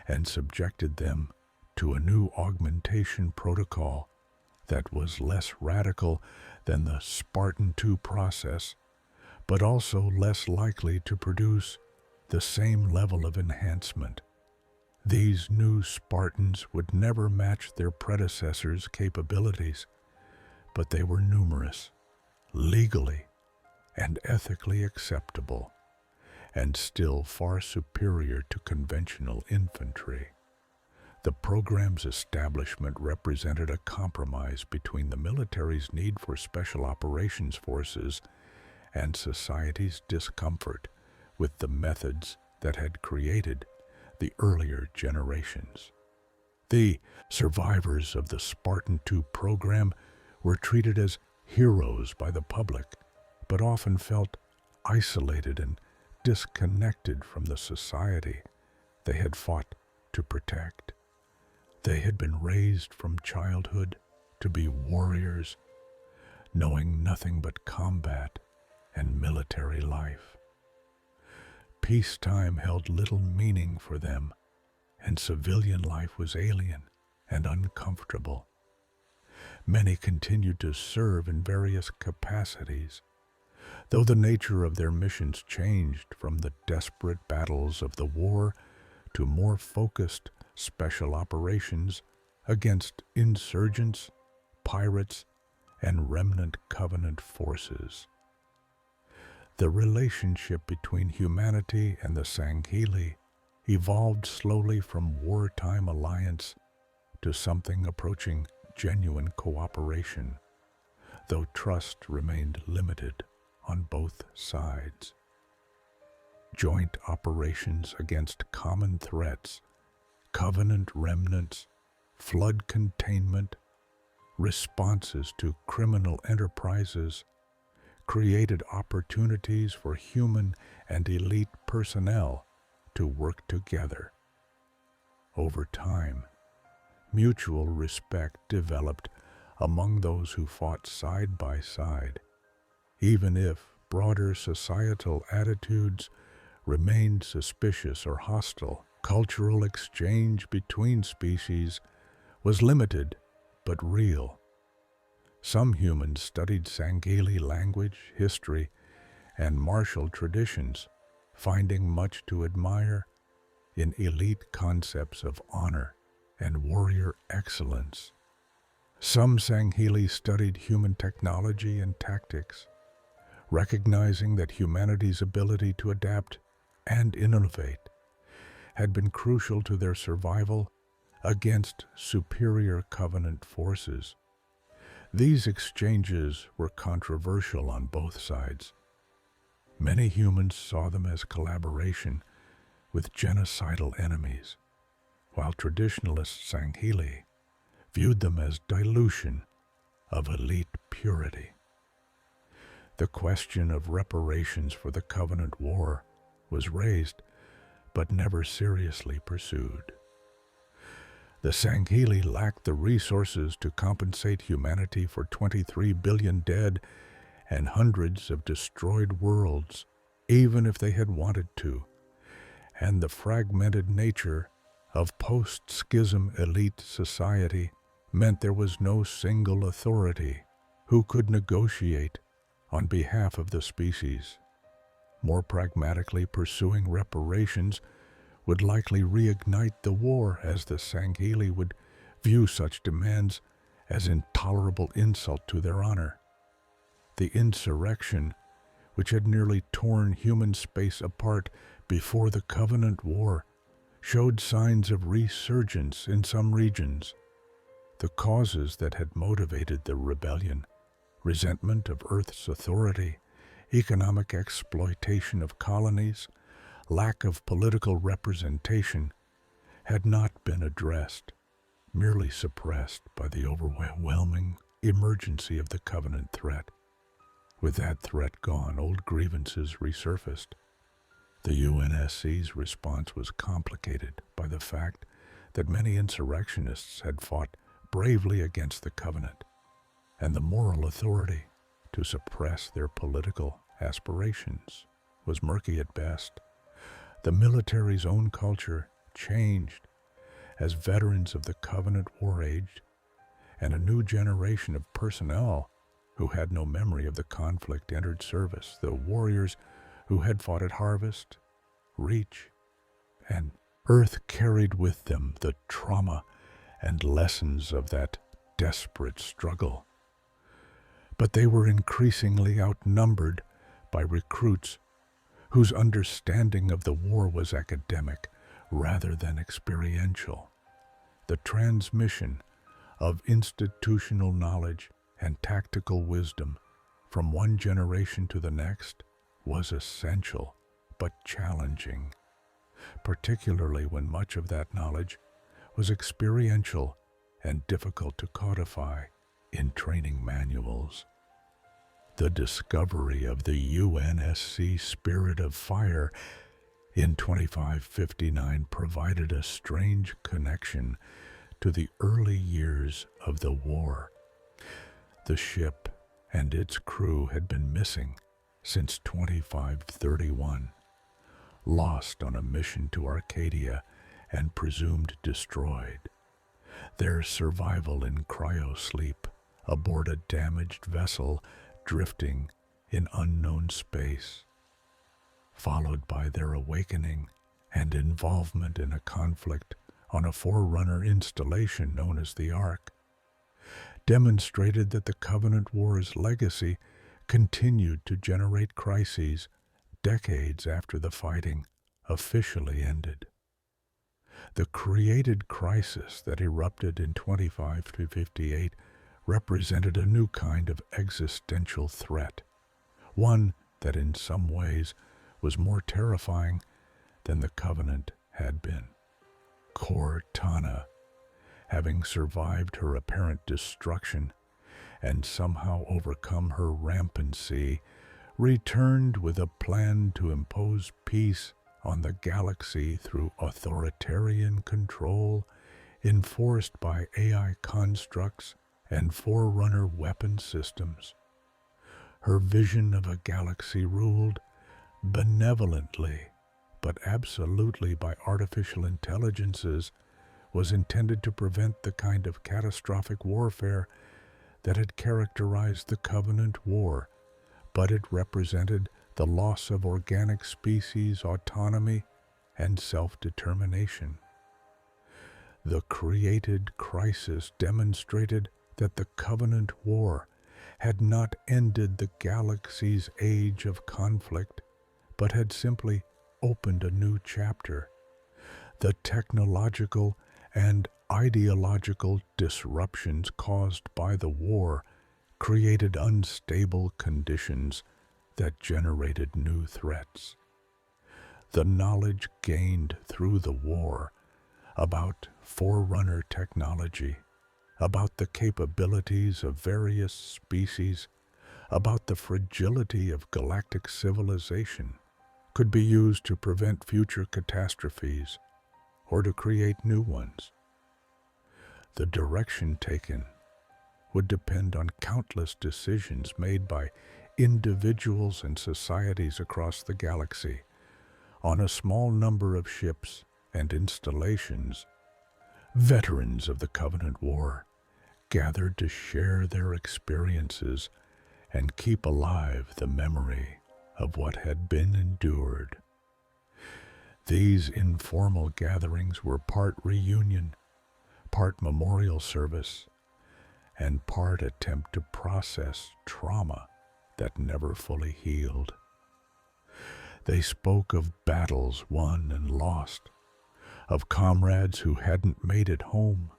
and subjected them to a new augmentation protocol that was less radical than the Spartan II process, but also less likely to produce the same level of enhancement. These new Spartans would never match their predecessors' capabilities, but they were numerous, legally and ethically acceptable, and still far superior to conventional infantry. The program's establishment represented a compromise between the military's need for special operations forces and society's discomfort with the methods that had created the earlier generations. The survivors of the Spartan II program were treated as heroes by the public, but often felt isolated and disconnected from the society they had fought to protect. They had been raised from childhood to be warriors, knowing nothing but combat and military life. Peacetime held little meaning for them, and civilian life was alien and uncomfortable. Many continued to serve in various capacities, though the nature of their missions changed from the desperate battles of the war to more focused special operations against insurgents, pirates, and remnant Covenant forces. The relationship between humanity and the Sangheli evolved slowly from wartime alliance to something approaching genuine cooperation, though trust remained limited on both sides. Joint operations against common threats, Covenant remnants, flood containment, responses to criminal enterprises, created opportunities for human and elite personnel to work together. Over time, mutual respect developed among those who fought side by side, even if broader societal attitudes remained suspicious or hostile. Cultural exchange between species was limited but real. Some humans studied Sangheli language, history, and martial traditions, finding much to admire in elite concepts of honor and warrior excellence. Some Sangheli studied human technology and tactics, recognizing that humanity's ability to adapt and innovate had been crucial to their survival against superior Covenant forces. These exchanges were controversial on both sides. Many humans saw them as collaboration with genocidal enemies, while traditionalist Sangheli viewed them as dilution of elite purity. The question of reparations for the Covenant War was raised, but never seriously pursued. The Sangheli lacked the resources to compensate humanity for 23 billion dead and hundreds of destroyed worlds, even if they had wanted to, and the fragmented nature of post-schism elite society meant there was no single authority who could negotiate on behalf of the species. More pragmatically, pursuing reparations would likely reignite the war, as the Sangheli would view such demands as intolerable insult to their honor. The insurrection, which had nearly torn human space apart before the Covenant War, showed signs of resurgence in some regions. The causes that had motivated the rebellion, resentment of Earth's authority, economic exploitation of colonies, lack of political representation, had not been addressed, merely suppressed by the overwhelming emergency of the Covenant threat. With that threat gone, old grievances resurfaced. The UNSC's response was complicated by the fact that many insurrectionists had fought bravely against the Covenant, and the moral authority to suppress their political aspirations was murky at best. The military's own culture changed as veterans of the Covenant War aged, and a new generation of personnel who had no memory of the conflict entered service. The warriors who had fought at Harvest, reach, and Earth carried with them the trauma and lessons of that desperate struggle. But they were increasingly outnumbered by recruits whose understanding of the war was academic rather than experiential. The transmission of institutional knowledge and tactical wisdom from one generation to the next was essential but challenging, particularly when much of that knowledge was experiential and difficult to codify in training manuals. The discovery of the UNSC Spirit of Fire in 2559 provided a strange connection to the early years of the war. The ship and its crew had been missing since 2531, lost on a mission to Arcadia and presumed destroyed. Their survival in cryosleep aboard a damaged vessel drifting in unknown space, followed by their awakening and involvement in a conflict on a Forerunner installation known as the Ark, demonstrated that the Covenant War's legacy continued to generate crises decades after the fighting officially ended. The created crisis that erupted in 2558 represented a new kind of existential threat, one that in some ways was more terrifying than the Covenant had been. Cortana, having survived her apparent destruction and somehow overcome her rampancy, returned with a plan to impose peace on the galaxy through authoritarian control enforced by AI constructs and Forerunner weapon systems. Her vision of a galaxy ruled benevolently, but absolutely by artificial intelligences, was intended to prevent the kind of catastrophic warfare that had characterized the Covenant War, but it represented the loss of organic species autonomy and self-determination. The created crisis demonstrated that the Covenant War had not ended the galaxy's age of conflict, but had simply opened a new chapter. The technological and ideological disruptions caused by the war created unstable conditions that generated new threats. The knowledge gained through the war about Forerunner technology, about the capabilities of various species, about the fragility of galactic civilization, could be used to prevent future catastrophes or to create new ones. The direction taken would depend on countless decisions made by individuals and societies across the galaxy, on a small number of ships and installations. Veterans of the Covenant War gathered to share their experiences and keep alive the memory of what had been endured. These informal gatherings were part reunion, part memorial service, and part attempt to process trauma that never fully healed. They spoke of battles won and lost, of comrades who hadn't made it home,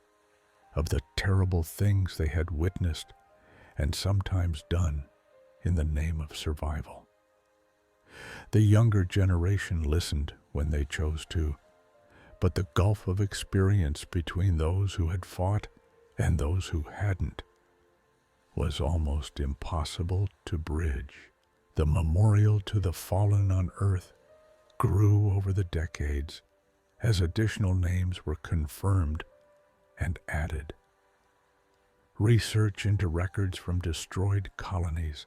of the terrible things they had witnessed and sometimes done in the name of survival. The younger generation listened when they chose to, but the gulf of experience between those who had fought and those who hadn't was almost impossible to bridge. The memorial to the fallen on Earth grew over the decades as additional names were confirmed and added. Research into records from destroyed colonies,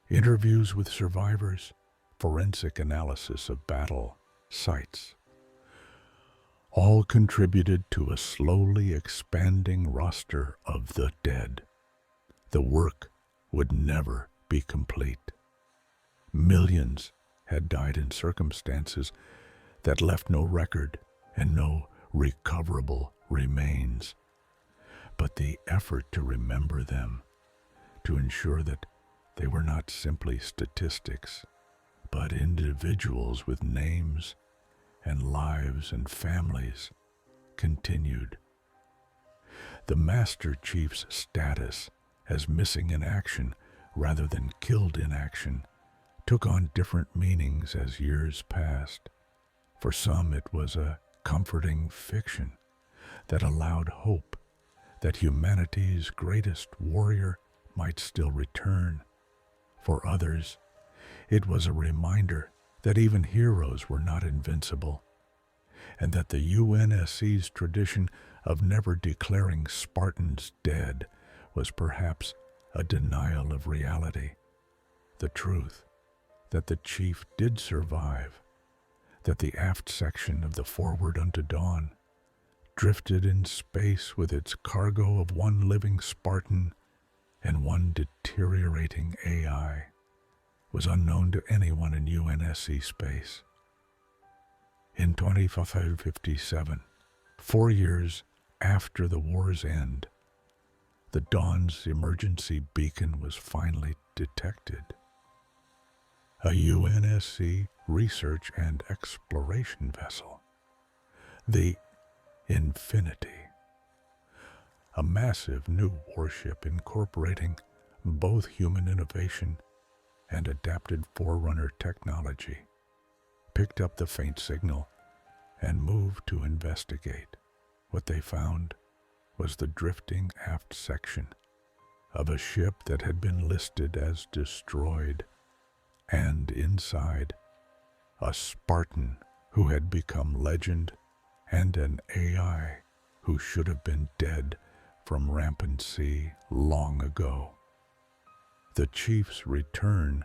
interviews with survivors, forensic analysis of battle sites, all contributed to a slowly expanding roster of the dead. The work would never be complete. Millions had died in circumstances that left no record and no recoverable remains. But the effort to remember them, to ensure that they were not simply statistics, but individuals with names and lives and families, continued. The Master Chief's status as missing in action rather than killed in action took on different meanings as years passed. For some, it was a comforting fiction that allowed hope that humanity's greatest warrior might still return. For others, it was a reminder that even heroes were not invincible, and that the UNSC's tradition of never declaring Spartans dead was perhaps a denial of reality. The truth that the chief did survive, that the aft section of the Forward Unto Dawn drifted in space with its cargo of one living Spartan and one deteriorating AI, was unknown to anyone in UNSC space. In 2557, 4 years after the war's end, the Dawn's emergency beacon was finally detected. A UNSC research and exploration vessel, the Infinity, a massive new warship incorporating both human innovation and adapted Forerunner technology, picked up the faint signal and moved to investigate. What they found was the drifting aft section of a ship that had been listed as destroyed, and inside, a Spartan who had become legend and an AI who should have been dead from rampant sea long ago. The chief's return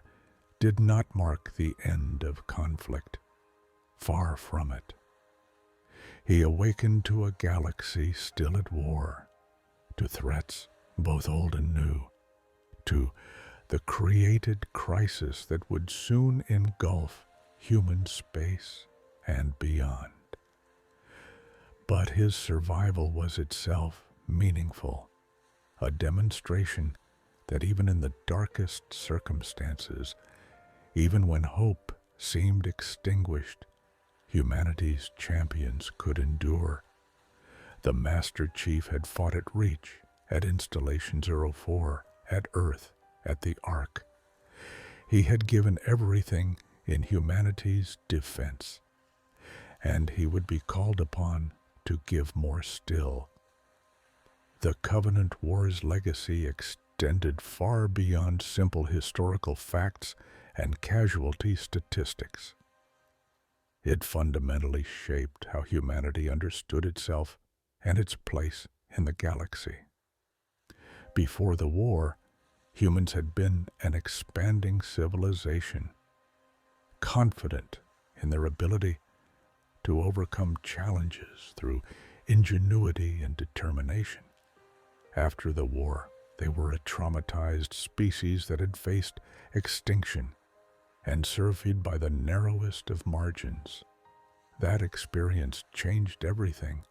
did not mark the end of conflict. Far from it. He awakened to a galaxy still at war, to threats both old and new, to the created crisis that would soon engulf human space and beyond. But his survival was itself meaningful, a demonstration that even in the darkest circumstances, even when hope seemed extinguished, humanity's champions could endure. The Master Chief had fought at Reach, at Installation 04, at Earth, at the Ark. He had given everything in humanity's defense, and he would be called upon to give more still. The Covenant War's legacy extended far beyond simple historical facts and casualty statistics. It fundamentally shaped how humanity understood itself and its place in the galaxy. Before the war, humans had been an expanding civilization, confident in their ability to overcome challenges through ingenuity and determination. After the war, they were a traumatized species that had faced extinction and surveyed by the narrowest of margins. That experience changed everything.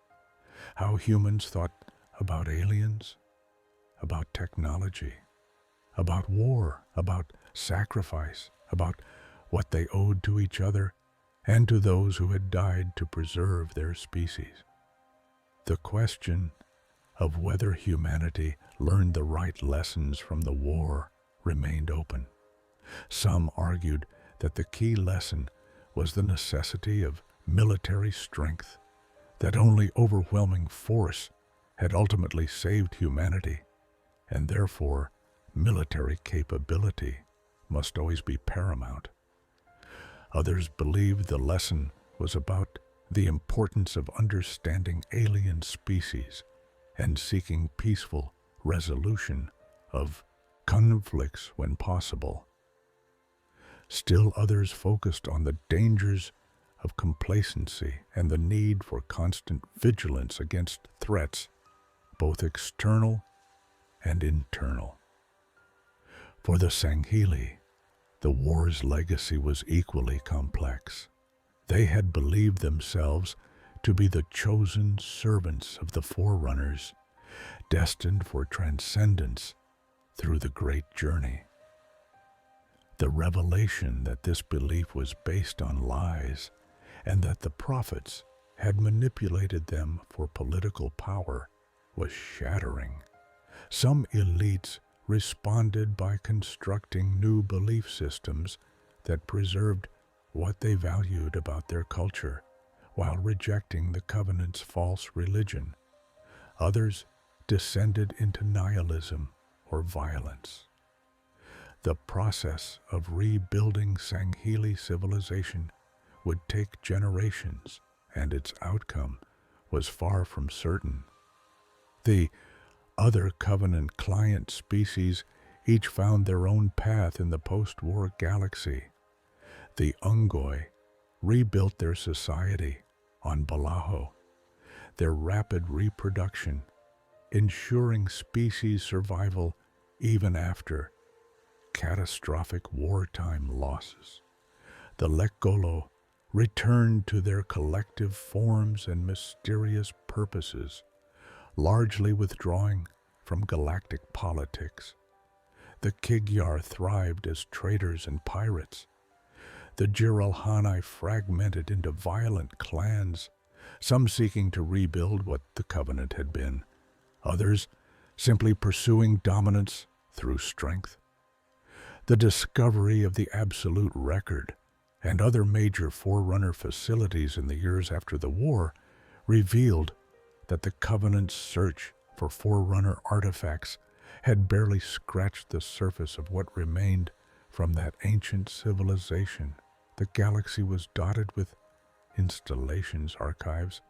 How humans thought about aliens, about technology, about war, about sacrifice, about what they owed to each other and to those who had died to preserve their species. The question of whether humanity learned the right lessons from the war remained open. Some argued that the key lesson was the necessity of military strength, that only overwhelming force had ultimately saved humanity, and therefore military capability must always be paramount. Others believed the lesson was about the importance of understanding alien species and seeking peaceful resolution of conflicts when possible. Still others focused on the dangers of complacency and the need for constant vigilance against threats, both external and internal. For the Sangheili, the war's legacy was equally complex. They had believed themselves to be the chosen servants of the forerunners, destined for transcendence through the great journey. The revelation that this belief was based on lies and that the prophets had manipulated them for political power was shattering. Some elites responded by constructing new belief systems that preserved what they valued about their culture while rejecting the covenant's false religion. Others descended into nihilism or violence. The process of rebuilding Sangheli civilization would take generations, and its outcome was far from certain. The other covenant client species each found their own path in the post-war galaxy. The Ungoi rebuilt their society on Balaho, their rapid reproduction, ensuring species survival even after catastrophic wartime losses. The Lekgolo returned to their collective forms and mysterious purposes, largely withdrawing from galactic politics. The Kigyar thrived as traders and pirates. The Jiralhanae fragmented into violent clans, some seeking to rebuild what the Covenant had been, others simply pursuing dominance through strength. The discovery of the Absolute Record and other major Forerunner facilities in the years after the war revealed that the Covenant's search for Forerunner artifacts had barely scratched the surface of what remained from that ancient civilization. The galaxy was dotted with installations, archives,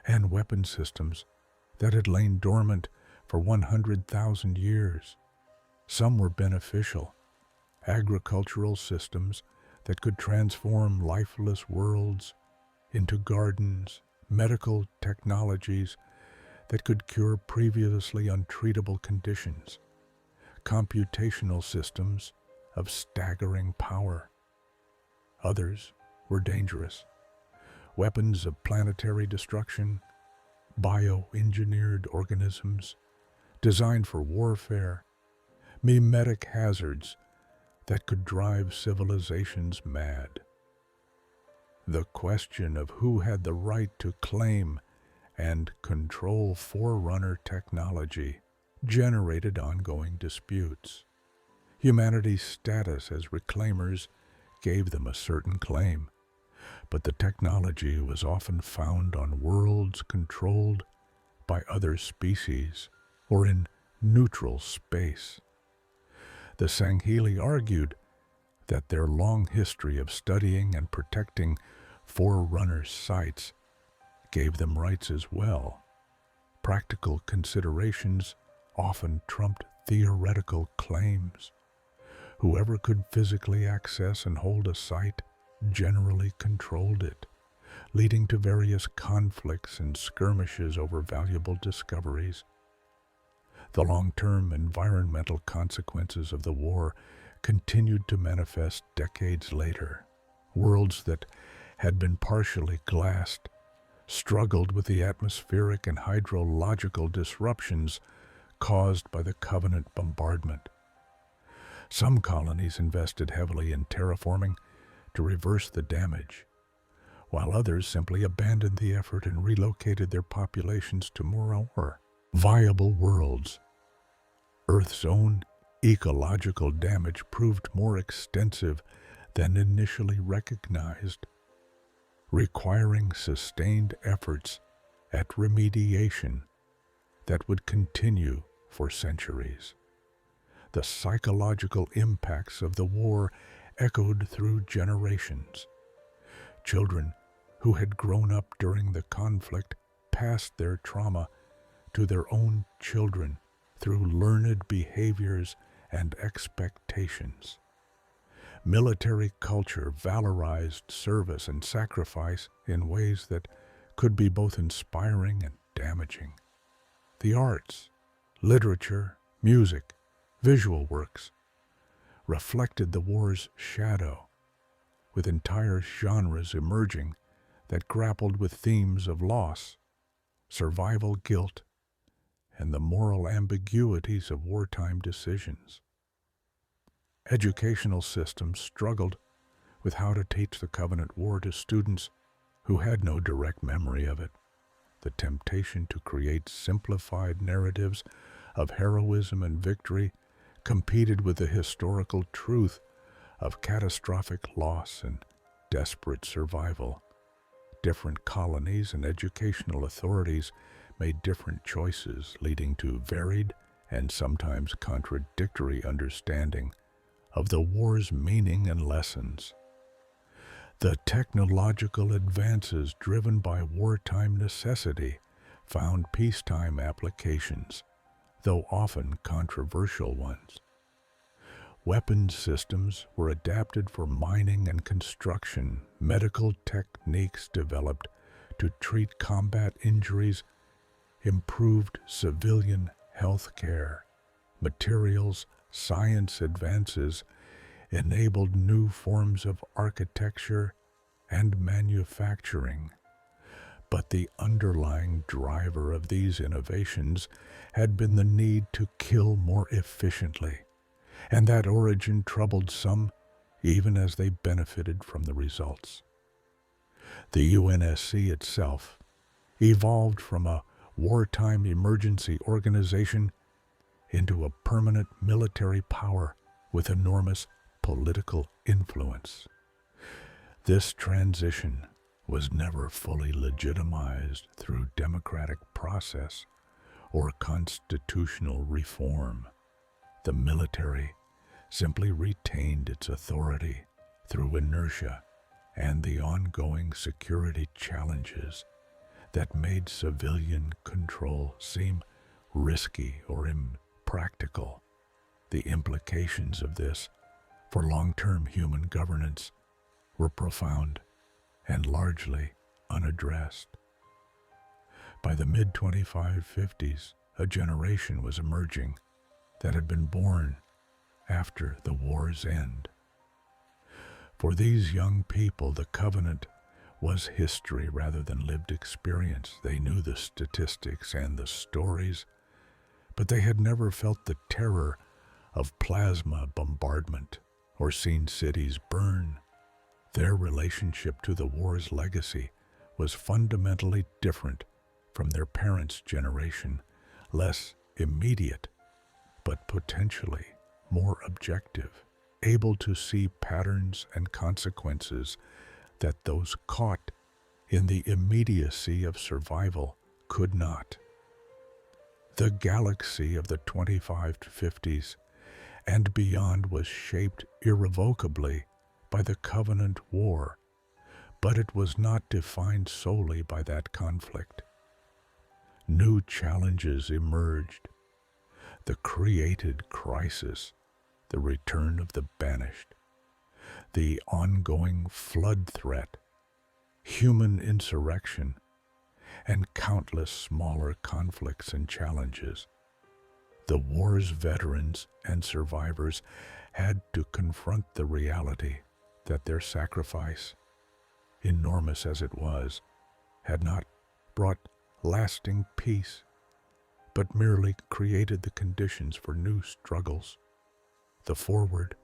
and weapon systems that had lain dormant for 100,000 years. Some were beneficial, agricultural systems that could transform lifeless worlds into gardens, medical technologies that could cure previously untreatable conditions, computational systems of staggering power. Others were dangerous, weapons of planetary destruction, bioengineered organisms designed for warfare, mimetic hazards that could drive civilizations mad. The question of who had the right to claim and control Forerunner technology generated ongoing disputes. Humanity's status as reclaimers gave them a certain claim, but the technology was often found on worlds controlled by other species or in neutral space. The Sangheli argued that their long history of studying and protecting Forerunner sites gave them rights as well. Practical considerations often trumped theoretical claims. Whoever could physically access and hold a site generally controlled it, leading to various conflicts and skirmishes over valuable discoveries. The long-term environmental consequences of the war continued to manifest decades later. Worlds that had been partially glassed struggled with the atmospheric and hydrological disruptions caused by the Covenant bombardment. Some colonies invested heavily in terraforming to reverse the damage, while others simply abandoned the effort and relocated their populations to more viable worlds. Earth's own ecological damage proved more extensive than initially recognized, requiring sustained efforts at remediation that would continue for centuries. The psychological impacts of the war echoed through generations. Children who had grown up during the conflict passed their trauma to their own children through learned behaviors and expectations. Military culture valorized service and sacrifice in ways that could be both inspiring and damaging. The arts, literature, music, visual works reflected the war's shadow, with entire genres emerging that grappled with themes of loss, survival guilt, and the moral ambiguities of wartime decisions. Educational systems struggled with how to teach the Covenant War to students who had no direct memory of it. The temptation to create simplified narratives of heroism and victory competed with the historical truth of catastrophic loss and desperate survival. Different colonies and educational authorities made different choices, leading to varied and sometimes contradictory understanding of the war's meaning and lessons. The technological advances driven by wartime necessity found peacetime applications, though often controversial ones. Weapons systems were adapted for mining and construction. Medical techniques developed to treat combat injuries improved civilian health care. Materials science advances enabled new forms of architecture and manufacturing. But the underlying driver of these innovations had been the need to kill more efficiently, and that origin troubled some even as they benefited from the results. The UNSC itself evolved from a wartime emergency organization into a permanent military power with enormous political influence. This transition was never fully legitimized through democratic process or constitutional reform. The military simply retained its authority through inertia and the ongoing security challenges that made civilian control seem risky or impractical. The implications of this for long-term human governance were profound and largely unaddressed. By the mid-2550s, a generation was emerging that had been born after the war's end. For these young people, the Covenant was history rather than lived experience. They knew the statistics and the stories, but they had never felt the terror of plasma bombardment or seen cities burn. Their relationship to the war's legacy was fundamentally different from their parents' generation, less immediate, but potentially more objective, able to see patterns and consequences that those caught in the immediacy of survival could not. The galaxy of the 2550s and beyond was shaped irrevocably by the Covenant War, but it was not defined solely by that conflict. New challenges emerged: the created crisis, the return of the banished, the ongoing flood threat, human insurrection, and countless smaller conflicts and challenges. The war's veterans and survivors had to confront the reality that their sacrifice, enormous as it was, had not brought lasting peace, but merely created the conditions for new struggles. The forward,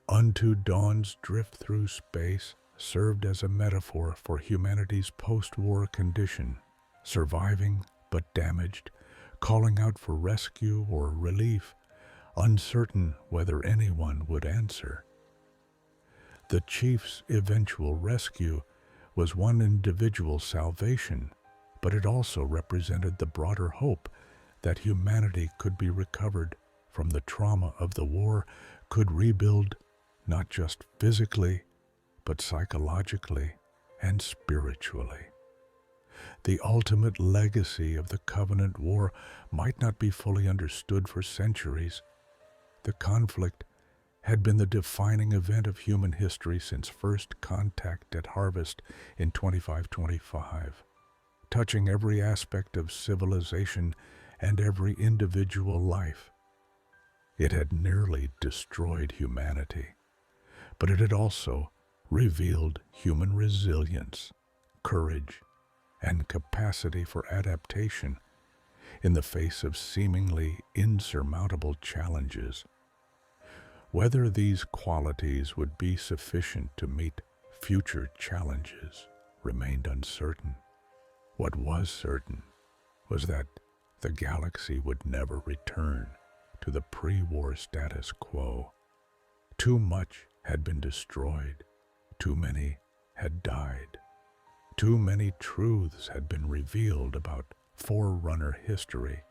unto dawn's drift through space, served as a metaphor for humanity's post-war condition, surviving but damaged, calling out for rescue or relief, uncertain whether anyone would answer. The chief's eventual rescue was one individual's salvation, but it also represented the broader hope that humanity could be recovered from the trauma of the war, could rebuild not just physically, but psychologically and spiritually. The ultimate legacy of the Covenant War might not be fully understood for centuries. The conflict had been the defining event of human history since first contact at harvest in 2525, touching every aspect of civilization and every individual life. It had nearly destroyed humanity, but it had also revealed human resilience, courage, and capacity for adaptation in the face of seemingly insurmountable challenges. Whether these qualities would be sufficient to meet future challenges remained uncertain. What was certain was that the galaxy would never return to the pre-war status quo. Too much had been destroyed, too many had died, too many truths had been revealed about Forerunner history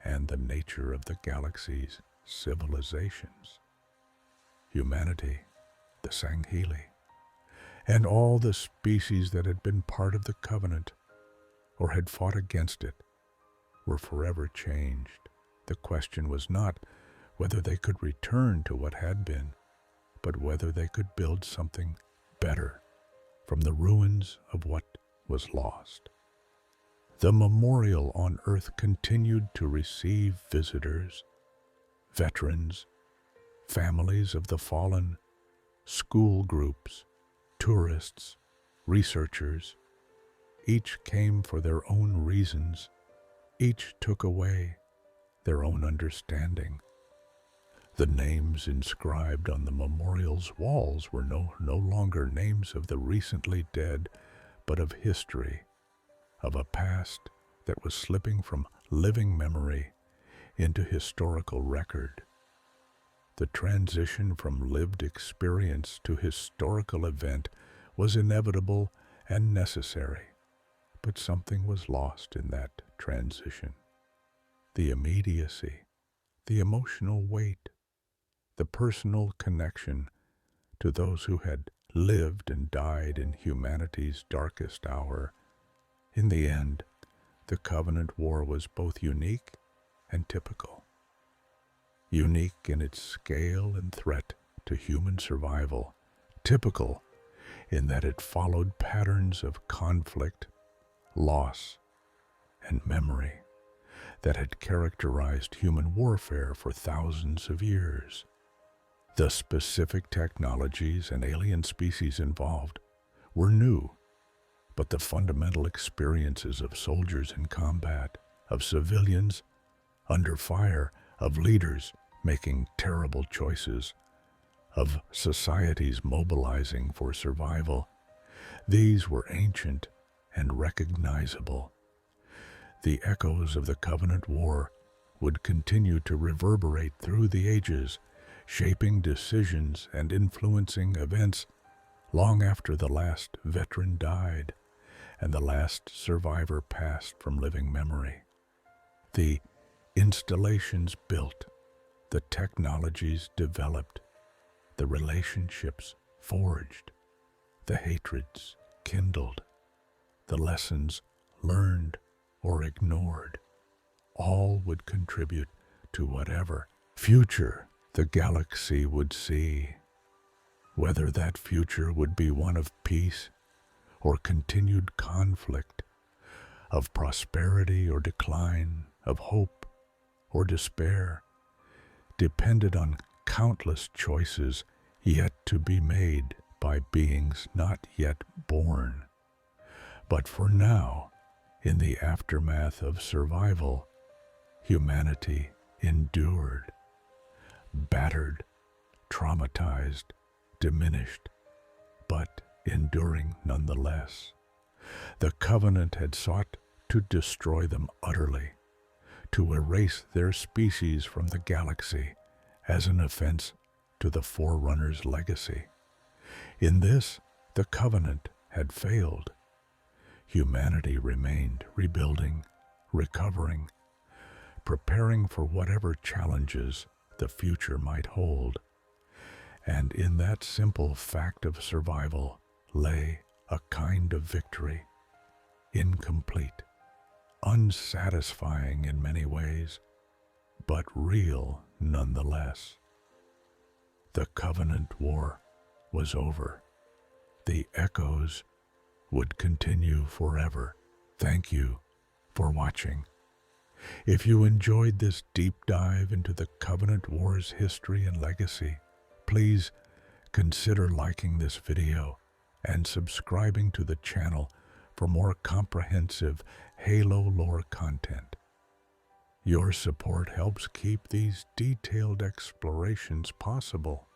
and the nature of the galaxy's civilizations. Humanity, the Sangheli, and all the species that had been part of the Covenant or had fought against it were forever changed. The question was not whether they could return to what had been, but whether they could build something better from the ruins of what was lost. The memorial on Earth continued to receive visitors, veterans, families of the fallen, school groups, tourists, researchers. Each came for their own reasons. Each took away their own understanding. The names inscribed on the memorial's walls were no longer names of the recently dead, but of history, of a past that was slipping from living memory into historical record. The transition from lived experience to historical event was inevitable and necessary, but something was lost in that transition. The immediacy, the emotional weight, the personal connection to those who had lived and died in humanity's darkest hour. In the end, the Covenant War was both unique and typical. Unique in its scale and threat to human survival, typical in that it followed patterns of conflict, loss, and memory that had characterized human warfare for thousands of years. The specific technologies and alien species involved were new, but the fundamental experiences of soldiers in combat, of civilians under fire, of leaders making terrible choices, of societies mobilizing for survival, these were ancient and recognizable. The echoes of the Covenant War would continue to reverberate through the ages, shaping decisions and influencing events long after the last veteran died and the last survivor passed from living memory. The installations built, the technologies developed, the relationships forged, the hatreds kindled, the lessons learned or ignored, all would contribute to whatever future the galaxy would see. Whether that future would be one of peace or continued conflict, of prosperity or decline, of hope or despair, depended on countless choices yet to be made by beings not yet born. But for now, in the aftermath of survival, humanity endured, battered, traumatized, diminished, but enduring nonetheless. The Covenant had sought to destroy them utterly, to erase their species from the galaxy as an offense to the Forerunner's legacy. In this, the Covenant had failed. Humanity remained rebuilding, recovering, preparing for whatever challenges the future might hold. And in that simple fact of survival lay a kind of victory, incomplete, unsatisfying in many ways, but real nonetheless. The Covenant War was over. The echoes would continue forever. Thank you for watching. If you enjoyed this deep dive into the Covenant War's history and legacy, please Consider liking this video and subscribing to the channel for more comprehensive Halo lore content. Your support helps keep these detailed explorations possible.